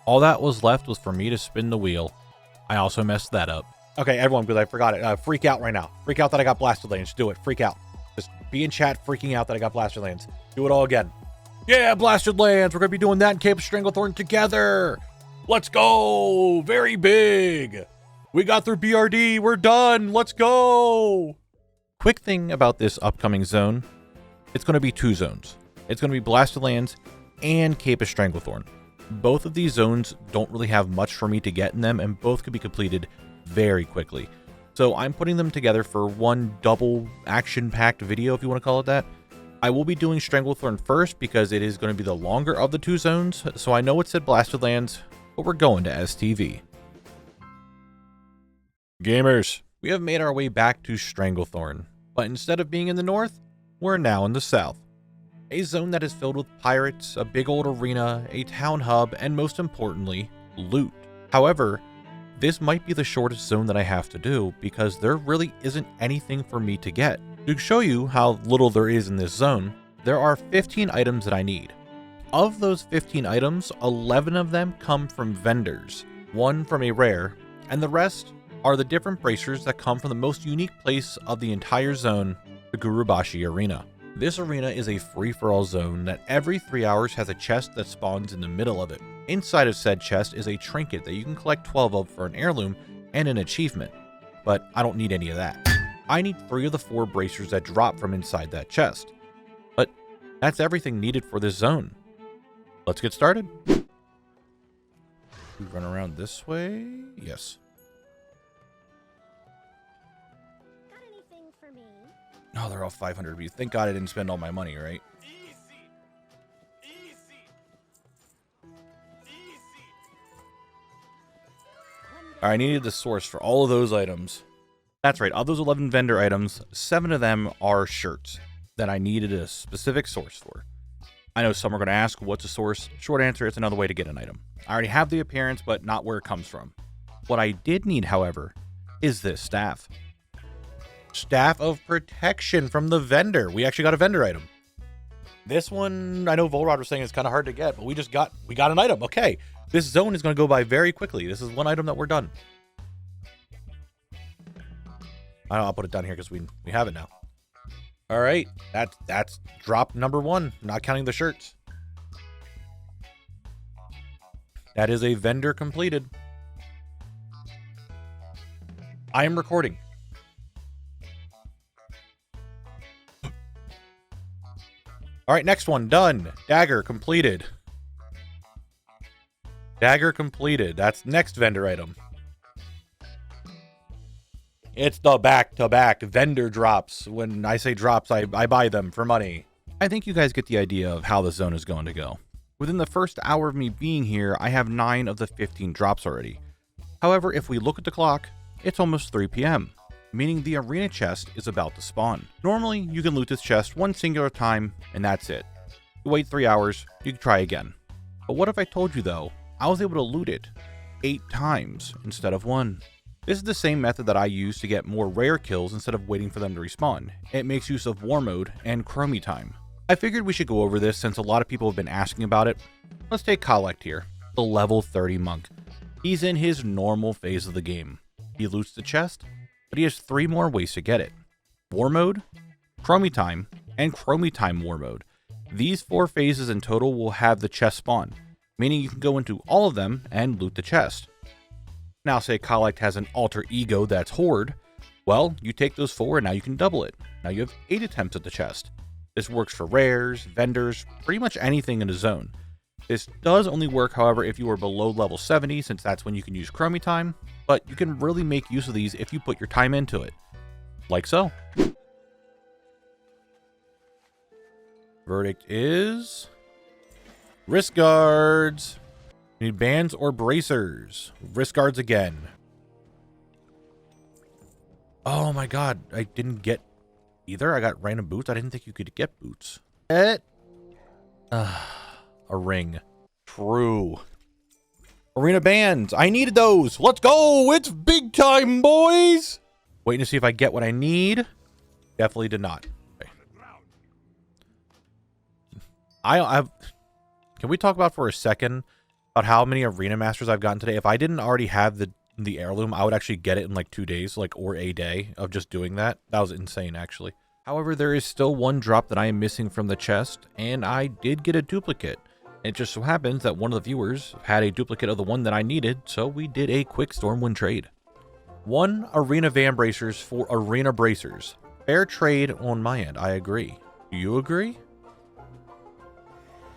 S1: All that was left was for me to spin the wheel. I also messed that up. Okay, everyone, because I forgot it. Freak out right now. Freak out that I got Blasted Lands. Do it. Freak out. Just be in chat freaking out that I got Blasted Lands. Do it all again. Yeah, Blasted Lands. We're going to be doing that and Cape of Stranglethorn together. Let's go! Very big! We got through BRD, we're done, let's go! Quick thing about this upcoming zone, it's going to be 2 zones. It's going to be Blasted Lands and Cape of Stranglethorn. Both of these zones don't really have much for me to get in them, and both could be completed very quickly. So I'm putting them together for one double action-packed video, if you want to call it that. I will be doing Stranglethorn first because it is going to be the longer of the 2 zones, so I know it said Blasted Lands, but we're going to S.TV. Gamers, we have made our way back to Stranglethorn, but instead of being in the north, we're now in the south. A zone that is filled with pirates, a big old arena, a town hub, and most importantly, loot. However, this might be the shortest zone that I have to do because there really isn't anything for me to get. To show you how little there is in this zone, there are 15 items that I need. Of those 15 items, 11 of them come from vendors, 1 from a rare, and the rest are the different bracers that come from the most unique place of the entire zone, the Gurubashi Arena. This arena is a free-for-all zone that every 3 hours has a chest that spawns in the middle of it. Inside of said chest is a trinket that you can collect 12 of for an heirloom and an achievement, but I don't need any of that. I need 3 of the 4 bracers that drop from inside that chest. But that's everything needed for this zone. Let's get started. We run around this way? Yes. Oh, they're all 500 views. Thank God I didn't spend all my money, right? Alright, I needed the source for all of those items. That's right, of those 11 vendor items, 7 of them are shirts that I needed a specific source for. I know some are going to ask, what's a source? Short answer, it's another way to get an item. I already have the appearance, but not where it comes from. What I did need, however, is this staff. Staff of Protection from the vendor. We actually got a vendor item. This one, I know Volrod was saying it's kind of hard to get, but we got an item. Okay, this zone is going to go by very quickly. This is one item that we're done. I'll put it down here because we have it now. All right, that's drop number 1, not counting the shirts. That is a vendor completed. I am recording. All right, next one, done. Dagger completed. Dagger completed. That's next vendor item. It's the back-to-back vendor drops. When I say drops, I buy them for money. I think you guys get the idea of how the zone is going to go. Within the first hour of me being here, I have 9 of the 15 drops already. However, if we look at the clock, it's almost 3 p.m., meaning the arena chest is about to spawn. Normally, you can loot this chest one singular time, and that's it. You wait 3 hours, you can try again. But what if I told you, though, I was able to loot it 8 times instead of 1? This is the same method that I use to get more rare kills instead of waiting for them to respawn. It makes use of war mode and chromie time. I figured we should go over this since a lot of people have been asking about it. Let's take Khalect here, the level 30 monk. He's in his normal phase of the game. He loots the chest, but he has 3 more ways to get it. War mode, chromie time, and chromie time war mode. These 4 phases in total will have the chest spawn, meaning you can go into all of them and loot the chest. Now say Khalect has an alter ego that's Horde. Well, you take those 4 and now you can double it. Now you have 8 attempts at the chest. This works for rares, vendors, pretty much anything in a zone. This does only work, however, if you are below level 70, since that's when you can use chromie time, but you can really make use of these if you put your time into it. Like so. Verdict is... wrist guards. You need bands or bracers. Wrist guards again. Oh my god, I didn't get either. I got random boots. I didn't think you could get boots. A ring. True. Arena bands. I needed those. Let's go. It's big time, boys. Waiting to see if I get what I need. Definitely did not. Okay. Can we talk about for a second about how many arena masters I've gotten today? If I didn't already have the heirloom, I would actually get it in like 2 days, or a day of just doing that. That was insane, actually. However, there is still one drop that I am missing from the chest, and I did get a duplicate. It just so happens that one of the viewers had a duplicate of the one that I needed, so we did a quick Stormwind trade. 1 Arena Van Bracers for Arena Bracers. Fair trade on my end, I agree. Do you agree?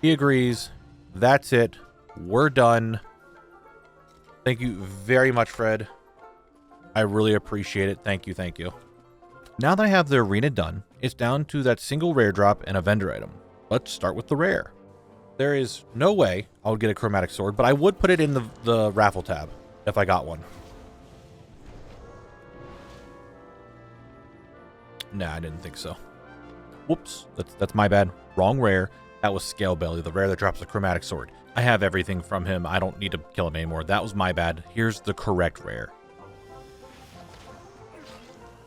S1: He agrees. That's it. We're done. Thank you very much, Fred. I really appreciate it. Thank you, thank you. Now that I have the arena done, it's down to that single rare drop and a vendor item. Let's start with the rare. There is no way I would get a chromatic sword, but I would put it in the raffle tab if I got one. Nah, I didn't think so. Whoops, that's my bad. Wrong rare. That was Scalebelly, the rare that drops the chromatic sword. I have everything from him. I don't need to kill him anymore. That was my bad. Here's the correct rare.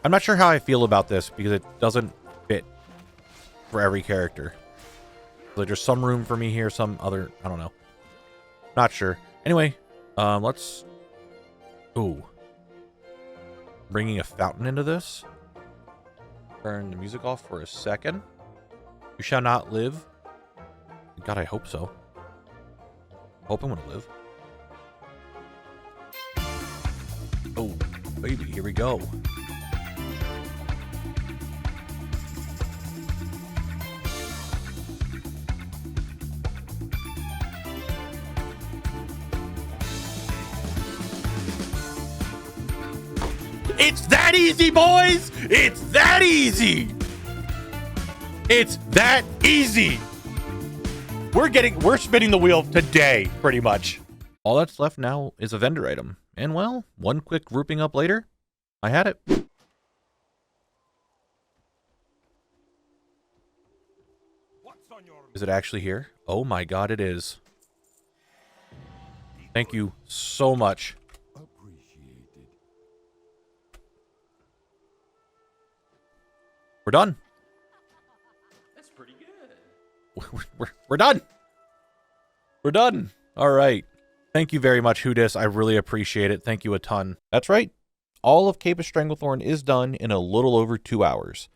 S1: I'm not sure how I feel about this because it doesn't fit for every character. So there's some room for me here, some other, I don't know. Not sure. Anyway, let's... Ooh. Bringing a fountain into this. Turn the music off for a second. You shall not live. God, I hope so. Hope I'm gonna live. Oh, baby, here we go. It's that easy, boys! It's that easy! It's that easy! We're spinning the wheel today, pretty much. All that's left now is a vendor item. And well, one quick grouping up later, I had it. Is it actually here? Oh my god, it is. Thank you so much. We're done.
S2: That's pretty good.
S1: We're done. We're done. All right. Thank you very much, Hudis. I really appreciate it. Thank you a ton. That's right. All of Cape of Stranglethorn is done in a little over 2 hours.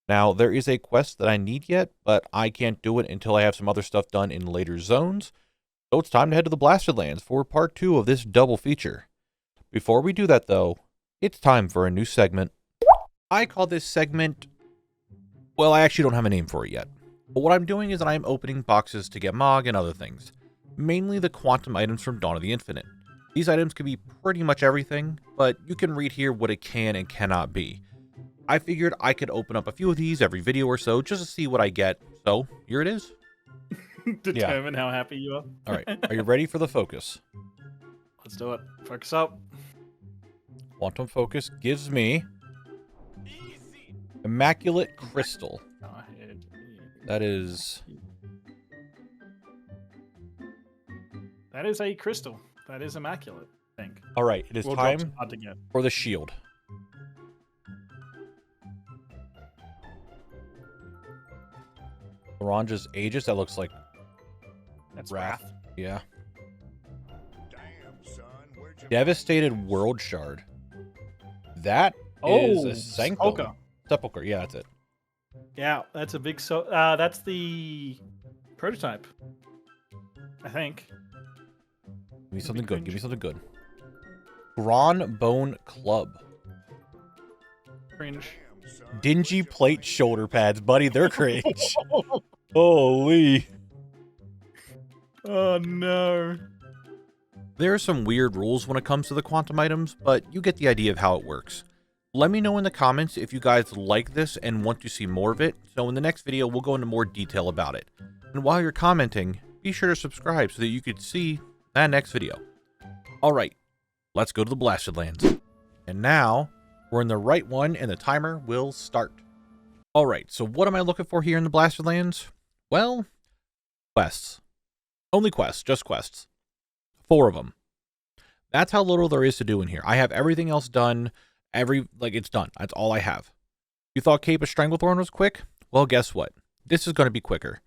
S1: Now, there is a quest that I need yet, but I can't do it until I have some other stuff done in later zones. So it's time to head to the Blasted Lands for part 2 of this double feature. Before we do that, though, it's time for a new segment. I call this segment... Well, I actually don't have a name for it yet. But what I'm doing is that I'm opening boxes to get Morogh and other things. Mainly the quantum items from Dawn of the Infinite. These items can be pretty much everything, but you can read here what it can and cannot be. I figured I could open up a few of these every video or so just to see what I get. So, here it is.
S5: Determine how happy you are.
S1: Alright, are you ready for the focus?
S5: Let's do it. Focus up.
S1: Quantum focus gives me... Immaculate Crystal. That is...
S5: That is a crystal. That is immaculate, I think.
S1: Alright, it is time
S5: hard to get.
S1: for the shield. Orange's Aegis, that looks like...
S5: That's
S1: Wrath.
S5: Wrath.
S1: Yeah.
S8: Damn, son, where'd you...
S1: Devastated World Shard. That is a Sanctum.
S5: Sepulchre.
S1: Sepulchre, yeah, that's it.
S5: Yeah, that's a big that's the prototype. I think.
S1: Give me something good, give me something good. Brawn Bone Club.
S5: Cringe.
S1: Dingy plate shoulder pads, buddy, they're cringe. Holy.
S5: Oh no.
S1: There are some weird rules when it comes to the quantum items, but you get the idea of how it works. Let me know in the comments if you guys like this and want to see more of it, so in the next video we'll go into more detail about it. And while you're commenting, be sure to subscribe so that you could see that next video. Alright, let's go to the Blasted Lands. And now, we're in the right one and the timer will start. Alright, so what am I looking for here in the Blasted Lands? Well, quests. Only quests, just quests. 4 of them. That's how little there is to do in here. I have everything else done. It's done. That's all I have. You thought Cape of Stranglethorn was quick? Well, guess what? This is going to be quicker.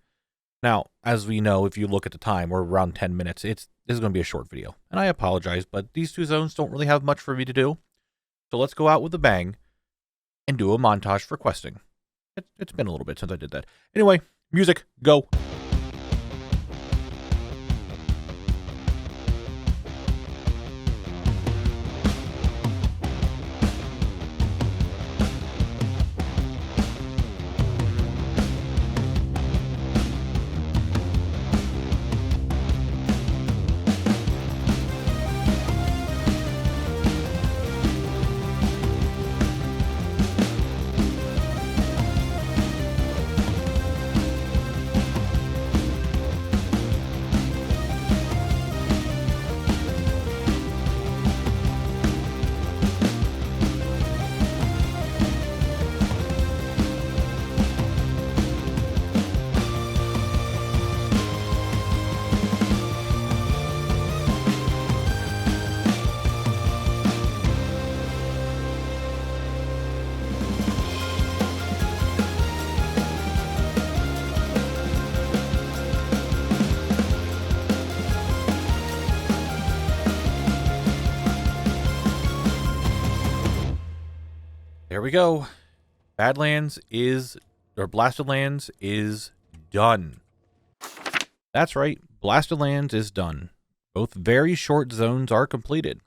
S1: Now, as we know, if you look at the time, we're around 10 minutes. This is going to be a short video. And I apologize, but these 2 zones don't really have much for me to do. So let's go out with a bang and do a montage for questing. It's been a little bit since I did that. Anyway, music, go. There we go. Badlands is, or Blasted Lands is done. That's right, Blasted Lands is done. Both very short zones are completed.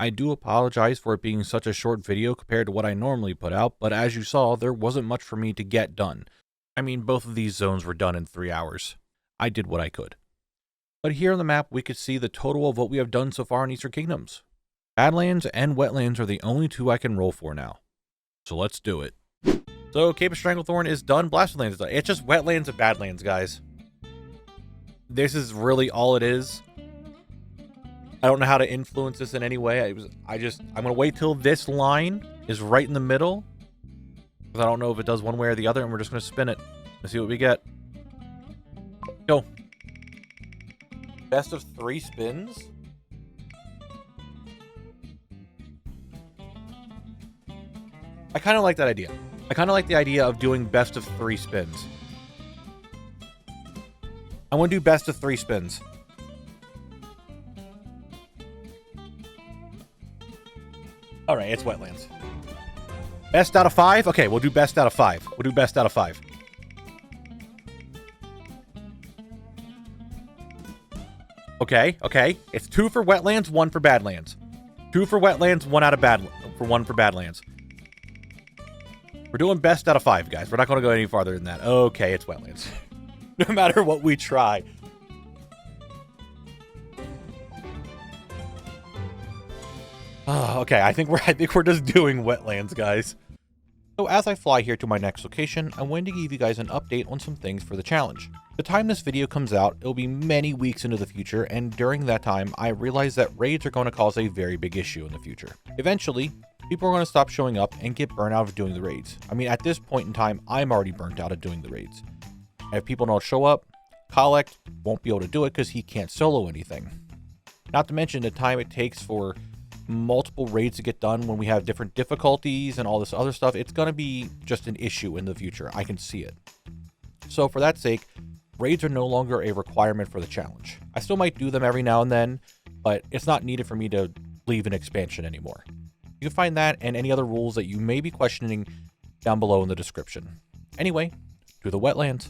S1: I do apologize for it being such a short video compared to what I normally put out, but as you saw, there wasn't much for me to get done. I mean, both of these zones were done in 3 hours. I did what I could. But here on the map, we could see the total of what we have done so far in Eastern Kingdoms. Badlands and Wetlands are the only two I can roll for now. So let's do it. So Cape of Stranglethorn is done, Blasted Lands is done. It's just Wetlands and Badlands, guys. This is really all it is. I don't know how to influence this in any way. I'm gonna wait till this line is right in the middle, because I don't know if it does one way or the other, and we're just gonna spin it. Let's see what we get. Go. Best of 3 spins. I kind of like that idea. I kind of like the idea of doing best of 3 spins. I want to do best of 3 spins. All right, it's Wetlands. Best out of 5? Okay, we'll do best out of 5. We'll do best out of 5. Okay, okay. It's 2 for Wetlands, 1 for Badlands. 2 for Wetlands, 1 for Badlands. We're doing best out of 5, guys. We're not going to go any farther than that. Okay, it's Wetlands. No matter what we try. Okay, I think we're just doing Wetlands, guys. So as I fly here to my next location, I'm going to give you guys an update on some things for the challenge. The time this video comes out, it'll be many weeks into the future, and during that time, I realize that raids are going to cause a very big issue in the future. Eventually, people are going to stop showing up and get burnt out of doing the raids. I mean, at this point in time, I'm already burnt out of doing the raids. And if people don't show up, Khalect won't be able to do it because he can't solo anything. Not to mention the time it takes for multiple raids to get done when we have different difficulties and all this other stuff. It's going to be just an issue in the future. I can see it. So for that sake, raids are no longer a requirement for the challenge. I still might do them every now and then, but it's not needed for me to leave an expansion anymore. You can find that and any other rules that you may be questioning down below in the description. Anyway, to the Wetlands.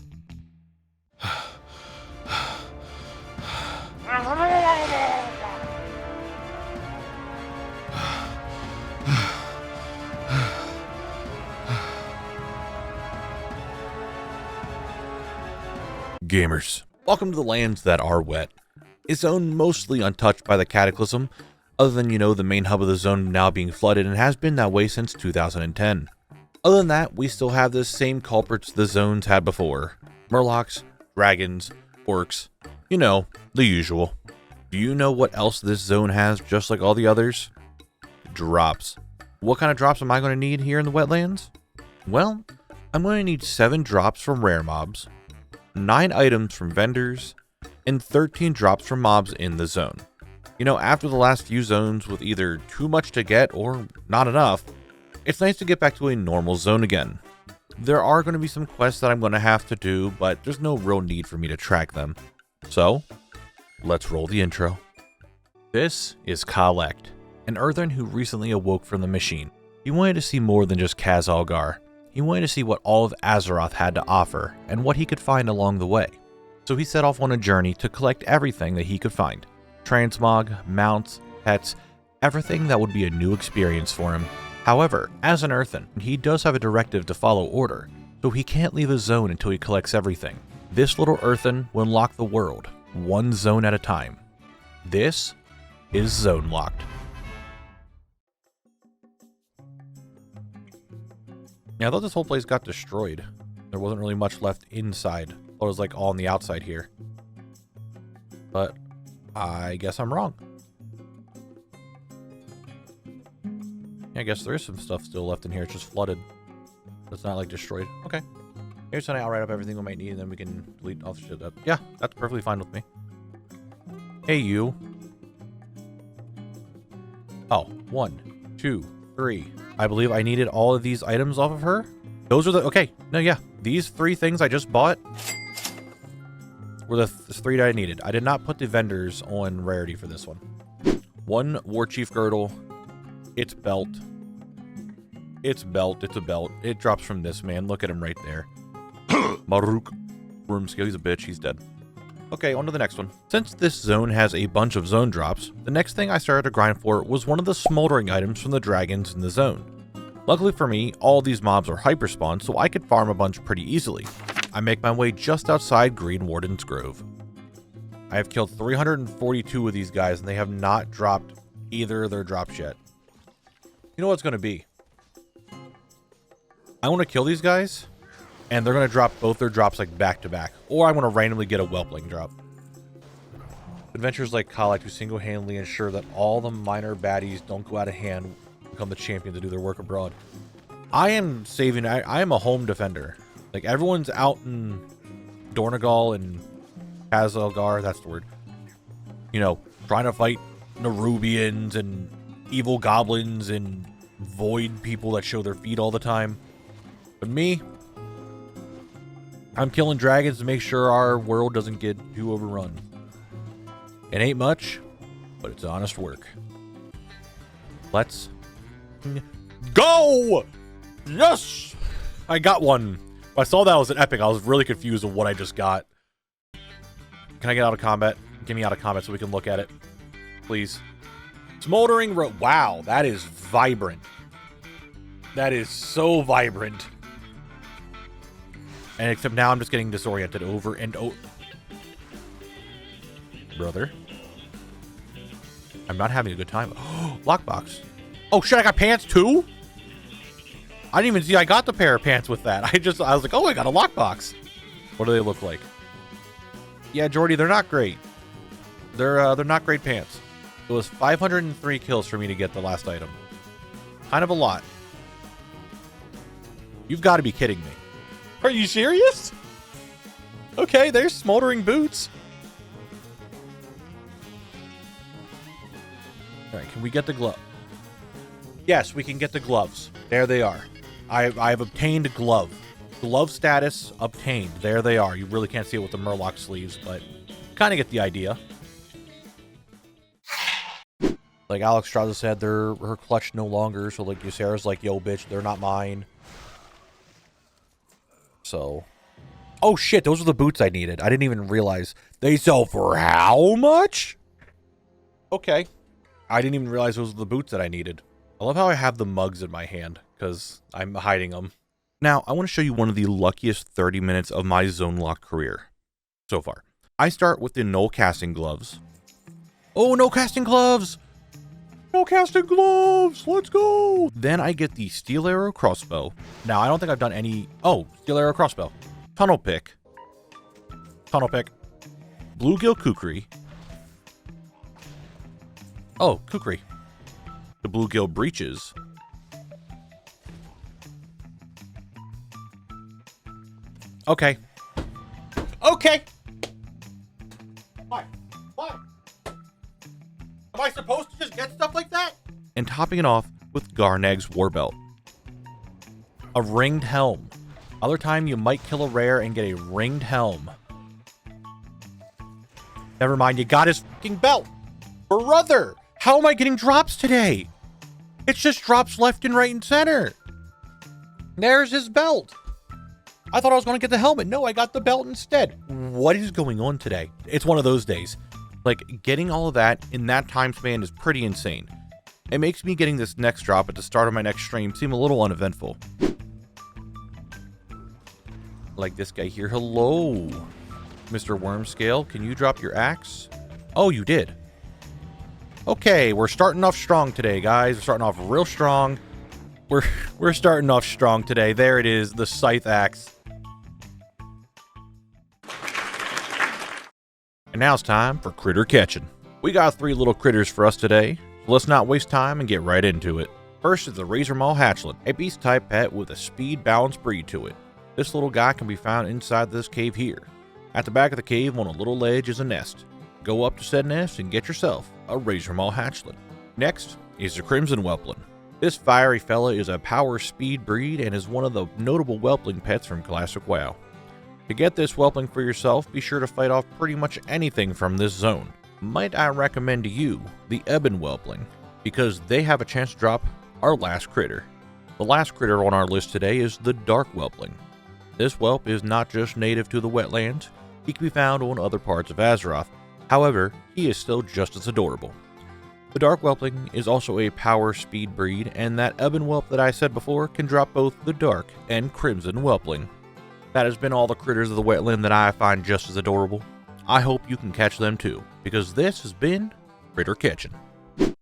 S1: Gamers, welcome to the lands that are wet. A zone mostly untouched by the cataclysm, other than, you know, the main hub of the zone now being flooded, and has been that way since 2010. Other than that, we still have the same culprits the zones had before. Murlocs, dragons, orcs, you know, the usual. Do you know what else this zone has just like all the others? Drops. What kind of drops am I going to need here in the Wetlands? Well, I'm going to need 7 drops from rare mobs, 9 items from vendors, and 13 drops from mobs in the zone. You know, after the last few zones with either too much to get or not enough, it's nice to get back to a normal zone again. There are going to be some quests that I'm going to have to do, but there's no real need for me to track them. So, let's roll the intro. This is Khalect, an earthen who recently awoke from the machine. He wanted to see more than just Kaz Algar. He wanted to see what all of Azeroth had to offer, and what he could find along the way. So he set off on a journey to collect everything that he could find. Transmog, mounts, pets, everything that would be a new experience for him. However, as an earthen, he does have a directive to follow order, so he can't leave his zone until he collects everything. This little earthen will unlock the world, one zone at a time. This is Zone Locked. Yeah, I thought this whole place got destroyed. There wasn't really much left inside. It was like all on the outside here. But I guess I'm wrong. Yeah, I guess there is some stuff still left in here. It's just flooded. It's not like destroyed. Okay. Here's something I'll write up everything we might need and then we can delete all the shit up. Yeah, that's perfectly fine with me. Hey, you. Oh, 1, 2, 3. I believe I needed all of these items off of her. Those are the... Okay. No, yeah. These 3 things I just bought were the 3 that I needed. I did not put the vendors on rarity for this one. 1 War Chief Girdle, its belt, It's belt. It's a belt. It drops from this man. Look at him right there. Maruk. Worm scale. He's a bitch. He's dead. Okay, on to the next one. Since this zone has a bunch of zone drops, the next thing I started to grind for was one of the smoldering items from the dragons in the zone. Luckily for me, all these mobs are hyperspawned, so I could farm a bunch pretty easily. I make my way just outside Green Warden's Grove. I have killed 342 of these guys, and they have not dropped either of their drops yet. You know what it's going to be? I want to kill these guys, and they're going to drop both their drops like back to back. Or I want to randomly get a whelpling drop. Adventures like Khalect who single-handedly ensure that all the minor baddies don't go out of hand, become the champion to do their work abroad. I am saving, I am a home defender. Like, everyone's out in Dornegal and Kazalgar, that's the word. You know, trying to fight Nerubians and evil goblins and void people that show their feet all the time. But me, I'm killing dragons to make sure our world doesn't get too overrun. It ain't much, but it's honest work. Let's go! Yes! I got one. When I saw that was an epic, I was really confused of what I just got. Can I get out of combat? Get me out of combat so we can look at it. Please. Smoldering Road. Wow, that is vibrant. That is so vibrant. And except now I'm just getting disoriented over and over. Brother. I'm not having a good time. Lockbox. Oh shit, I got pants too? I didn't even see I got the pair of pants with that. I was like, oh, I got a lockbox. What do they look like? Yeah, Jordy, they're not great. They're not great pants. It was 503 kills for me to get the last item. Kind of a lot. You've got to be kidding me. Are you serious? Okay, there's smoldering boots. All right, can we get the glove? Yes, we can get the gloves. There they are. I've obtained a glove. Glove status obtained. There they are. You really can't see it with the Murloc sleeves, but kind of get the idea. Like Alex Strauza said, they're her clutch no longer. So like Ysera's like, yo, bitch, they're not mine. So, oh shit, those are the boots I needed. I didn't even realize. They sell for how much? Okay. I didn't even realize those were the boots that I needed. I love how I have the mugs in my hand because I'm hiding them. Now, I want to show you one of the luckiest 30 minutes of my zone lock career so far. I start with the no casting gloves. Oh, no casting gloves! No casting gloves! Let's go! Then I get the steel arrow crossbow. Now, I don't think I've done any... Oh, steel arrow crossbow. Tunnel pick. Tunnel pick. Bluegill kukri. Oh, kukri. The bluegill breeches. Okay. Okay! Why? Why? Am I supposed to just get stuff like that? And topping it off with Garneg's Warbelt. A ringed helm. Other time you might kill a rare and get a ringed helm. Never mind, you got his fucking belt. Brother! How am I getting drops today? It's just drops left and right and center. There's his belt. I thought I was going to get the helmet. No, I got the belt instead. What is going on today? It's one of those days. Like, getting all of that in that time span is pretty insane. It makes me getting this next drop at the start of my next stream seem a little uneventful. Like this guy here. Hello, Mr. Wormscale. Can you drop your axe? Oh, you did. Okay, we're starting off strong today, guys. We're starting off real strong. We're starting off strong today. There it is, the scythe axe. And now it's time for critter catching. We got 3 little critters for us today, so let's not waste time and get right into it. First is the Razormaw Hatchlet, a beast-type pet with a speed-balanced breed to it. This little guy can be found inside this cave here. At the back of the cave on a little ledge is a nest. Go up to said nest and get yourself a Razormaw Hatchlet. Next is the Crimson Whelpling. This fiery fella is a power speed breed and is one of the notable whelpling pets from Classic WoW. To get this whelpling for yourself, be sure to fight off pretty much anything from this zone. Might I recommend to you the Ebon Whelpling, because they have a chance to drop our last critter. The last critter on our list today is the Dark Whelpling. This whelp is not just native to the wetlands, he can be found on other parts of Azeroth. However, he is still just as adorable. The Dark Whelpling is also a power speed breed, and that Ebon Whelp that I said before can drop both the Dark and Crimson Whelpling. That has been all the critters of the wetland that I find just as adorable. I hope you can catch them too, because this has been Critter Catching.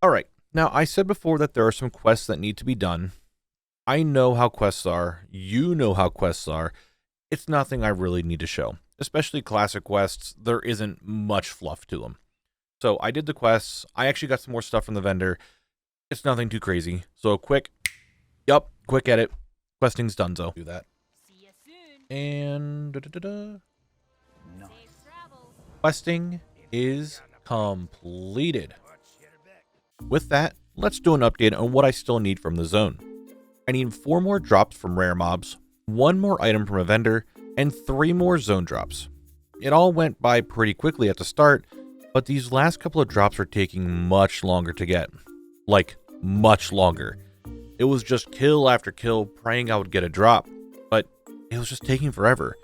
S1: Alright, now I said before that there are some quests that need to be done. I know how quests are, you know how quests are. It's nothing I really need to show. Especially classic quests, there isn't much fluff to them. So I did the quests. I actually got some more stuff from the vendor. It's nothing too crazy. So quick edit. Questing's donezo. Do that.
S12: See you soon.
S1: And questing is completed. With that, let's do an update on what I still need from the zone. I need 4 more drops from rare mobs, 1 more item from a vendor, and 3 more zone drops. It all went by pretty quickly at the start, but these last couple of drops are taking much longer to get. Like, much longer. It was just kill after kill praying I would get a drop, but it was just taking forever.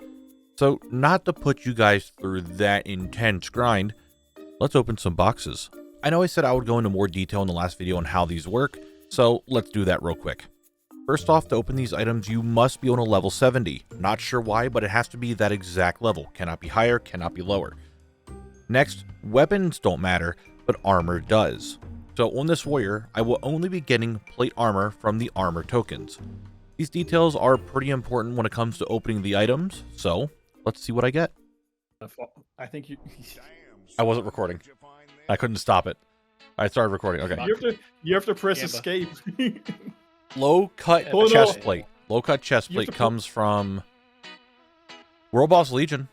S1: So, not to put you guys through that intense grind, let's open some boxes. I know I said I would go into more detail in the last video on how these work, so let's do that real quick. First off, to open these items, you must be on a level 70. Not sure why, but it has to be that exact level. Cannot be higher, cannot be lower. Next, weapons don't matter, but armor does. So on this warrior, I will only be getting plate armor from the armor tokens. These details are pretty important when it comes to opening the items, so let's see what I get.
S5: I think you...
S1: I wasn't recording. I couldn't stop it. I started recording, okay.
S5: You have to press escape.
S1: Low cut chest plate. Low cut chest plate comes from World Boss Legion.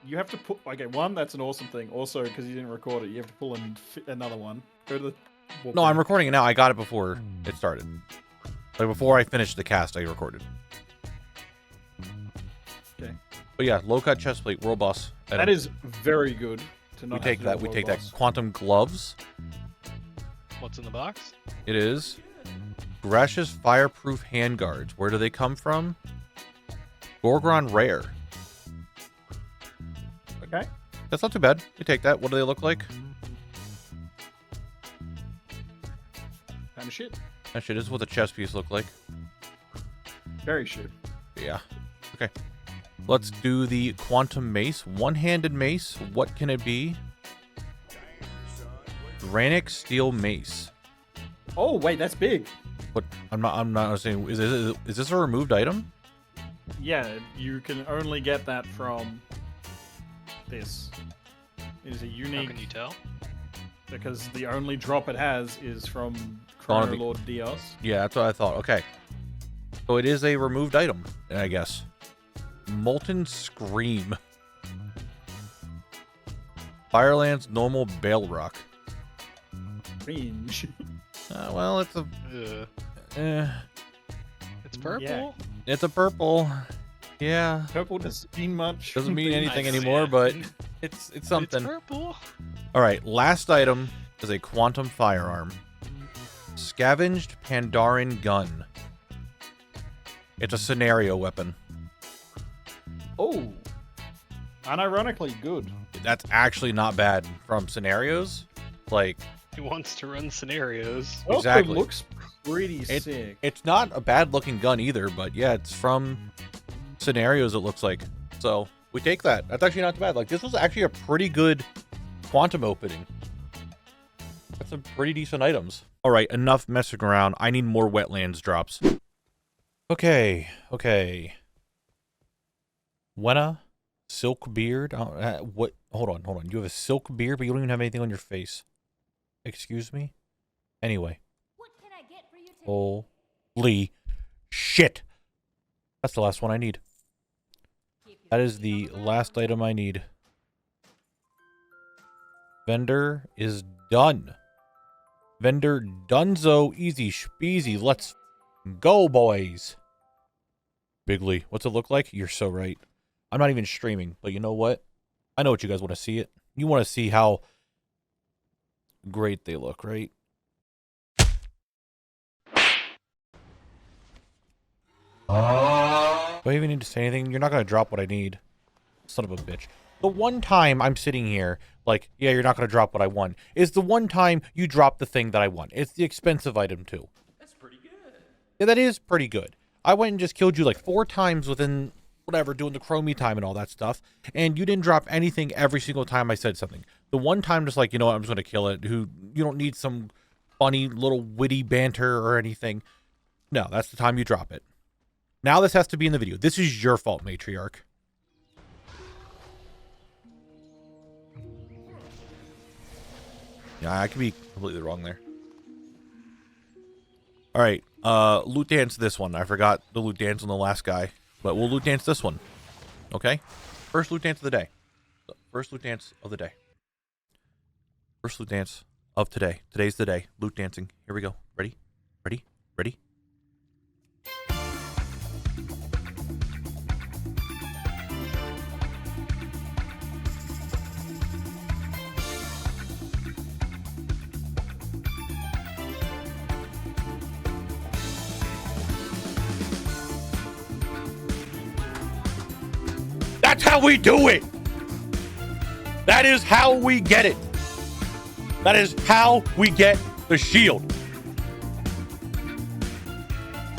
S5: You have to put... Okay, one, that's an awesome thing. Also, because you didn't record it, you have to pull in another one. Go to the...
S1: No, I'm recording it now. I got it before it started. Like, before I finished the cast, I recorded.
S5: Okay.
S1: But yeah, low cut chest plate, World Boss.
S5: That is very good to not
S1: We take that. We take that. Quantum gloves.
S13: What's in the box?
S1: It is Grash's fireproof handguards. Where do they come from? Gorgon rare.
S5: Okay.
S1: That's not too bad. We take that. What do they look like?
S5: Kind of shit.
S1: That shit is what the chest piece look like.
S5: Very shit.
S1: Yeah. Okay. Let's do the quantum mace. One-handed mace. What can it be? Granic steel mace.
S5: Oh wait, that's big.
S1: But I'm not saying. Is this a removed item?
S5: Yeah, you can only get that from this. It is a unique.
S13: How can you tell?
S5: Because the only drop it has is from Chrono Lord Dios.
S1: Yeah, that's what I thought. Okay. So it is a removed item, I guess. Molten Scream. Firelands normal bale rock.
S5: Cringe.
S1: Well, it's a...
S13: It's purple?
S5: Yeah.
S1: It's a purple. Yeah.
S5: Purple doesn't mean much.
S1: Doesn't mean anything anymore, but it's something.
S13: It's purple.
S1: Alright, last item is a quantum firearm. Scavenged Pandaren gun. It's a scenario weapon.
S5: Oh. Unironically good.
S1: That's actually not bad from scenarios. Like...
S13: He wants to run scenarios.
S1: Exactly.
S5: Also looks pretty sick.
S1: It's not a bad looking gun either, but yeah, it's from scenarios it looks like. So we take that. That's actually not too bad. Like, this was actually a pretty good quantum opening. That's some pretty decent items. All right, enough messing around. I need more wetlands drops. Okay. Wenna, silk beard. What? Hold on. You have a silk beard, but you don't even have anything on your face. Excuse me? Anyway.
S12: What can I get for you today?
S1: Holy shit. That's the last one I need. That is the last item I need. Vendor is done. Vendor donezo, easy speasy. Let's go, boys. Bigly, what's it look like? You're so right. I'm not even streaming, but you know what? I know what you guys want to see it. You want to see how great they look, right? Do I even need to say anything? You're not going to drop what I need. Son of a bitch. The one time I'm sitting here, like, yeah, you're not going to drop what I want, is the one time you drop the thing that I want. It's the expensive item, too.
S14: That's pretty good.
S1: Yeah, that is pretty good. I went and just killed you like 4 times within, whatever, doing the chromie time and all that stuff, and you didn't drop anything every single time I said something. The one time, just like, you know what, I'm just going to kill it, you don't need some funny little witty banter or anything. No, that's the time you drop it. Now this has to be in the video. This is your fault, Matriarch. Yeah, I could be completely wrong there. Alright, loot dance this one. I forgot the loot dance on the last guy, but we'll loot dance this one. Okay? First loot dance of the day. First loot dance of the day. First loot dance of today. Today's the day. Loot dancing. Here we go. Ready? Ready? Ready? That's how we do it. That is how we get it. That is how we get the shield.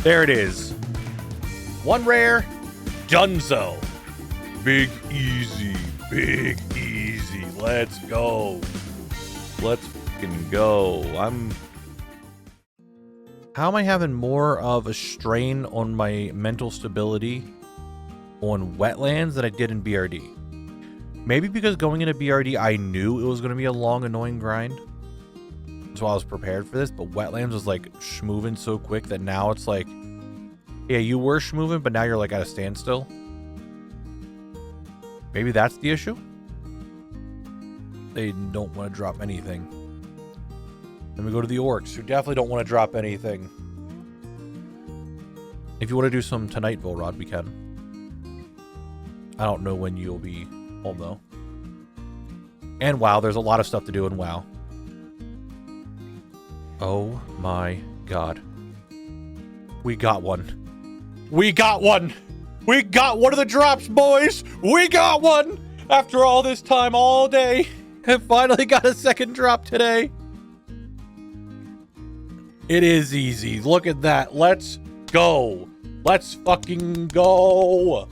S1: There it is. 1 rare, Dunzo. Big easy, big easy. Let's go. Let's fucking go. How am I having more of a strain on my mental stability on Wetlands than I did in BRD? Maybe because going into BRD, I knew it was going to be a long, annoying grind. So I was prepared for this, but Wetlands was like schmoving so quick that now it's like, yeah, you were schmoving, but now you're like at a standstill. Maybe that's the issue. They don't want to drop anything. Then we go to the orcs, who definitely don't want to drop anything. If you want to do some tonight, Volrod, we can. I don't know when you'll be home, though. And WoW, there's a lot of stuff to do in WoW. Oh my god. We got one. We got one! We got one of the drops, boys! We got one! After all this time, all day, I finally got a second drop today. It is easy. Look at that. Let's go. Let's fucking go.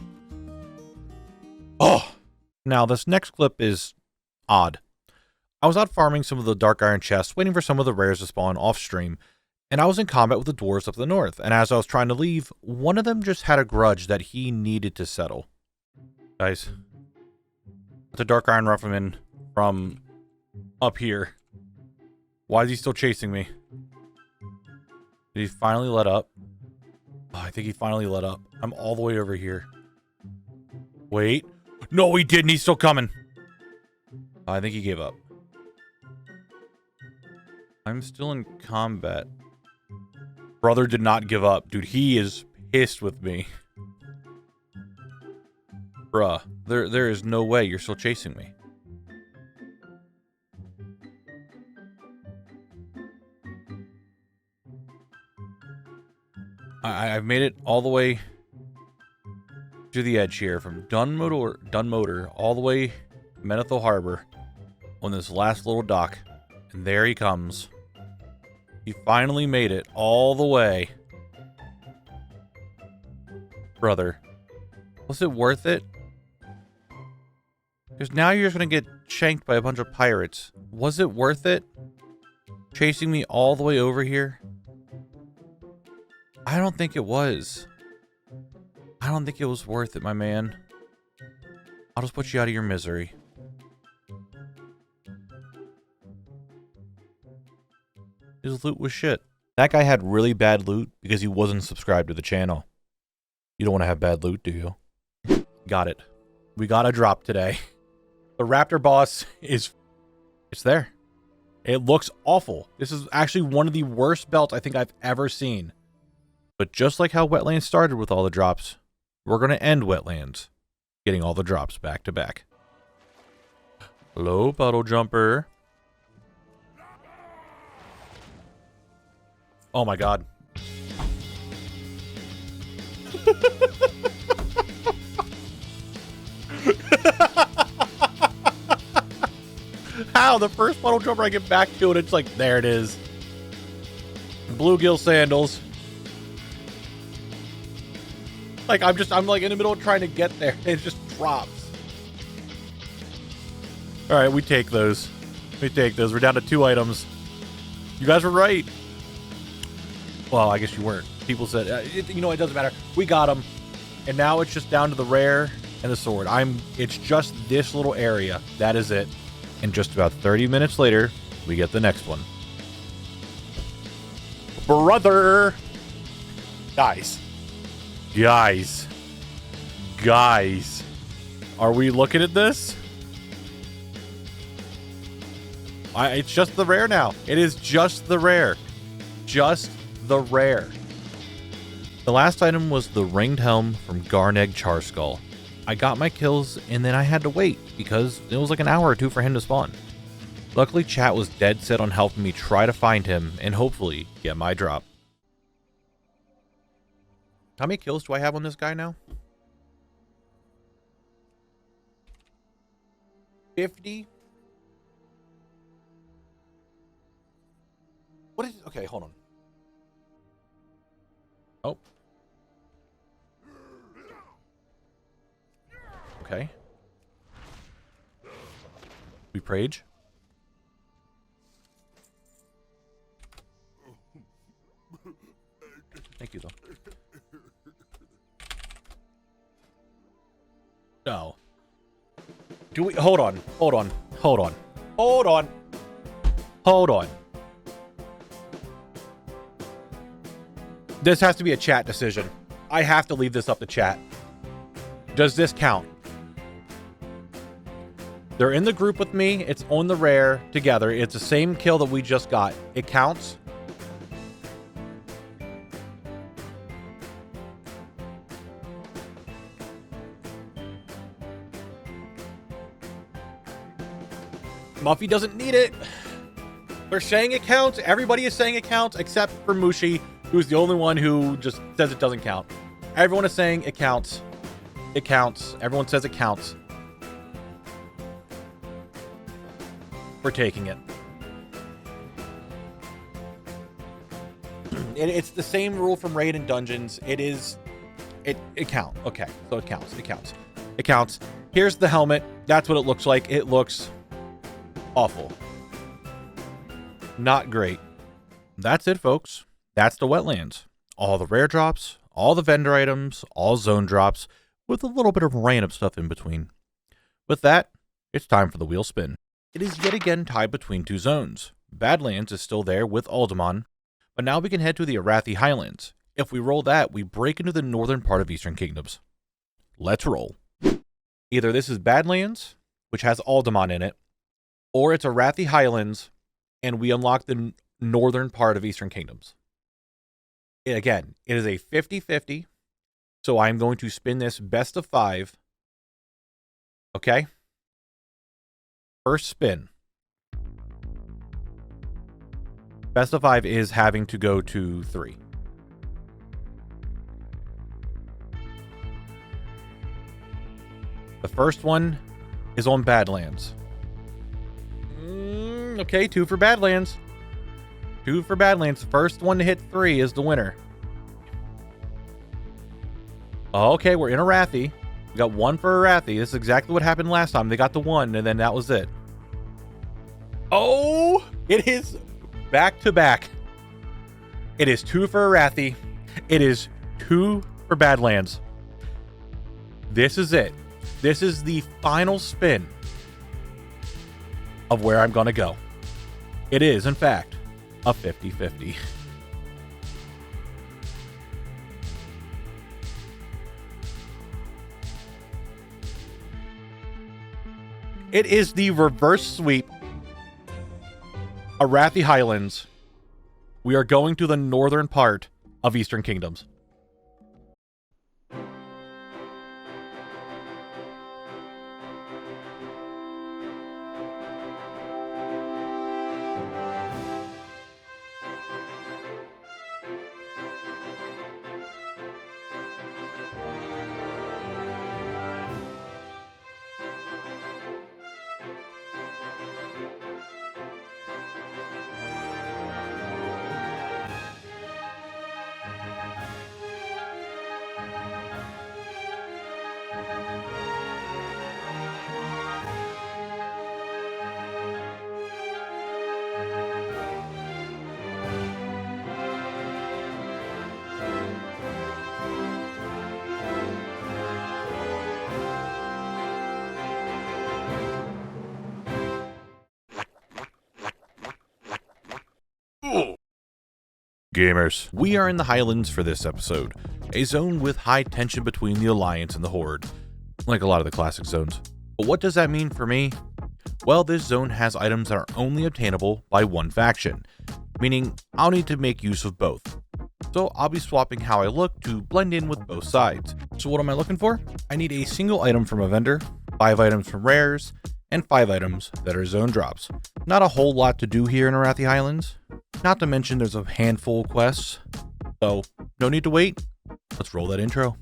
S1: Oh. Now, this next clip is odd. I was out farming some of the dark iron chests, waiting for some of the rares to spawn off stream, and I was in combat with the dwarves up the north, and as I was trying to leave, one of them just had a grudge that he needed to settle. Guys, it's a dark iron rifleman from up here. Why is he still chasing me? Did he finally let up? Oh, I think he finally let up. I'm all the way over here. Wait. No, he didn't. He's still coming. I think he gave up. I'm still in combat. Brother did not give up. Dude, he is pissed with me. Bruh, there is no way you're still chasing me. I've made it all the way to the edge here, from Dunmotor all the way to Menethil Harbor on this last little dock. And there he comes. He finally made it all the way. Brother, was it worth it? Because now you're just going to get shanked by a bunch of pirates. Was it worth it? Chasing me all the way over here? I don't think it was. I don't think it was worth it, my man. I'll just put you out of your misery. His loot was shit. That guy had really bad loot because he wasn't subscribed to the channel. You don't want to have bad loot, do you? Got it. We got a drop today. The Raptor boss is... It's there. It looks awful. This is actually one of the worst belts I think I've ever seen. But just like how Wetlands started with all the drops, we're going to end Wetlands getting all the drops back to back. Hello, Puddle Jumper. Oh my god. How? The first puddle jumper I get back to it, it's like, there it is. Bluegill sandals. Like, I'm like in the middle of trying to get there. And it just drops. All right, we take those. We take those. We're down to 2 items. You guys were right. Well, I guess you weren't. People said, you know, it doesn't matter. We got them. And now it's just down to the rare and the sword. It's just this little area. That is it. And just about 30 minutes later, we get the next one. Brother! Guys. Are we looking at this? It's just the rare now. It is just the rare. Just the rare. The last item was the ringed helm from Garneg Charskull. I got my kills and then I had to wait because it was like an hour or 2 for him to spawn. Luckily, chat was dead set on helping me try to find him and hopefully get my drop. How many kills do I have on this guy now? 50? What is... Okay, hold on. Oh. Okay. We prage. Thank you, though. No. Do we... Hold on. This has to be a chat decision. I have to leave this up to chat. Does this count? They're in the group with me. It's on the rare together. It's the same kill that we just got. It counts. Muffy doesn't need it. They're saying it counts. Everybody is saying it counts except for Mushi, who's the only one who just says it doesn't count. Everyone is saying it counts. It counts. Everyone says it counts. We're taking it. It's the same rule from Raid and Dungeons. It counts. Okay, so it counts. It counts. Here's the helmet. That's what it looks like. It looks awful. Not great. That's it, folks. That's the Wetlands. All the rare drops, all the vendor items, all zone drops, with a little bit of random stuff in between. With that, it's time for the wheel spin. It is yet again tied between 2 zones. Badlands is still there with Alderman, but now we can head to the Arathi Highlands. If we roll that, we break into the northern part of Eastern Kingdoms. Let's roll. Either this is Badlands, which has Alderman in it, or it's Arathi Highlands, and we unlock the northern part of Eastern Kingdoms. Again, it is a 50-50, so I'm going to spin this best of 5. Okay? First spin. Best of 5 is having to go to 3. The first one is on Badlands. Okay, 2 for Badlands. 2 for Badlands. First one to hit 3 is the winner. Okay, we're in Arathi. We got 1 for Arathi. This is exactly what happened last time. They got the 1, and then that was it. Oh, it is back to back. It is 2 for Arathi. It is 2 for Badlands. This is it. This is the final spin of where I'm going to go. It is, in fact, a 50-50. It is the reverse sweep. Arathi Highlands. We are going to the northern part of Eastern Kingdoms. Gamers, we are in the Highlands for this episode, a zone with high tension between the Alliance and the Horde, like a lot of the classic zones. But what does that mean for me? Well, this zone has items that are only obtainable by one faction, meaning I'll need to make use of both. So I'll be swapping how I look to blend in with both sides. So what am I looking for? I need a single item from a vendor, 5 items from rares, and 5 items that are zone drops. Not a whole lot to do here in Arathi Highlands, not to mention there's a handful of quests, so no need to wait, let's roll that intro.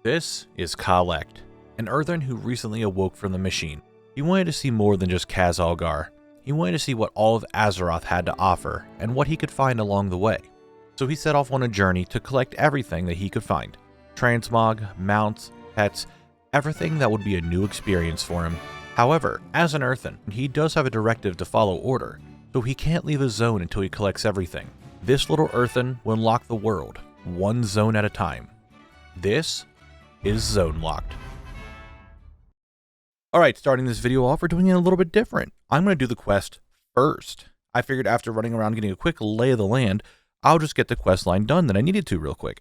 S1: This is Khalect, an earthen who recently awoke from the machine. He wanted to see more than just Kaz Algar. He wanted to see what all of Azeroth had to offer, and what he could find along the way. So he set off on a journey to collect everything that he could find. Transmog, mounts, pets, everything that would be a new experience for him. However, as an earthen, he does have a directive to follow order, so he can't leave his zone until he collects everything. This little earthen will unlock the world, one zone at a time. This is Zone Locked. Alright, starting this video off, we're doing it a little bit different. I'm going to do the quest first. I figured after running around getting a quick lay of the land, I'll just get the quest line done that I needed to real quick.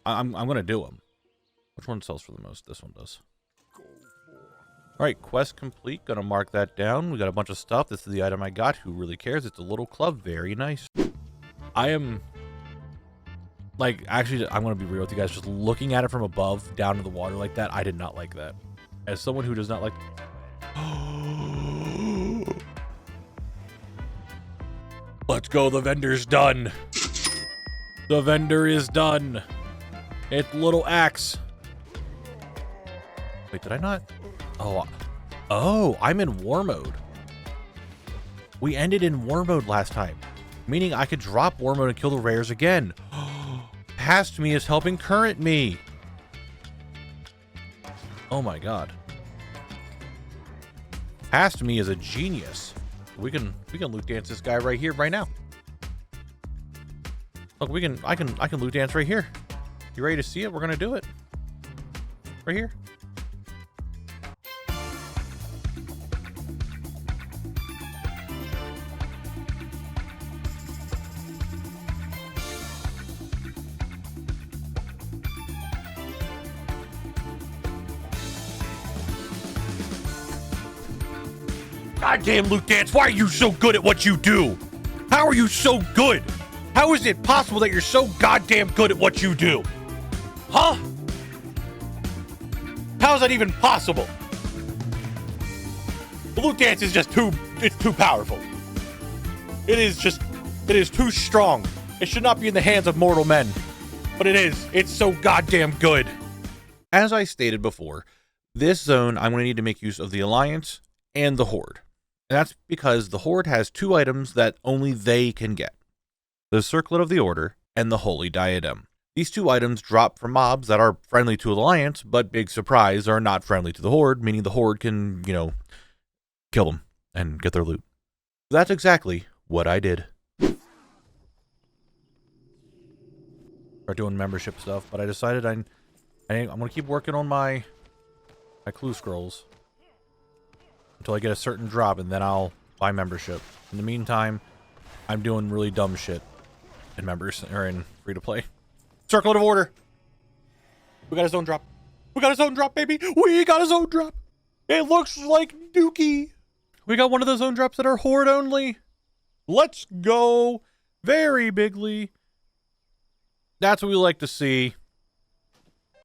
S1: I'm going to do them. Which one sells for the most? This one does. Alright, quest complete. Gonna mark that down. We got a bunch of stuff. This is the item I got. Who really cares? It's a little club. Very nice. I am... Like, actually, I'm going to be real with you guys. Just looking at it from above, down to the water like that, I did not like that. As someone who does not like... Let's go. The vendor's done. The vendor is done. It's little axe. Wait, did I not? Oh, I'm in war mode. We ended in war mode last time, meaning I could drop war mode and kill the rares again. Past me is helping current me. Oh my god. Past me is a genius. We can loot dance this guy right here, right now. Look, I can loot dance right here. You ready to see it? We're gonna do it. Right here. Goddamn loot dance, why are you so good at what you do? How are you so good? How is it possible that you're so goddamn good at what you do? Huh? How is that even possible? The loot dance is just it's too powerful. It is too strong. It should not be in the hands of mortal men. But it is. It's so goddamn good. As I stated before, this zone I'm going to need to make use of the Alliance and the Horde. And that's because the Horde has 2 items that only they can get. The Circlet of the Order and the Holy Diadem. These 2 items drop from mobs that are friendly to the Alliance, but big surprise, are not friendly to the Horde, meaning the Horde can, kill them and get their loot. That's exactly what I did. Start doing membership stuff, but I decided I'm going to keep working on my clue scrolls until I get a certain drop, and then I'll buy membership. In the meantime, I'm doing really dumb shit in members or in free to play. Circlet of Order. We got a zone drop. We got a zone drop, baby. We got a zone drop. It looks like Dookie. We got one of the zone drops that are Horde only. Let's go. Very bigly. That's what we like to see.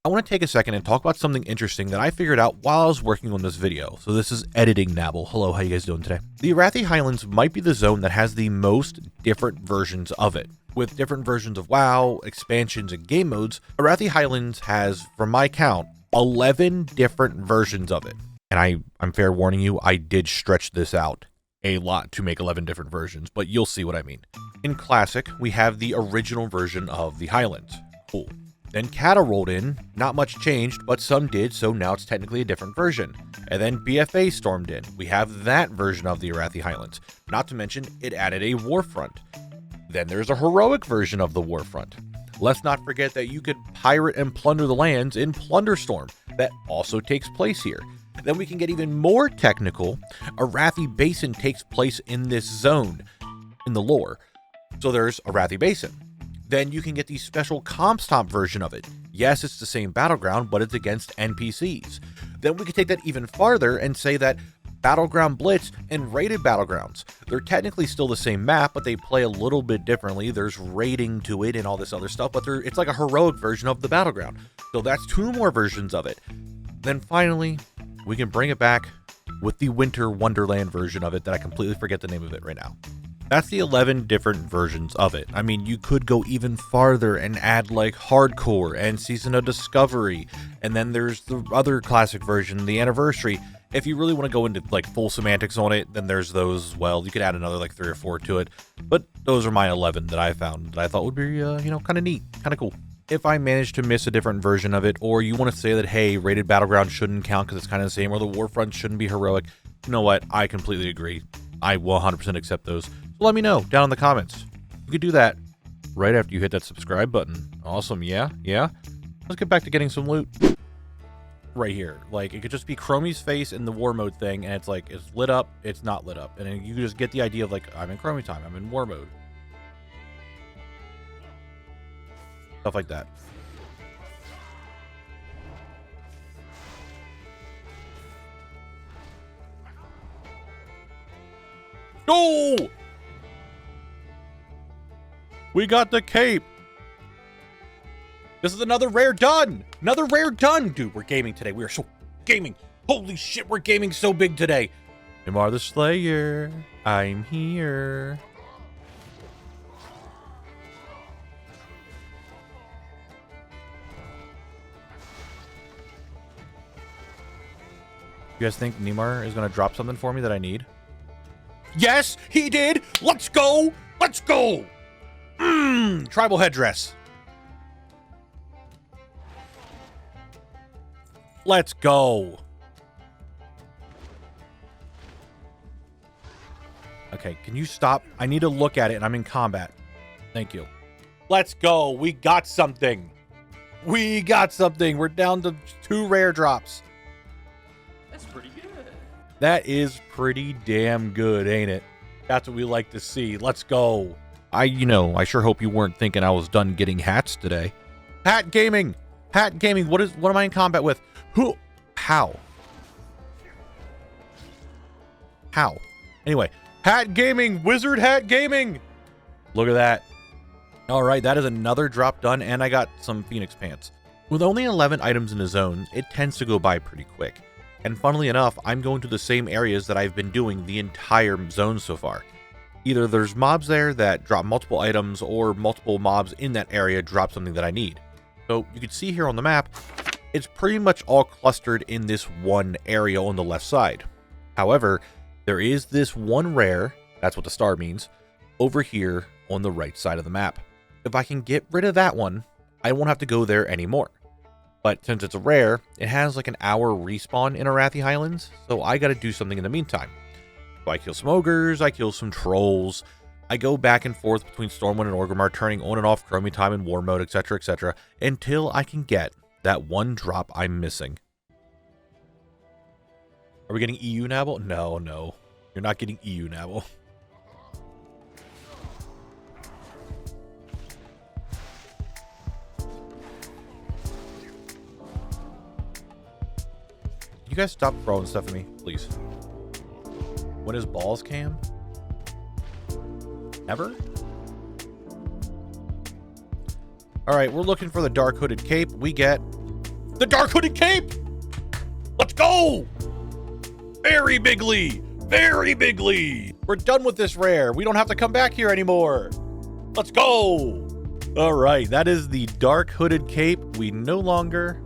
S1: I want to take a second and talk about something interesting that I figured out while I was working on this video. So this is editing Knabble. Hello, how you guys doing today? The Arathi Highlands might be the zone that has the most different versions of it. With different versions of WoW, expansions, and game modes, Arathi Highlands has, from my count, 11 different versions of it. And I'm fair warning you, I did stretch this out a lot to make 11 different versions, but you'll see what I mean. In Classic, we have the original version of the Highlands. Cool. Then Cata rolled in, not much changed, but some did, so now it's technically a different version. And then BFA stormed in. We have that version of the Arathi Highlands. Not to mention, it added a Warfront. Then there's a heroic version of the Warfront. Let's not forget that you could pirate and plunder the lands in Plunderstorm. That also takes place here. Then we can get even more technical. Arathi Basin takes place in this zone in the lore. So there's Arathi Basin. Then you can get the special comp stomp version of it. Yes, it's the same battleground, but it's against NPCs. Then we can take that even farther and say that Battleground Blitz and Raided Battlegrounds, they're technically still the same map, but they play a little bit differently. There's raiding to it and all this other stuff, but it's like a heroic version of the battleground. So that's 2 more versions of it. Then finally, we can bring it back with the Winter Wonderland version of it that I completely forget the name of it right now. That's the 11 different versions of it. I mean, you could go even farther and add like Hardcore and Season of Discovery. And then there's the other classic version, the Anniversary. If you really want to go into like full semantics on it, then there's those as well. You could add another like 3 or 4 to it. But those are my 11 that I found that I thought would be, kind of neat, kind of cool. If I manage to miss a different version of it, or you want to say that, hey, Rated Battleground shouldn't count because it's kind of the same, or the Warfront shouldn't be heroic, you know what? I completely agree. I will 100% accept those. So let me know down in the comments. You could do that right after you hit that subscribe button. Awesome, yeah. Let's get back to getting some loot. Right here. Like, it could just be Chromie's face in the war mode thing, and it's like, it's lit up, it's not lit up. And you just get the idea of like, I'm in Chromie time, I'm in war mode. Stuff like that. Oh! We got the cape. This is another rare done. Another rare done. Dude, we're gaming today. We are so gaming. Holy shit, we're gaming so big today. Amar the Slayer. I'm here. You guys think Neymar is going to drop something for me that I need? Yes, he did. Let's go. Let's go. Tribal headdress. Let's go. Okay, can you stop? I need to look at it and I'm in combat. Thank you. Let's go. We got something. We got something. We're down to 2 rare drops.
S14: That's pretty good.
S1: That is pretty damn good, ain't it? That's what we like to see. Let's go. I sure hope you weren't thinking I was done getting hats today. Hat gaming. Hat gaming. What am I in combat with? Who? How? Anyway, hat gaming. Wizard hat gaming. Look at that. All right, that is another drop done, and I got some Phoenix pants. With only 11 items in the zone, it tends to go by pretty quick. And funnily enough, I'm going to the same areas that I've been doing the entire zone so far. Either there's mobs there that drop multiple items, or multiple mobs in that area drop something that I need. So you can see here on the map, it's pretty much all clustered in this one area on the left side. However, there is this one rare, that's what the star means, over here on the right side of the map. If I can get rid of that one, I won't have to go there anymore. But since it's a rare, it has like an hour respawn in Arathi Highlands, so I gotta do something in the meantime. So I kill some ogres, I kill some trolls, I go back and forth between Stormwind and Orgrimmar, turning on and off Chromie time and war mode, etc., until I can get that one drop I'm missing. Are we getting EU Knabble? No. You're not getting EU Knabble. You guys stop throwing stuff at me, please. When is balls cam? Ever? Alright, we're looking for the Dark Hooded Cape. We get the Dark Hooded Cape! Let's go! Very bigly! Very bigly! We're done with this rare. We don't have to come back here anymore. Let's go! Alright, that is the Dark Hooded Cape. We no longer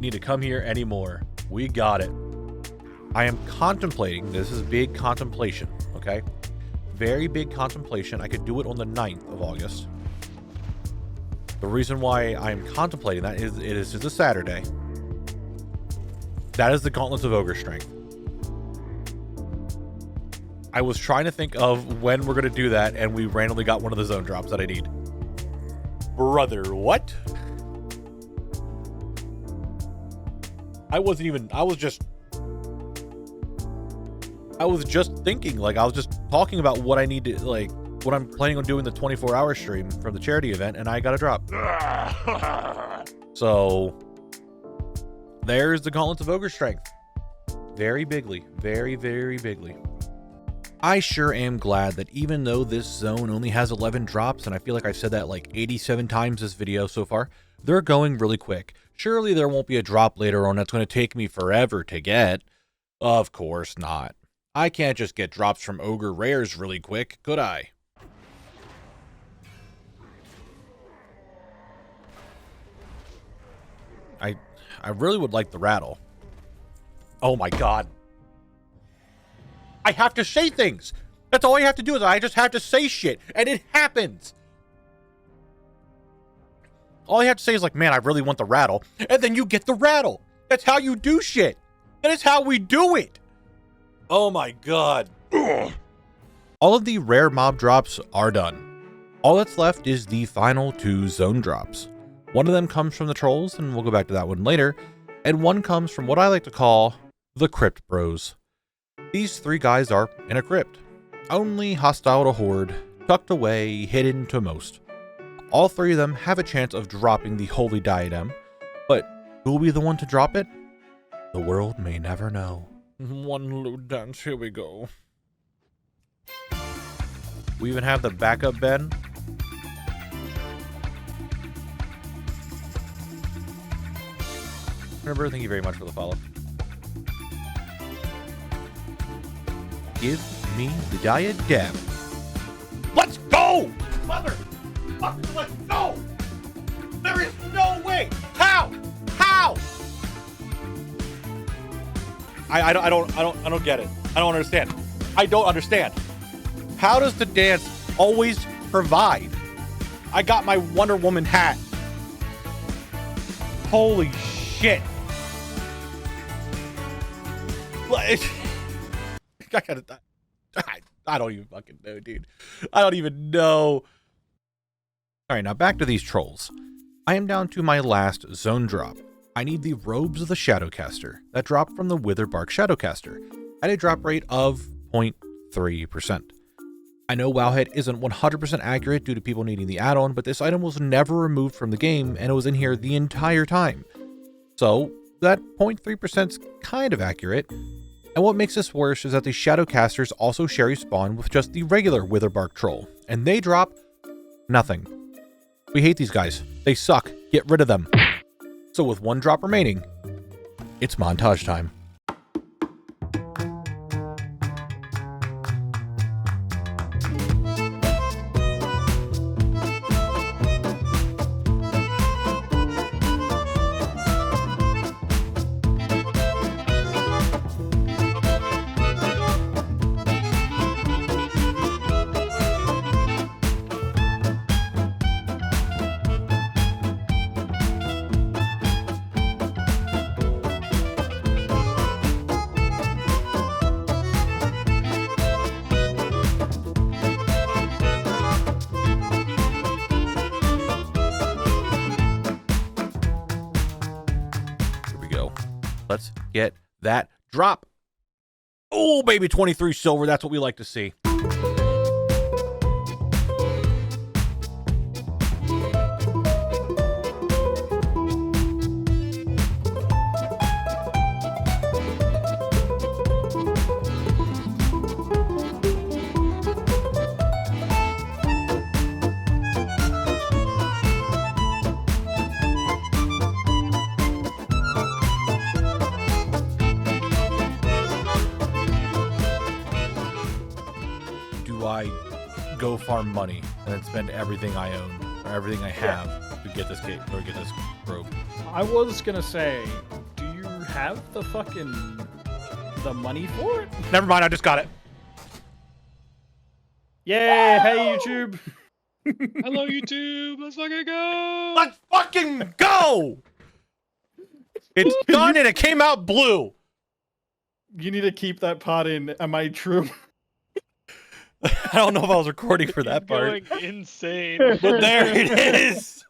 S1: need to come here anymore. We got it. I am contemplating, this is big contemplation, okay? Very big contemplation. I could do it on the 9th of August. The reason why I'm contemplating that is it's a Saturday. That is the Gauntlets of Ogre Strength. I was trying to think of when we're going to do that, and we randomly got one of the zone drops that I need. Brother, what? I was just thinking, like, I was just talking about what I need to, like, what I'm planning on doing the 24-hour stream from the charity event, and I got a drop. So, there's the Gauntlets of Ogre Strength. Very bigly. Very, very bigly. I sure am glad that even though this zone only has 11 drops, and I feel like I've said that like 87 times this video so far, they're going really quick. Surely there won't be a drop later on that's going to take me forever to get. Of course not. I can't just get drops from Ogre Rares really quick, could I? I really would like the rattle. Oh my god. I have to say things. That's all I have to do is I just have to say shit. And it happens. All I have to say is like, man, I really want the rattle. And then you get the rattle. That's how you do shit. That is how we do it. Oh my god. Ugh. All of the rare mob drops are done. All that's left is the final 2 zone drops. One of them comes from the trolls, and we'll go back to that one later. And one comes from what I like to call the Crypt Bros. These 3 guys are in a crypt. Only hostile to horde, tucked away, hidden to most. All 3 of them have a chance of dropping the Holy Diadem, but who will be the one to drop it? The world may never know. One loot dance, here we go. We even have the backup Ben. Remember, thank you very much for the follow. Give me the diadem. Let's go! Motherfucker, let's go! There is no way! How? How? I don't get it. I don't understand. I don't understand. How does the dance always provide? I got my Wonder Woman hat. Holy shit. I don't even fucking know, dude. I don't even know. Alright, now back to these trolls. I am down to my last zone drop. I need the Robes of the Shadowcaster that drop from the Witherbark Shadowcaster at a drop rate of 0.3%. I know WoWHead isn't 100% accurate due to people needing the add-on, but this item was never removed from the game and it was in here the entire time. So that 0.3% is kind of accurate. And what makes this worse is that the Shadowcasters also share a spawn with just the regular Witherbark troll, and they drop nothing. We hate these guys. They suck. Get rid of them. So with 1 drop remaining, it's montage time. Let's get that drop. Oh, baby, 23 silver. That's what we like to see. Go farm money and then spend everything I own or everything I have to get this cape or get this robe.
S5: I was gonna say, do you have the money for it?
S1: Never mind, I just got it.
S5: Yay! Hey YouTube!
S13: Hello YouTube! Let's fucking go!
S1: Let's fucking go! It's done and it came out blue.
S5: You need to keep that part in. Am I true?
S1: I don't know if I was recording for that part.
S13: Going insane.
S1: But there it is.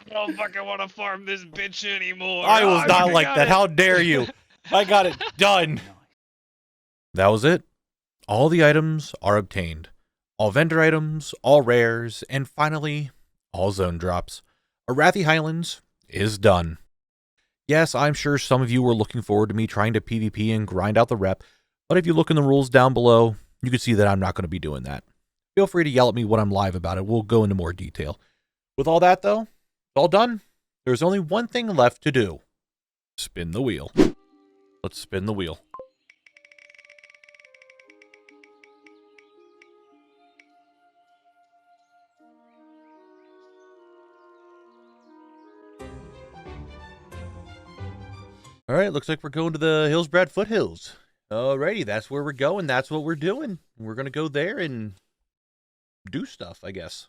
S13: I don't fucking want to farm this bitch anymore.
S1: I was
S13: Oh,
S1: not
S13: I
S1: like
S13: got
S1: that.
S13: it.
S1: How dare you? I got it done. That was it. All the items are obtained. All vendor items, all rares, and finally, all zone drops. Arathi Highlands is done. Yes, I'm sure some of you were looking forward to me trying to PvP and grind out the rep, but if you look in the rules down below, you can see that I'm not going to be doing that. Feel free to yell at me when I'm live about it. We'll go into more detail. With all that, though, it's all done. There's only one thing left to do. Spin the wheel. Let's spin the wheel. All right, looks like we're going to the Hillsbrad Foothills. Alrighty, that's where we're going. That's what we're doing. We're going to go there and do stuff, I guess.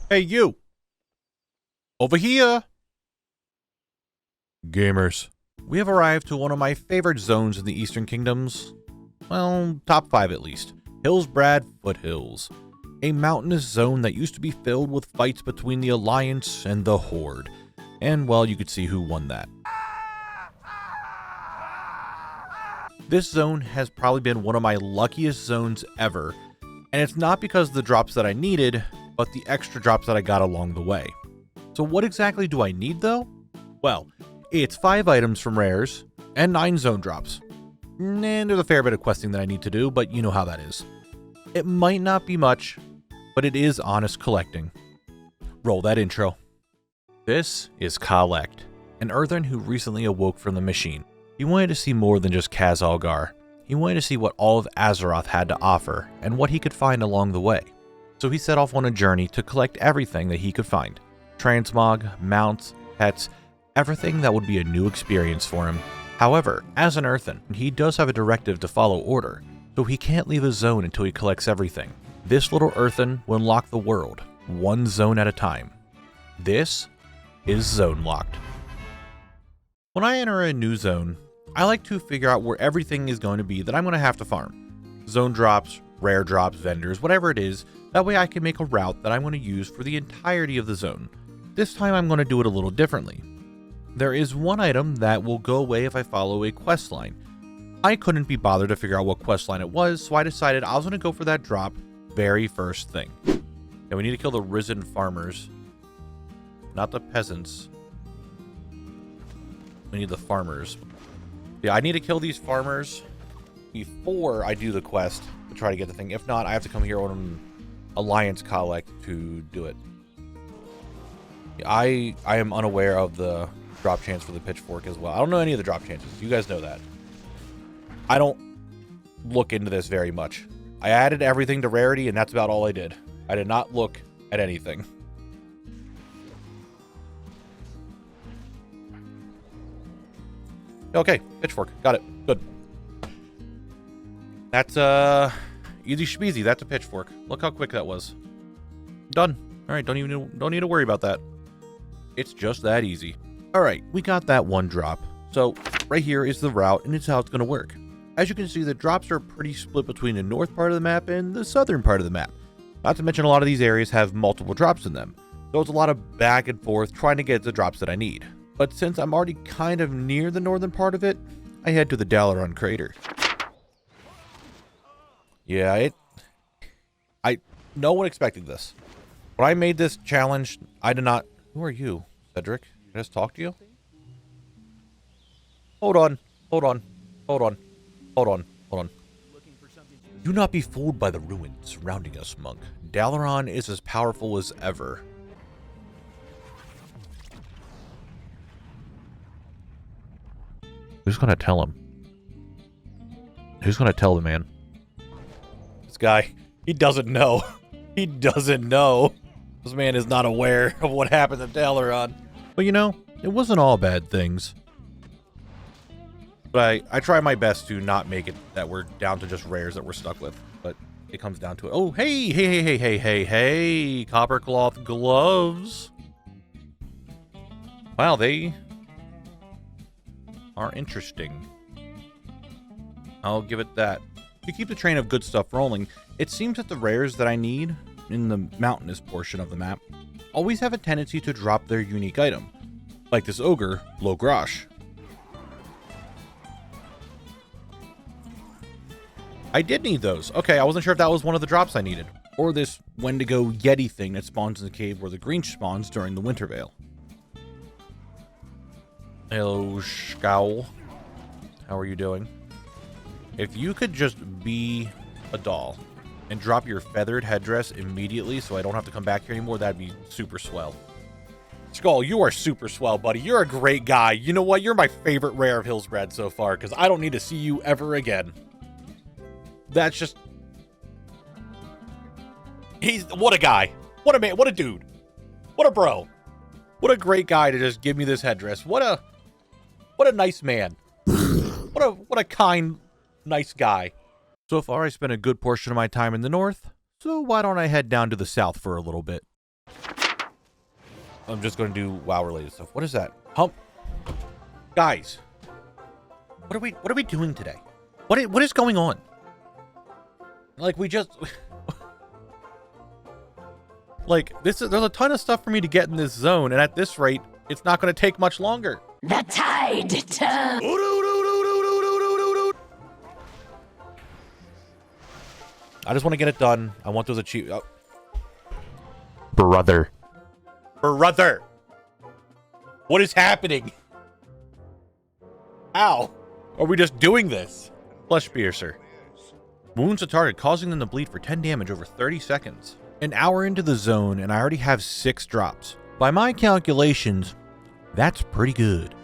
S1: Hey, you. Over here. Gamers. We have arrived to one of my favorite zones in the Eastern Kingdoms. Well, top 5 at least. Hillsbrad Foothills. A mountainous zone that used to be filled with fights between the Alliance and the Horde. And, well, you could see who won that. This zone has probably been one of my luckiest zones ever. And it's not because of the drops that I needed, but the extra drops that I got along the way. So what exactly do I need though? Well, it's 5 items from rares and 9 zone drops. And there's a fair bit of questing that I need to do, but you know how that is. It might not be much, but it is honest collecting. Roll that intro. This is Khalect, an earthen who recently awoke from the machine. He wanted to see more than just Khaz-Algar. He wanted to see what all of Azeroth had to offer and what he could find along the way. So he set off on a journey to collect everything that he could find. Transmog, mounts, pets, everything that would be a new experience for him. However, as an earthen, he does have a directive to follow order, so he can't leave his zone until he collects everything. This little earthen will unlock the world, one zone at a time. This is Zone Locked. When I enter a new zone, I like to figure out where everything is going to be that I'm going to have to farm. Zone drops, rare drops, vendors, whatever it is, that way I can make a route that I'm going to use for the entirety of the zone. This time I'm going to do it a little differently. There is one item that will go away if I follow a quest line. I couldn't be bothered to figure out what quest line it was, so I decided I was going to go for that drop very first thing. And we need to kill the risen farmers, not the peasants. We need the farmers. Yeah, I need to kill these farmers before I do the quest to try to get the thing. If not, I have to come here on Alliance Khalect to do it. I am unaware of the drop chance for the pitchfork as well. I don't know any of the drop chances. You guys know that. I don't look into this very much. I added everything to rarity, and that's about all I did. I did not look at anything. Okay, pitchfork. Got it. Good. That's easy schmeezy. That's a pitchfork. Look how quick that was. Done. All right, don't need to worry about that. It's just that easy. All right, we got that one drop. So right here is the route, and it's how it's going to work. As you can see, the drops are pretty split between the north part of the map and the southern part of the map. Not to mention a lot of these areas have multiple drops in them. So it's a lot of back and forth trying to get the drops that I need. But since I'm already kind of near the northern part of it, I head to the Dalaran crater. Yeah, no one expected this. When I made this challenge, I did not... Who are you, Cedric? Did I just talk to you? Hold on. Do not be fooled by the ruins surrounding us, monk. Dalaran is as powerful as ever. Who's gonna tell him? Who's gonna tell the man? This guy, he doesn't know. He doesn't know. This man is not aware of what happened to Dalaran. But you know, it wasn't all bad things. But I try my best to not make it that we're down to just rares that we're stuck with. But it comes down to it. Oh, hey, copper cloth gloves. Wow, they are interesting. I'll give it that. To keep the train of good stuff rolling, it seems that the rares that I need in the mountainous portion of the map always have a tendency to drop their unique item, like this ogre, Logrash. I did need those. Okay, I wasn't sure if that was one of the drops I needed. Or this Wendigo Yeti thing that spawns in the cave where the Greench spawns during the Winter Veil. Hello, Scowl. How are you doing? If you could just be a doll and drop your feathered headdress immediately so I don't have to come back here anymore, that'd be super swell. Skull, you are super swell, buddy. You're a great guy. You know what? You're my favorite rare of Hillsbrad so far, because I don't need to see you ever again. That's just... What a guy. What a man. What a dude. What a bro. What a great guy to just give me this headdress. What a nice man. What a kind, nice guy. So far, I spent a good portion of my time in the north, so why don't I head down to the south for a little bit? I'm just going to do WoW-related stuff. What is that? Guys, what are we doing today? What is going on? Like, we just... like, there's a ton of stuff for me to get in this zone, and at this rate, it's not going to take much longer.
S12: The tide turns.
S1: I just want to get it done. I want those achieved. Oh. Brother. What is happening? How? Are we just doing this? Flesh Piercer. Wounds a target, causing them to bleed for 10 damage over 30 seconds. An hour into the zone, and I already have 6 drops. By my calculations, that's pretty good.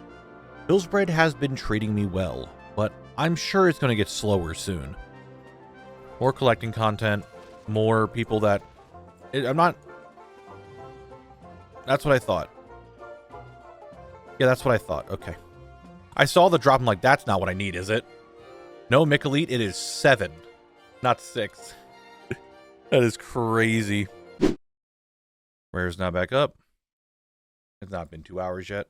S1: Hillsbrad has been treating me well, but I'm sure it's going to get slower soon. More collecting content, more people that... I'm not... That's what I thought. Yeah, that's what I thought. Okay. I saw the drop. I'm like, that's not what I need, is it? No, Mikalite, it is 7, not 6. That is crazy. Rare's not back up. It's not been 2 hours yet.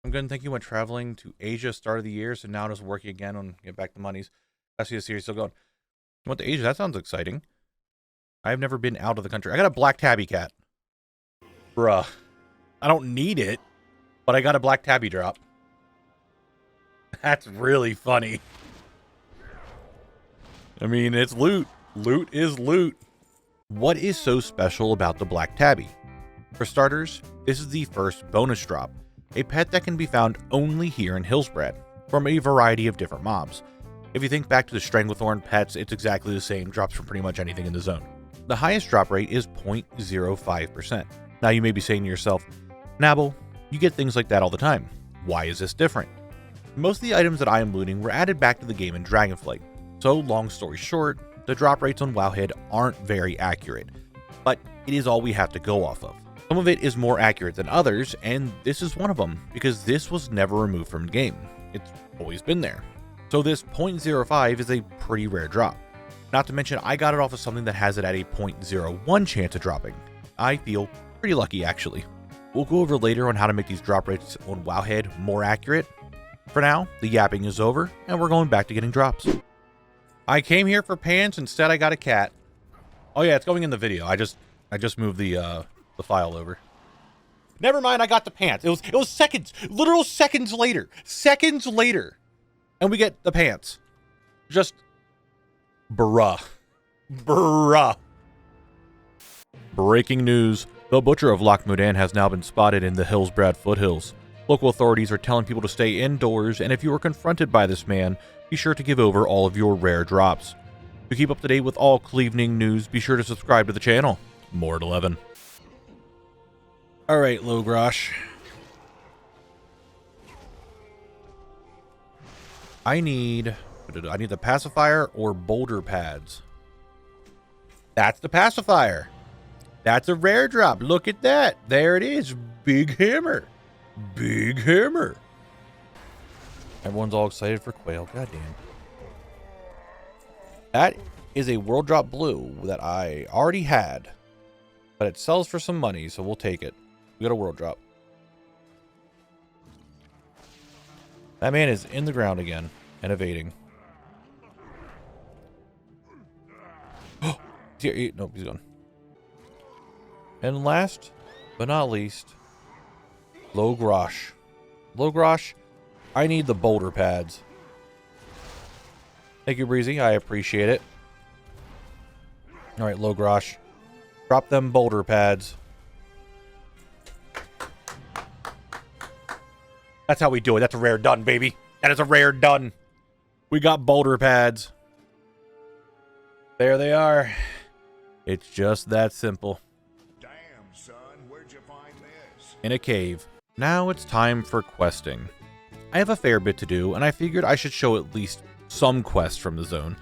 S1: I'm good, and thank you. Went traveling to Asia start of the year, so now just working again on get back the monies. I see the series still going. You went to Asia? That sounds exciting. I've never been out of the country. I got a black tabby cat. Bruh. I don't need it, but I got a black tabby drop. That's really funny. I mean, it's loot. Loot is loot. What is so special about the black tabby? For starters, this is the first bonus drop, a pet that can be found only here in Hillsbrad, from a variety of different mobs. If you think back to the Stranglethorn pets, it's exactly the same, drops from pretty much anything in the zone. The highest drop rate is 0.05%. Now you may be saying to yourself, Knabble, you get things like that all the time. Why is this different? Most of the items that I am looting were added back to the game in Dragonflight. So long story short, the drop rates on WoWHead aren't very accurate, but it is all we have to go off of. Some of it is more accurate than others, and this is one of them, because this was never removed from the game. It's always been there. So this 0.05 is a pretty rare drop. Not to mention, I got it off of something that has it at a 0.01 chance of dropping. I feel pretty lucky, actually. We'll go over later on how to make these drop rates on WoWHead more accurate. For now, the yapping is over, and we're going back to getting drops. I came here for pants, instead I got a cat. Oh yeah, it's going in the video. I just moved the file over. Never mind, I got the pants. It was seconds, literal seconds later. Seconds later. And we get the pants. Just bruh. Breaking news. The Butcher of Loch Modan has now been spotted in the Hillsbrad Foothills. Local authorities are telling people to stay indoors, and if you are confronted by this man, be sure to give over all of your rare drops. To keep up to date with all Clevening news, be sure to subscribe to the channel. More at 11. Alright, Logrash. I need the pacifier or boulder pads. That's the pacifier. That's a rare drop. Look at that. There it is. Big hammer. Big hammer. Everyone's all excited for quail. Goddamn. That is a world drop blue that I already had, but it sells for some money, so we'll take it. We got a world drop. That man is in the ground again and evading. Oh, nope, he's gone. And last but not least, Logrosh. Logrosh, I need the boulder pads. Thank you, Breezy. I appreciate it. All right, Logrosh. Drop them boulder pads. That's how we do it. That's a rare done, baby. That is a rare done. We got boulder pads. There they are. It's just that simple.
S4: Damn, son, where'd you find this?
S1: In a cave. Now it's time for questing. I have a fair bit to do, and I figured I should show at least some quests from the zone.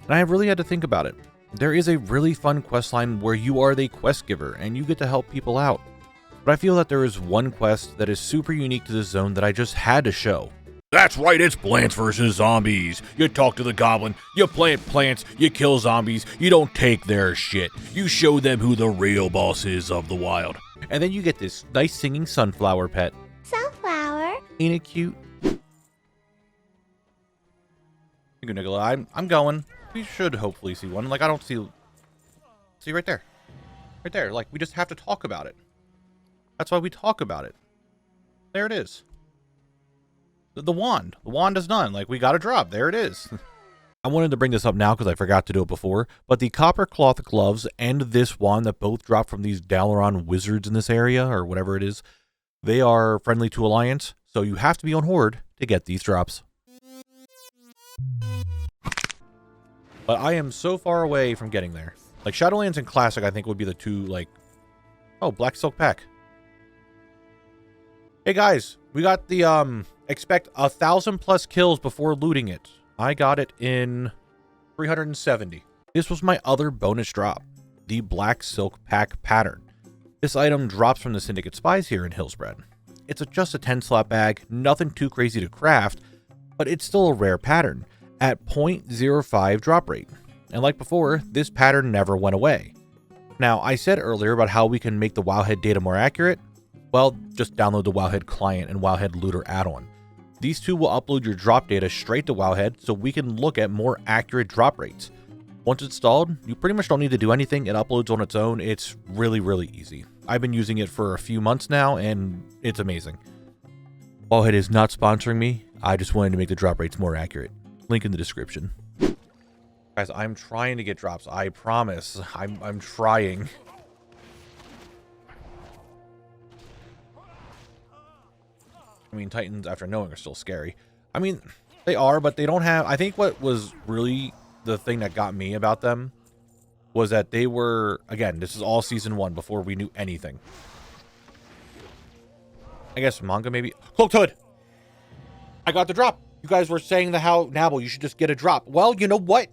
S1: And I really had to think about it. There is a really fun questline where you are the quest giver, and you get to help people out. But I feel that there is one quest that is super unique to this zone that I just had to show.
S7: That's right, it's Plants vs. Zombies. You talk to the goblin, you plant plants, you kill zombies, you don't take their shit. You show them who the real boss is of the wild.
S1: And then you get this nice singing sunflower pet.
S12: Sunflower?
S1: Ain't it cute? Nicola, I'm going. We should hopefully see one. Like, I don't see... See right there. Right there. Like, we just have to talk about it. That's why we talk about it. There it is. The wand. The wand is done. Like, we got a drop. There it is. I wanted to bring this up now because I forgot to do it before, but the copper cloth gloves and this wand that both drop from these Dalaran wizards in this area, or whatever it is, they are friendly to Alliance, so you have to be on Horde to get these drops. But I am so far away from getting there. Like, Shadowlands and Classic, I think, would be the two, like... Oh, Black Silk Pack. Hey, guys. We got the, expect 1,000+ kills before looting it. I got it in 370. This was my other bonus drop. The Black Silk Pack pattern. This item drops from the Syndicate Spies here in Hillsbrad. It's just a 10-slot bag, nothing too crazy to craft, but it's still a rare pattern at 0.05 drop rate. And like before, this pattern never went away. Now, I said earlier about how we can make the WoWHead data more accurate. Well, just download the WoWHead client and WoWHead Looter add-on. These two will upload your drop data straight to WoWHead so we can look at more accurate drop rates. Once installed, you pretty much don't need to do anything. It uploads on its own. It's really, really easy. I've been using it for a few months now, and it's amazing. WoWHead is not sponsoring me. I just wanted to make the drop rates more accurate. Link in the description. Guys, I'm trying to get drops. I promise. I'm trying. I mean, Titans, after knowing, are still scary. I mean, they are, but they don't have... I think what was really the thing that got me about them was that they were... Again, this is all Season 1 before we knew anything. I guess manga, maybe... Cloaked Hood! I got the drop! You guys were saying how Knabble, you should just get a drop. Well, you know what?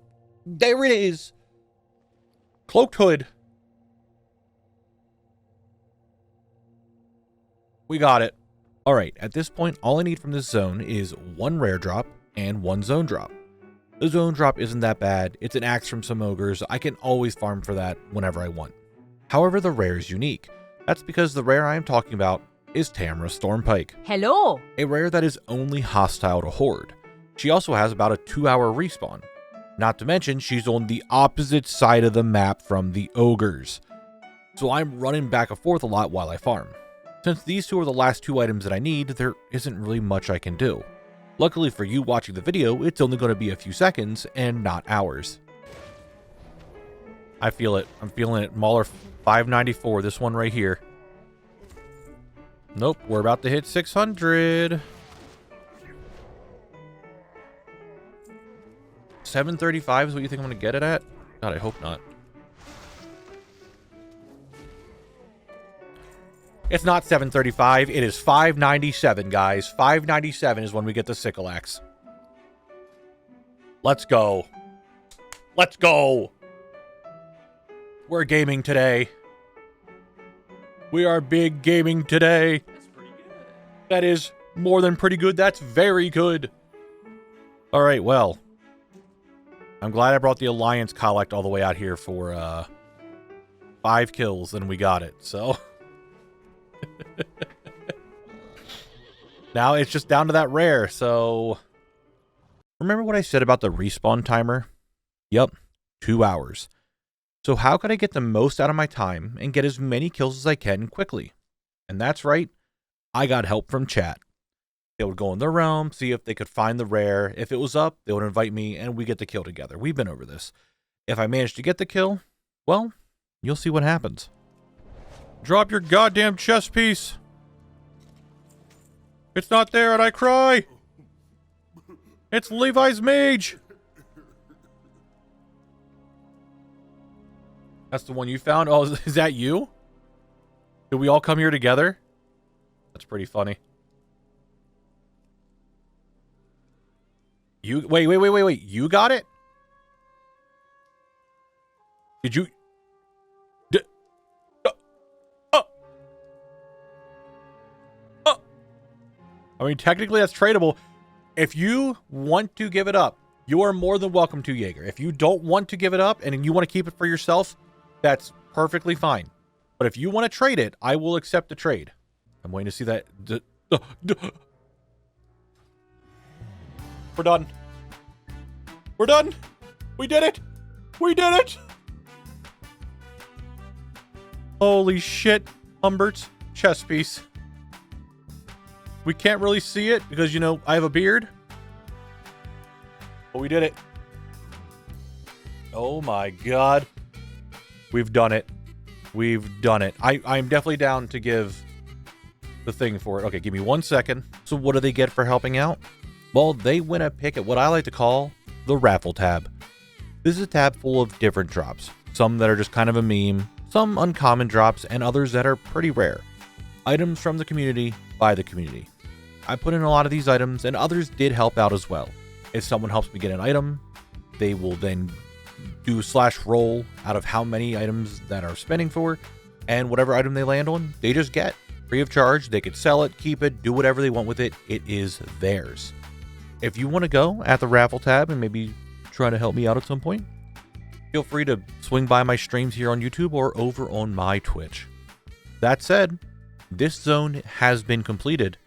S1: There it is! Cloaked Hood. We got it. Alright, at this point, all I need from this zone is one rare drop and one zone drop. The zone drop isn't that bad. It's an axe from some ogres. I can always farm for that whenever I want. However, the rare is unique. That's because the rare I am talking about is Tamra Stormpike.
S12: Hello!
S1: A rare that is only hostile to Horde. She also has about a 2-hour respawn. Not to mention, she's on the opposite side of the map from the ogres. So I'm running back and forth a lot while I farm. Since these two are the last two items that I need, there isn't really much I can do. Luckily for you watching the video, it's only going to be a few seconds and not hours. I feel it. I'm feeling it. Mauler 594, this one right here. Nope, we're about to hit 600. 735 is what you think I'm going to get it at? God, I hope not. It's not 735, it is 597, guys. 597 is when we get the sickle axe. Let's go. Let's go. We're gaming today. We are big gaming today.
S14: That's pretty good.
S1: That is more than pretty good. That's very good. All right, well. I'm glad I brought the Alliance Khalect all the way out here for 5 kills, and we got it, so... Now it's just down to that rare, so... Remember what I said about the respawn timer? Yep, 2 hours. So how could I get the most out of my time and get as many kills as I can quickly? And that's right, I got help from chat. They would go in their realm, see if they could find the rare. If it was up, they would invite me, and we get the kill together. We've been over this. If I manage to get the kill, well, you'll see what happens. Drop your goddamn chess piece. It's not there, and I cry. It's Levi's mage. That's the one you found? Oh, is that you? Did we all come here together? That's pretty funny. You wait. You got it? Did you? I mean, technically that's tradable. If you want to give it up, you are more than welcome to, Jaeger. If you don't want to give it up and you want to keep it for yourself, that's perfectly fine. But if you want to trade it, I will accept the trade. I'm waiting to see that. We're done. We're done. We did it. We did it. Holy shit, Humbert's chess piece. We can't really see it because, you know, I have a beard. But we did it. Oh my god. We've done it. We've done it. I'm definitely down to give the thing for it. Okay, give me 1 second. So what do they get for helping out? Well, they win a pick at what I like to call the raffle tab. This is a tab full of different drops. Some that are just kind of a meme, some uncommon drops, and others that are pretty rare. Items from the community by the community. I put in a lot of these items, and others did help out as well. If someone helps me get an item, they will then do /roll out of how many items that are spending for, and whatever item they land on, they just get. Free of charge, they could sell it, keep it, do whatever they want with it. It is theirs. If you want to go at the raffle tab and maybe try to help me out at some point, feel free to swing by my streams here on YouTube or over on my Twitch. That said, this zone has been completed,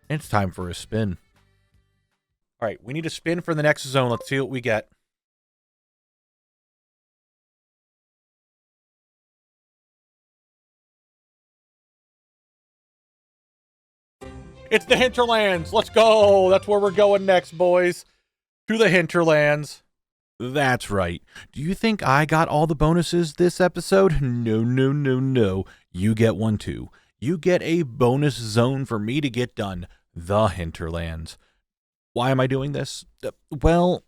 S1: and it's time for a spin. All right, we need a spin for the next zone. Let's see what we get. It's the Hinterlands. Let's go. That's where we're going next, boys. To the Hinterlands. That's right. Do you think I got all the bonuses this episode? No, no, no, no. You get one too. You get a bonus zone for me to get done. The Hinterlands. Why am I doing this? Well,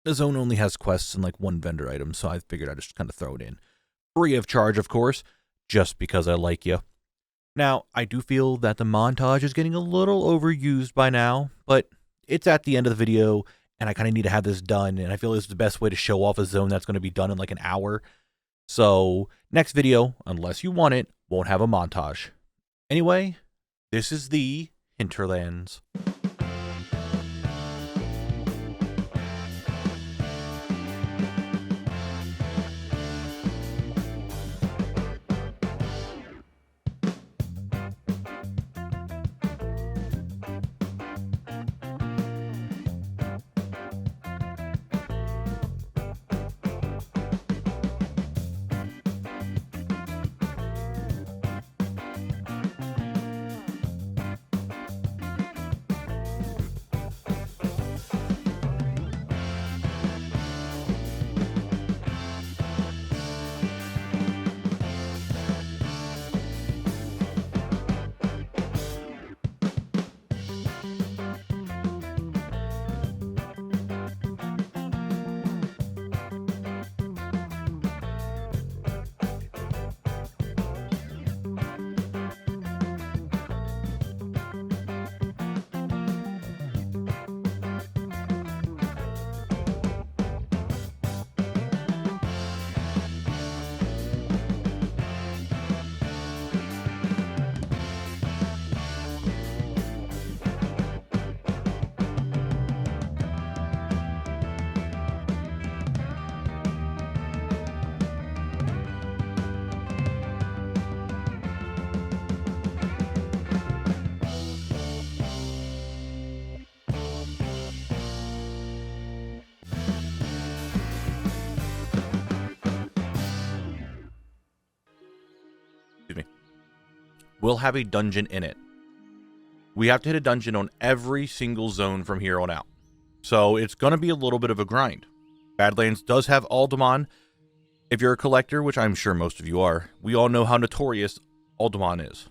S1: the zone only has quests and like one vendor item, so I figured I'd just kind of throw it in. Free of charge, of course, just because I like you. Now, I do feel that the montage is getting a little overused by now, but it's at the end of the video, and I kind of need to have this done, and I feel this is the best way to show off a zone that's going to be done in like an hour. So, next video, unless you want it, won't have a montage. Anyway, this is the Hinterlands. will have a dungeon in it. We have to hit a dungeon on every single zone from here on out. So it's going to be a little bit of a grind. Badlands does have Alderman. If you're a collector, which I'm sure most of you are, we all know how notorious Alderman is.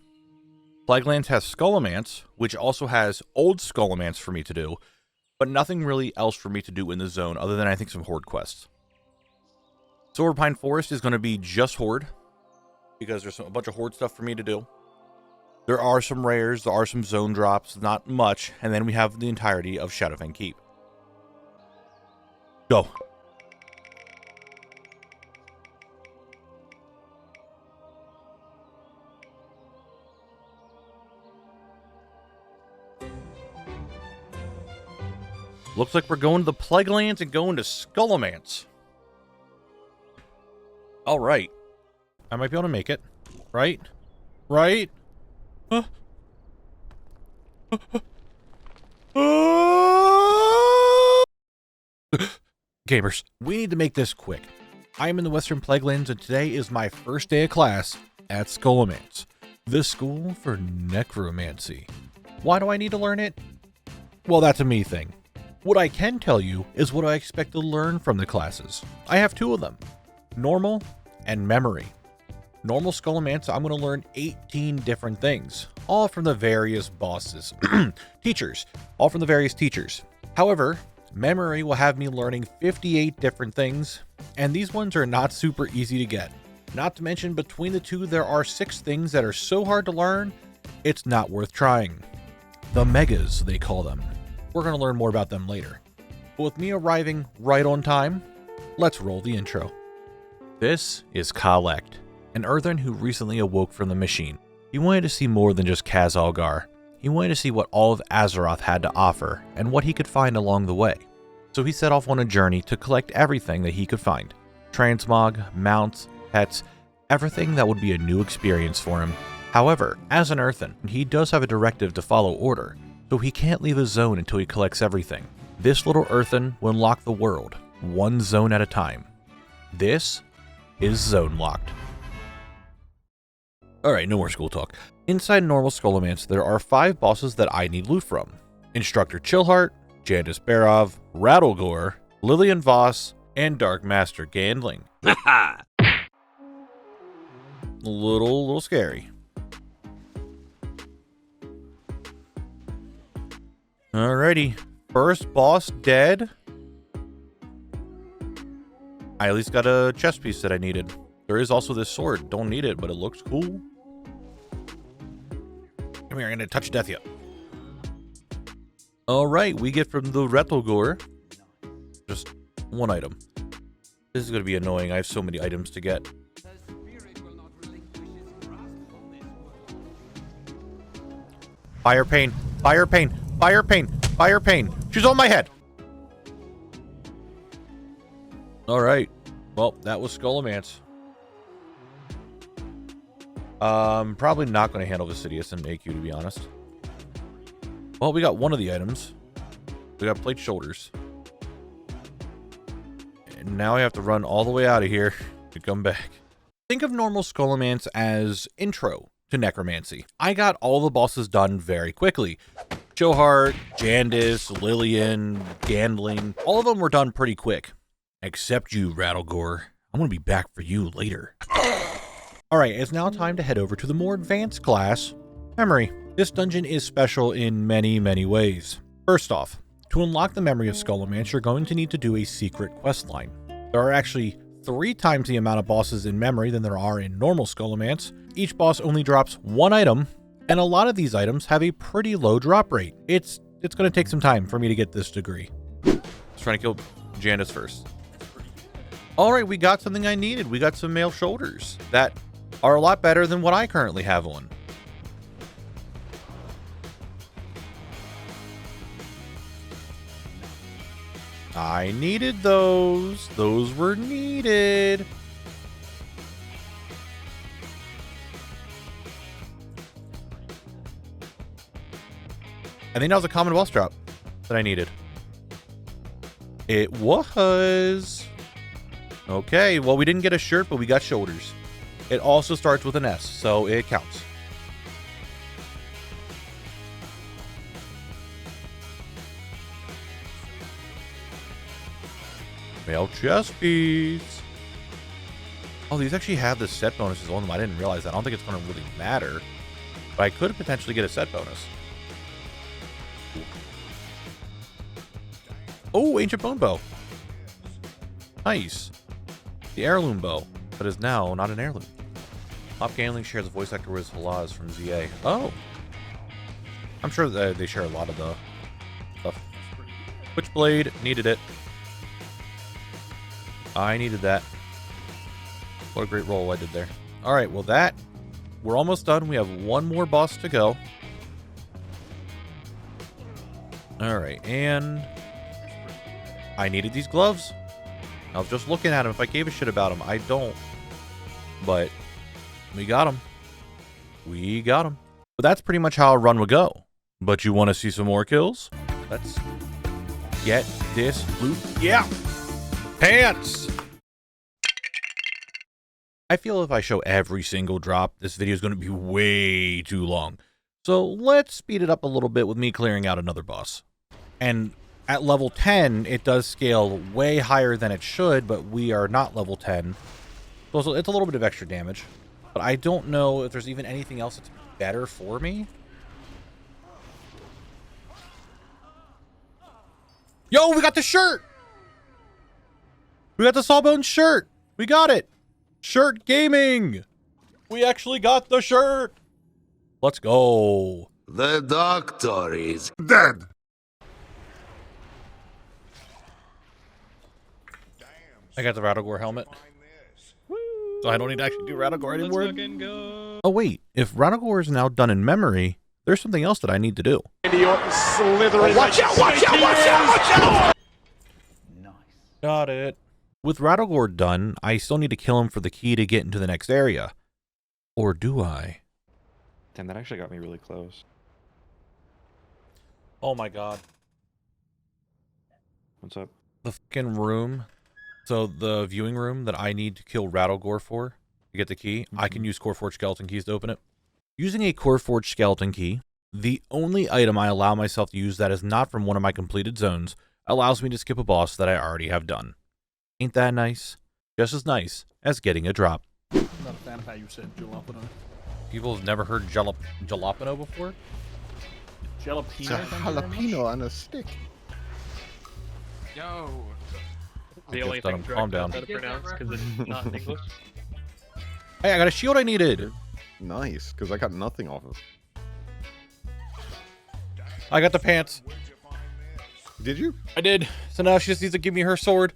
S1: Plaguelands has Skullomance, which also has Old Skullomance for me to do, but nothing really else for me to do in the zone other than I think some Horde quests. Silverpine Forest is going to be just Horde, because there's a bunch of Horde stuff for me to do. There are some rares, there are some zone drops, not much, and then we have the entirety of Shadowfang Keep. Go. Looks like we're going to the Plaguelands and going to Skullomance. All right. I might be able to make it. Right? Right? Gamers, we need to make this quick. I am in the Western Plaguelands and today is my first day of class at Skullomance, the school for necromancy. Why do I need to learn it? Well, that's a me thing. What I can tell you is what I expect to learn from the classes. I have two of them, normal and memory. Normal Skullomance, I'm going to learn 18 different things, all from the various bosses, teachers, all from the various teachers. However, memory will have me learning 58 different things, and these ones are not super easy to get. Not to mention, between the two, there are 6 things that are so hard to learn, it's not worth trying. The megas, they call them. We're going to learn more about them later. But with me arriving right on time, let's roll the intro. This is Khalect, an earthen who recently awoke from the machine. He wanted to see more than just Khaz-Algar. He wanted to see what all of Azeroth had to offer and what he could find along the way. So he set off on a journey to collect everything that he could find. Transmog, mounts, pets, everything that would be a new experience for him. However, as an earthen, he does have a directive to follow order, so he can't leave his zone until he collects everything. This little earthen will unlock the world, one zone at a time. This is Zone Locked. Alright, no more school talk. Inside normal Skullomance, there are 5 bosses that I need loot from. Instructor Chillheart, Jandis Barov, Rattlegore, Lillian Voss, and Dark Master Gandling. A little scary. Alrighty, first boss dead. I at least got a chest piece that I needed. There is also this sword. Don't need it, but it looks cool. Come here, I'm gonna touch death yet. Alright, we get from the Rattlegore just 1 item. This is gonna be annoying. I have so many items to get. Fire pain, fire pain, fire pain, fire pain. She's on my head. Alright. Well, that was Skullomance. Probably not going to handle Vasidius and AQ, to be honest. Well, we got one of the items. We got plate shoulders. And now I have to run all the way out of here to come back. Think of normal Skullomance as intro to necromancy. I got all the bosses done very quickly. Chillheart, Jandis, Lillian, Gandling, all of them were done pretty quick. Except you, Rattlegore. I'm going to be back for you later. Alright, it's now time to head over to the more advanced class, Memory. This dungeon is special in many, many ways. First off, to unlock the memory of Skullomance, you're going to need to do a secret questline. There are actually 3 times the amount of bosses in memory than there are in normal Skullomance. Each boss only drops 1 item, and a lot of these items have a pretty low drop rate. It's going to take some time for me to get this degree. Let's try to kill Jandis first. Alright, we got something I needed. We got some male shoulders that are a lot better than what I currently have on. I needed those. Those were needed. I think that was a common boss drop that I needed. It was. Okay, well, we didn't get a shirt, but we got shoulders. It also starts with an S, so it counts. Male chest piece. Oh, these actually have the set bonuses on them. I didn't realize that. I don't think it's going to really matter. But I could potentially get a set bonus. Oh, ancient bone bow. Nice. The heirloom bow, but is now not an heirloom. Hop Gangling shares a voice actor with Halaz from ZA. Oh. I'm sure that they share a lot of the stuff. Switchblade, needed it. I needed that. What a great roll I did there. Alright, well we're almost done. We have one more boss to go. Alright, and I needed these gloves. I was just looking at them. If I gave a shit about them, I don't. But we got them. We got them. But that's pretty much how a run would go. But you want to see some more kills? Let's get this loot. Yeah! Pants! I feel if I show every single drop, this video is going to be way too long. So let's speed it up a little bit with me clearing out another boss. And at level 10, it does scale way higher than it should, but we are not level 10. So it's a little bit of extra damage. But I don't know if there's even anything else that's better for me. Yo, we got the shirt! We got the Sawbones shirt! We got it! Shirt gaming! We actually got the shirt! Let's go.
S15: The doctor is
S3: dead.
S1: I got the Radogor helmet. So I don't need to actually do Radogor anymore.
S13: Let's fucking go.
S1: Oh wait, if Radogor is now done in memory, there's something else that I need to do.
S13: Slithering.
S15: Watch out, watch out, watch out, watch out!
S1: Nice. Got it. With Radogor done, I still need to kill him for the key to get into the next area. Or do I?
S14: Damn, that actually got me really close.
S1: Oh my god.
S14: What's up?
S1: The fucking room. So the viewing room that I need to kill Radogor for to get the key, I can use Coreforged skeleton keys to open it. Using a Coreforged skeleton key, the only item I allow myself to use that is not from one of my completed zones allows me to skip a boss that I already have done. Ain't that nice? Just as nice as getting a drop.
S5: I'm not a fan of how you said jalapeno.
S1: People have never heard jalapeno before?
S5: Jalapeno?
S3: It's a jalapeno on a stick.
S13: Yo.
S1: The
S13: only thing
S1: calm down.
S13: how to pronounce because it's not in English.
S1: Hey, I got a shield I needed.
S3: Nice, because I got nothing off of.
S1: I got the pants.
S3: Did you?
S1: I did. So now she just needs to give me her sword.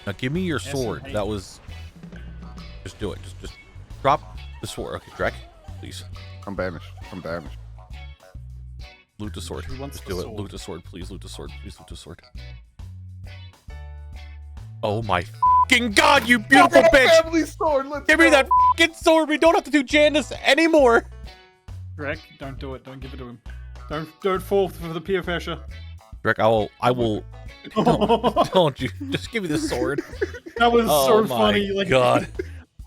S1: Now give me your sword. That was... Just do it. Just drop the sword. Okay, Drek, please.
S3: I'm banished. I'm banished.
S1: Loot the sword. Just do it. Loot the sword, please. Loot the sword. Please loot the sword. Oh my fucking god, you beautiful bitch!
S3: Family sword, let's
S1: Give me that fucking sword. We don't have to do Janice anymore.
S5: Drek, don't do it. Don't give it to him. Don't fall for the peer pressure.
S1: Drek, I will. Don't you? Just give me the sword.
S5: That was so
S1: my
S5: funny. Like,
S1: god.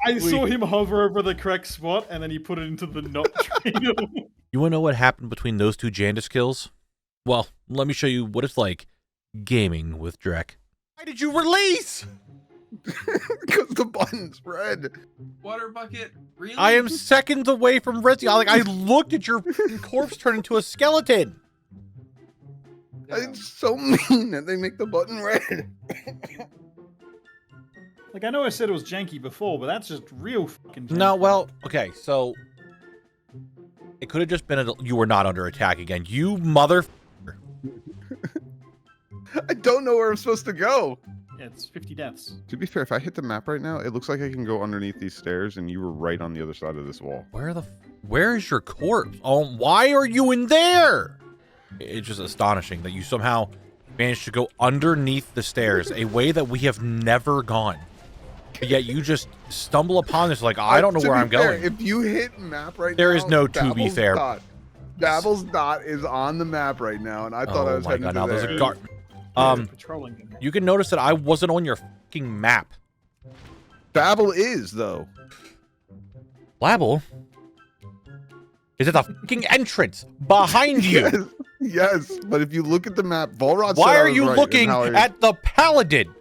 S5: I saw him hover over the correct spot, and then he put it into the not trail.
S1: You wanna know what happened between those two Jandis kills? Well, let me show you what it's like gaming with Drek. Why did you release?
S3: Because the button's red.
S14: Water bucket? Really?
S1: I am seconds away from rescue. Like, I looked at your corpse turn into a skeleton.
S3: It's so mean that they make the button red.
S5: Like, I know I said it was janky before, but that's just real fucking janky.
S1: No, well, okay, so it could have just been you were not under attack again. You mother.
S3: I don't know where I'm supposed to go.
S5: Yeah, it's 50 deaths.
S3: To be fair, if I hit the map right now, it looks like I can go underneath these stairs, and you were right on the other side of this wall.
S1: Where is your corpse? Oh, why are you in there? It's just astonishing that you somehow managed to go underneath the stairs, a way that we have never gone. But yet you just stumble upon this like, I don't know where I'm going.
S3: If you hit map right now,
S1: there is no to be fair.
S3: Dabble's dot is on the map right now, and I thought I was heading to there.
S1: You can notice that I wasn't on your fucking map.
S3: Babel is, though.
S1: Blabble? Is it the fucking entrance behind you?
S3: Yes, but if you look at the map, Volrod
S1: Why
S3: said I
S1: are
S3: was
S1: you
S3: right,
S1: looking
S3: and how he-
S1: at the paladin?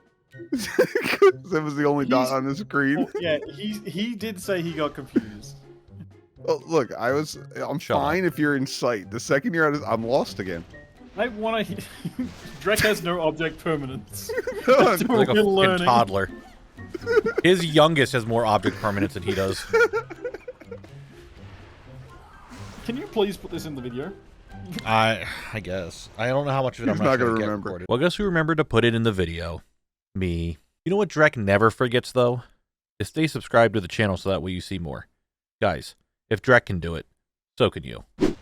S3: That was the only dot on the screen.
S16: Yeah, he did say he got confused.
S3: Oh, look, I'm fine if you're in sight. The second you're out, I'm lost again.
S16: I want to. Drek has no object permanence.
S3: He's
S16: That's
S1: He's
S16: what
S1: like a
S16: we're
S1: fucking
S16: learning.
S1: toddler. His youngest has more object permanence than he does.
S16: Can you please put this in the video?
S1: I guess. I don't know how much of it
S3: He's
S1: I'm
S3: not
S1: not
S3: gonna
S1: going to
S3: remember.
S1: remember. Well, guess who remembered to put it in the video? Me. You know what Drek never forgets, though? Is stay subscribed to the channel so that way you see more. Guys, if Drek can do it, so can you.
S16: That's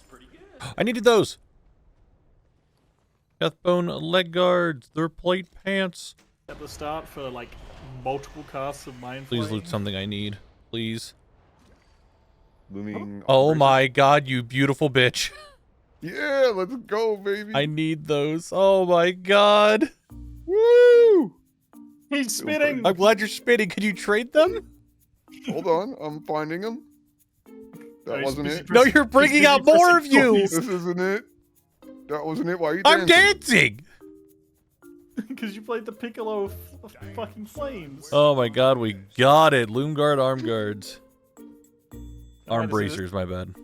S16: pretty good.
S1: I needed those. Deathbone leg guards, their plate pants.
S16: At the start for like multiple casts of Mind
S1: Please
S16: Flame.
S1: loot something I need. Please.
S3: Looming.
S1: Oh my god, you beautiful bitch.
S3: Yeah, let's go, baby.
S1: I need those. Oh my god.
S3: Woo!
S16: He's spitting.
S1: I'm glad you're spitting. Could you trade them?
S3: Hold on, I'm finding them. That wasn't it.
S1: No, you're bringing out more of you.
S3: This isn't it. That wasn't it. Why are you
S1: I'm
S3: dancing?
S1: dancing.
S16: Because you played the Piccolo of fucking flames.
S1: Oh my god, we got it. Loom guard, arm guards. Arm
S16: Alright, is it-
S1: bracers, my bad.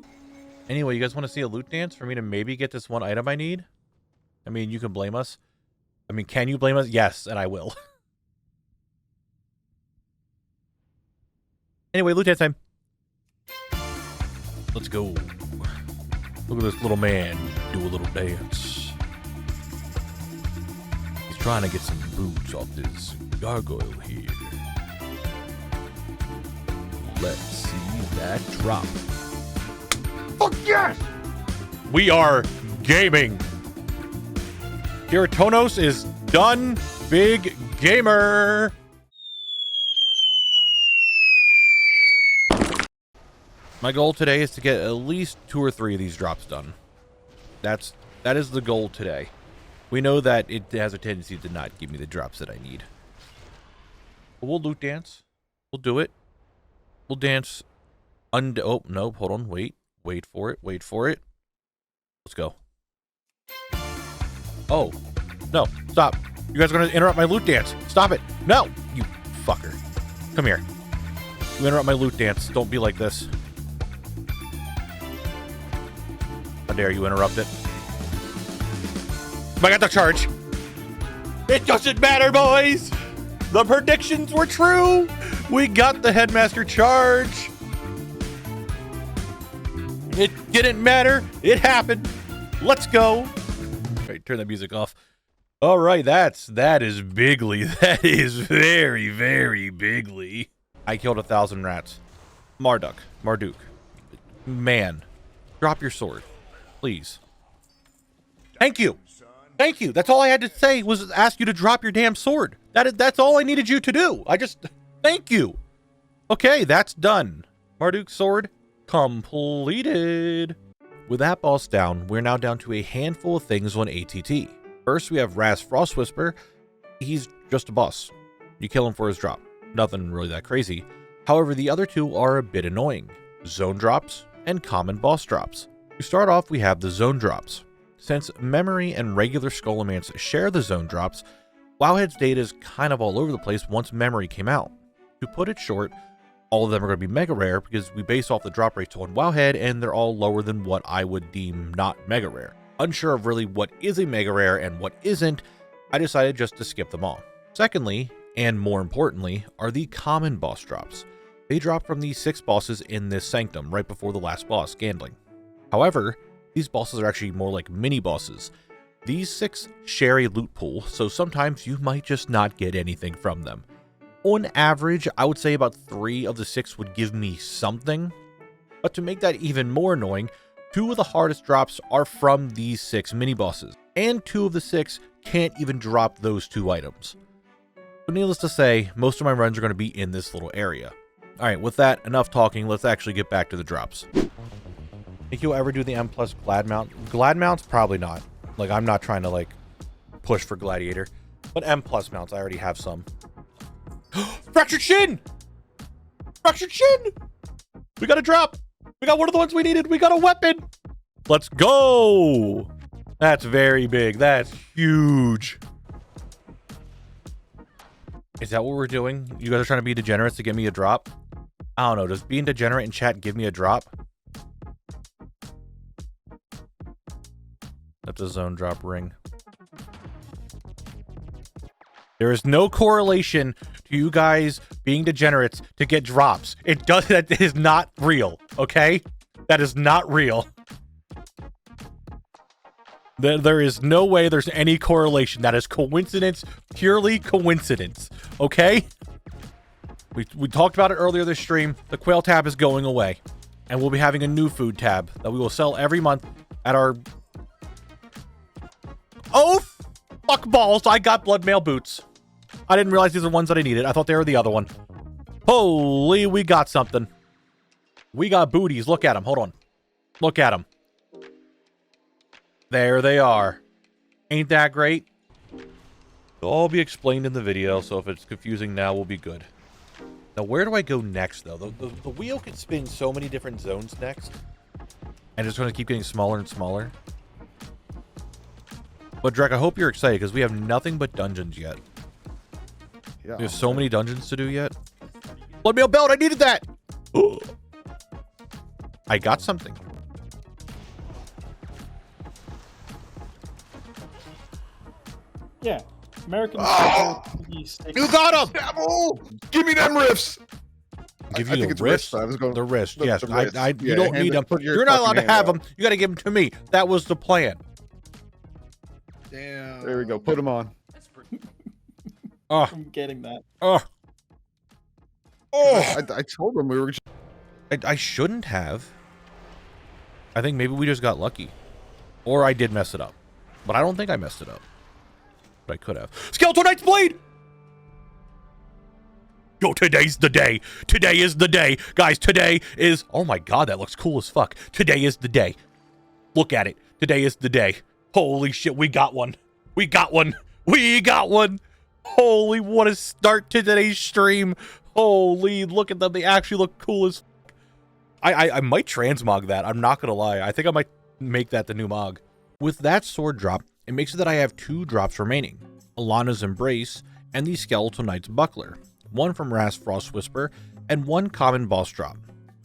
S1: Anyway, you guys want to see a loot dance for me to maybe get this one item I need? I mean, you can blame us. I mean, can you blame us? Yes, and I will. Anyway, loot dance time. Let's go. Look at this little man do a little dance. He's trying to get some boots off this gargoyle here. Let's see that drop.
S3: Fuck yes!
S1: We are gaming. Kiritonos is done. Big gamer. My goal today is to get at least 2 or 3 of these drops done. That is the goal today. We know that it has a tendency to not give me the drops that I need. But we'll loot dance. We'll do it. We'll dance. Oh, no, hold on. Wait for it. Wait for it. Let's go. Oh, no, stop. You guys are going to interrupt my loot dance. Stop it. No, you fucker. Come here. You interrupt my loot dance. Don't be like this. How dare you interrupt it? I got the charge. It doesn't matter, boys. The predictions were true. We got the headmaster charge. It didn't matter. It happened. Let's go. All right, turn the music off. All right, that is bigly. That is very, very bigly. I killed 1,000 rats. Marduk. Man, drop your sword, please. Thank you. Thank you. That's all I had to say was ask you to drop your damn sword. That's all I needed you to do. Thank you. Okay, that's done. Marduk's sword completed. With that boss down, we're now down to a handful of things on ATT. First, we have Raz Frostwhisper. He's just a boss. You kill him for his drop. Nothing really that crazy. However, the other two are a bit annoying. Zone drops and common boss drops. To start off, we have the zone drops. Since Memory and regular Skullomance share the zone drops, WoWHead's data is kind of all over the place once Memory came out. To put it short, all of them are going to be mega rare because we base off the drop rates on WoWHead and they're all lower than what I would deem not mega rare. Unsure of really what is a mega rare and what isn't, I decided just to skip them all. Secondly, and more importantly, are the common boss drops. They drop from the 6 bosses in this sanctum right before the last boss, Gandling. However, these bosses are actually more like mini bosses. These 6 share a loot pool, so sometimes you might just not get anything from them. On average, I would say about 3 of the 6 would give me something. But to make that even more annoying, 2 of the hardest drops are from these 6 mini bosses, and 2 of the 6 can't even drop those 2 items. So needless to say, most of my runs are going to be in this little area. Alright, with that, enough talking, let's actually get back to the drops. Think you'll ever do the M+ Glad Mount? Glad Mounts? Probably not. Like, I'm not trying to, like, push for Gladiator. But M+ mounts, I already have some. Fractured Shin! Fractured Shin! We got a drop! We got one of the ones we needed. We got a weapon. Let's go. That's very big. That's huge. Is that what we're doing? You guys are trying to be degenerates to give me a drop? I don't know. Does being degenerate in chat give me a drop? That's a zone drop ring. There is no correlation to you guys being degenerates to get drops. It does. That is not real. Okay, that is not real. There is no way there's any correlation. That is coincidence, purely coincidence. Okay. We talked about it earlier this stream. The quail tab is going away, and we'll be having a new food tab that we will sell every month at our. Oh, fuck balls! I got blood mail boots. I didn't realize these are ones that I needed. I thought they were the other one. Holy, we got something. We got booties. Look at them. Hold on. Look at them. There they are. Ain't that great? They'll all be explained in the video, so if it's confusing now, we'll be good. Now, where do I go next, though? The wheel can spin so many different zones next. And it's going to keep getting smaller and smaller. But, Drek, I hope you're excited, because we have nothing but dungeons yet.
S3: Yeah,
S1: There's so many dungeons to do yet. Blood mail belt, I needed that! I got something.
S16: Yeah. American.
S3: Oh! You got him! Devil! Give me them riffs!
S1: Give
S3: I
S1: you
S3: think
S1: the
S3: it's
S1: wrist?
S3: I was going
S1: The wrist, yes.
S3: the wrist.
S1: You
S3: Yeah,
S1: don't need them. You're not allowed to have them. You got to give them to me. That was the plan.
S3: Damn. There we go. Put them on.
S1: Oh.
S16: I'm getting that.
S1: Oh.
S3: I told them we were.
S1: I shouldn't have. I think maybe we just got lucky. Or I did mess it up. But I don't think I messed it up. But I could have. Skeletal Knight's Blade! Yo, today's the day. Today is the day. Guys, today is... Oh my god, that looks cool as fuck. Today is the day. Look at it. Today is the day. Holy shit, we got one. We got one. We got one. Holy, what a start to today's stream. Holy, look at them. They actually look cool as fuck. I might transmog that. I'm not going to lie. I think I might make that the new mog. With that sword drop, it makes it that I have 2 drops remaining. Alana's Embrace and the Skeletal Knight's Buckler. One from Ras Frost Whisper and 1 common boss drop.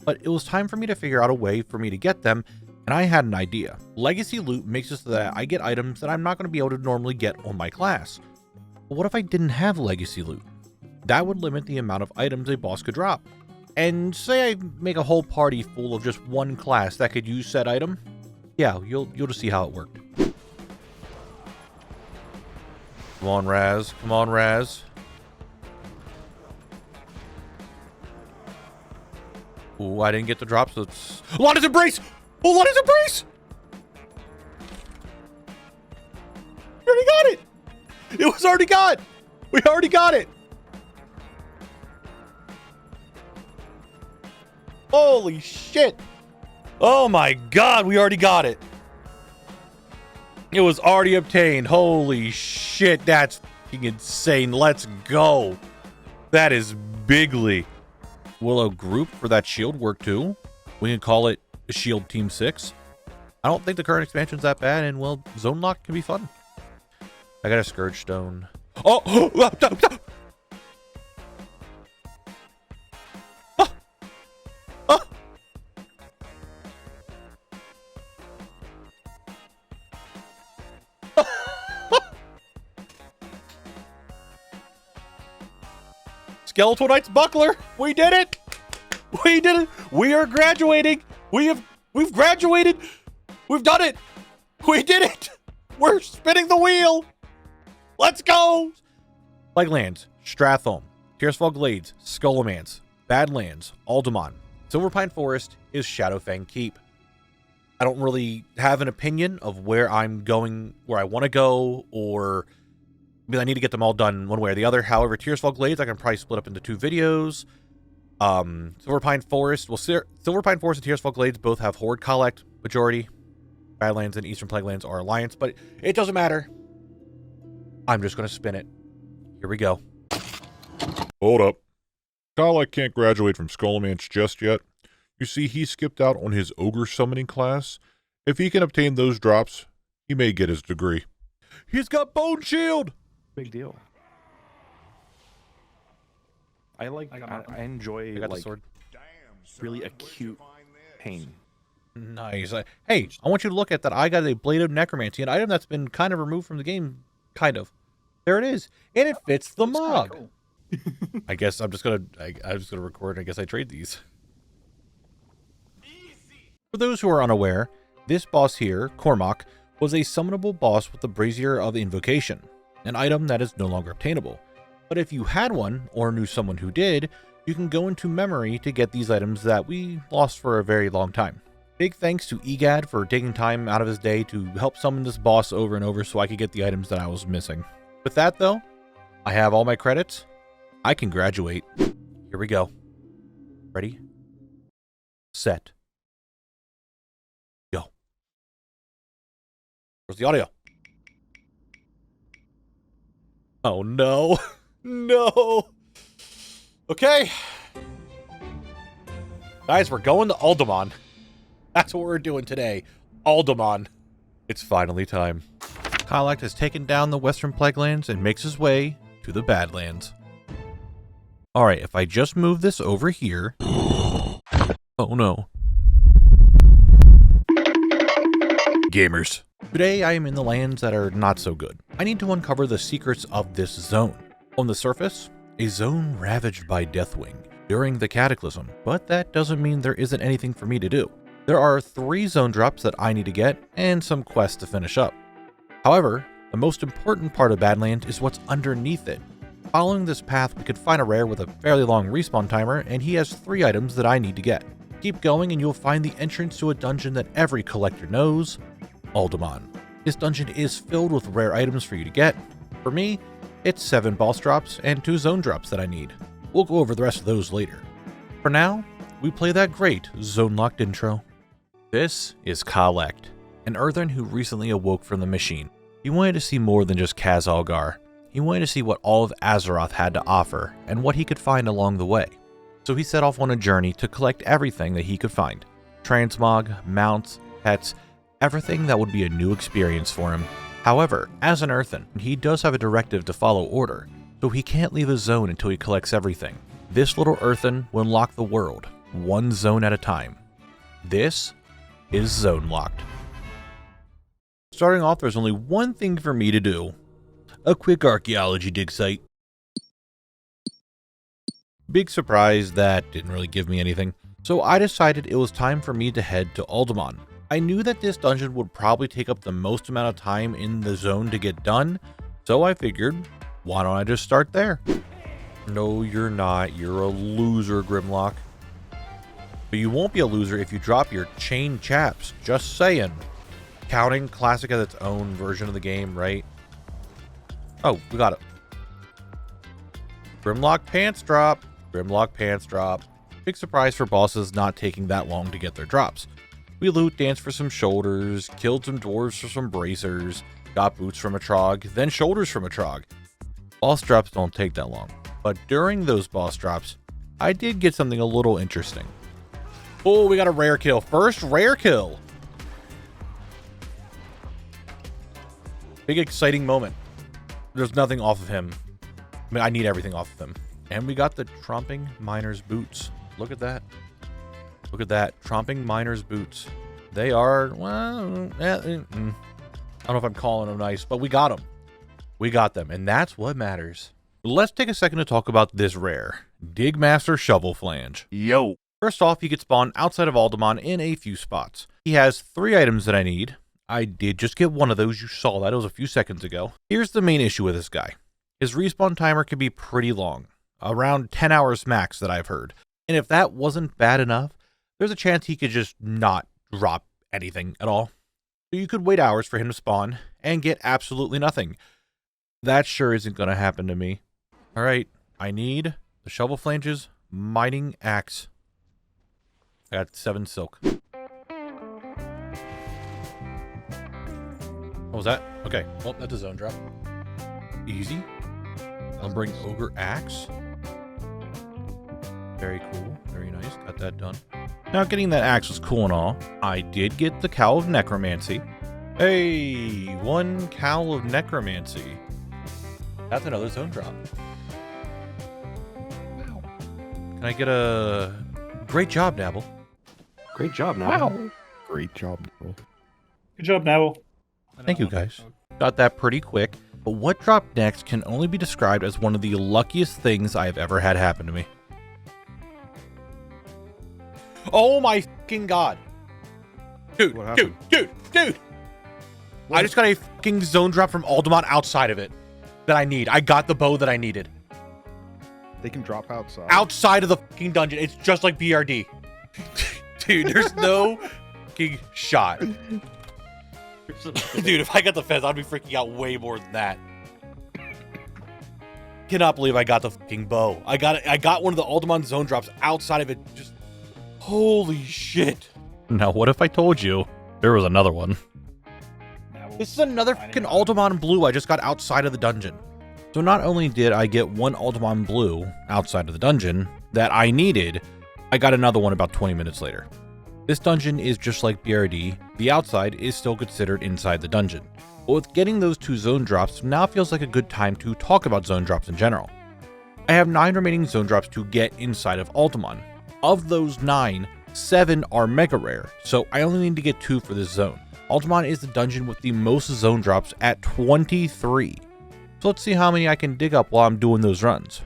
S1: But it was time for me to figure out a way for me to get them, and I had an idea. Legacy loot makes it so that I get items that I'm not going to be able to normally get on my class. But what if I didn't have legacy loot? That would limit the amount of items a boss could drop. And say I make a whole party full of just 1 class that could use said item. Yeah, you'll just see how it worked. Come on, Raz. Come on, Raz. Ooh, I didn't get the drop, so it's... Alana's Embrace! Oh, Alana's Embrace! We already got it! It was already got! We already got it! Holy shit! Oh my god, we already got it! It was already obtained. Holy shit, that's fucking insane. Let's go. That is bigly. Will a group for that shield work too? We can call it Shield Team 6. I don't think the current expansion's that bad, and well, Zone Lock can be fun. I got a Scourge Stone. Oh! Skeletal Knight's Buckler! We did it! We did it! We are graduating! We've graduated! We've done it! We did it! We're spinning the wheel! Let's go! Plaguelands, Stratholme, Tirisfal Glades, Skullomance, Badlands, Alderman. Silverpine Forest is Shadowfang Keep. I don't really have an opinion of where I'm going, where I want to go, or... because I need to get them all done one way or the other. However, Tirisfal Glades, I can probably split up into 2 videos. Silverpine Forest, well, Silverpine Forest and Tirisfal Glades both have Horde Khalect majority. Badlands and Eastern Plaguelands are Alliance, but it doesn't matter. I'm just going to spin it. Here we go.
S8: Hold up. Khalect can't graduate from Skullomance just yet. You see, he skipped out on his ogre summoning class. If he can obtain those drops, he may get his degree. He's got Bone Shield!
S14: Big deal. I enjoy
S1: I got the
S14: like
S1: sword.
S14: really acute pain.
S1: Nice. Hey, I want you to look at that. I got a Blade of Necromancy, an item that's been kind of removed from the game. Kind of. There it is. And it fits the mug.
S16: Cool.
S1: I guess I'm just gonna record. I guess I trade these. For those who are unaware, this boss here, Cormac, was a summonable boss with the Brazier of Invocation, an item that is no longer obtainable. But if you had one, or knew someone who did, you can go into memory to get these items that we lost for a very long time. Big thanks to Egad for taking time out of his day to help summon this boss over and over so I could get the items that I was missing. With that though, I have all my credits. I can graduate. Here we go. Ready? Set. Go. Where's the audio? Oh no. No. Okay. Guys, we're going to Uldaman. That's what we're doing today. Uldaman. It's finally time. Khalect has taken down the western Plaguelands and makes his way to the Badlands. Alright, if I just move this over here... Oh no. Gamers. Today I am in the lands that are not so good. I need to uncover the secrets of this zone. On the surface, a zone ravaged by Deathwing during the Cataclysm, but that doesn't mean there isn't anything for me to do. There are 3 zone drops that I need to get, and some quests to finish up. However, the most important part of Badlands is what's underneath it. Following this path, we could find a rare with a fairly long respawn timer, and he has 3 items that I need to get. Keep going and you'll find the entrance to a dungeon that every collector knows, Uldaman. This dungeon is filled with rare items for you to get. For me, it's 7 boss drops and 2 zone drops that I need. We'll go over the rest of those later. For now, we play that great zone-locked intro. This is Khalect, an earthen who recently awoke from the machine. He wanted to see more than just Kaz Algar. He wanted to see what all of Azeroth had to offer, and what he could find along the way. So he set off on a journey to collect everything that he could find. Transmog, mounts, pets, everything that would be a new experience for him. However, as an earthen, he does have a directive to follow order, so he can't leave his zone until he collects everything. This little earthen will unlock the world, one zone at a time. This is Zone Locked. Starting off, there's only one thing for me to do. A quick archaeology dig site. Big surprise, that didn't really give me anything. So I decided it was time for me to head to Uldaman. I knew that this dungeon would probably take up the most amount of time in the zone to get done, so I figured, why don't I just start there? No, you're not. You're a loser, Grimlock. But you won't be a loser if you drop your chain chaps. Just saying. Counting Classic as its own version of the game, right? Oh, we got it. Grimlock pants drop. Grimlock pants drop. Big surprise for bosses not taking that long to get their drops. We loot danced for some shoulders, killed some dwarves for some bracers, got boots from a trog, then shoulders from a trog. Boss drops don't take that long. But during those boss drops, I did get something a little interesting. Oh, we got a rare kill. First rare kill. Big exciting moment. There's nothing off of him. I mean, I need everything off of him. And we got the Tromping Miner's Boots. Look at that. Look at that. Tromping Miner's Boots. They are, well, I don't know if I'm calling them nice, but we got them. We got them, and that's what matters. Let's take a second to talk about this rare. Digmaster Shovel Flange.
S7: Yo.
S1: First off, you get spawned outside of Uldaman in a few spots. He has 3 items that I need. I did just get one of those. You saw that. It was a few seconds ago. Here's the main issue with this guy. His respawn timer can be pretty long. Around 10 hours max that I've heard. And if that wasn't bad enough, there's a chance he could just not drop anything at all. So you could wait hours for him to spawn and get absolutely nothing. That sure isn't going to happen to me. Alright, I need the Shovel Flange's Mining Axe. I got 7 silk. What was that? Okay, well, that's a zone drop. Easy. Lumbering Ogre Axe. Very cool. Very nice. Got that done. Now, getting that axe was cool and all. I did get the Cowl of Necromancy. Hey, 1 Cowl of Necromancy. That's another zone drop. Wow. Can I get a... Great job, Knabble.
S14: Great job, Knabble. Wow. Great job, Knabble.
S16: Good job, Knabble.
S1: Thank you, guys. Got that pretty quick. But what dropped next can only be described as one of the luckiest things I have ever had happen to me. Oh my fucking god. Dude. I just got a fucking zone drop from Aldermont outside of it that I need. I got the bow that I needed.
S3: They can drop outside.
S1: Outside of the fucking dungeon. It's just like BRD. Dude, there's no fucking shot. Dude, if I got the fez, I'd be freaking out way more than that. Cannot believe I got the fucking bow. I got one of the Aldermont zone drops outside of it. Just holy shit. Now, what if I told you there was another one? This is another fucking Aldermont blue I just got outside of the dungeon. So not only did I get one Aldermont blue outside of the dungeon that I needed, I got another one about 20 minutes later. This dungeon is just like BRD. The outside is still considered inside the dungeon. But with getting those 2 zone drops, now feels like a good time to talk about zone drops in general. I have 9 remaining zone drops to get inside of Aldermont. Of those 9, 7 are mega rare, so I only need to get 2 for this zone. Aldermont is the dungeon with the most zone drops at 23. So let's see how many I can dig up while I'm doing those runs.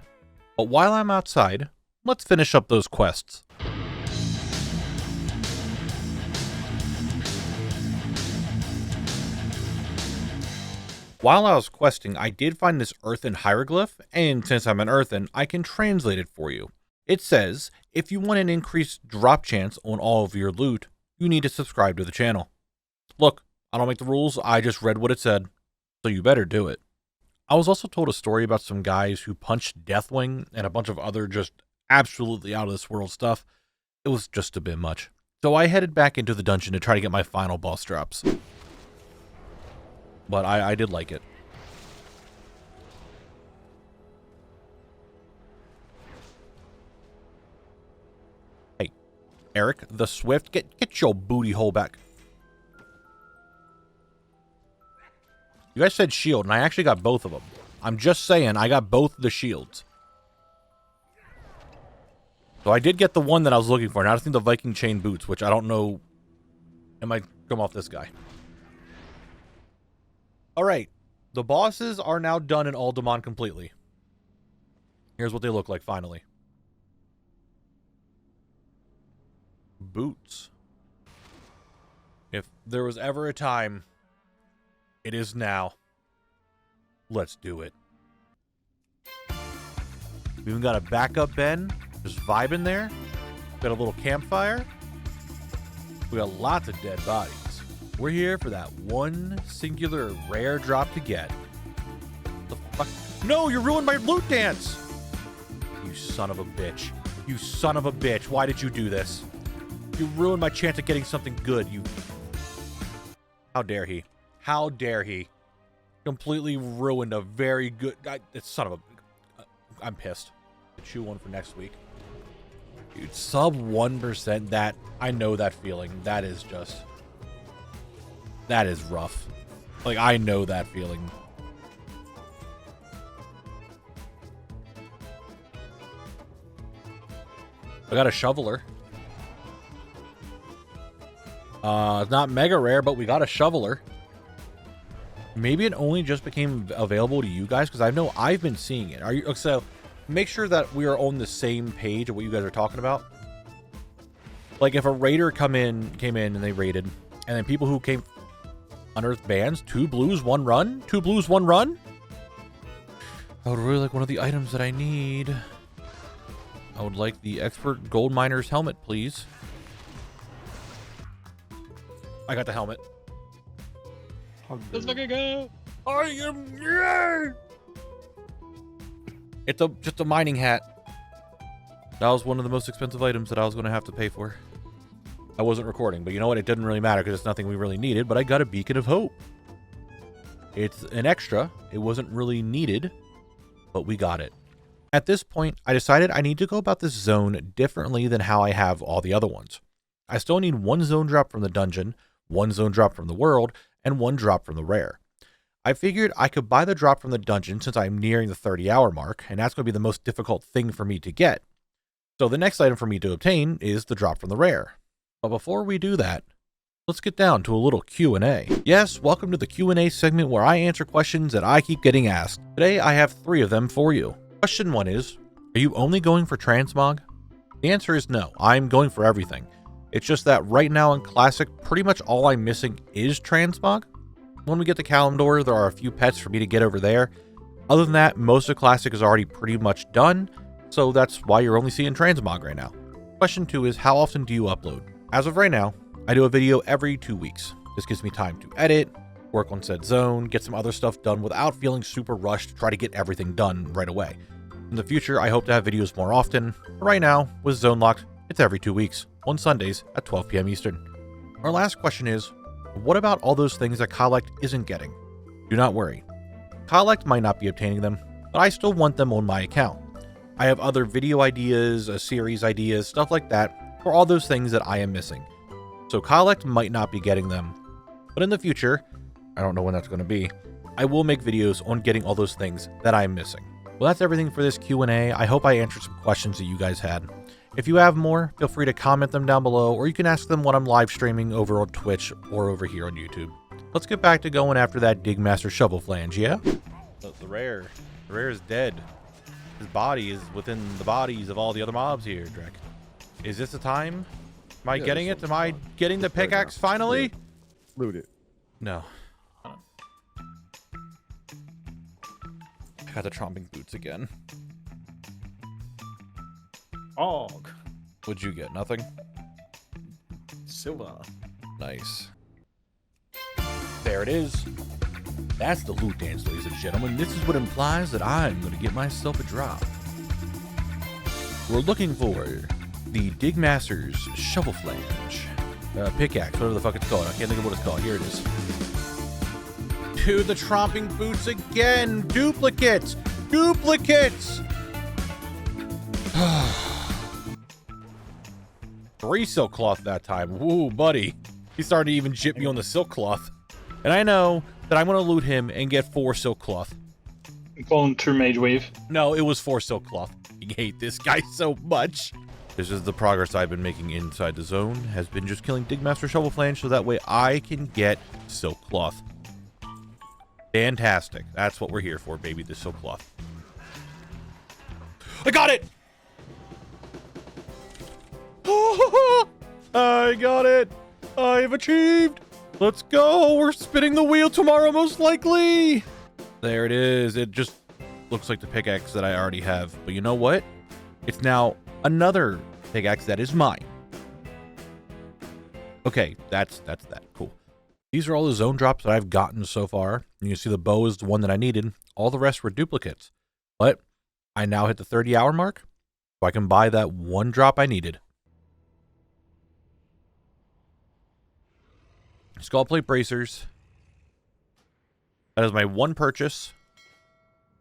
S1: But while I'm outside, let's finish up those quests. While I was questing, I did find this earthen hieroglyph, and since I'm an earthen, I can translate it for you. It says, if you want an increased drop chance on all of your loot, you need to subscribe to the channel. Look, I don't make the rules, I just read what it said, so you better do it. I was also told a story about some guys who punched Deathwing and a bunch of other just absolutely out of this world stuff. It was just a bit much. So I headed back into the dungeon to try to get my final boss drops. But I did like it. Hey, Eric, the Swift, get your booty hole back. You guys said shield, and I actually got both of them. I'm just saying, I got both the shields. So I did get the one that I was looking for. Now I just need the Viking chain boots, which I don't know. It might come off this guy. Alright, the bosses are now done in Aldermont completely. Here's what they look like finally. Boots. If there was ever a time, it is now. Let's do it. We even got a backup Ben, just vibing there. Got a little campfire. We got lots of dead bodies. We're here for that one singular rare drop to get. The fuck? No, you ruined my loot dance! You son of a bitch. You son of a bitch. Why did you do this? You ruined my chance of getting something good, you... How dare he? How dare he? Completely ruined a very good... son of a... I'm pissed. Chew one for next week. Dude, sub 1%, that... I know that feeling. That is just... That is rough. Like, I know that feeling. I got a shoveler. Not mega rare, but we got a shoveler. Maybe it only just became available to you guys, because I know I've been seeing it. Are you? So, make sure that we are on the same page of what you guys are talking about. Like, if a raider came in and they raided, and then people who came unearthed bans, 2 blues, 1 run? 2 blues, 1 run? I would really like one of the items that I need. I would like the expert gold miner's helmet, please. I got the helmet.
S13: Let's fucking go!
S1: I am here! It's just a mining hat. That was one of the most expensive items that I was going to have to pay for. I wasn't recording, but you know what? It didn't really matter because it's nothing we really needed, but I got a beacon of hope. It's an extra. It wasn't really needed, but we got it. At this point, I decided I need to go about this zone differently than how I have all the other ones. I still need 1 zone drop from the dungeon, 1 zone drop from the world, and 1 drop from the rare. I figured I could buy the drop from the dungeon since I'm nearing the 30-hour mark, and that's going to be the most difficult thing for me to get. So the next item for me to obtain is the drop from the rare. But before we do that, let's get down to a little Q&A. Yes, welcome to the Q&A segment where I answer questions that I keep getting asked. Today I have 3 of them for you. Question 1 is, are you only going for transmog? The answer is no, I'm going for everything. It's just that right now in Classic, pretty much all I'm missing is transmog. When we get to Kalimdor, there are a few pets for me to get over there. Other than that, most of Classic is already pretty much done, so that's why you're only seeing transmog right now. Question 2 is, how often do you upload? As of right now, I do a video every 2 weeks. This gives me time to edit, work on said zone, get some other stuff done without feeling super rushed to try to get everything done right away. In the future, I hope to have videos more often, but right now, with Zone Locked, it's every 2 weeks, on Sundays at 12 p.m. Eastern. Our last question is, what about all those things that Khalect isn't getting? Do not worry. Khalect might not be obtaining them, but I still want them on my account. I have other video ideas, series ideas, stuff like that, for all those things that I am missing. So Khalect might not be getting them, but in the future, I don't know when that's going to be, I will make videos on getting all those things that I am missing. Well, that's everything for this Q&A. I hope I answered some questions that you guys had. If you have more, feel free to comment them down below, or you can ask them when I'm live streaming over on Twitch or over here on YouTube. Let's get back to going after that Digmaster Shovel Flange, yeah? The rare is dead. His body is within the bodies of all the other mobs here, Drek. Is this the time? Am I getting it? Am I getting the pickaxe finally?
S3: Loot it.
S1: No. Got the tromping boots again.
S16: Og.
S1: What'd you get? Nothing?
S16: Silver.
S1: Nice. There it is. That's the loot dance, ladies and gentlemen. This is what implies that I'm going to get myself a drop. We're looking for the Digmaster's Shovel Flange. Pickaxe, whatever the fuck it's called. I can't think of what it's called. Here it is. To the tromping boots again. Duplicates. Duplicates. 3 silk cloth that time. Woo, buddy. He's starting to even jip me on the silk cloth. And I know that I'm going to loot him and get 4 silk cloth.
S13: I'm calling True Mage Wave.
S1: No, it was 4 silk cloth. I hate this guy so much. This is the progress I've been making inside the zone. Has been just killing Digmaster Shovel Flange so that way I can get silk cloth. Fantastic. That's what we're here for, baby. The silk cloth. I got it! I got it! I've achieved! Let's go! We're spinning the wheel tomorrow, most likely! There it is. It just looks like the pickaxe that I already have. But you know what? It's now another pickaxe that is mine. Okay, that's that. Cool. These are all the zone drops that I've gotten so far. You can see the bow is the one that I needed. All the rest were duplicates. But I now hit the 30-hour mark, so I can buy that 1 drop I needed. Skullplate bracers. That is my 1 purchase.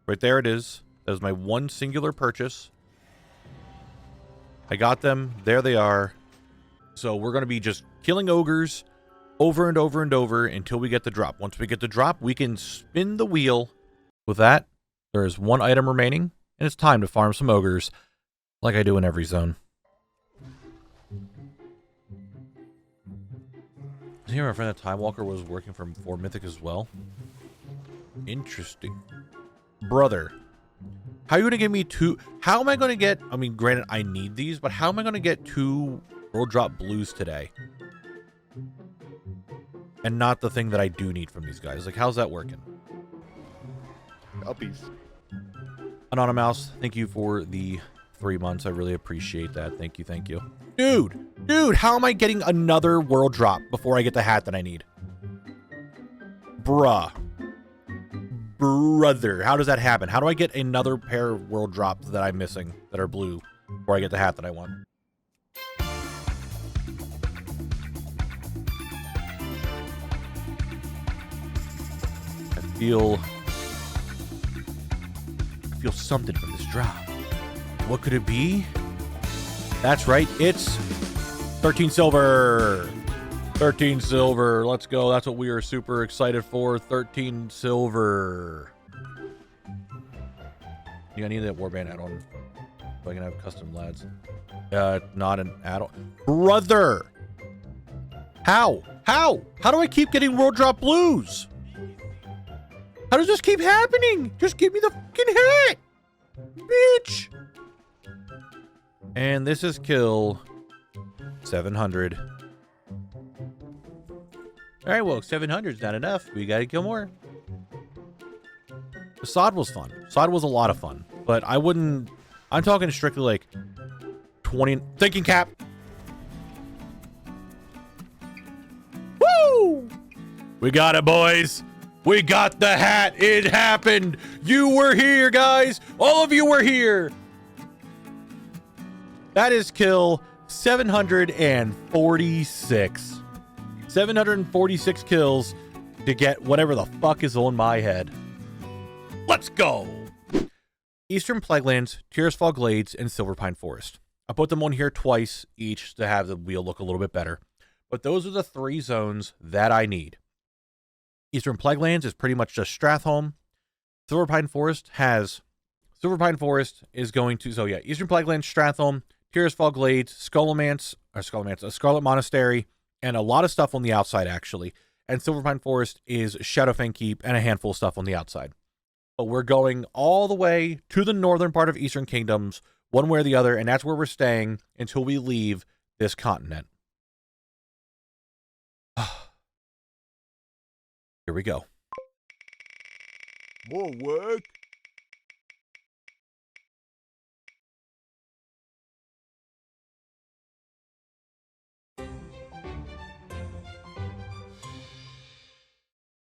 S1: Right there it is. That is my 1 singular purchase. I got them. There they are. So we're going to be just killing ogres over and over and over until we get the drop. Once we get the drop, we can spin the wheel. With that, there is 1 item remaining, and it's time to farm some ogres, like I do in every zone. Here, my friend, that Time Walker was working from 4 Mythic as well. Interesting. Brother, how are you going to give me 2? How am I going to get, I mean, granted, I need these, but how am I going to get 2 World Drop Blues today? And not the thing that I do need from these guys. Like, how's that working?
S3: Uppies.
S1: Anonymous, thank you for the 3 months. I really appreciate that. Thank you, thank you. Dude, how am I getting another world drop before I get the hat that I need? Brother, how does that happen? How do I get another pair of world drops that I'm missing that are blue before I get the hat that I want? I feel something from this drop. What could it be? That's right, it's 13 silver. 13 silver. Let's go. That's what we are super excited for. 13 silver. I need that warband add-on so I can have custom lads. Not an add-on. Brother! How? How do I keep getting world drop blues? How does this keep happening? Just give me the fucking hat! Bitch! And this is kill 700. Alright, well, 700 is not enough. We gotta kill more. The sod was fun. Sod was a lot of fun. But I wouldn't... I'm talking strictly like 20... Thinking cap! Woo! We got it, boys! We got the hat! It happened! You were here, guys! All of you were here! That is kill 746. 746 kills to get whatever the fuck is on my head. Let's go! Eastern Plaguelands, Tirisfal Glades, and Silverpine Forest. I put them on here twice each to have the wheel look a little bit better. But those are the 3 zones that I need. Eastern Plaguelands is pretty much just Stratholme. Silverpine Forest is going to... So yeah, Eastern Plaguelands, Stratholme, Tirisfal Glades, Scarlet Monastery, and a lot of stuff on the outside, actually. And Silverpine Forest is Shadowfang Keep and a handful of stuff on the outside. But we're going all the way to the northern part of Eastern Kingdoms, one way or the other, and that's where we're staying until we leave this continent. Here we go.
S4: More work.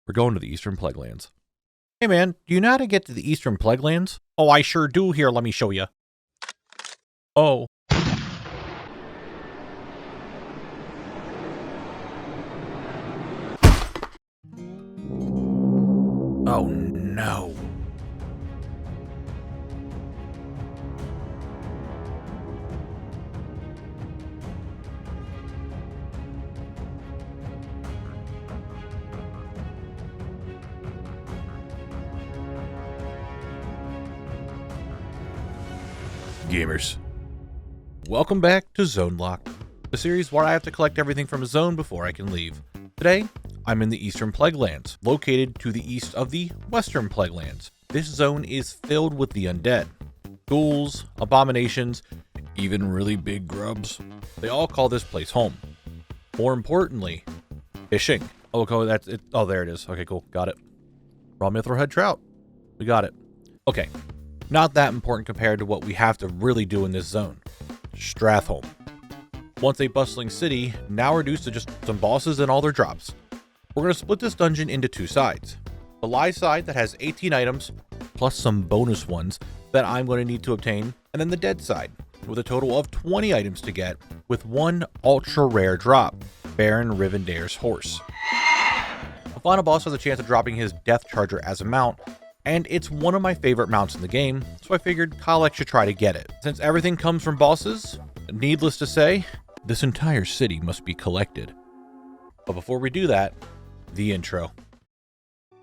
S1: We're going to the Eastern Plaguelands. Hey man, do you know how to get to the Eastern Plaguelands? Oh, I sure do. Here, let me show you. Oh. Oh no. Gamers, welcome back to Zone Locked, a series where I have to collect everything from a zone before I can leave. Today, I'm in the Eastern Plaguelands, located to the east of the Western Plaguelands. This zone is filled with the undead, ghouls, abominations, even really big grubs. They all call this place home. More importantly, fishing. Oh, okay, that's it. Oh, there it is. Okay, cool. Got it. Raw mithril-head trout. We got it. Okay. Not that important compared to what we have to really do in this zone. Stratholme. Once a bustling city, now reduced to just some bosses and all their drops. We're going to split this dungeon into 2 sides. The live side that has 18 items, plus some bonus ones that I'm going to need to obtain, and then the dead side, with a total of 20 items to get, with 1 ultra rare drop, Baron Rivendare's horse. The final boss has a chance of dropping his Death Charger as a mount, and it's one of my favorite mounts in the game, so I figured Khalect should try to get it. Since everything comes from bosses, needless to say, this entire city must be collected. But before we do that, the intro.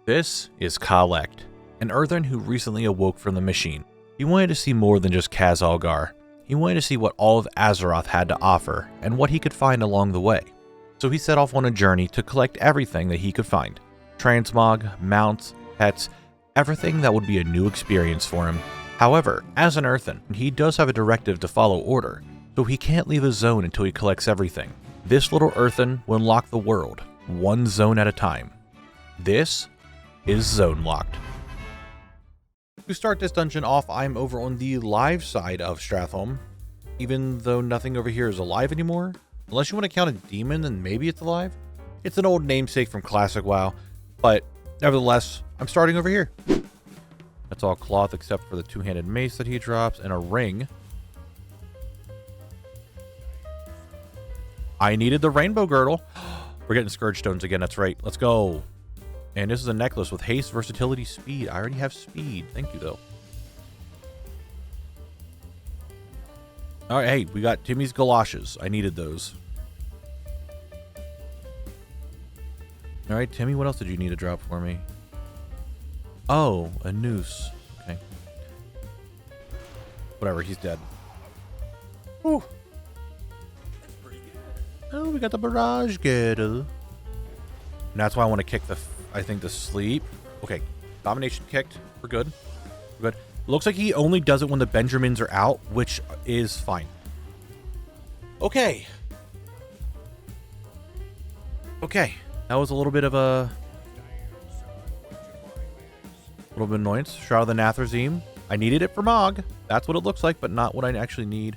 S1: This is Khalect, an earthen who recently awoke from the machine. He wanted to see more than just Khaz-Algar. He wanted to see what all of Azeroth had to offer, and what he could find along the way. So he set off on a journey to collect everything that he could find. Transmog, mounts, pets, everything that would be a new experience for him. However, as an earthen, he does have a directive to follow order, so he can't leave his zone until he collects everything. This little earthen will unlock the world, one zone at a time. This is Zone Locked. To start this dungeon off, I'm over on the live side of Stratholme, even though nothing over here is alive anymore. Unless you want to count a demon, then maybe it's alive. It's an old namesake from Classic WoW, but nevertheless, I'm starting over here. That's all cloth except for the 2-handed mace that he drops and a ring. I needed the rainbow girdle. We're getting Scourge Stones again, that's right. Let's go. And this is a necklace with haste, versatility, speed. I already have speed. Thank you, though. All right, hey, we got Timmy's galoshes. I needed those. All right, Timmy, what else did you need to drop for me? Oh, a noose. Okay. Whatever, he's dead. Whew. Oh, we got the barrage girdle. And that's why I want to kick the sleep. Okay, domination kicked. We're good. We're good. Looks like he only does it when the Benjamins are out, which is fine. Okay. Okay. That was a little bit of a... little bit of annoyance. Shroud of the Nathrazim. I needed it for Morogh. That's what it looks like, but not what I actually need.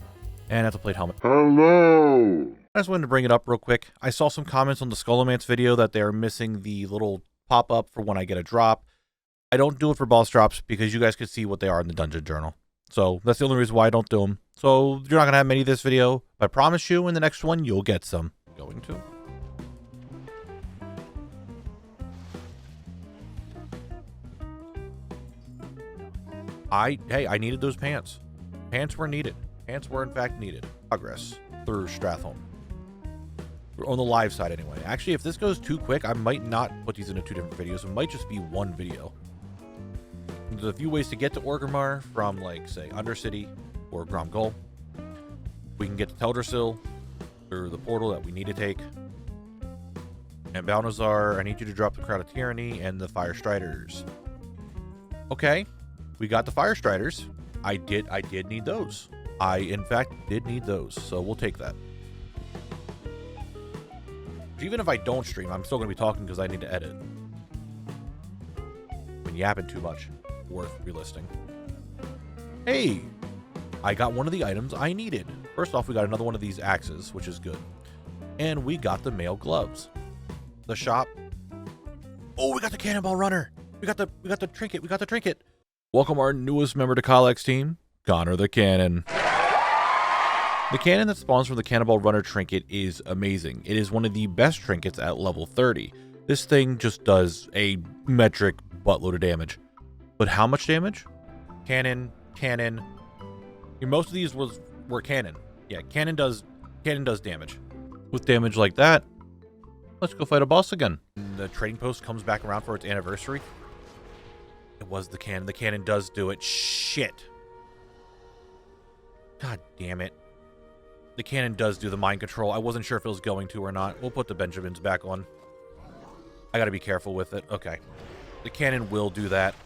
S1: And I have to plate helmet.
S8: Hello!
S1: I just wanted to bring it up real quick. I saw some comments on the Skullomance video that they're missing the little pop-up for when I get a drop. I don't do it for boss drops because you guys can see what they are in the dungeon journal. So that's the only reason why I don't do them. So you're not going to have many of this video, but I promise you in the next one, you'll get some. Going to. Hey, I needed those pants. Pants were needed. Pants were in fact needed. Progress through Stratholme. On the live side anyway. Actually, if this goes too quick, I might not put these into 2 different videos. It might just be one video. There's a few ways to get to Orgrimmar from, like, say, Undercity or Gromgol. We can get to Teldrassil through the portal that we need to take. And Balnazar, I need you to drop the Crown of Tyranny and the Fire Striders. Okay, we got the Fire Striders. I did need those. I, in fact, did need those, so we'll take that. Even if I don't stream, I'm still going to be talking because I need to edit. Been yapping too much. Worth relisting. Hey! I got one of the items I needed. First off, we got another one of these axes, which is good. And we got the mail gloves. The shop. Oh, we got the cannonball runner! We got the trinket, we got the trinket! Welcome our newest member to Khalect's team, Connor the Cannon. The cannon that spawns from the Cannonball Runner trinket is amazing. It is one of the best trinkets at level 30. This thing just does a metric buttload of damage. But how much damage? Cannon. Most of these were cannon. Yeah, cannon does damage. With damage like that, let's go fight a boss again. The trading post comes back around for its anniversary. It was the cannon. The cannon does do it. Shit. God damn it. The cannon does do the mind control. I wasn't sure if it was going to or not. We'll put the Benjamins back on. I gotta be careful with it. Okay. The cannon will do that.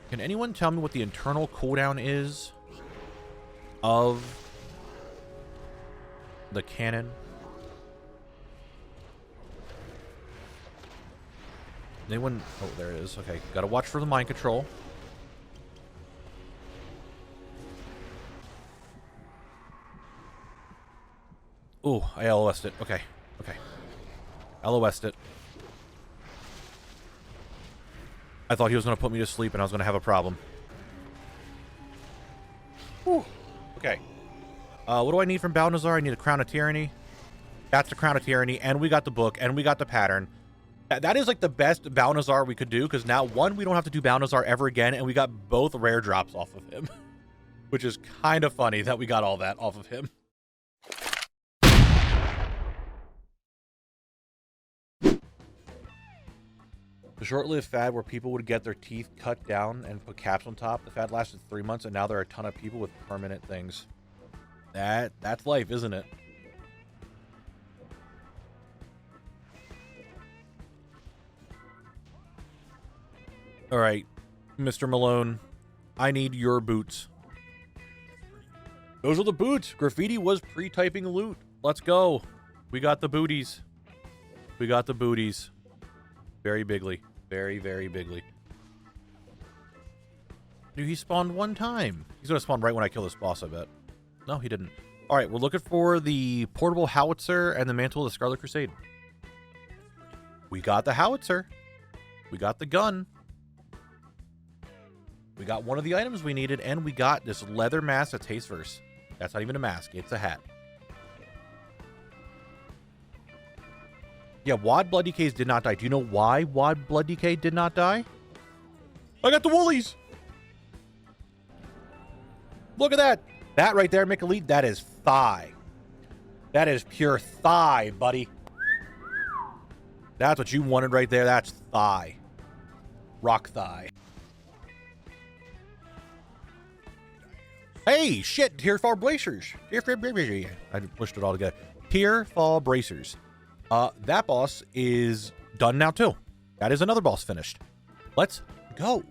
S1: Can anyone tell me what the internal cooldown is of the cannon? Anyone? Oh, there it is. Okay. Gotta watch for the mind control. Ooh, I LOS'd it. Okay. Okay. LOS'd it. I thought he was going to put me to sleep and I was going to have a problem. Whew. Okay. What do I need from Balnazar? I need a Crown of Tyranny. That's the Crown of Tyranny, and we got the book, and we got the pattern. That is like the best Balnazar we could do, because now, one, we don't have to do Balnazar ever again, and we got both rare drops off of him. Which is kind of funny that we got all that off of him. The short-lived fad where people would get their teeth cut down and put caps on top. The fad lasted 3 months, and now there are a ton of people with permanent things. That's life, isn't it? All right, Mr. Malone, I need your boots. Those are the boots. Graffiti was pre-typing loot. Let's go. We got the booties. We got the booties. Very bigly. Very, very bigly. Dude, he spawned one time. He's going to spawn right when I kill this boss, I bet. No, he didn't. All right, we're looking for the portable howitzer and the mantle of the Scarlet Crusade. We got the howitzer. We got the gun. We got one of the items we needed, and we got this leather mask that tastes verse. That's not even a mask. It's a hat. Yeah, Wad Blood DKs did not die. Do you know why Wad Blood DK did not die? I got the woolies! Look at that! That right there, Mick, that is thigh. That is pure thigh, buddy. That's what you wanted right there. That's thigh. Rock thigh. Hey, shit. Tirisfal Bracers. I pushed it all together. Tirisfal Bracers. That boss is done now, too. That is another boss finished. Let's go.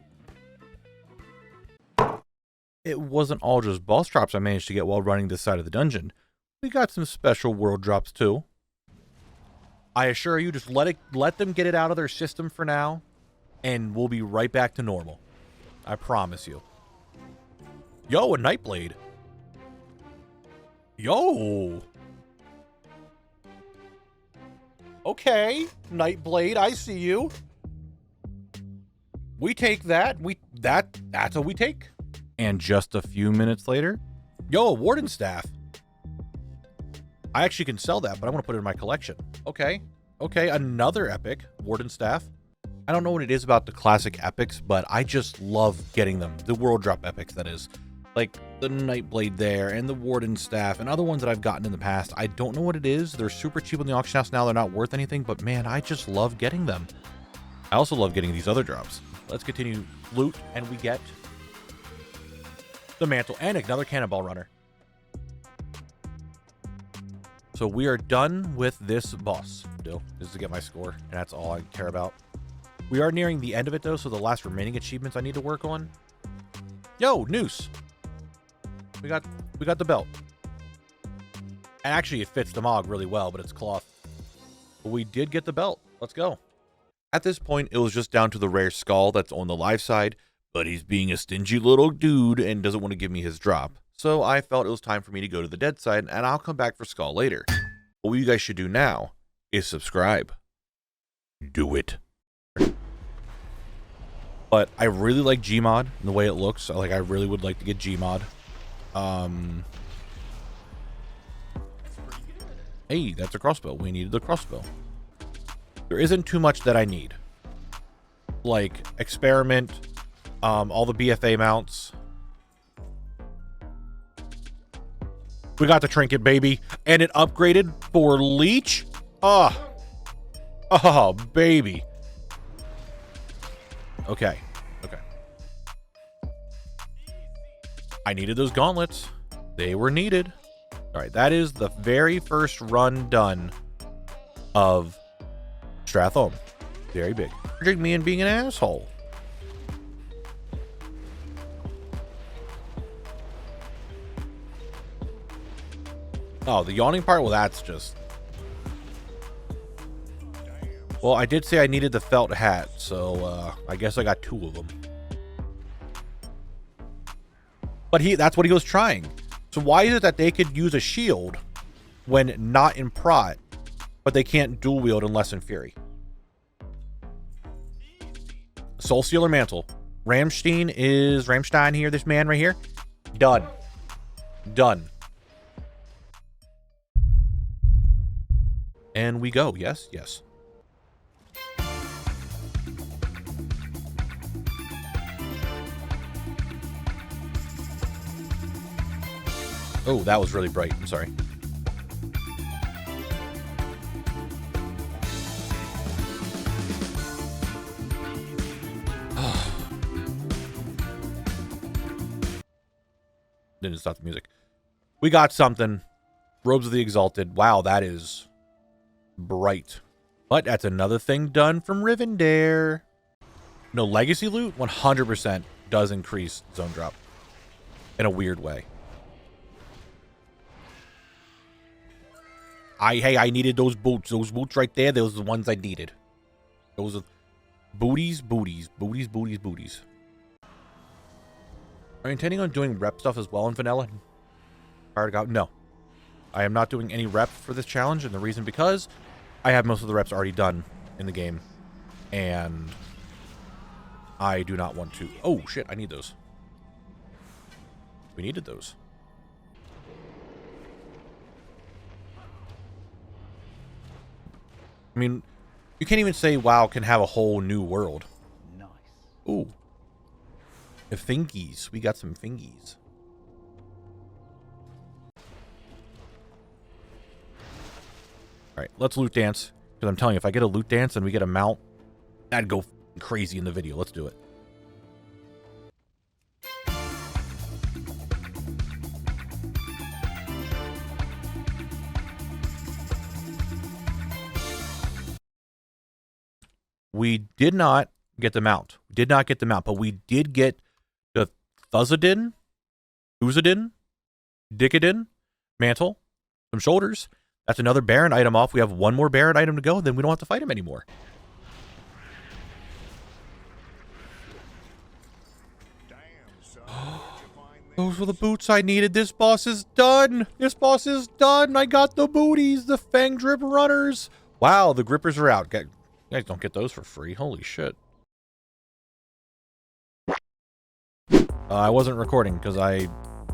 S1: It wasn't all just boss drops I managed to get while running this side of the dungeon. We got some special world drops, too. I assure you, just let them get it out of their system for now, and we'll be right back to normal. I promise you. Yo, a Nightblade. Yo. Okay, Nightblade, I see you. We take that. That's what we take. And just a few minutes later, yo, a Warden Staff. I actually can sell that, but I want to put it in my collection. Okay, another epic Warden Staff. I don't know what it is about the classic epics, but I just love getting them. The world drop epics, that is. Like the Nightblade there, and the Warden Staff, and other ones that I've gotten in the past. I don't know what it is. They're super cheap on the auction house now. They're not worth anything, but man, I just love getting them. I also love getting these other drops. Let's continue loot, and we get the mantle and another cannonball runner. So we are done with this boss. Still, this is to get my score, and that's all I care about. We are nearing the end of it though, so the last remaining achievements I need to work on. Yo, Noose. We got the belt. And actually it fits the Morogh really well, but it's cloth. But we did get the belt. Let's go. At this point, it was just down to the rare skull that's on the live side, but he's being a stingy little dude and doesn't want to give me his drop. So I felt it was time for me to go to the dead side, and I'll come back for skull later. But what you guys should do now is subscribe. Do it. But I really like Gmod and the way it looks. I really would like to get Gmod. Hey, that's a crossbow. We needed the crossbow. There isn't too much that I need. Like experiment, all the BFA mounts. We got the trinket, baby, and it upgraded for leech. Oh, baby. Okay. I needed those gauntlets. They were needed. All right, that is the very first run done of Stratholme. Very big. Drink me and being an asshole. Oh, the yawning part? Well, that's just... Well, I did say I needed the felt hat, so I guess I got 2 of them. But that's what he was trying. So why is it that they could use a shield when not in Prot, but they can't dual wield unless in Fury? Soul Sealer Mantle. Ramstein here, this man right here. Done. And we go. Yes. Oh, that was really bright. I'm sorry. Didn't stop the music. We got something. Robes of the Exalted. Wow, that is bright. But that's another thing done from Rivendare. No, legacy loot 100% does increase zone drop in a weird way. I needed those boots. Those boots right there, those are the ones I needed. Those are booties. Are you intending on doing rep stuff as well in vanilla? No. I am not doing any rep for this challenge, and the reason because I have most of the reps already done in the game. And I do not want to... Oh, shit, I need those. We needed those. I mean, you can't even say WoW can have a whole new world. Nice. Ooh. The fingies. We got some fingies. Alright, let's loot dance. Because I'm telling you, if I get a loot dance and we get a mount, that'd go crazy in the video. Let's do it. We did not get the mount. Did not get the mount, but we did get the Thuzadin, Uzadin, Dickadin, mantle, some shoulders. That's another Baron item off. We have one more Baron item to go, then we don't have to fight him anymore. Those were the boots I needed. This boss is done. This boss is done. I got the booties, the Fang Drip Runners. Wow, the grippers are out. You guys don't get those for free. Holy shit. I wasn't recording because I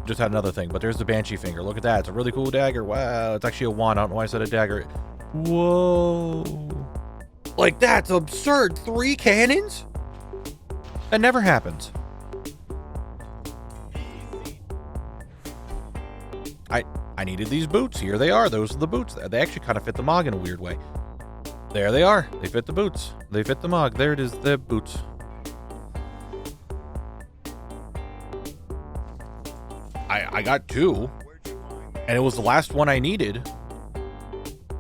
S1: just had another thing, but there's the Banshee Finger. Look at that. It's a really cool dagger. Wow, it's actually a wand. I don't know why I said a dagger. Whoa. Like, that's absurd. 3 cannons? That never happens. I needed these boots. Here they are. Those are the boots. They actually kind of fit the Mog in a weird way. There they are. They fit the boots. They fit the Mog. There it is. The boots. I got 2. And it was the last one I needed.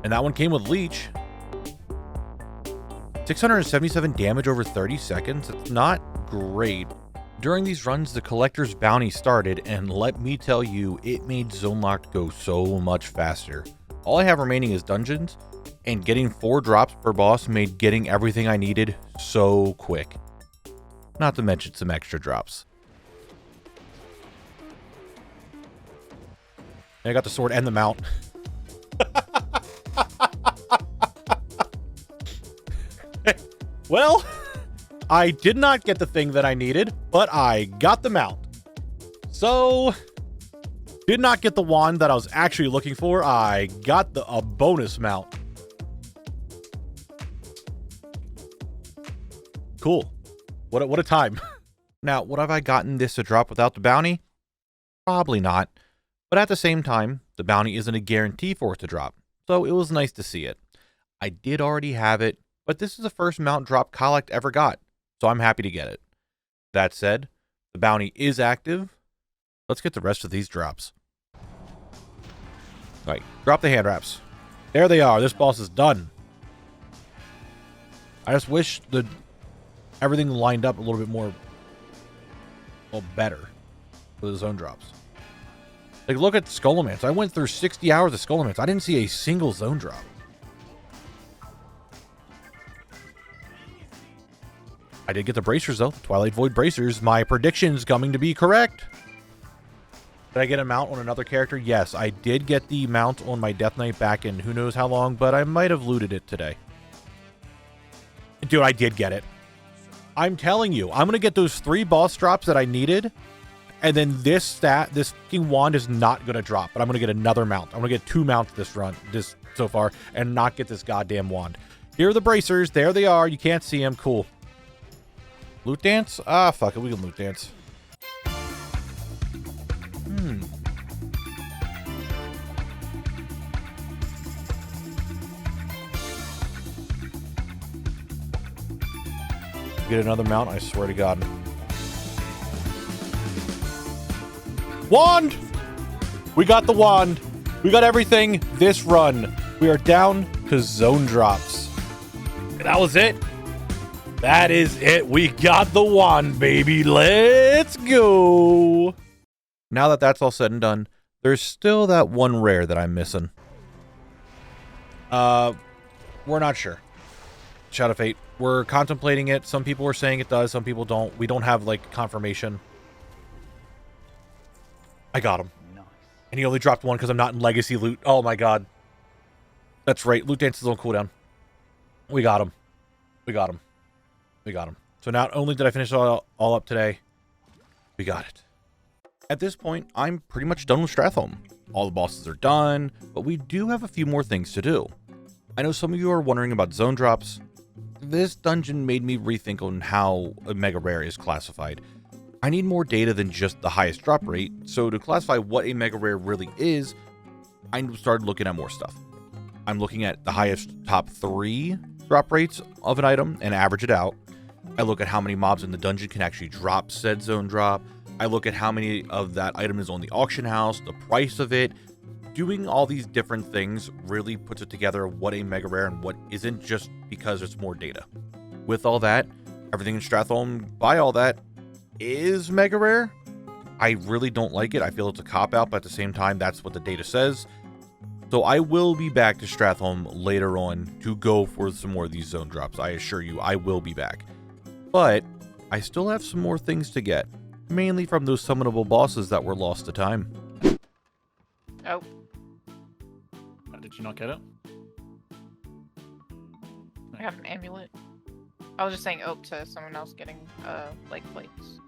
S1: And that one came with Leech. 677 damage over 30 seconds. It's not great. During these runs, the Collector's Bounty started, and let me tell you, it made Zone Locked go so much faster. All I have remaining is dungeons, and getting 4 drops per boss made getting everything I needed so quick. Not to mention some extra drops. I got the sword and the mount. Well, I did not get the thing that I needed, but I got the mount. So, did not get the wand that I was actually looking for. I got a bonus mount. Cool. What a time. Now, would have I gotten this to drop without the bounty? Probably not. But at the same time, the bounty isn't a guarantee for it to drop, so it was nice to see it. I did already have it, but this is the first mount drop Khalect ever got, so I'm happy to get it. That said, the bounty is active. Let's get the rest of these drops. Alright, drop the hand wraps. There they are. This boss is done. I just wish everything lined up a little bit more, well, better for the zone drops. Like, look at Skullomance. I went through 60 hours of Skullomance. I didn't see a single zone drop. I did get the bracers, though. The Twilight Void bracers. My prediction's coming to be correct. Did I get a mount on another character? Yes, I did get the mount on my Death Knight back in who knows how long, but I might have looted it today. Dude, I did get it. I'm telling you, I'm going to get those 3 boss drops that I needed. And then this fucking wand is not going to drop, but I'm going to get another mount. I'm going to get 2 mounts this so far, and not get this goddamn wand. Here are the bracers. There they are. You can't see them. Cool. Loot dance? Ah, fuck it. We can loot dance. Get another mount, I swear to God. Wand! We got the wand. We got everything this run. We are down to zone drops. And that was it. That is it. We got the wand, baby. Let's go. Now that that's all said and done, there's still that one rare that I'm missing. We're not sure. Shadow Fate. We're contemplating it. Some people are saying it does. Some people don't. We don't have, like, confirmation. I got him. Nice. And he only dropped 1 because I'm not in legacy loot. Oh, my God. That's right. Loot dance is on cooldown. We got him. We got him. We got him. So not only did I finish all up today, we got it. At this point, I'm pretty much done with Stratholme. All the bosses are done, but we do have a few more things to do. I know some of you are wondering about zone drops. This dungeon made me rethink on how a mega rare is classified. I need more data than just the highest drop rate, so to classify what a mega rare really is, I started looking at more stuff. I'm looking at the highest top 3 drop rates of an item and average it out. I look at how many mobs in the dungeon can actually drop said zone drop. I look at how many of that item is on the auction house, the price of it. Doing all these different things really puts it together what a mega rare and what isn't, just because it's more data. With all that, everything in Stratholme, by all that, is mega rare. I really don't like it. I feel it's a cop-out, but at the same time, that's what the data says. So I will be back to Stratholme later on to go for some more of these zone drops. I assure you, I will be back. But I still have some more things to get, mainly from those summonable bosses that were lost to time.
S5: Oh. Did you not get it?
S17: I got an amulet. I was just saying to someone else getting leg plates.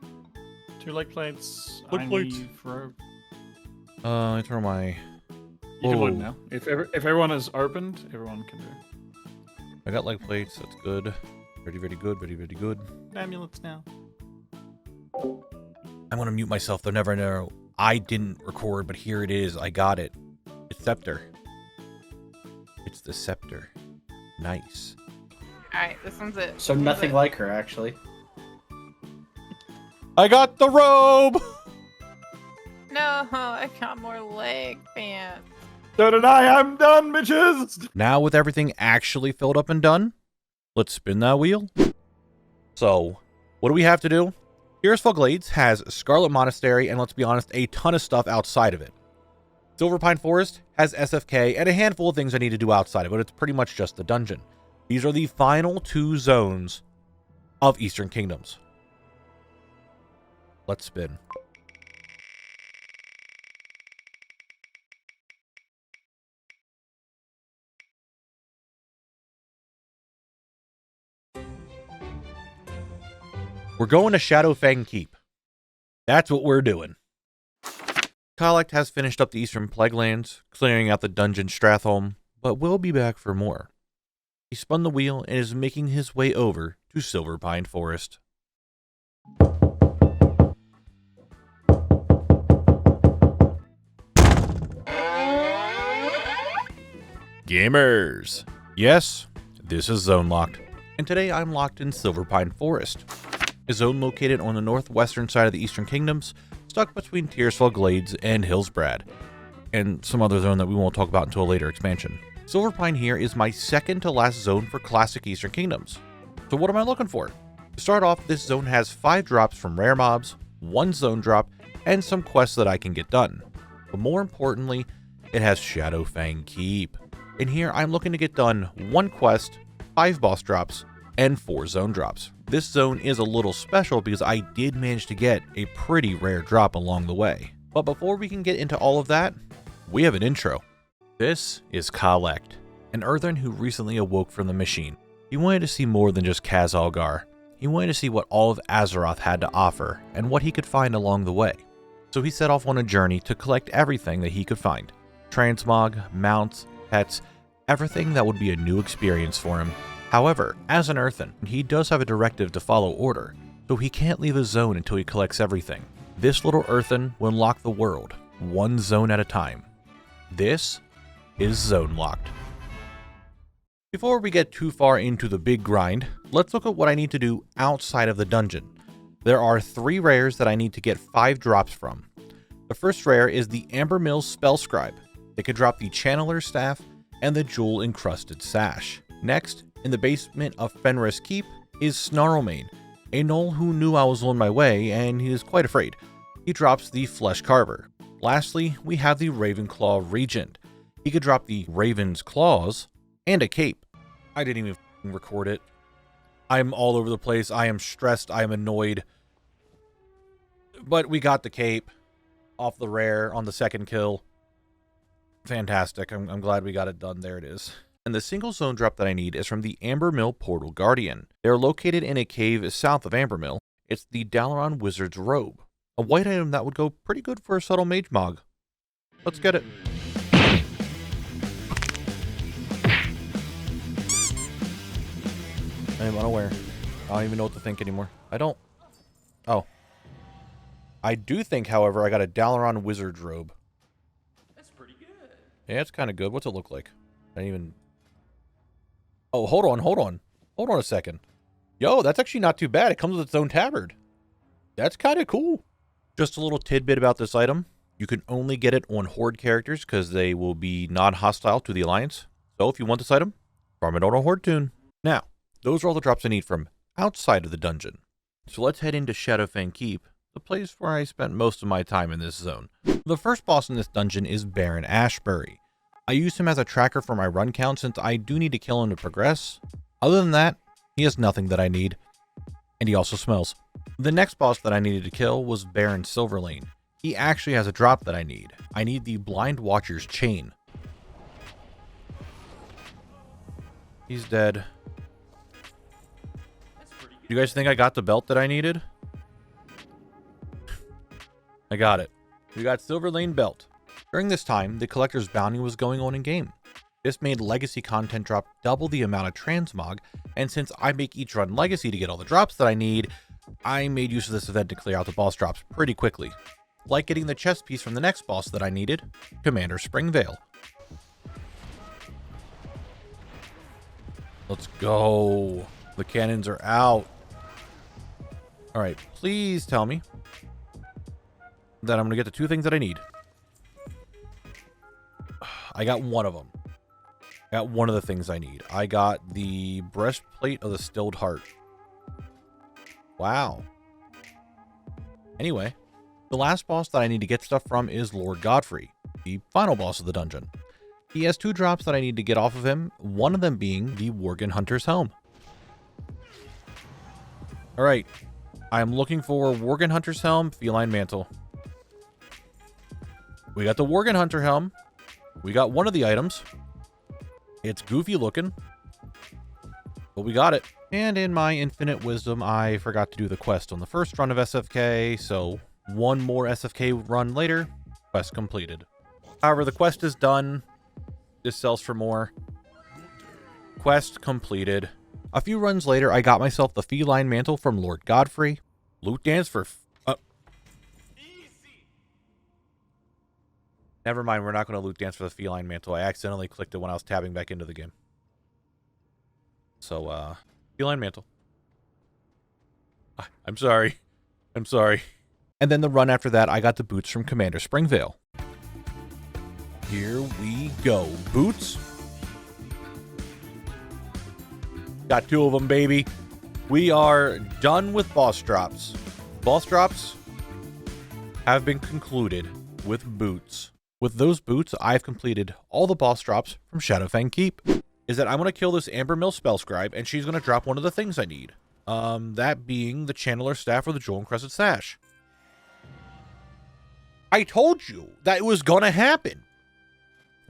S5: 2 leg plates.
S1: Leg plates.
S5: Need for...
S1: I throw my...
S5: You can load now. If everyone is opened, everyone can do.
S1: I got leg plates. That's good. Very, very good. Very, very good.
S5: Amulets now.
S1: I'm going to mute myself. They'll never know. I didn't record, but here it is. I got it. It's Scepter. It's the Scepter. Nice.
S17: Alright, this one's it.
S2: So nothing like her, actually.
S1: I got the robe!
S17: No, I got more leg pants.
S16: So did I. I'm done, bitches!
S1: Now with everything actually filled up and done, let's spin that wheel. So, what do we have to do? Tirisfal Glades has Scarlet Monastery and, let's be honest, a ton of stuff outside of it. Silverpine Forest has SFK and a handful of things I need to do outside of it. It's pretty much just the dungeon. These are the final 2 zones of Eastern Kingdoms. Let's spin. We're going to Shadowfang Keep. That's what we're doing. Khalect has finished up the Eastern Plaguelands, clearing out the dungeon Stratholme, but will be back for more. He spun the wheel and is making his way over to Silverpine Forest. Gamers! Yes, this is Zone Locked, and today I'm locked in Silverpine Forest, a zone located on the northwestern side of the Eastern Kingdoms, stuck between Tirisfal Glades and Hillsbrad, and some other zone that we won't talk about until a later expansion. Silverpine here is my second to last zone for classic Eastern Kingdoms. So what am I looking for? To start off, this zone has 5 drops from rare mobs, 1 zone drop, and some quests that I can get done. But more importantly, it has Shadowfang Keep. And here I'm looking to get done 1 quest, 5 boss drops, and 4 zone drops. This zone is a little special because I did manage to get a pretty rare drop along the way. But before we can get into all of that, we have an intro. This is Khalect, an Earthen who recently awoke from the machine. He wanted to see more than just Khaz-Algar. He wanted to see what all of Azeroth had to offer and what he could find along the way. So he set off on a journey to collect everything that he could find. Transmog, mounts, pets, everything that would be a new experience for him. However, as an Earthen, he does have a directive to follow order, so he can't leave his zone until he collects everything. This little Earthen will unlock the world, 1 zone at a time. This is Zone Locked. Before we get too far into the big grind, let's look at what I need to do outside of the dungeon. There are 3 rares that I need to get 5 drops from. The first rare is the Amber Mill Spell Scribe. It could drop the Channeler's Staff and the Jewel Encrusted Sash. Next, in the basement of Fenris Keep, is Snarlmane, a gnoll who knew I was on my way and he is quite afraid. He drops the Flesh Carver. Lastly, we have the Ravenclaw Regent. He could drop the Raven's Claws and a cape. I didn't even record it. I'm all over the place. I am stressed. I am annoyed. But we got the cape off the rare on the second kill. Fantastic. I'm glad we got it done. There it is. And the single zone drop that I need is from the Amber Mill Portal Guardian. They are located in a cave south of Amber Mill. It's the Dalaran Wizard's Robe, a white item that would go pretty good for a subtle mage mog. Let's get it. I am unaware. I don't even know what to think anymore. I don't. Oh. I do think, however, I got a Dalaran Wizard's Robe.
S16: That's pretty good.
S1: Yeah, it's kind of good. What's it look like? I didn't even... Oh, hold on. Hold on a second. Yo, that's actually not too bad. It comes with its own tabard. That's kind of cool. Just a little tidbit about this item. You can only get it on Horde characters because they will be non-hostile to the Alliance. So if you want this item, farm it on a Horde tune. Now, those are all the drops I need from outside of the dungeon. So let's head into Shadowfang Keep, the place where I spent most of my time in this zone. The first boss in this dungeon is Baron Ashbury. I use him as a tracker for my run count since I do need to kill him to progress. Other than that, he has nothing that I need. And he also smells. The next boss that I needed to kill was Baron Silverlane. He actually has a drop that I need. I need the Blind Watcher's Chain. He's dead. You guys think I got the belt that I needed? I got it. We got Silverlane belt. During this time, the Collector's Bounty was going on in game. This made legacy content drop double the amount of transmog, and since I make each run legacy to get all the drops that I need, I made use of this event to clear out the boss drops pretty quickly. Like getting the chest piece from the next boss that I needed, Commander Springvale. Let's go. The cannons are out. Alright, please tell me that I'm going to get the two things that I need. I got one of them. I got one of the things I need. I got the Breastplate of the Stilled Heart. Wow. Anyway, the last boss that I need to get stuff from is Lord Godfrey, the final boss of the dungeon. He has two drops that I need to get off of him, one of them being the Worgen Hunter's Helm. Alright, I am looking for Worgen Hunter's Helm, Feline Mantle. We got the Worgen Hunter Helm. We got one of the items. It's goofy looking, but we got it. And in my infinite wisdom, I forgot to do the quest on the first run of SFK, so one more SFK run later, quest completed. However, the quest is done. This sells for more. Quest completed. A few runs later, I got myself the Feline Mantle from Lord Godfrey. Loot dance for... Never mind, we're not going to loot dance for the Feline Mantle. I accidentally clicked it when I was tabbing back into the game. So, Feline Mantle. I'm sorry. I'm sorry. And then the run after that, I got the boots from Commander Springvale. Here we go. Boots. Got two of them, baby. We are done with boss drops. Boss drops have been concluded with boots. With those boots, I've completed all the boss drops from Shadowfang Keep. Is that I'm going to kill this Ambermill Spellscribe, and she's going to drop one of the things I need. That being the Channeler Staff or the Jewel Encrusted Sash. I told you that it was going to happen.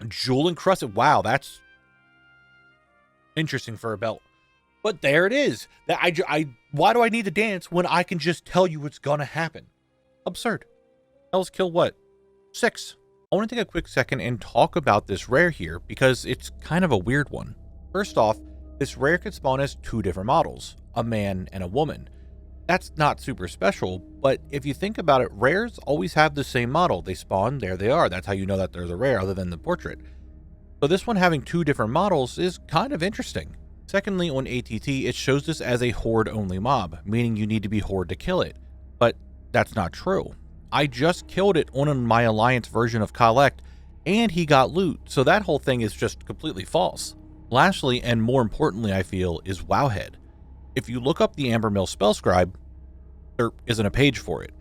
S1: Jewel Encrusted. Wow, that's interesting for a belt. But there it is. That why do I need to dance when I can just tell you it's going to happen? Absurd. Let's kill what? 6. I want to take a quick second and talk about this rare here because it's kind of a weird one. First off, this rare could spawn as 2 different models, a man and a woman. That's not super special, but if you think about it, rares always have the same model. They spawn, there they are. That's how you know that there's a rare other than the portrait. So this one having 2 different models is kind of interesting. Secondly, on ATT, it shows this as a horde-only mob, meaning you need to be horde to kill it. But that's not true. I just killed it on my Alliance version of Khalect, and he got loot, so that whole thing is just completely false. Lastly, and more importantly I feel, is WoWHead. If you look up the Ambermill Spellscribe, there isn't a page for it.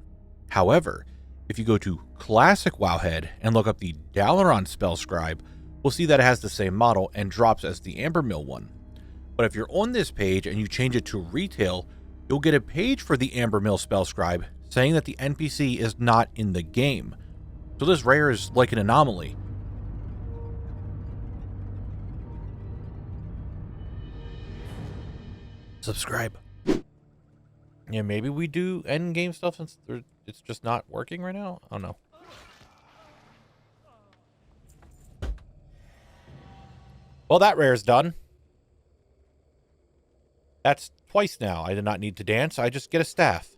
S1: However, if you go to Classic WoWHead and look up the Dalaran Spellscribe, we'll see that it has the same model and drops as the Ambermill one. But if you're on this page and you change it to Retail, you'll get a page for the Ambermill Spellscribe saying that the NPC is not in the game. So this rare is like an anomaly. Subscribe. Yeah, maybe we do end game stuff since it's just not working right now. I don't know. Well, that rare is done. That's twice now. I did not need to dance. I just get a staff.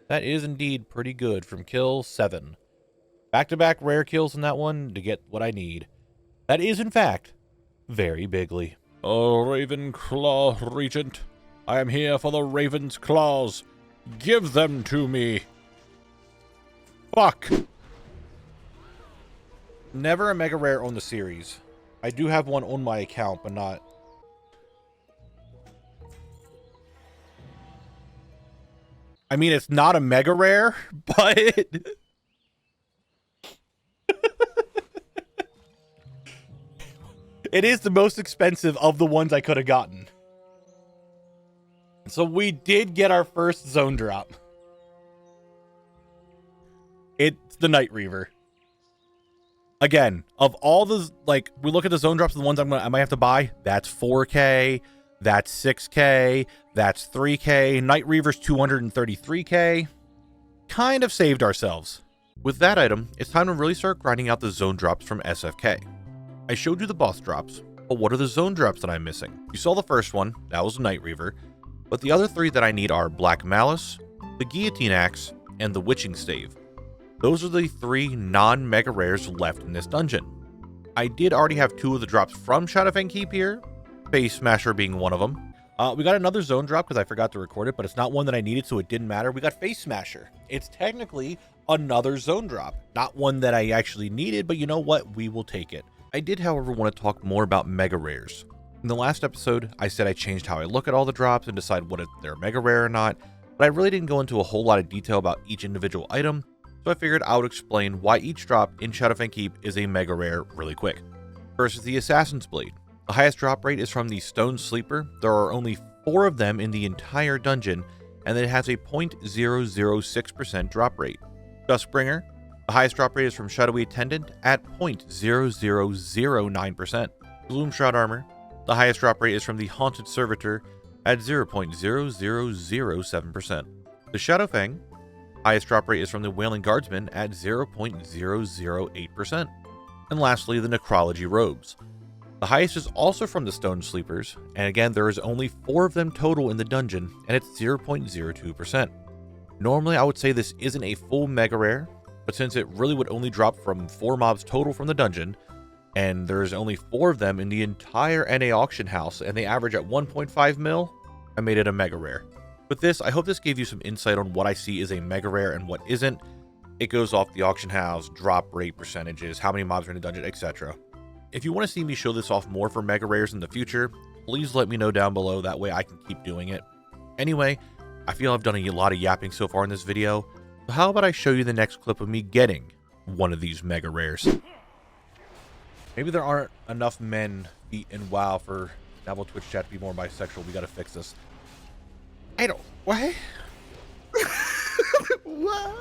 S1: That is indeed pretty good from kill 7. Back-to-back rare kills in that one to get what I need. That is, in fact, very bigly.
S7: Oh, Ravenclaw Regent, I am here for the Raven's Claws. Give them to me. Fuck.
S1: Never a mega rare on the series. I do have one on my account, but not. I mean, it's not a mega rare, but it is the most expensive of the ones I could have gotten. So we did get our first zone drop. It's the Night Reaver. Again, of all the, like, we look at the zone drops, the ones I might have to buy, that's 4K, that's 6K, that's 3K, Night Reaver's 233K. Kind of saved ourselves. With that item, it's time to really start grinding out the zone drops from SFK. I showed you the boss drops, but what are the zone drops that I'm missing? You saw the first one, that was Night Reaver, but the other three that I need are Black Malice, the Guillotine Axe, and the Witching Stave. Those are the three non-mega rares left in this dungeon. I did already have two of the drops from Shadowfang Keep here, Face Smasher being one of them. We got another zone drop because I forgot to record it, but it's not one that I needed, so it didn't matter. We got Face Smasher. It's technically another zone drop. Not one that I actually needed, but you know what? We will take it. I did, however, want to talk more about mega rares. In the last episode, I said I changed how I look at all the drops and decide what if they're mega rare or not, but I really didn't go into a whole lot of detail about each individual item, so I figured I would explain why each drop in Shadowfang Keep is a mega rare really quick. First is the Assassin's Blade. The highest drop rate is from the Stone Sleeper. There are only 4 of them in the entire dungeon, and it has a 0.006% drop rate. Duskbringer. The highest drop rate is from Shadowy Attendant at 0.0009%. Gloomshroud Armor. The highest drop rate is from the Haunted Servitor at 0.0007%. The Shadowfang. Highest drop rate is from the Wailing Guardsman at 0.008%. And lastly, the Necrology Robes. The highest is also from the Stone Sleepers, and again, there is only 4 of them total in the dungeon, and it's 0.02%. Normally, I would say this isn't a full mega rare, but since it really would only drop from 4 mobs total from the dungeon, and there's only 4 of them in the entire NA auction house, and they average at 1.5 mil, I made it a mega rare. With this, I hope this gave you some insight on what I see as a mega rare and what isn't. It goes off the auction house, drop rate percentages, how many mobs are in the dungeon, etc. If you want to see me show this off more for mega rares in the future, please let me know down below, that way I can keep doing it. Anyway, I feel I've done a lot of yapping so far in this video, so how about I show you the next clip of me getting one of these mega rares. Maybe there aren't enough men feet in WoW for Knabble Twitch chat to be more bisexual. We gotta fix this. I don't... What?
S3: What?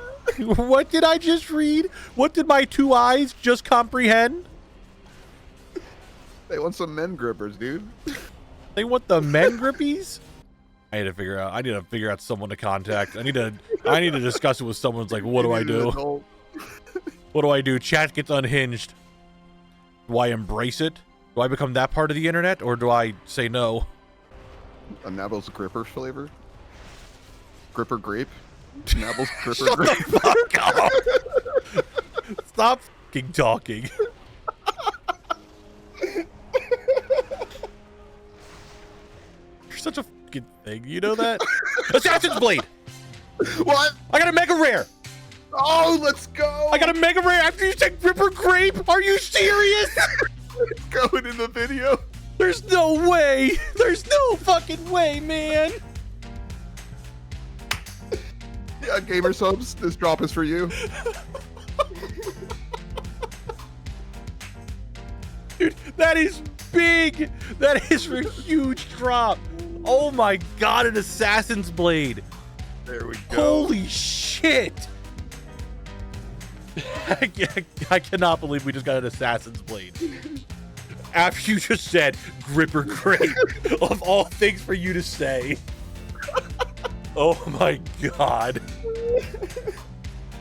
S1: What did I just read? What did my 2 eyes just comprehend?
S3: They want some men grippers, dude.
S1: They want the men grippies? I need to figure out someone to contact. I need to discuss it with someone. It's like, what do I do? What do I do? Chat gets unhinged. Do I embrace it? Do I become that part of the internet, or do I say no?
S3: A Knabble's gripper flavor? Gripper grape? Knabble's gripper
S1: Shut
S3: grape?
S1: the fuck up! Stop fucking talking. You're such a fucking thing. You know that? Assassin's Blade!
S3: What?
S1: I got a mega rare!
S3: Oh, let's go!
S1: I got a mega rare after you said Gripper Grape! Are you serious?
S3: It's going in the video.
S1: There's no way! There's no fucking way, man!
S3: Yeah, gamer subs, this drop is for you.
S1: Dude, that is big! That is a huge drop! Oh my god, an Assassin's Blade!
S3: There we go.
S1: Holy shit! I cannot believe we just got an Assassin's Blade. After you just said Gripper Grape, of all things for you to say. Oh my god.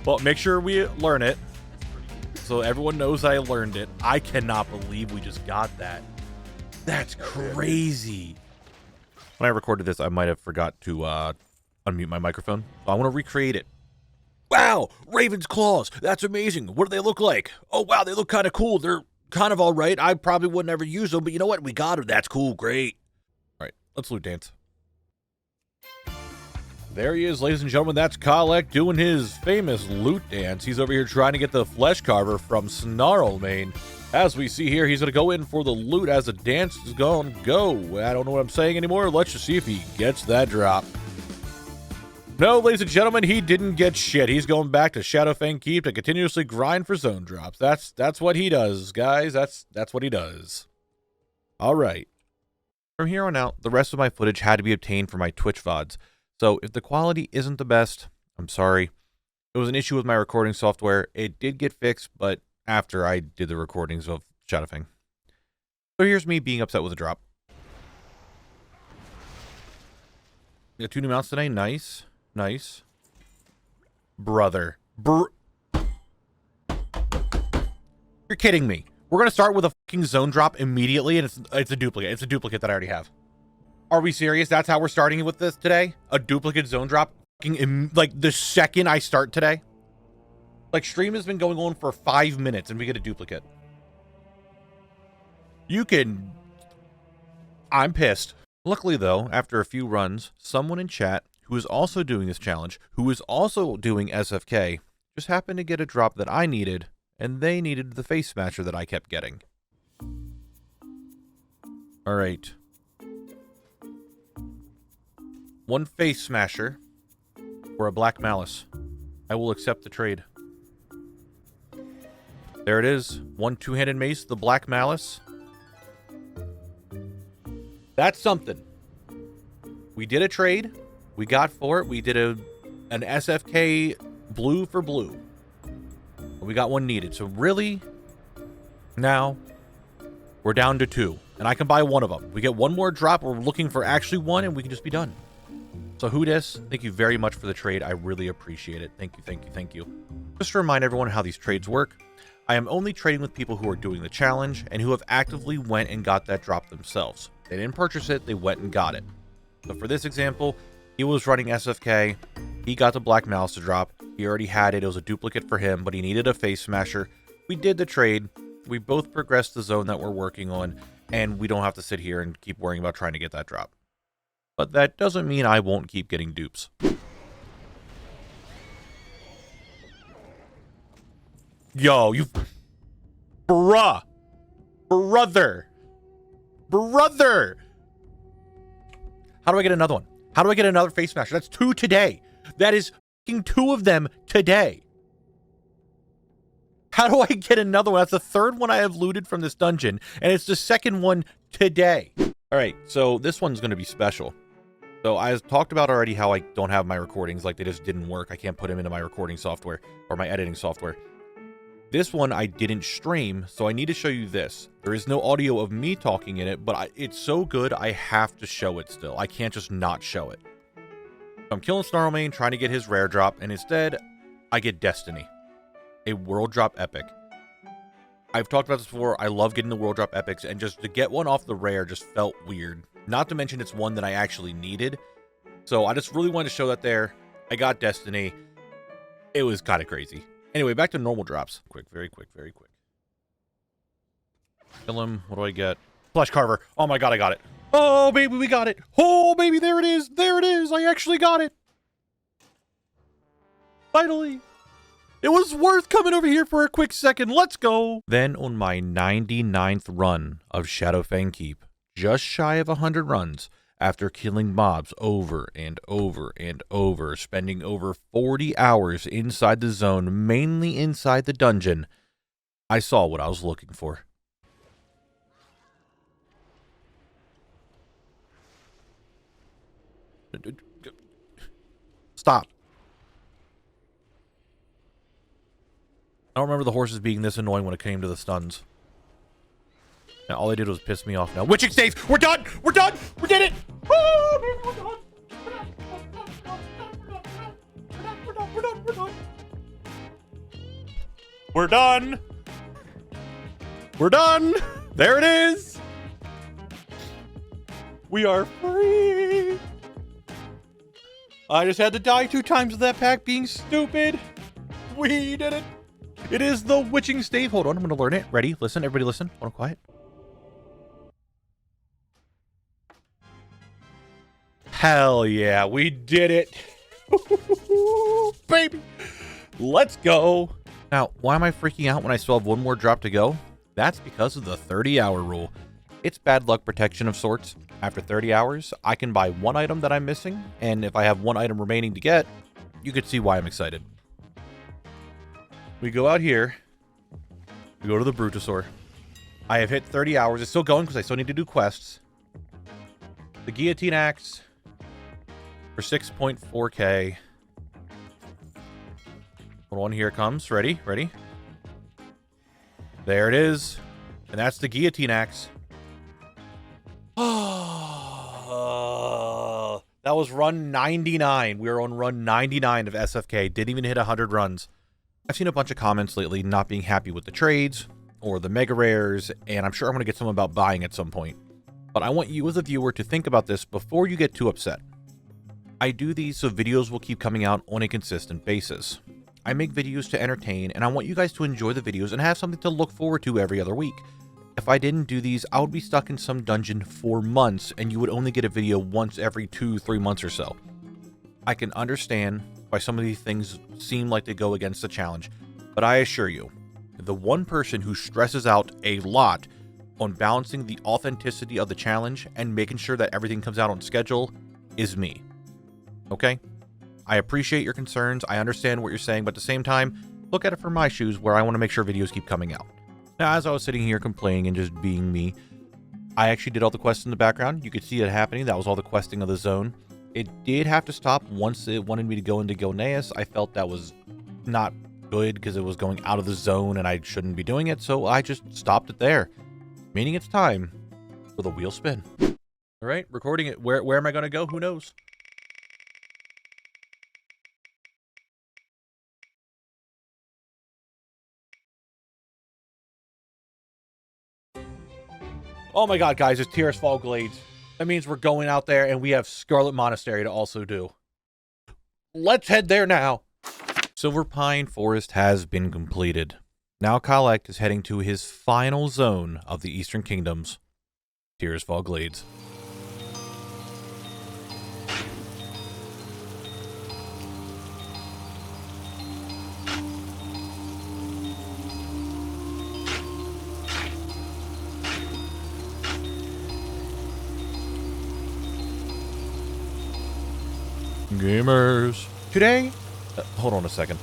S1: Well, make sure we learn it, so everyone knows I learned it. I cannot believe we just got that. That's crazy. When I recorded this, I might have forgot to unmute my microphone. So I want to recreate it.
S7: Wow, Raven's Claws. That's amazing. What do they look like? Oh, wow, they look kind of cool. They're kind of all right. I probably would never use them, but you know what? We got them. That's cool. Great.
S1: All right, let's loot dance. There he is, ladies and gentlemen. That's Khalect doing his famous loot dance. He's over here trying to get the flesh carver from Snarlmane. As we see here, he's going to go in for the loot as the dance is going to go. I don't know what I'm saying anymore. Let's just see if he gets that drop. No, ladies and gentlemen, he didn't get shit. He's going back to Shadowfang Keep to continuously grind for zone drops. That's what he does, guys. That's what he does. All right. From here on out, the rest of my footage had to be obtained for my Twitch VODs. So if the quality isn't the best, I'm sorry. It was an issue with my recording software. It did get fixed, but after I did the recordings of Shadowfang. So here's me being upset with a drop. We got 2 new mounts today. Nice. Nice. Brother. You're kidding me. We're going to start with a fucking zone drop immediately, and it's a duplicate. It's a duplicate that I already have. Are we serious? That's how we're starting with this today? A duplicate zone drop? Like, the second I start today? Like, stream has been going on for 5 minutes, and we get a duplicate. You can... I'm pissed. Luckily, though, after a few runs, someone in chat who is also doing this challenge, who is also doing SFK, just happened to get a drop that I needed, and they needed the face smasher that I kept getting. Alright. 1 face smasher or a black malice. I will accept the trade. There it is. 1 2-handed mace, the black malice. That's something. We did a trade. We got for it. We did an SFK blue for blue. We got 1 needed. So really, now we're down to 2. And I can buy 1 of them. We get 1 more drop. We're looking for actually 1, and we can just be done. So Hudis, thank you very much for the trade. I really appreciate it. Thank you, thank you, thank you. Just to remind everyone how these trades work, I am only trading with people who are doing the challenge and who have actively went and got that drop themselves. They didn't purchase it, they went and got it. So for this example, he was running SFK, he got the black malice to drop, he already had it, it was a duplicate for him, but he needed a face smasher. We did the trade, we both progressed the zone that we're working on, and we don't have to sit here and keep worrying about trying to get that drop. But that doesn't mean I won't keep getting dupes. Yo, you... Bruh! Brother! Brother! How do I get another one? How do I get another face smasher? That's 2 today. That is fucking 2 of them today. How do I get another one? That's the 3rd one I have looted from this dungeon, and it's the 2nd one today. Alright, so this one's going to be special. So I talked about already how I don't have my recordings, like they just didn't work. I can't put them into my recording software or my editing software. This one I didn't stream, so I need to show you this. There is no audio of me talking in it, but it's so good I have to show it still. I can't just not show it. So I'm killing Snarlmane, trying to get his rare drop, and instead I get Destiny. A world drop epic. I've talked about this before. I love getting the world drop epics, and just to get one off the rare just felt weird. Not to mention it's one that I actually needed. So I just really wanted to show that there. I got Destiny. It was kind of crazy. Anyway, back to normal drops. Quick, very quick, very quick. Kill him. What do I get? Flesh Carver. Oh my god, I got it. Oh, baby, we got it. Oh, baby, there it is. There it is. I actually got it. Finally. It was worth coming over here for a quick second. Let's go. Then on my 99th run of Shadowfang Keep, just shy of 100 runs, after killing mobs over and over and over, spending over 40 hours inside the zone, mainly inside the dungeon, I saw what I was looking for. Stop. I don't remember the horses being this annoying when it came to the stuns. Now, all they did was piss me off now. Witching staves! We're done! We're done! We did it! Oh, we're done! We're done! There it is! We are free! I just had to die 2 times with that pack being stupid. We did it! It is the witching stave. Hold on, I'm going to learn it. Ready? Listen, everybody listen. Hold on, quiet. Hell yeah, we did it. Baby. Let's go. Now, why am I freaking out when I still have one more drop to go? That's because of the 30-hour rule. It's bad luck protection of sorts. After 30 hours, I can buy one item that I'm missing, and if I have one item remaining to get, you could see why I'm excited. We go out here. We go to the Brutosaur. I have hit 30 hours. It's still going because I still need to do quests. The Guillotine Axe for 6.4k. Hold on, here it comes. Ready? Ready? There it is. And that's the Guillotine Axe. That was run 99. We were on run 99 of SFK. Didn't even hit 100 runs. I've seen a bunch of comments lately not being happy with the trades or the mega rares, and I'm sure I'm going to get some about buying at some point. But I want you as a viewer to think about this before you get too upset. I do these so videos will keep coming out on a consistent basis. I make videos to entertain, and I want you guys to enjoy the videos and have something to look forward to every other week. If I didn't do these, I would be stuck in some dungeon for months, and you would only get a video once every 2-3 months or so. I can understand why some of these things seem like they go against the challenge, but I assure you, the one person who stresses out a lot on balancing the authenticity of the challenge and making sure that everything comes out on schedule is me. Okay? I appreciate your concerns, I understand what you're saying, but at the same time, look at it from my shoes where I want to make sure videos keep coming out. Now, as I was sitting here complaining and just being me, I actually did all the quests in the background. You could see it happening. That was all the questing of the zone. It did have to stop once it wanted me to go into Gilneas. I felt that was not good because it was going out of the zone and I shouldn't be doing it, so I just stopped it there. Meaning it's time for the wheel spin. All right, recording it. Where am I going to go? Who knows? Oh my god, guys, it's Tirisfal Glades. That means we're going out there and we have Scarlet Monastery to also do. Let's head there now. Silverpine Forest has been completed. Now Khalect is heading to his final zone of the Eastern Kingdoms, Tirisfal Glades. Gamers. Today, hold on a second.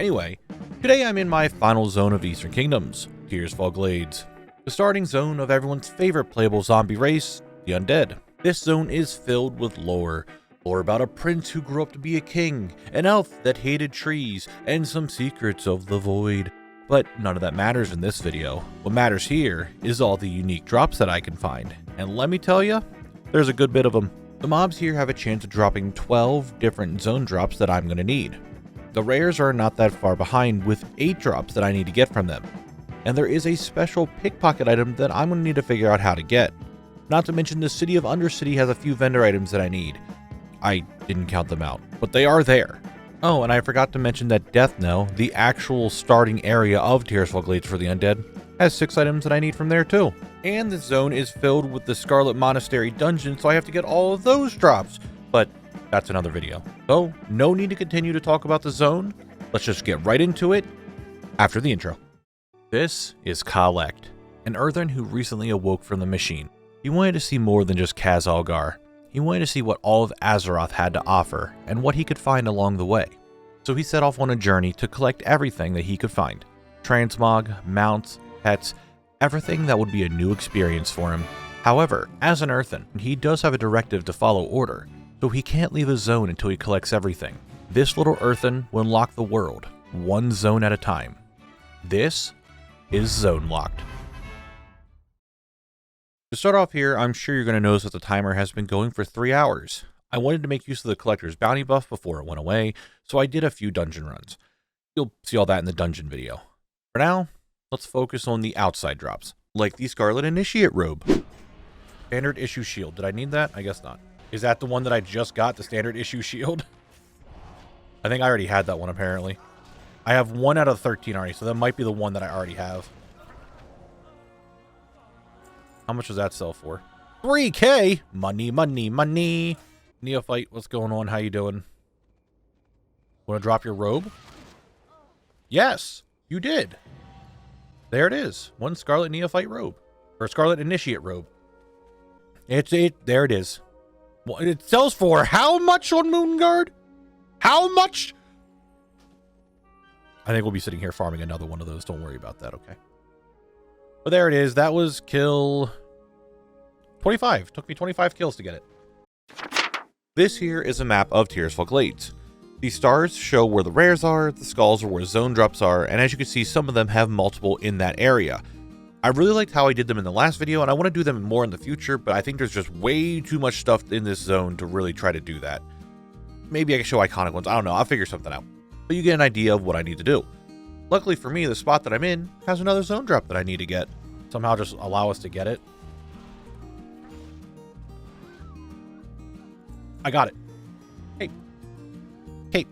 S1: Anyway, today I'm in my final zone of Eastern Kingdoms, Tirisfal Glades. The starting zone of everyone's favorite playable zombie race, the undead. This zone is filled with lore. Lore about a prince who grew up to be a king, an elf that hated trees, and some secrets of the void. But none of that matters in this video. What matters here is all the unique drops that I can find. And let me tell you, there's a good bit of them. The mobs here have a chance of dropping 12 different zone drops that I'm going to need. The rares are not that far behind with 8 drops that I need to get from them. And there is a special pickpocket item that I'm going to need to figure out how to get. Not to mention the city of Undercity has a few vendor items that I need. I didn't count them out, but they are there. Oh, and I forgot to mention that Deathnell, the actual starting area of Tirisfal Glades for the undead, has 6 items that I need from there too. And the zone is filled with the Scarlet Monastery dungeon, so I have to get all of those drops. But that's another video. So, no need to continue to talk about the zone. Let's just get right into it after the intro. This is Khalect, an earthen who recently awoke from the machine. He wanted to see more than just Khaz-Algar. He wanted to see what all of Azeroth had to offer, and what he could find along the way. So he set off on a journey to collect everything that he could find. Transmog, mounts, pets, everything that would be a new experience for him. However, as an earthen, he does have a directive to follow order, so he can't leave his zone until he collects everything. This little earthen will unlock the world, one zone at a time. This is Zone Locked. To start off here, I'm sure you're going to notice that the timer has been going for 3 hours. I wanted to make use of the collector's bounty buff before it went away, so I did a few dungeon runs. You'll see all that in the dungeon video. For now, let's focus on the outside drops, like the Scarlet Initiate robe. Standard issue shield. Did I need that? I guess not. Is that the one that I just got, the standard issue shield? I think I already had that one, apparently. I have 1 out of 13 already, so that might be the one that I already have. How much does that sell for? 3K! Money, money, money. Neophyte, what's going on? How you doing? Want to drop your robe? Yes, you did. There it is. 1 Scarlet Neophyte robe. Or Scarlet Initiate robe. There it is. Well, it sells for how much on Moonguard? How much? I think we'll be sitting here farming another one of those. Don't worry about that, okay? But there it is. That was kill 25. Took me 25 kills to get it. This here is a map of Tirisfal Glades. These stars show where the rares are, the skulls are where zone drops are, and as you can see, some of them have multiple in that area. I really liked how I did them in the last video, and I want to do them more in the future, but I think there's just way too much stuff in this zone to really try to do that. Maybe I can show iconic ones. I don't know. I'll figure something out. But you get an idea of what I need to do. Luckily for me, the spot that I'm in has another zone drop that I need to get. Somehow just allow us to get it. I got it. Cape. Cape.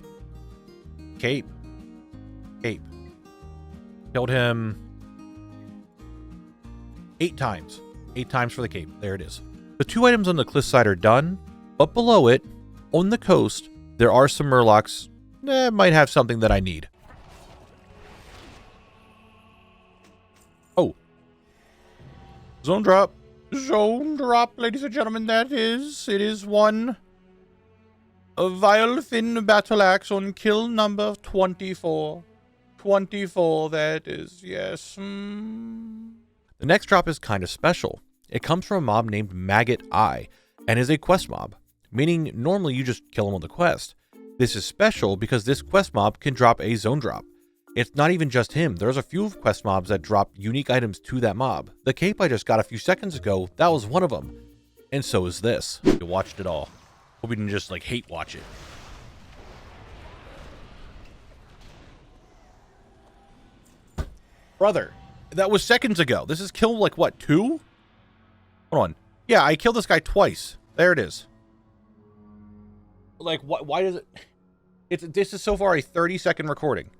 S1: Cape. Cape. Killed him 8 times. 8 times for the cape. There it is. The 2 items on the cliffside are done, but below it, on the coast, there are some murlocs that might have something that I need. Oh. Zone drop. Zone drop, ladies and gentlemen, that is. It is 1 a vile fin battle axe on kill number 24. 24, that is, yes. The next drop is kind of special. It comes from a mob named Maggot Eye, and is a quest mob, meaning normally you just kill him on the quest. This is special because this quest mob can drop a zone drop. It's not even just him, there's a few quest mobs that drop unique items to that mob. The cape I just got a few seconds ago, that was one of them. And so is this. You watched it all. Hope we didn't just like hate watch it. Brother, that was seconds ago. This is kill like what, 2? Hold on. Yeah, I killed this guy twice. There it is. Like, why does it... This is so far a 30-second recording.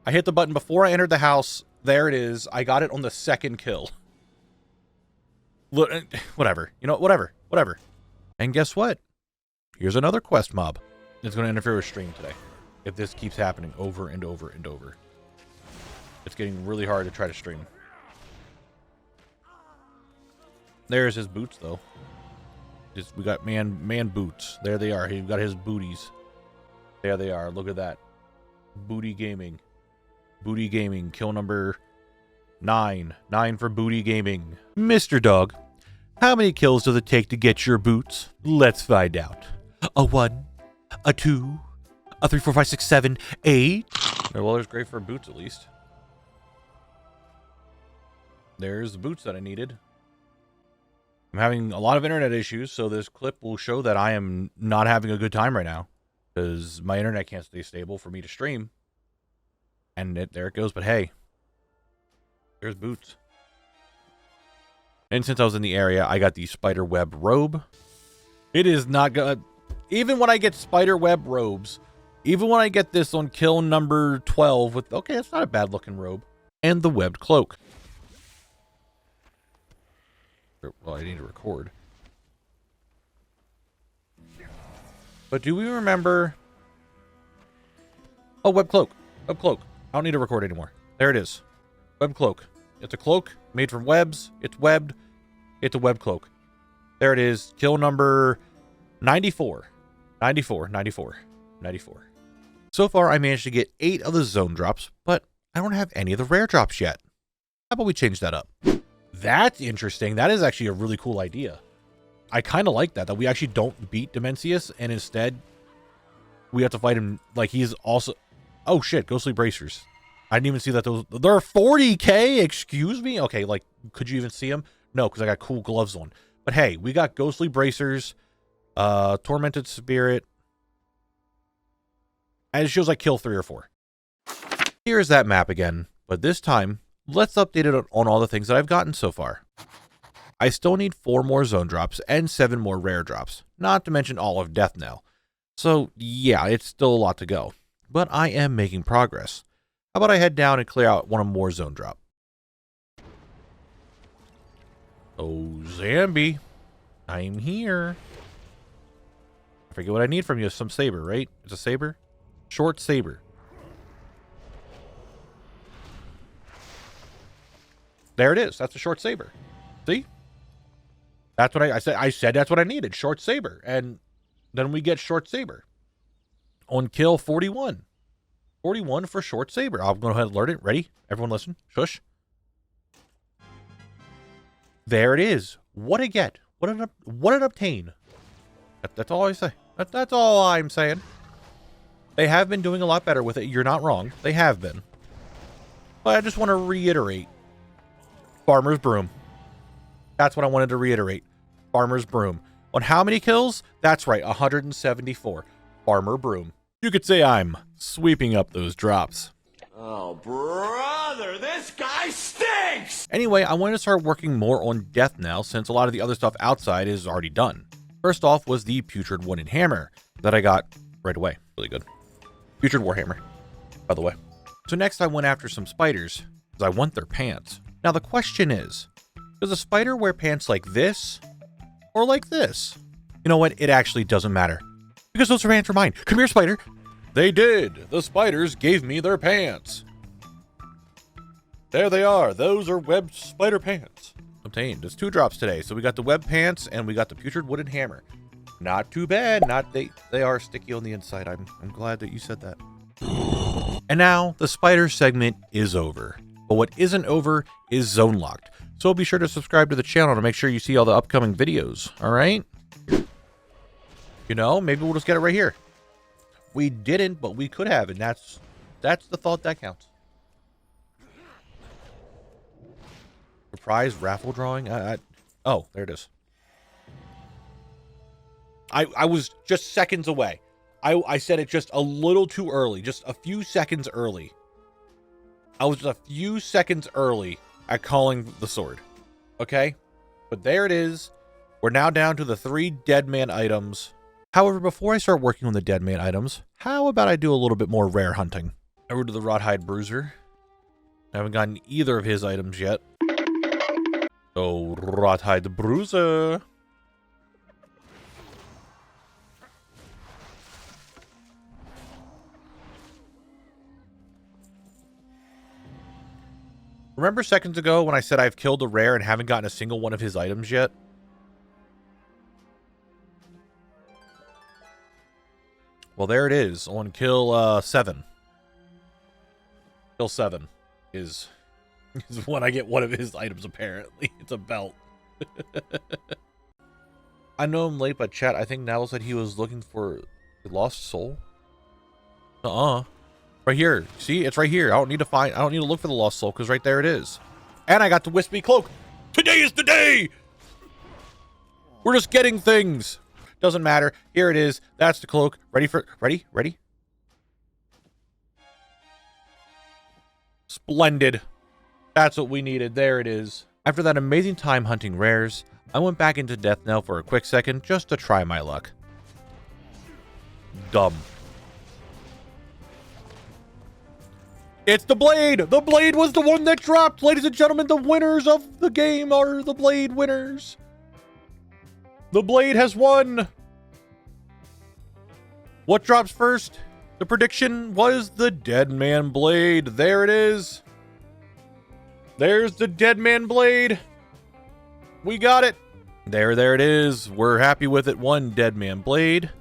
S1: I hit the button before I entered the house. There it is. I got it on the 2nd kill. Look, whatever. You know, whatever. And guess what? Here's another quest mob. It's going to interfere with stream today. If this keeps happening over and over and over. It's getting really hard to try to stream. There's his boots, though. We got man boots. There they are. He got his booties. There they are. Look at that. Booty gaming. Booty gaming. Kill number 9. 9 for booty gaming. Mr. Dog, how many kills does it take to get your boots? Let's find out. A 1, a 2, a 3, 4, 5, 6, 7, 8. Well, there's great for boots at least. There's the boots that I needed. I'm having a lot of internet issues, so this clip will show that I am not having a good time right now. Because my internet can't stay stable for me to stream. And there it goes, but hey. There's boots. And since I was in the area, I got the spider web robe. It is not good. Even when I get spider web robes, even when I get this on kill number 12 with, okay, it's not a bad looking robe. And the webbed cloak. Well, I need to record. But do we remember? Oh, web cloak. Web cloak. I don't need to record anymore. There it is. Web cloak. It's a cloak made from webs. It's webbed. It's a web cloak. There it is. Kill number 94. 94. So far, I managed to get 8 of the zone drops, but I don't have any of the rare drops yet. How about we change that up? That's interesting. That is actually a really cool idea. I kind of like that we actually don't beat Dimensius, and instead we have to fight him like he's also... Oh shit, Ghostly Bracers. I didn't even see that those... They're 40k? Excuse me? Okay, like, could you even see them? No, because I got cool gloves on. But hey, we got Ghostly Bracers, Tormented Spirit, and it shows like kill 3 or 4. Here's that map again, but this time, let's update it on all the things that I've gotten so far. I still need 4 more zone drops and 7 more rare drops, not to mention all of Death Knell. So yeah, it's still a lot to go. but I am making progress. How about I head down and clear out one more zone drop? Oh, Zambi, I'm here. I forget what I need from you. Some saber, right? It's a saber? Short saber. There it is. That's a short saber. See? That's what I said. I said that's what I needed. Short saber. And then we get short saber. On kill 41. 41 for short saber. I'll go ahead and learn it. Ready? Everyone listen. Shush. There it is. What a get. What an obtain. That's all I say. That's all I'm saying. They have been doing a lot better with it. You're not wrong. They have been. But I just want to reiterate. Farmer's Broom. That's what I wanted to reiterate. Farmer's Broom. On how many kills? That's right, 174. Farmer Broom. You could say I'm sweeping up those drops.
S15: Oh, brother, this guy stinks!
S1: Anyway, I wanted to start working more on death now, since a lot of the other stuff outside is already done. First off was the Putrid Wooden Hammer that I got right away. Really good. Putrid Warhammer, by the way. So next I went after some spiders, because I want their pants. Now the question is, does a spider wear pants like this, or like this? You know what? It actually doesn't matter, because those pants are mine. Come here, spider. They did. The spiders gave me their pants. There they are. Those are webbed spider pants. Obtained. It's 2 drops today. So we got the web pants and we got the Putrid Wooden Hammer. Not too bad. They are sticky on the inside. I'm glad that you said that. And now the spider segment is over. But what isn't over is Zone Locked. So be sure to subscribe to the channel to make sure you see all the upcoming videos. All right? You know, maybe we'll just get it right here. We didn't, but we could have, and that's the thought that counts. Surprise raffle drawing? Oh, there it is. I was just seconds away. I said it just a little too early, just a few seconds early. I was just a few seconds early at calling the sword. Okay? But there it is. We're now down to the 3 dead man items. However, before I start working on the dead man items, how about I do a little bit more rare hunting? Over to the Rawhide Bruiser. I haven't gotten either of his items yet. Oh, Rawhide Bruiser. Remember seconds ago when I said I've killed a rare and haven't gotten a single one of his items yet? Well, there it is on kill 7. Kill 7 is when I get one of his items, apparently. It's a belt. I know I'm late, but chat, I think Knabble said he was looking for the lost soul. Right here. See, it's right here. I don't need to look for the lost soul, because right there it is. And I got the wispy cloak. Today is the day! We're just getting things. Doesn't matter. Here it is. That's the cloak. Ready? Splendid. That's what we needed. There it is. After that amazing time hunting rares, I went back into Death Knell for a quick second just to try my luck. Dumb. It's the blade! The blade was the one that dropped! Ladies and gentlemen, the winners of the game are the blade winners. The blade has won! What drops first? The prediction was the Dead Man Blade. There it is. There's the Dead Man Blade. We got it. There it is. We're happy with it. 1 Dead Man Blade.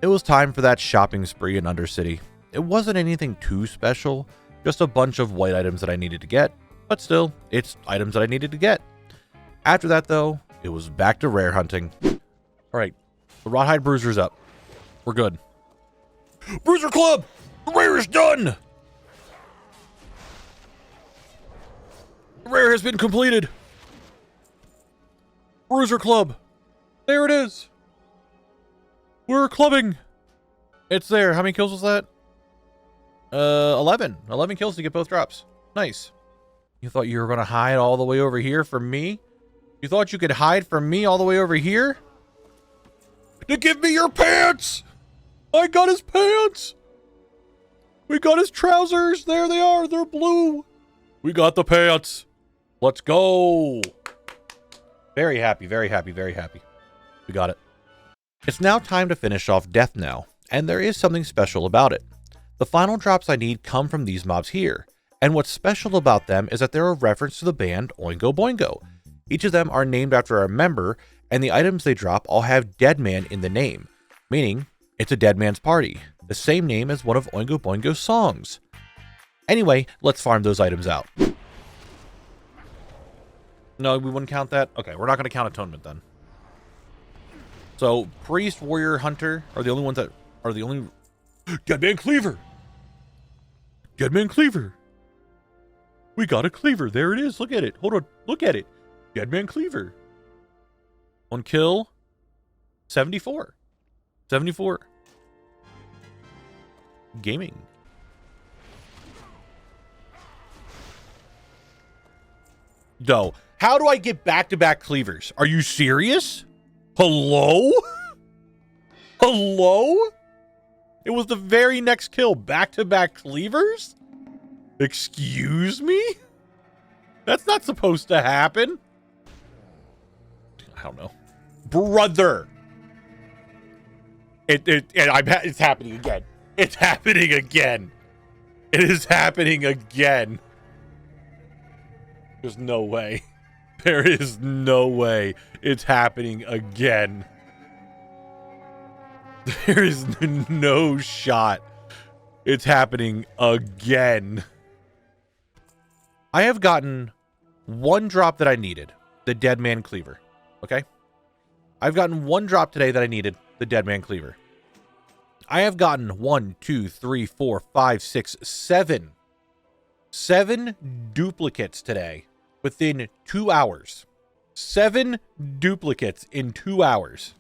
S1: It was time for that shopping spree in Undercity. It wasn't anything too special, just a bunch of white items that I needed to get, but still, it's items that I needed to get. After that, though, it was back to rare hunting. Alright, the Rawhide Bruiser's up. We're good. Bruiser Club! The rare is done! The rare has been completed! Bruiser Club! There it is! We're clubbing! It's there. How many kills was that? 11. 11 kills to get both drops. Nice. You thought you were going to hide all the way over here from me? You thought you could hide from me all the way over here? To give me your pants! I got his pants!
S7: We got his trousers. There they are. They're blue. We got the pants. Let's go.
S1: Very happy, very happy, very happy. We got it. It's now time to finish off Death Now, and there is something special about it. The final drops I need come from these mobs here, and what's special about them is that they're a reference to the band Oingo Boingo. Each of them are named after a member, and the items they drop all have Dead Man in the name, meaning it's a Dead Man's Party, the same name as one of Oingo Boingo's songs. Anyway, let's farm those items out. No, we wouldn't count that? Okay, we're not going to count Atonement then. So, Priest, Warrior, Hunter are the only ones that are the only...
S7: Deadman Cleaver! Deadman Cleaver! We got a Cleaver. There it is. Look at it. Hold on. Look at it. Deadman Cleaver.
S1: On kill, 74. 74. Gaming.
S7: No. How do I get back-to-back cleavers? Are you serious? Hello? Hello? It was the very next kill. Back-to-back cleavers? Excuse me? That's not supposed to happen. I don't know. Brother. It's happening again. It's happening again. It is happening again. There's no way. There is no way it's happening again. There is no shot it's happening again.
S1: I have gotten one drop that I needed, the Dead Man Cleaver. Okay? I've gotten one drop today that I needed, the Dead Man Cleaver. I have gotten 1, 2, 3, 4, 5, 6, 7. 7 duplicates today within 2 hours. 7 duplicates in 2 hours.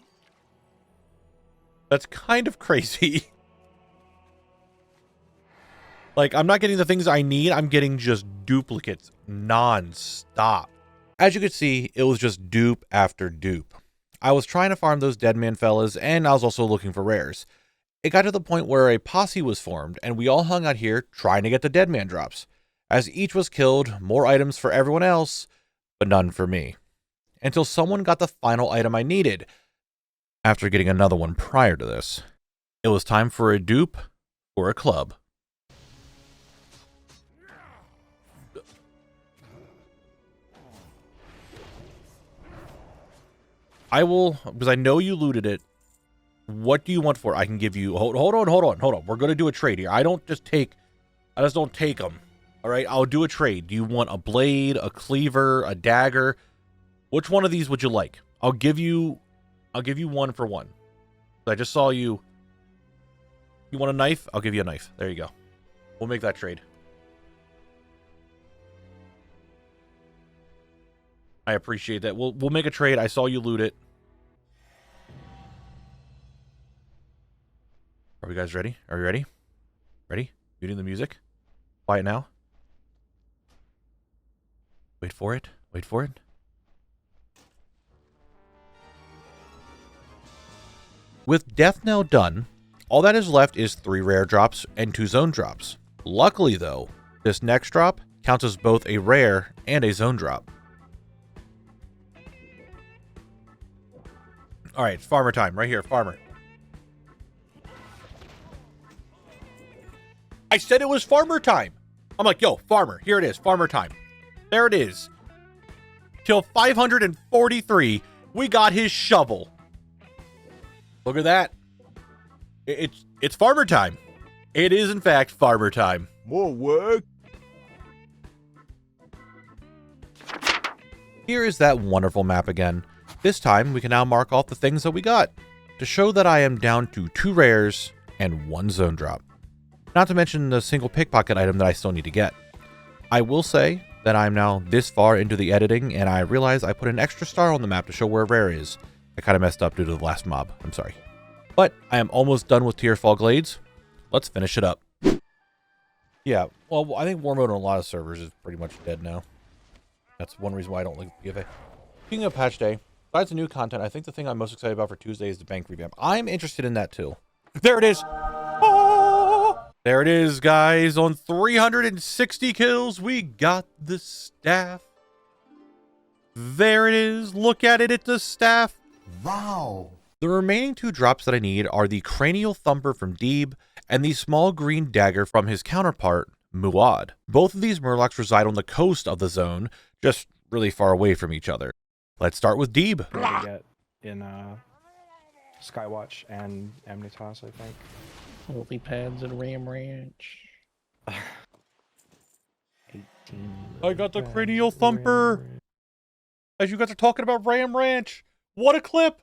S1: That's kind of crazy. Like, I'm not getting the things I need. I'm getting just duplicates non-stop. As you can see, it was just dupe after dupe. I was trying to farm those Dead Man fellas, and I was also looking for rares. It got to the point where a posse was formed, and we all hung out here trying to get the Dead Man drops. As each was killed, more items for everyone else, but none for me. Until someone got the final item I needed, after getting another one prior to this. It was time for a dupe or a club. I will, because I know you looted it. What do you want for it? I can give you, hold on. We're going to do a trade here. I just don't take them. All right, I'll do a trade. Do you want a blade, a cleaver, a dagger? Which one of these would you like? I'll give you one for one. I just saw you. You want a knife? I'll give you a knife. There you go. We'll make that trade. I appreciate that. We'll make a trade. I saw you loot it. Are we guys ready? Are you ready? Ready? Muting the music. Quiet now. Wait for it. Wait for it. With Death now done, all that is left is 3 rare drops and 2 zone drops. Luckily though, this next drop counts as both a rare and a zone drop. Alright, it's farmer time. Right here, farmer. I said it was farmer time. I'm like, yo, farmer, here it is, farmer time. There it is. Kill 543. We got his shovel. Look at that. It's farmer time. It is, in fact, farmer time.
S4: More work.
S1: Here is that wonderful map again. This time, we can now mark off the things that we got to show that I am down to 2 rares and 1 zone drop. Not to mention the single pickpocket item that I still need to get. I will say that I'm now this far into the editing, and I realize I put an extra star on the map to show where a rare is. I kind of messed up due to the last mob. I'm sorry. But I am almost done with Tirisfal Glades. Let's finish it up. Yeah, well, I think war mode on a lot of servers is pretty much dead now. That's one reason why I don't like PFA. Speaking of patch day, besides the new content, I think the thing I'm most excited about for Tuesday is the bank revamp. I'm interested in that too. There it is! Oh!
S7: There it is, guys. On 360 kills, we got the staff. There it is. Look at it. It's the staff.
S15: Wow.
S7: The remaining 2 drops that I need are the Cranial Thumper from Deeb and the small green dagger from his counterpart, Muad. Both of these murlocs reside on the coast of the zone, just really far away from each other. Let's start with Deeb.
S14: Get in Skywatch and Amnitas, I think.
S18: Holy pads and Ram Ranch.
S14: 18.
S7: I got the Cranial Thumper. As you guys are talking about Ram Ranch. What a clip.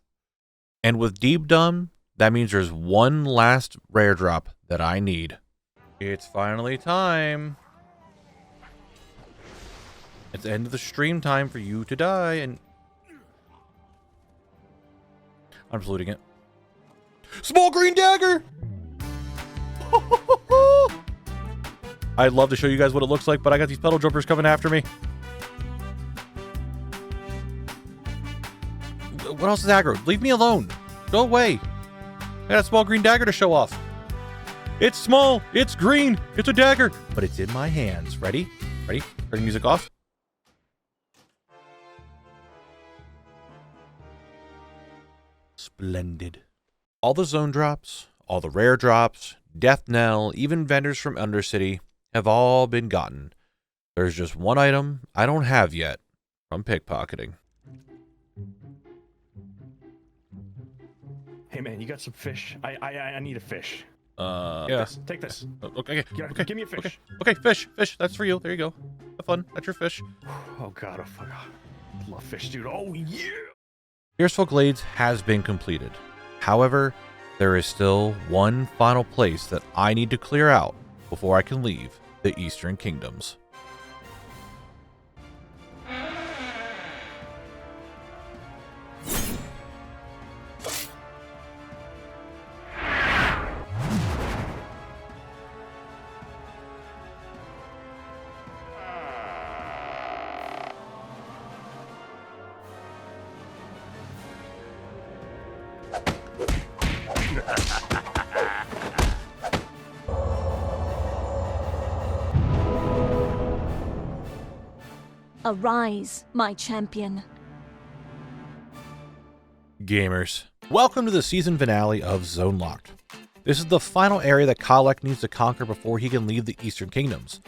S7: And with Deeb done, that means there's one last rare drop that I need. It's finally time. It's the end of the stream time for you to die, and I'm saluting it. Small green dagger! I'd love to show you guys what it looks like, but I got these pedal jumpers coming after me. What else is aggro? Leave me alone. Go away. I got a small green dagger to show off. It's small. It's green. It's a dagger. But it's in my hands. Ready? Ready? Turn music off. Splendid. All the zone drops, all the rare drops, Death Knell, even vendors from Undercity have all been gotten. There's just one item I don't have yet from pickpocketing.
S14: Hey man, you got some fish? I need a fish.
S7: Yeah.
S14: Take this.
S7: Okay. Okay.
S14: Give me a fish.
S7: Okay. Fish. That's for you. There you go. Have fun. That's your fish.
S14: Oh god, oh fuck. I love fish, dude. Oh yeah.
S7: Tirisfal Glades has been completed. However, there is still one final place that I need to clear out before I can leave the Eastern Kingdoms.
S12: Arise, my champion.
S7: Gamers, welcome to the season finale of Zone Locked. This is the final area that Khalect needs to conquer before he can leave the Eastern Kingdoms,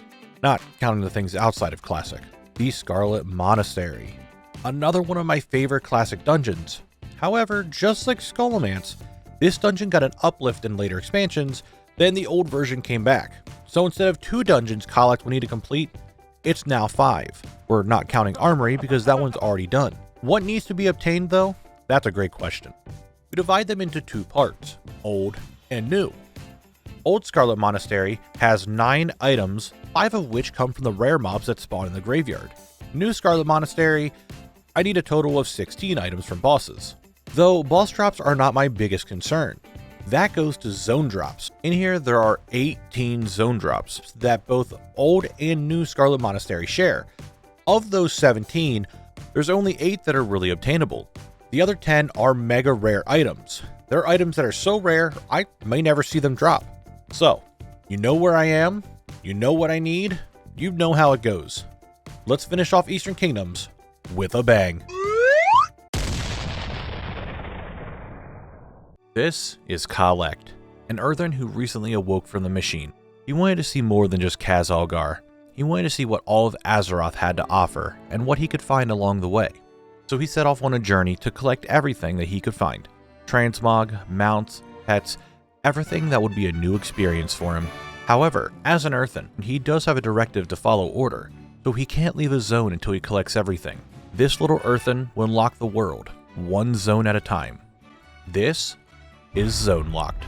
S7: not counting the things outside of Classic. The Scarlet Monastery, another one of my favorite Classic dungeons. However, just like Skullomance, this dungeon got an uplift in later expansions, then the old version came back. So instead of 2 dungeons Khalect will need to complete, it's now 5. We're not counting Armory because that one's already done. What needs to be obtained though? That's a great question. We divide them into 2 parts, old and new. Old Scarlet Monastery has 9 items, 5 of which come from the rare mobs that spawn in the graveyard. New Scarlet Monastery, I need a total of 16 items from bosses. Though boss drops are not my biggest concern. That goes to zone drops. In here, there are 18 zone drops that both old and new Scarlet Monastery share. Of those 17, there's only 8 that are really obtainable. The other 10 are mega rare items. They're items that are so rare, I may never see them drop. So, you know where I am, you know what I need, you know how it goes. Let's finish off Eastern Kingdoms with a bang. This is Khalect, an Earthen who recently awoke from the machine. He wanted to see more than just Kaz Algar. He wanted to see what all of Azeroth had to offer, and what he could find along the way. So he set off on a journey to collect everything that he could find. Transmog, mounts, pets, everything that would be a new experience for him. However, as an Earthen, he does have a directive to follow order, so he can't leave his zone until he collects everything. This little Earthen will unlock the world, one zone at a time. This is Zone Locked.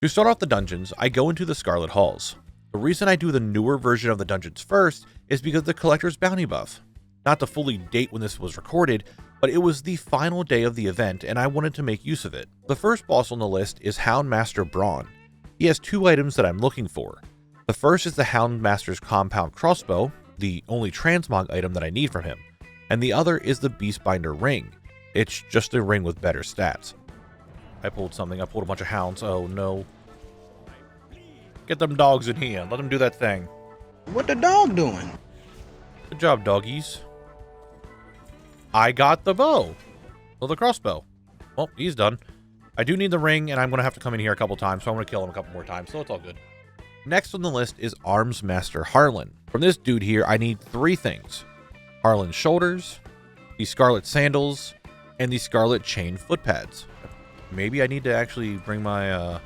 S7: To start off the dungeons, I go into the Scarlet Halls. The reason I do the newer version of the dungeons first is because of the Collector's Bounty buff. Not to fully date when this was recorded, but it was the final day of the event and I wanted to make use of it. The first boss on the list is Houndmaster Braun. He has 2 items that I'm looking for. The first is the Houndmaster's Compound Crossbow, the only transmog item that I need from him, and the other is the Beastbinder Ring. It's just a ring with better stats. I pulled something. I pulled a bunch of hounds. Oh no. Get them dogs in here. Let them do that thing.
S19: What the dog doing?
S7: Good job, doggies. I got the bow. Well, the crossbow. Well, he's done. I do need the ring, and I'm going to have to come in here a couple times, so I'm going to kill him a couple more times, so it's all good. Next on the list is Arms Master Harlan. From this dude here, I need 3 things. Harlan's shoulders, the Scarlet Sandals, and the Scarlet Chain foot pads. Maybe I need to actually bring my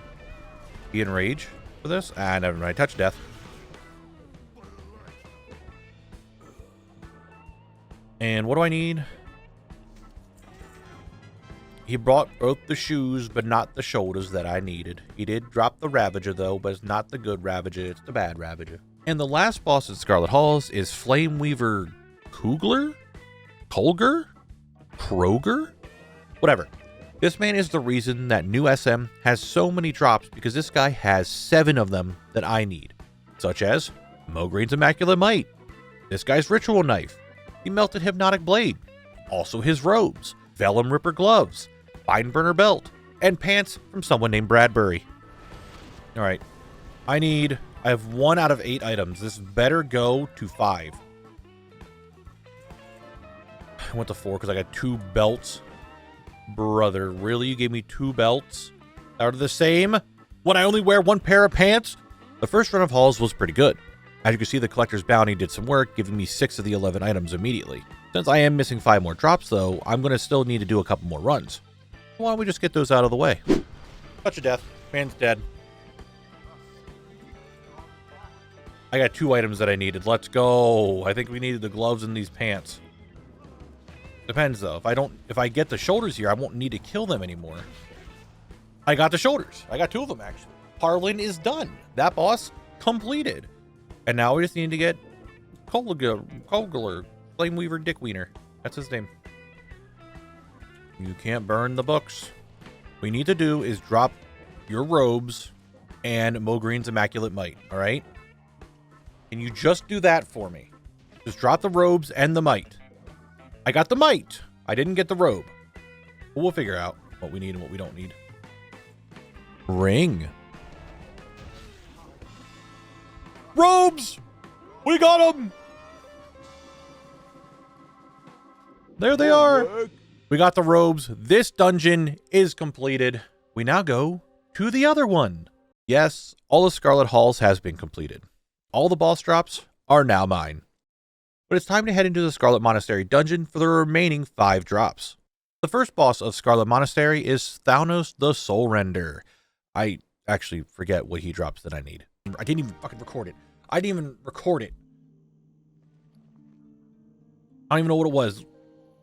S7: be enrage for this. Ah, never mind. Touch death. And what do I need? He brought both the shoes, but not the shoulders that I needed. He did drop the Ravager, though, but it's not the good Ravager. It's the bad Ravager. And the last boss at Scarlet Halls is Flameweaver Kugler? Kolger? Kroger? Whatever. This man is the reason that new SM has so many drops, because this guy has 7 of them that I need. Such as Mogrine's Immaculate Might, this guy's Ritual Knife, the Melted Hypnotic Blade, also his robes, Vellum Ripper Gloves, Bineburner Belt, and pants from someone named Bradbury. Alright. I have 1 out of 8 items. This better go to 5. I went to 4 because I got 2 belts. Brother, really? You gave me 2 belts? Out of the same? When I only wear 1 pair of pants? The first run of hauls was pretty good. As you can see, the Collector's Bounty did some work, giving me 6 of the 11 items immediately. Since I am missing 5 more drops, though, I'm going to still need to do a couple more runs. Why don't we just get those out of the way? Touch of death. Man's dead. I got 2 items that I needed. Let's go. I think we needed the gloves and these pants. Depends, though. If I get the shoulders here, I won't need to kill them anymore. I got the shoulders. I got 2 of them, actually. Harlan is done. That boss completed. And now we just need to get Kogler, Flameweaver Dickwiener. That's his name. You can't burn the books. What we need to do is drop your robes and Mogrine's Immaculate Might, alright? Can you just do that for me? Just drop the robes and the might. I got the might. I didn't get the robe. But we'll figure out what we need and what we don't need. Ring. Robes! We got them! There they are. We got the robes. This dungeon is completed. We now go to the other one. Yes, all the Scarlet Halls has been completed. All the boss drops are now mine. But it's time to head into the Scarlet Monastery dungeon for the remaining 5 drops. The first boss of Scarlet Monastery is Thanos the Soul Render. I actually forget what he drops that I need. I didn't even fucking record it. I didn't even record it. I don't even know what it was.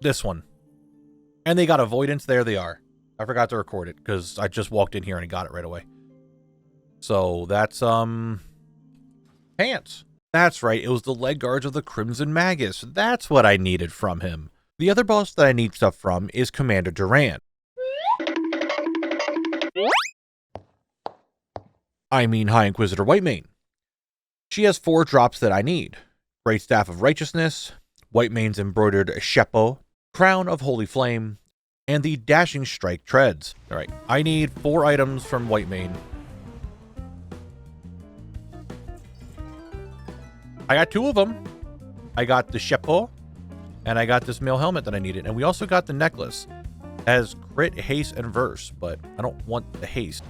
S7: This one. And they got avoidance. There they are. I forgot to record it because I just walked in here and I got it right away. So that's, pants. That's right. It was the leg guards of the Crimson Magus. That's what I needed from him. The other boss that I need stuff from is Commander Durant. I mean High Inquisitor Whitemane. She has 4 drops that I need. Great Staff of Righteousness, Whitemane's embroidered Shepo, Crown of Holy Flame, and the Dashing Strike Treads. Alright, I need 4 items from Whitemane. I got 2 of them. I got the Shepo, and I got this mail helmet that I needed. And we also got the necklace. It has crit, haste, and verse, but I don't want the haste.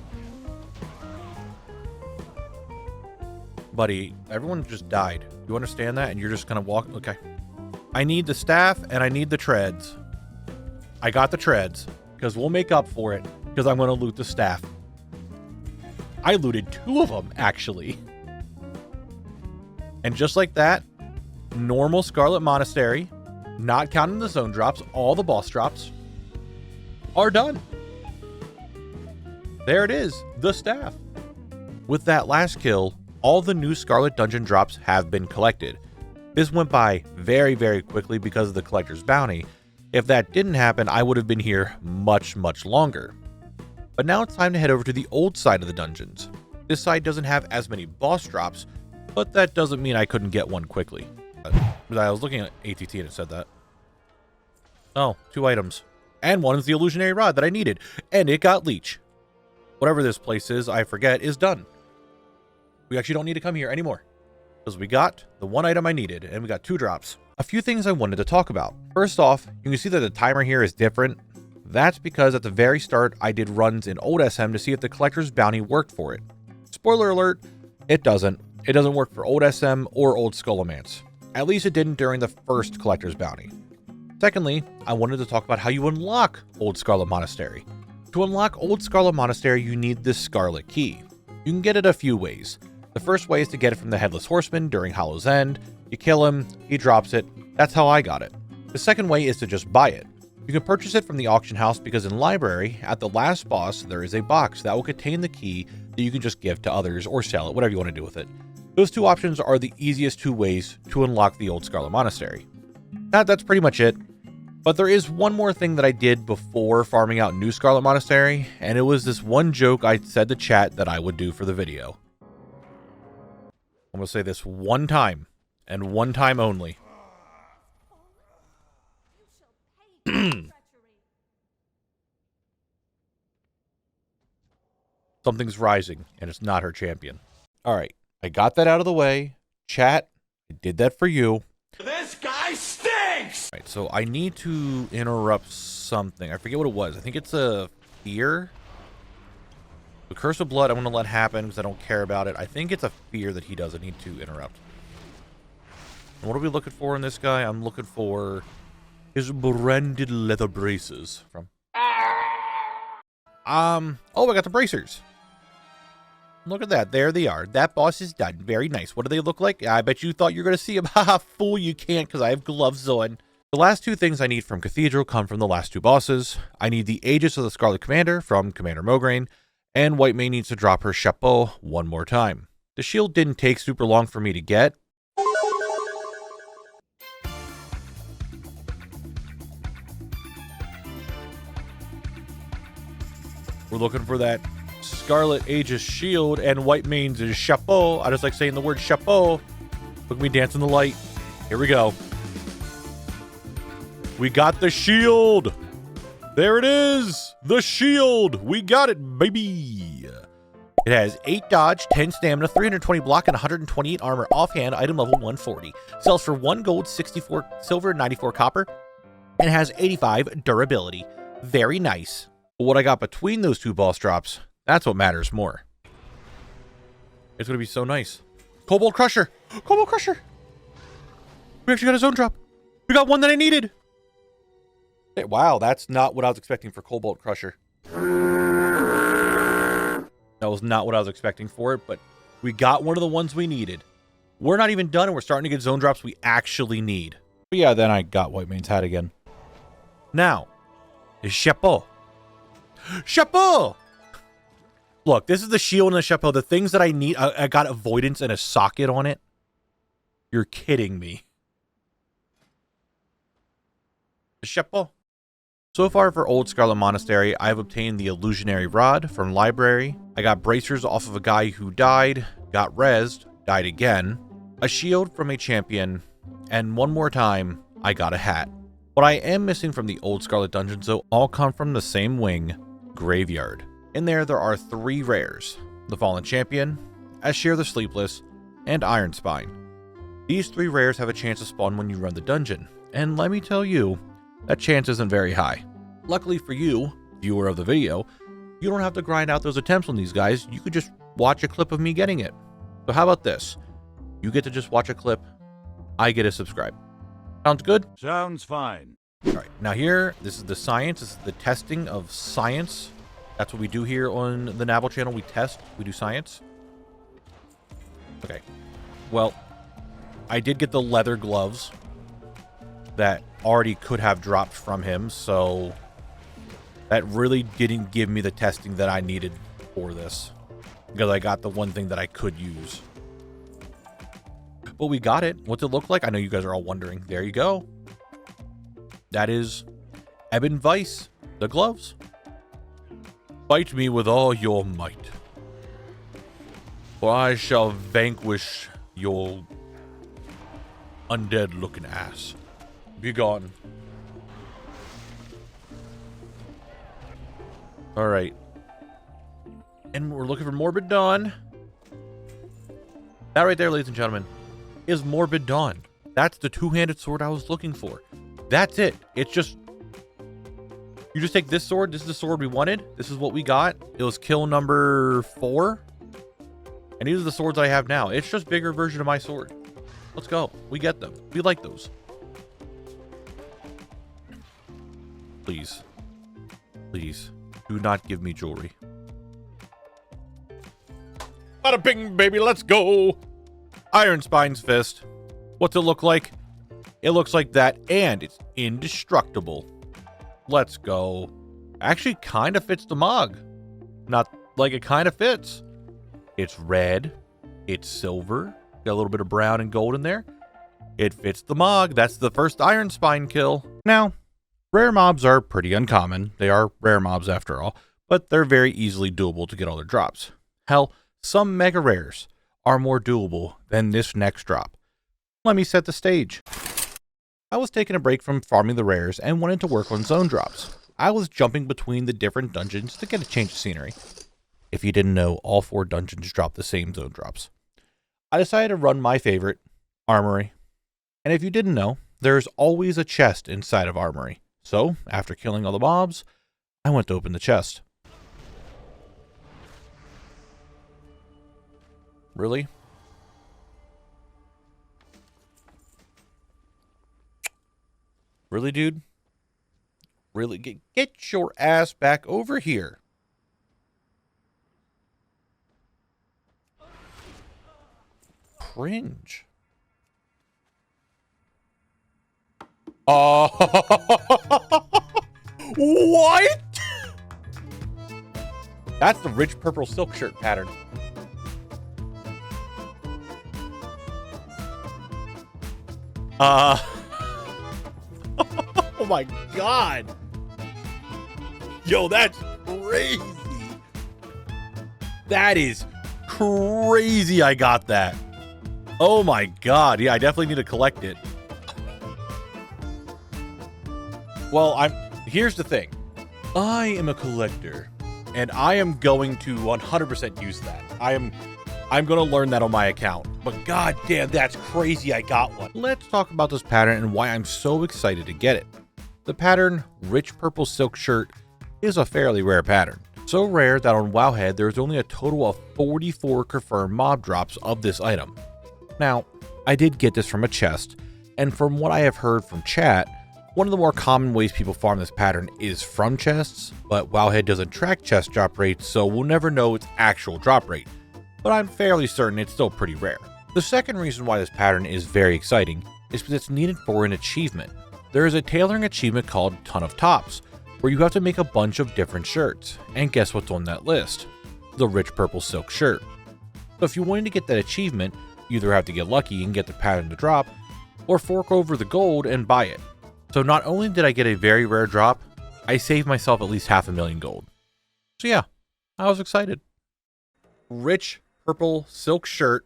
S7: Buddy, everyone just died. You understand that? And you're just gonna walk? Okay. I need the staff and I need the treads. I got the treads because we'll make up for it because I'm gonna loot the staff. I looted 2 of them, actually. And just like that, normal Scarlet Monastery, not counting the zone drops, all the boss drops, are done. There it is, the staff. With that last kill, all the new Scarlet Dungeon drops have been collected. This went by very, very quickly because of the Collector's Bounty. If that didn't happen, I would have been here much, much longer. But now it's time to head over to the old side of the dungeons. This side doesn't have as many boss drops, but that doesn't mean I couldn't get one quickly. I was looking at ATT and it said that. Oh, 2 items. And one is the illusionary rod that I needed. And it got leech. Whatever this place is, I forget, is done. We actually don't need to come here anymore because we got the one item I needed and we got 2 drops. A few things I wanted to talk about. First off, you can see that the timer here is different. That's because at the very start, I did runs in old SM to see if the collector's bounty worked for it. Spoiler alert, it doesn't. It doesn't work for old SM or old Skullomance. At least it didn't during the first collector's bounty. Secondly, I wanted to talk about how you unlock Old Scarlet Monastery. To unlock Old Scarlet Monastery, you need this Scarlet Key. You can get it a few ways. The first way is to get it from the Headless Horseman during Hollow's End. You kill him, he drops it. That's how I got it. The second way is to just buy it. You can purchase it from the auction house because in Library, at the last boss, there is a box that will contain the key that you can just give to others or sell it, whatever you want to do with it. Those 2 options are the easiest 2 ways to unlock the Old Scarlet Monastery. That's pretty much it. But there is one more thing that I did before farming out New Scarlet Monastery, and it was this one joke I said to chat that I would do for the video. I'm going to say this one time, and one time only. Something's rising, and it's not her champion. Alright, I got that out of the way. Chat, I did that for you.
S15: This guy stinks!
S7: Alright, so I need to interrupt something. I forget what it was. I think it's a fear. The Curse of Blood, I'm going to let happen because I don't care about it. I think it's a fear that he doesn't need to interrupt. And what are we looking for in this guy? I'm looking for his branded leather braces. From oh, I got the bracers. Look at that. There they are. That boss is done. Very nice. What do they look like? I bet you thought you were going to see them. Haha, fool, you can't because I have gloves on. The last 2 things I need from Cathedral come from the last 2 bosses. I need the Aegis of the Scarlet Commander from Commander Mograine, and Whitemane needs to drop her chapeau one more time. The shield didn't take super long for me to get. We're looking for that Scarlet Aegis shield and Whitemane's chapeau. I just like saying the word chapeau. Look at me dance in the light. Here we go. We got the shield. There it is. The shield. We got it, baby. It has 8 dodge, 10 stamina, 320 block, and 128 armor offhand, item level 140. Sells for 1 gold, 64 silver, 94 copper, and has 85 durability. Very nice. But what I got between those 2 boss drops, that's what matters more. It's going to be so nice. Cobalt Crusher. Cobalt Crusher. We actually got a zone drop. We got one that I needed. Hey, wow, that's not what I was expecting for Cobalt Crusher. That was not what I was expecting for it, but we got one of the ones we needed. We're not even done, and we're starting to get zone drops we actually need. But yeah, then I got Whitemane's hat again. Now, is chapeau. Chapeau! Look, this is the shield and the chapeau. The things that I need, I got avoidance and a socket on it. You're kidding me. The chapeau. So far for Old Scarlet Monastery, I have obtained the Illusionary Rod from Library. I got bracers off of a guy who died, got rezzed, died again, a shield from a champion, and one more time, I got a hat. What I am missing from the Old Scarlet dungeons, though, all come from the same wing, Graveyard. In there are 3 rares, the Fallen Champion, Ashir the Sleepless, and Iron Spine. These 3 rares have a chance to spawn when you run the dungeon, and let me tell you, that chance isn't very high. Luckily for you, viewer of the video, you don't have to grind out those attempts on these guys. You could just watch a clip of me getting it. So how about this? You get to just watch a clip, I get to subscribe. Sounds good?
S20: Sounds fine.
S7: All right, now here, this is the science. This is the testing of science. That's what we do here on the Knabble channel. We test, we do science. Okay, well, I did get the leather gloves that already could have dropped from him, so that really didn't give me the testing that I needed for this, because I got the one thing that I could use. But we got it. What's it look like? I know you guys are all wondering. There you go. That is Ebon Vice, the gloves. Fight me with all your might, or I shall vanquish your undead-looking ass. Be gone. All right. And we're looking for Morbid Dawn. That right there, ladies and gentlemen, is Morbid Dawn. That's the two-handed sword I was looking for. That's it. It's just, you just take this sword. This is the sword we wanted. This is what we got. It was kill number 4. And these are the swords I have now. It's just bigger version of my sword. Let's go. We get them. We like those. Please. Please. Do not give me jewelry. Bada bing, baby. Let's go. Iron Spine's Fist. What's it look like? It looks like that, and it's indestructible. Let's go. Actually, kind of fits the Morogh. Not like it kind of fits. It's red. It's silver. Got a little bit of brown and gold in there. It fits the Morogh. That's the first Iron Spine kill. Now, rare mobs are pretty uncommon. They are rare mobs after all, but they're very easily doable to get all their drops. Hell, some mega rares are more doable than this next drop. Let me set the stage. I was taking a break from farming the rares and wanted to work on zone drops. I was jumping between the different dungeons to get a change of scenery. If you didn't know, all 4 dungeons drop the same zone drops. I decided to run my favorite, Armory. And if you didn't know, there's always a chest inside of Armory. So, after killing all the mobs, I went to open the chest. Really? Really, dude? Really? Get your ass back over here. Cringe. What? That's the rich purple silk shirt pattern. Oh my god. Yo, that's crazy. That is crazy. I got that. Oh my god. Yeah, I definitely need to collect it. Well, here's the thing. I am a collector, and I am going to 100% use that. I'm going to learn that on my account. But god damn, that's crazy. I got one. Let's talk about this pattern and why I'm so excited to get it. The pattern Rich Purple Silk Shirt is a fairly rare pattern. So rare that on WoWHead there's only a total of 44 confirmed mob drops of this item. Now, I did get this from a chest, and from what I have heard from chat, one of the more common ways people farm this pattern is from chests, but WoWHead doesn't track chest drop rates, so we'll never know its actual drop rate. But I'm fairly certain it's still pretty rare. The second reason why this pattern is very exciting is because it's needed for an achievement. There is a tailoring achievement called Ton of Tops, where you have to make a bunch of different shirts, and guess what's on that list? The Rich Purple Silk Shirt. So if you wanted to get that achievement, you either have to get lucky and get the pattern to drop, or fork over the gold and buy it. So not only did I get a very rare drop, I saved myself at least 500,000 gold. So yeah, I was excited. Rich Purple Silk Shirt.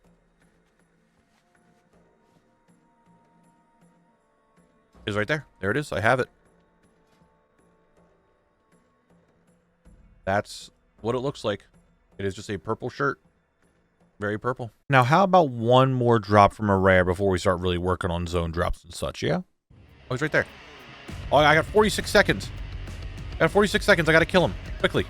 S7: Is right there. There it is. I have it. That's what it looks like. It is just a purple shirt. Very purple. Now, how about one more drop from a rare before we start really working on zone drops and such, yeah? Oh, he's right there. Oh, I got 46 seconds. I got 46 seconds. I gotta kill him. Quickly.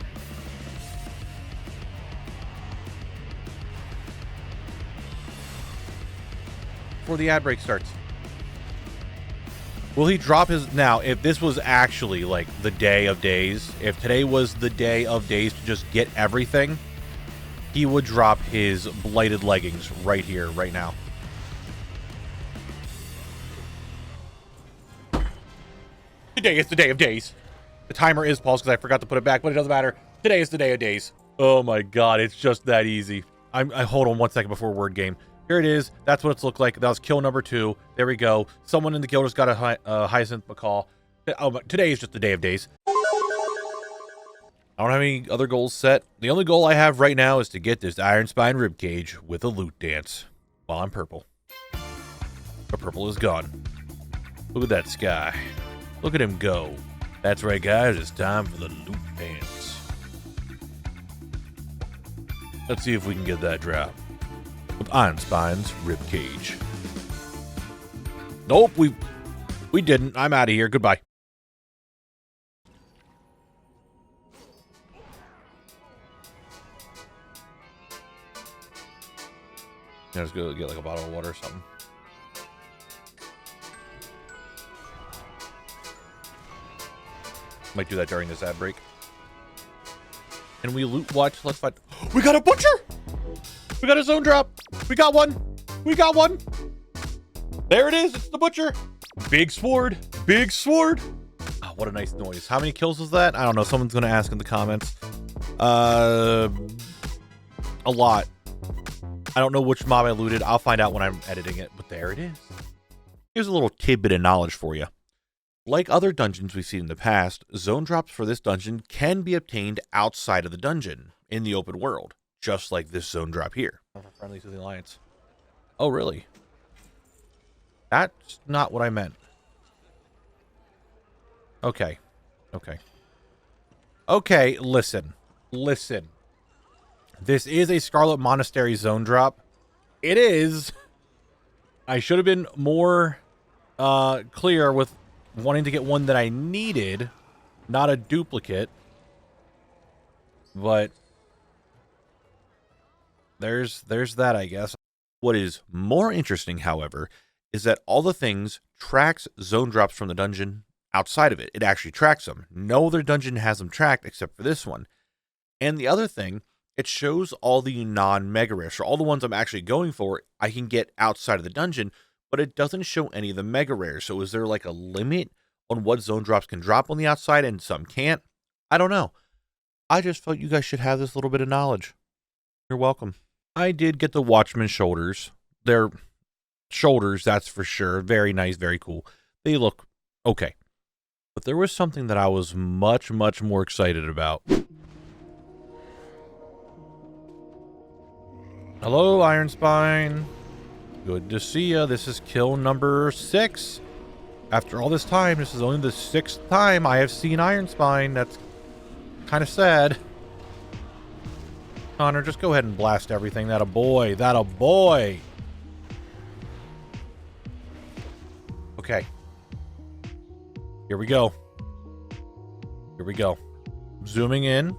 S7: Before the ad break starts. Will he drop his... Now, if this was actually, like, the day of days, if today was the day of days to just get everything, he would drop his blighted leggings right here, right now. Today is the day of days. The timer is paused because I forgot to put it back, but it doesn't matter. Today is the day of days. Oh my god, it's just that easy. I hold on 1 second before word game. Here it is. That's what it's looked like. That was kill number 2. There we go. Someone in the guild has got a Hyacinth Macaw. Oh, today is just the day of days. I don't have any other goals set. The only goal I have right now is to get this Iron Spine Ribcage with a loot dance while I'm purple. But purple is gone. Look at that sky. Look at him go. That's right, guys. It's time for the loot dance. Let's see if we can get that drop. with Ironspine's ribcage. Nope, we didn't. I'm out of here. Goodbye. Let's go get like a bottle of water or something. Might do that during this ad break. And we loot watch. Let's find. We got a butcher. We got a zone drop. We got one. We got one. There it is. It's the butcher. Big sword. Big sword. Oh, what a nice noise. How many kills was that? I don't know. Someone's gonna ask in the comments. A lot. I don't know which mob I looted. I'll find out when I'm editing it, but there it is. Here's a little tidbit of knowledge for you. Like other dungeons we've seen in the past, zone drops for this dungeon can be obtained outside of the dungeon, in the open world, just like this zone drop here. Friendly to the Alliance. Oh, really? That's not what I meant. Okay. Okay. Okay, listen. Listen. This is a Scarlet Monastery zone drop. It is. I should have been more clear with wanting to get one that I needed, not a duplicate. But there's that, I guess. What is more interesting, however, is that all the things tracks zone drops from the dungeon outside of it. It actually tracks them. No other dungeon has them tracked except for this one. And the other thing, it shows all the non-mega rares. So all the ones I'm actually going for, I can get outside of the dungeon, but it doesn't show any of the mega rares. So is there like a limit on what zone drops can drop on the outside and some can't? I don't know. I just felt you guys should have this little bit of knowledge. You're welcome. I did get the Watchman shoulders. They're shoulders, that's for sure. Very nice, very cool. They look okay. But there was something that I was much, much more excited about. Hello, Ironspine. Good to see ya. This is kill number 6. After all this time, this is only the 6th time I have seen Ironspine. That's kind of sad. Connor, just go ahead and blast everything. That a boy. That a boy. Okay. Here we go. Here we go. Zooming in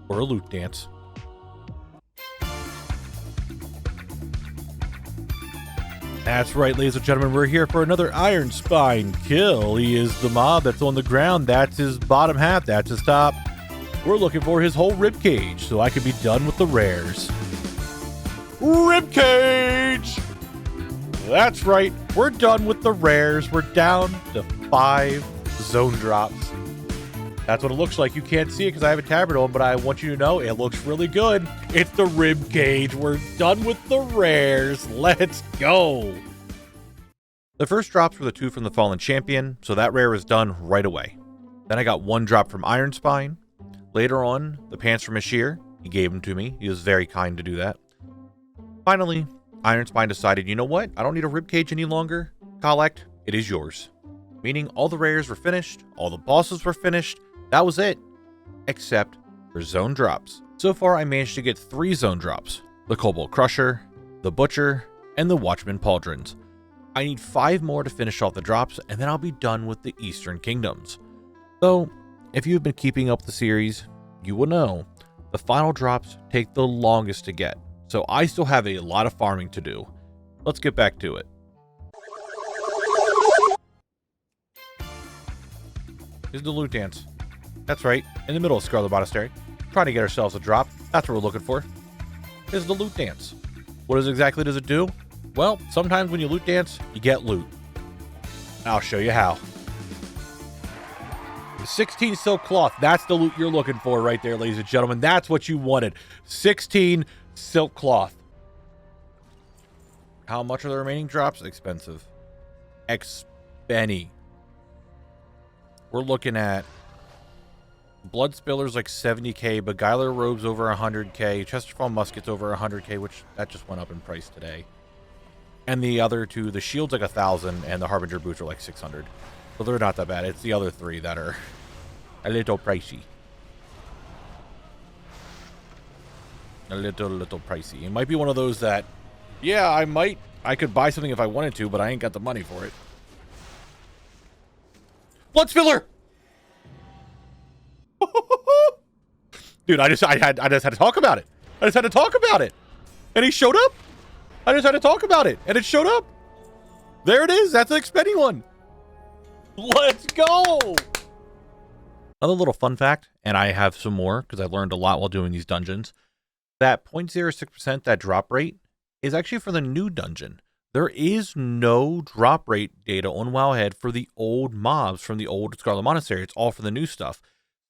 S7: for a loot dance. That's right, ladies and gentlemen, we're here for another Ironspine kill. He is the mob that's on the ground. That's his bottom half. That's his top. We're looking for his whole ribcage so I can be done with the rares. Ribcage! That's right, we're done with the rares. We're down to 5 zone drops. That's what it looks like. You can't see it because I have a tabard on, but I want you to know it looks really good. It's the ribcage. We're done with the rares. Let's go. The first drops were the 2 from the Fallen Champion, so that rare is done right away. Then I got 1 drop from Ironspine. Later on, the pants from Ashir. He gave them to me. He was very kind to do that. Finally, Ironspine decided, you know what? I don't need a ribcage any longer. Khalect, it is yours. Meaning all the rares were finished, all the bosses were finished. That was it, except for zone drops. So far, I managed to get 3 zone drops. The Kobold Crusher, the Butcher, and the Watchman Pauldrons. I need 5 more to finish off the drops, and then I'll be done with the Eastern Kingdoms. Though, if you've been keeping up the series, you will know the final drops take the longest to get. So I still have a lot of farming to do. Let's get back to it. Here's the loot dance. That's right, in the middle of Scarlet Monastery. Trying to get ourselves a drop. That's what we're looking for. Here's the loot dance. What exactly does it do? Well, sometimes when you loot dance, you get loot. I'll show you how. The 16 silk cloth. That's the loot you're looking for right there, ladies and gentlemen. That's what you wanted. 16 silk cloth. How much are the remaining drops? Expensive. Expenny. We're looking at Blood Spillers like 70k, Beguiler Robes over 100k, Chesterfall Muskets over 100k, which that just went up in price today. And the other 2, the Shield's like 1,000, and the Harbinger Boots are like 600. So they're not that bad. It's the other 3 that are a little pricey. a little pricey. It might be one of those that, yeah, I could buy something if I wanted to, but I ain't got the money for it. Blood spiller! Dude, I just had to talk about it. I just had to talk about it. And he showed up. I just had to talk about it. And it showed up. There it is. That's an expending one. Let's go. Another little fun fact, and I have some more because I learned a lot while doing these dungeons. That 0.06% that drop rate is actually for the new dungeon. There is no drop rate data on WoWHead for the old mobs from the old Scarlet Monastery. It's all for the new stuff.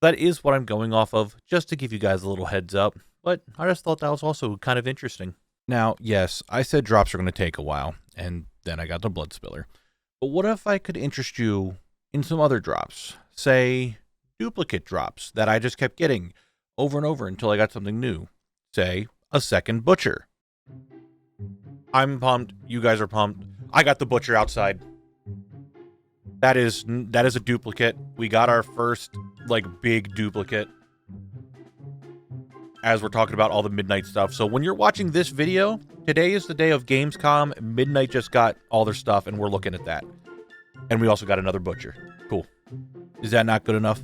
S7: That is what I'm going off of, just to give you guys a little heads up. But I just thought that was also kind of interesting. Now, yes, I said drops are going to take a while, and then I got the blood spiller. But what if I could interest you in some other drops? Say, duplicate drops that I just kept getting over and over until I got something new. Say, a second butcher. I'm pumped. You guys are pumped. I got the butcher outside. That is a duplicate. We got our first, big duplicate. As we're talking about all the midnight stuff. So when you're watching this video, today is the day of Gamescom. Midnight just got all their stuff, and we're looking at that. And we also got another butcher. Cool. Is that not good enough?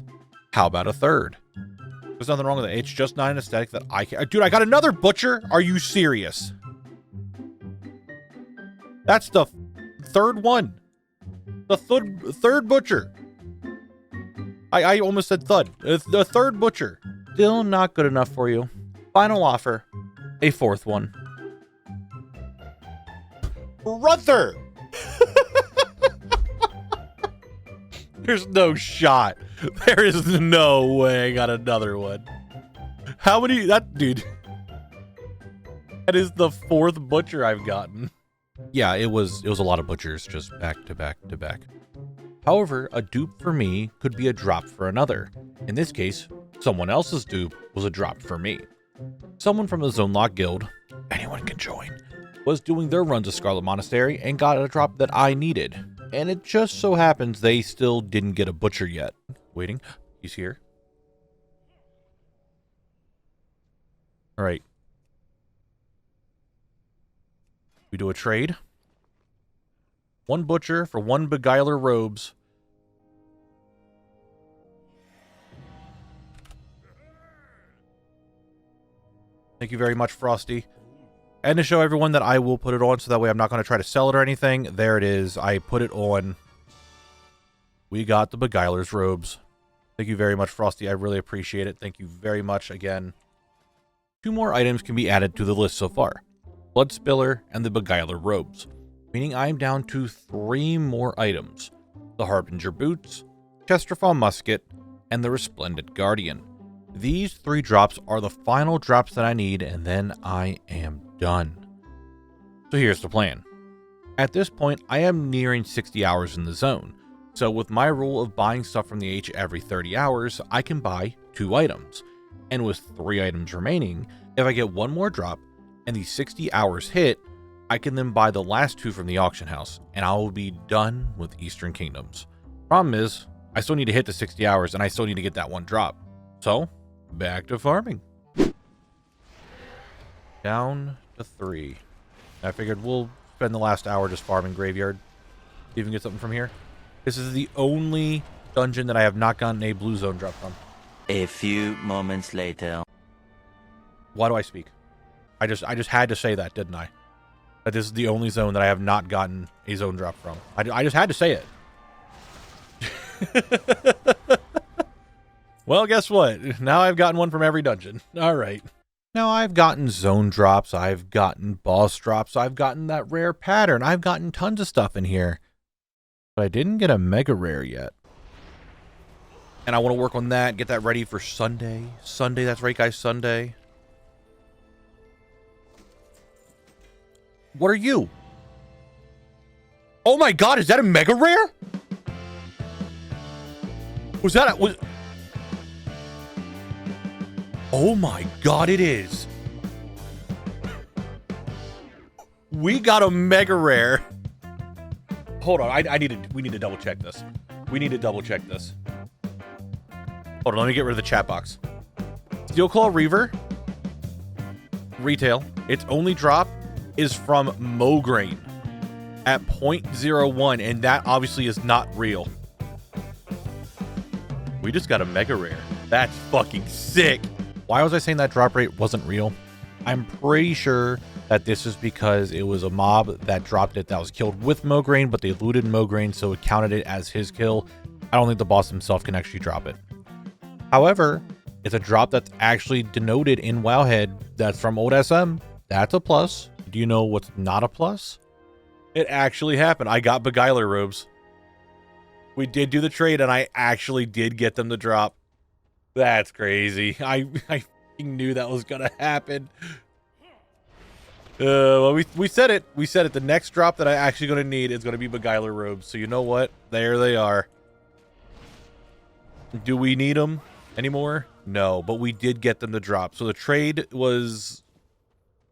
S7: How about a third? There's nothing wrong with it. It's just not an aesthetic that I can... Dude, I got another butcher? Are you serious? That's the third one. The third butcher. I almost said thud. The third butcher. Still not good enough for you. Final offer. A fourth one. Brother! There's no shot. There is no way I got another one. How many... Dude. That is the fourth butcher I've gotten. Yeah, it was a lot of butchers just back to back to back. However, a dupe for me could be a drop for another. In this case, someone else's dupe was a drop for me. Someone from the Zone Lock Guild, anyone can join, was doing their runs of Scarlet Monastery and got a drop that I needed. And it just so happens they still didn't get a butcher yet. Waiting. He's here. All right. We do a trade. One butcher for one beguiler robes. Thank you very much, Frosty. And to show everyone that I will put it on so that way I'm not going to try to sell it or anything. There it is. I put it on. We got the beguiler's robes. Thank you very much, Frosty. I really appreciate it. Thank you very much again. 2 more items can be added to the list so far. Blood Spiller and the beguiler robes. Meaning I'm down to 3 more items. The Harbinger boots, Chesterfall musket, and the Resplendent Guardian. These 3 drops are the final drops that I need, and then I am done. So here's the plan. At this point, I am nearing 60 hours in the zone. So with my rule of buying stuff from the H every 30 hours, I can buy 2 items. And with 3 items remaining, if I get 1 more drop and the 60 hours hit, I can then buy the last 2 from the auction house, and I will be done with Eastern Kingdoms. Problem is, I still need to hit the 60 hours, and I still need to get that 1 drop. So, back to farming. Down to 3. I figured we'll spend the last hour just farming Graveyard. See if we can get something from here. This is the only dungeon that I have not gotten a blue zone drop from.
S6: A few moments later.
S7: Why do I speak? I just had to say that, didn't I? That this is the only zone that I have not gotten a zone drop from. I just had to say it. Well, guess what? Now I've gotten one from every dungeon. All right. Now I've gotten zone drops. I've gotten boss drops. I've gotten that rare pattern. I've gotten tons of stuff in here. But I didn't get a mega rare yet. And I want to work on that, get that ready for Sunday. Sunday, that's right, guys, Sunday. What are you? Oh my god, is that a mega rare? Was that a... Oh my god, it is. We got a mega rare. Hold on, we need to double check this. We need to double check this. Hold on, let me get rid of the chat box. Steelclaw Reaver. retail. Its only drop is from Mograine at 0.01, and that obviously is not real. We just got a mega rare. That's fucking sick. Why was I saying that drop rate wasn't real? I'm pretty sure that this is because it was a mob that dropped it that was killed with Mograine, but they looted Mograine, so it counted it as his kill. I don't think the boss himself can actually drop it. However, it's a drop that's actually denoted in WoWHead. That's from old SM. That's a plus. Do you know what's not a plus? It actually happened. I got Beguiler robes. We did do the trade, and I actually did get them to drop. That's crazy. I knew that was gonna happen. Well, we said it. We said it. The next drop that I actually gonna need is gonna be Beguiler robes. So you know what? There they are. Do we need them anymore? No, but we did get them to drop. So the trade was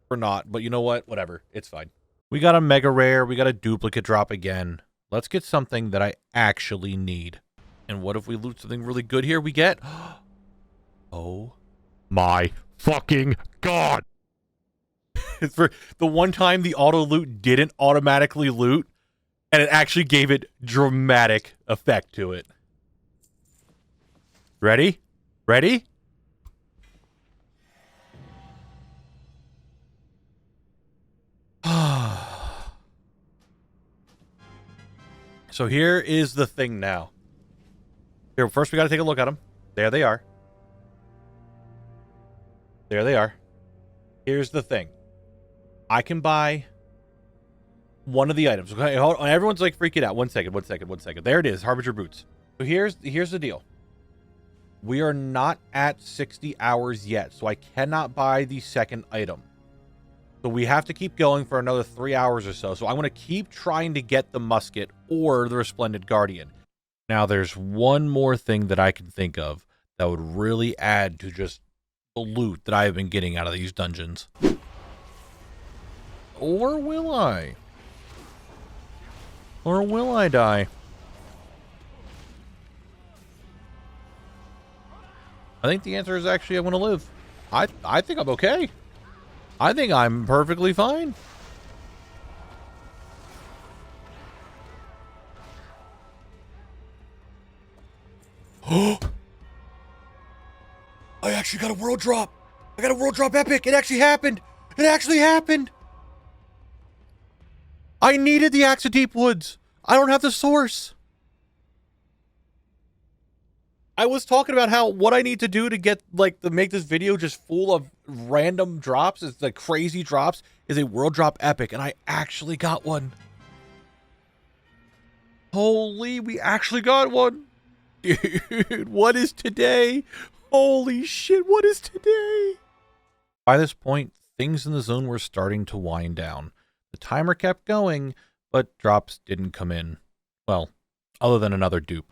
S7: for naught. But you know what? Whatever. It's fine. We got a mega rare. We got a duplicate drop again. Let's get something that I actually need. And what if we loot something really good here? We get... Oh my fucking god! It's for the one time the auto loot didn't automatically loot, and it actually gave it dramatic effect to it. Ready? Ready? So here is the thing now. Here, first we got to take a look at them. There they are. There they are. Here's the thing. I can buy one of the items. Okay, hold on. Everyone's like freaking out. One second. There it is. Harbinger boots. So here's the deal. We are not at 60 hours yet, so I cannot buy the second item. So we have to keep going for another 3 hours or so. So I'm going to keep trying to get the musket or the Resplendent Guardian. Now, there's one more thing that I can think of that would really add to just the loot that I have been getting out of these dungeons. Or will I? Or will I die? I think the answer is actually I want to live. I think I'm okay. I think I'm perfectly fine. Oh! I actually got a world drop. I got a world drop epic. It actually happened. It actually happened. I needed the Axe of Deep Woods. I don't have the source. I was talking about how what I need to do to get to make this video just full of random drops, it's like crazy drops, is a world drop epic, and I actually got one. Holy, we actually got one. Dude, what is today? Holy shit, what is today? By this point, things in the zone were starting to wind down. The timer kept going, but drops didn't come in. Well, other than another dupe.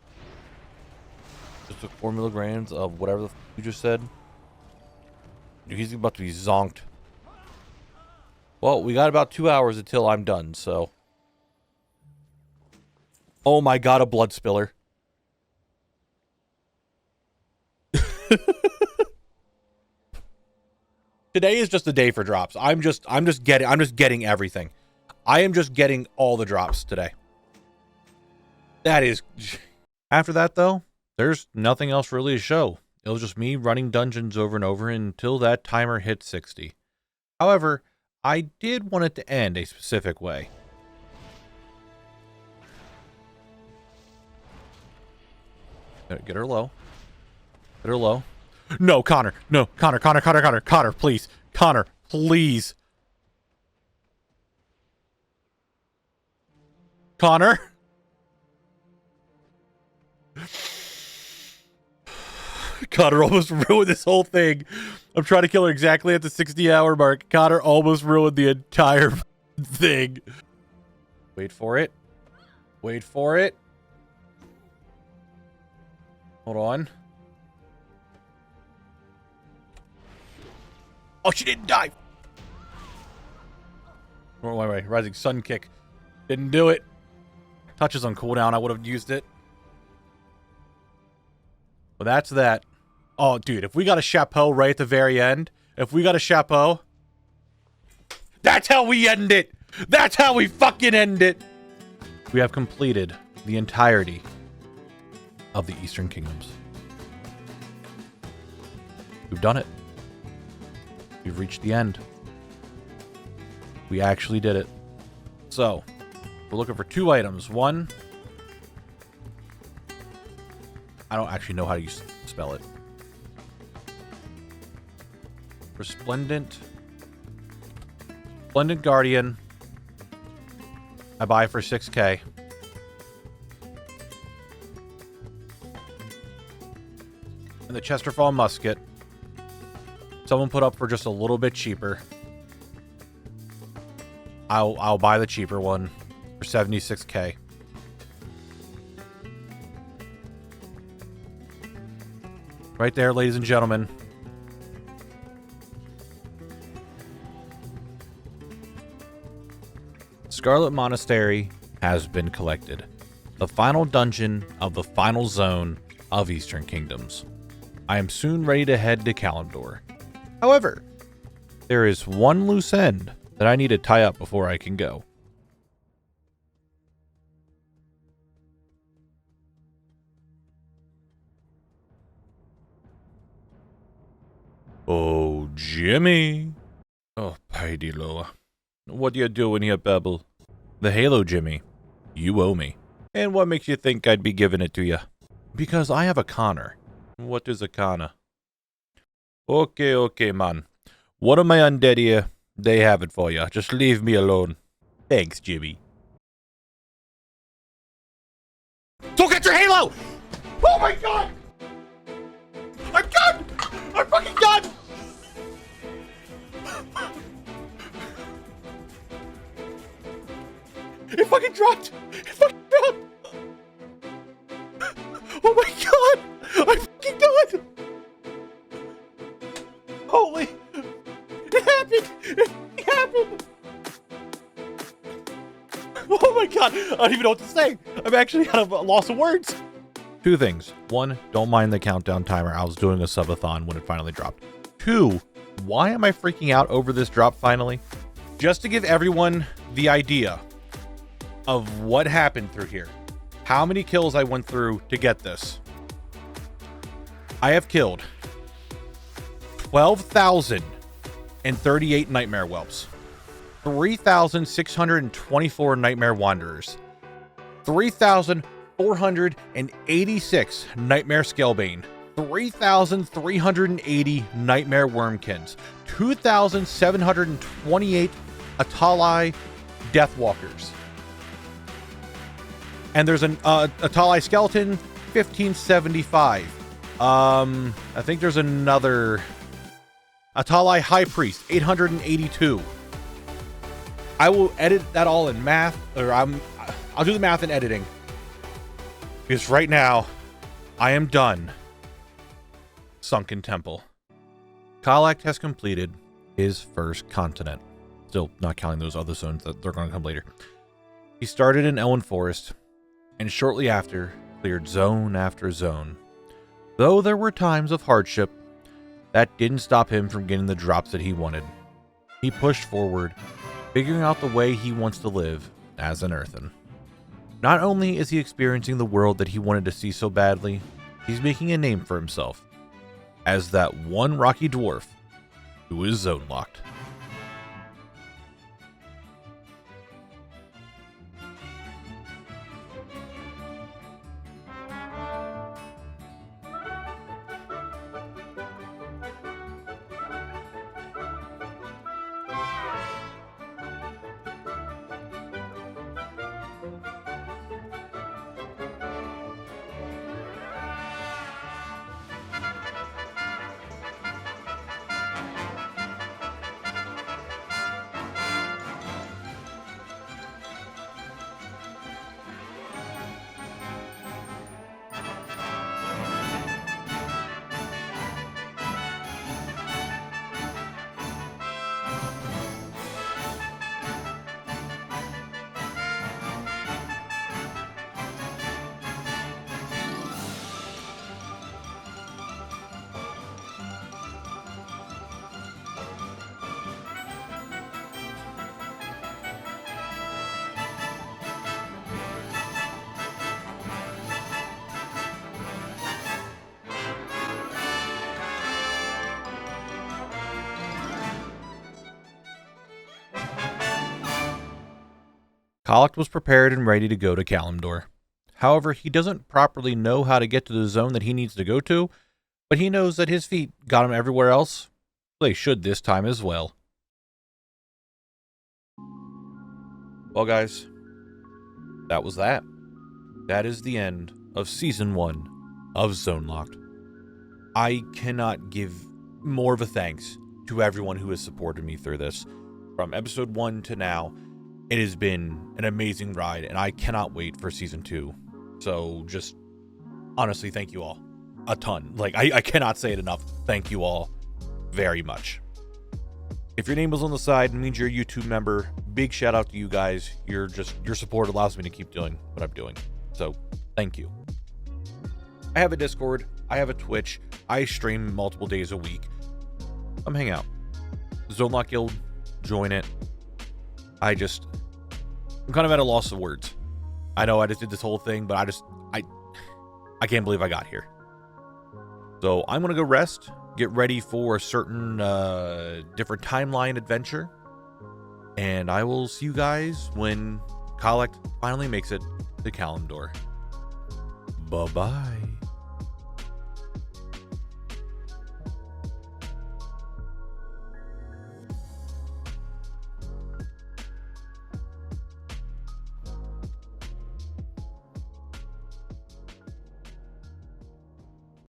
S7: Just took 4 milligrams of whatever the you just said. Dude, he's about to be zonked. Well, we got about 2 hours until I'm done, so. Oh my god, a blood spiller. Today is just a day for drops. I'm just getting everything. I am just getting all the drops today. That is. After that, though, there's nothing else really to show. It was just me running dungeons over and over until that timer hit 60. However, I did want it to end a specific way. Get her low. Get her low. No, Connor. No, Connor, please. Connor, please. Connor? Connor almost ruined this whole thing. I'm trying to kill her exactly at the 60-hour mark. Connor almost ruined the entire thing. Wait for it. Wait for it. Hold on. Oh, she didn't die. Wait. Rising Sun Kick. Didn't do it. Touches on cooldown. I would have used it. Well, that's that. Oh, dude, if we got a chapeau right at the very end, if we got a chapeau, That's how we end it. That's how we fucking end it. We have completed the entirety of the Eastern Kingdoms. We've done it. We've reached the end. We actually did it. So, we're looking for 2 items. One, I don't actually know how you spell it. Resplendent Guardian. I buy for 6K. And the Chesterfall musket. Someone put up for just a little bit cheaper. I'll buy the cheaper one for 76K. Right there, ladies and gentlemen. Scarlet Monastery has been collected. The final dungeon of the final zone of Eastern Kingdoms. I am soon ready to head to Kalimdor. However, there is one loose end that I need to tie up before I can go. Oh, Jimmy. Oh, Pidy Loa. What are you doing here, Pebble? The Halo, Jimmy. You owe me. And what makes you think I'd be giving it to you? Because I have a Connor. What is a Connor? Okay, man. One of my undead here, they have it for you. Just leave me alone. Thanks, Jimmy. Don't get your Halo! Oh my god! I'm done! I'm fucking done! It fucking dropped! It fucking dropped! Oh my god! I'm fucking done! Holy... It happened! It happened! Oh my god! I don't even know what to say! I'm actually at a loss of words! 2 things. 1, don't mind the countdown timer. I was doing a subathon when it finally dropped. 2, why am I freaking out over this drop finally? Just to give everyone the idea of what happened through here. How many kills I went through to get this. I have killed 12,038 Nightmare Whelps, 3,624 Nightmare Wanderers, 3,486 Nightmare Scalebane, 3,380 Nightmare Wormkins, 2,728 Atalai Deathwalkers. And there's an Atalai Skeleton, 1575. I think there's another Atalai High Priest, 882. I will edit that all in math, or I'll do the math in editing. Because right now, I am done. Sunken Temple. Khalect has completed his first continent. Still not counting those other zones that they're going to come later. He started in Elwynn Forest, and shortly after, cleared zone after zone. Though there were times of hardship, that didn't stop him from getting the drops that he wanted. He pushed forward, figuring out the way he wants to live as an Earthen. Not only is he experiencing the world that he wanted to see so badly, he's making a name for himself as that one rocky dwarf who is zone locked.
S1: Khalect was prepared and ready to go to Kalimdor. However, he doesn't properly know how to get to the zone that he needs to go to, but he knows that his feet got him everywhere else. They should this time as well. Well, guys, that was that. That is the end of Season 1 of Zone Locked. I cannot give more of a thanks to everyone who has supported me through this. From Episode 1 to now, it has been an amazing ride, and I cannot wait for Season 2. So, just, honestly, thank you all. A ton. Like, I cannot say it enough. Thank you all very much. If your name was on the side, it means you're a YouTube member. Big shout out to you guys. Your support allows me to keep doing what I'm doing. So, thank you. I have a Discord. I have a Twitch. I stream multiple days a week. Come hang out. Zone Lock Guild, join it. I'm kind of at a loss of words. I know I just did this whole thing, but I can't believe I got here. So I'm going to go rest, get ready for a certain different timeline adventure, and I will see you guys when Khalect finally makes it to Kalimdor. Bye-bye.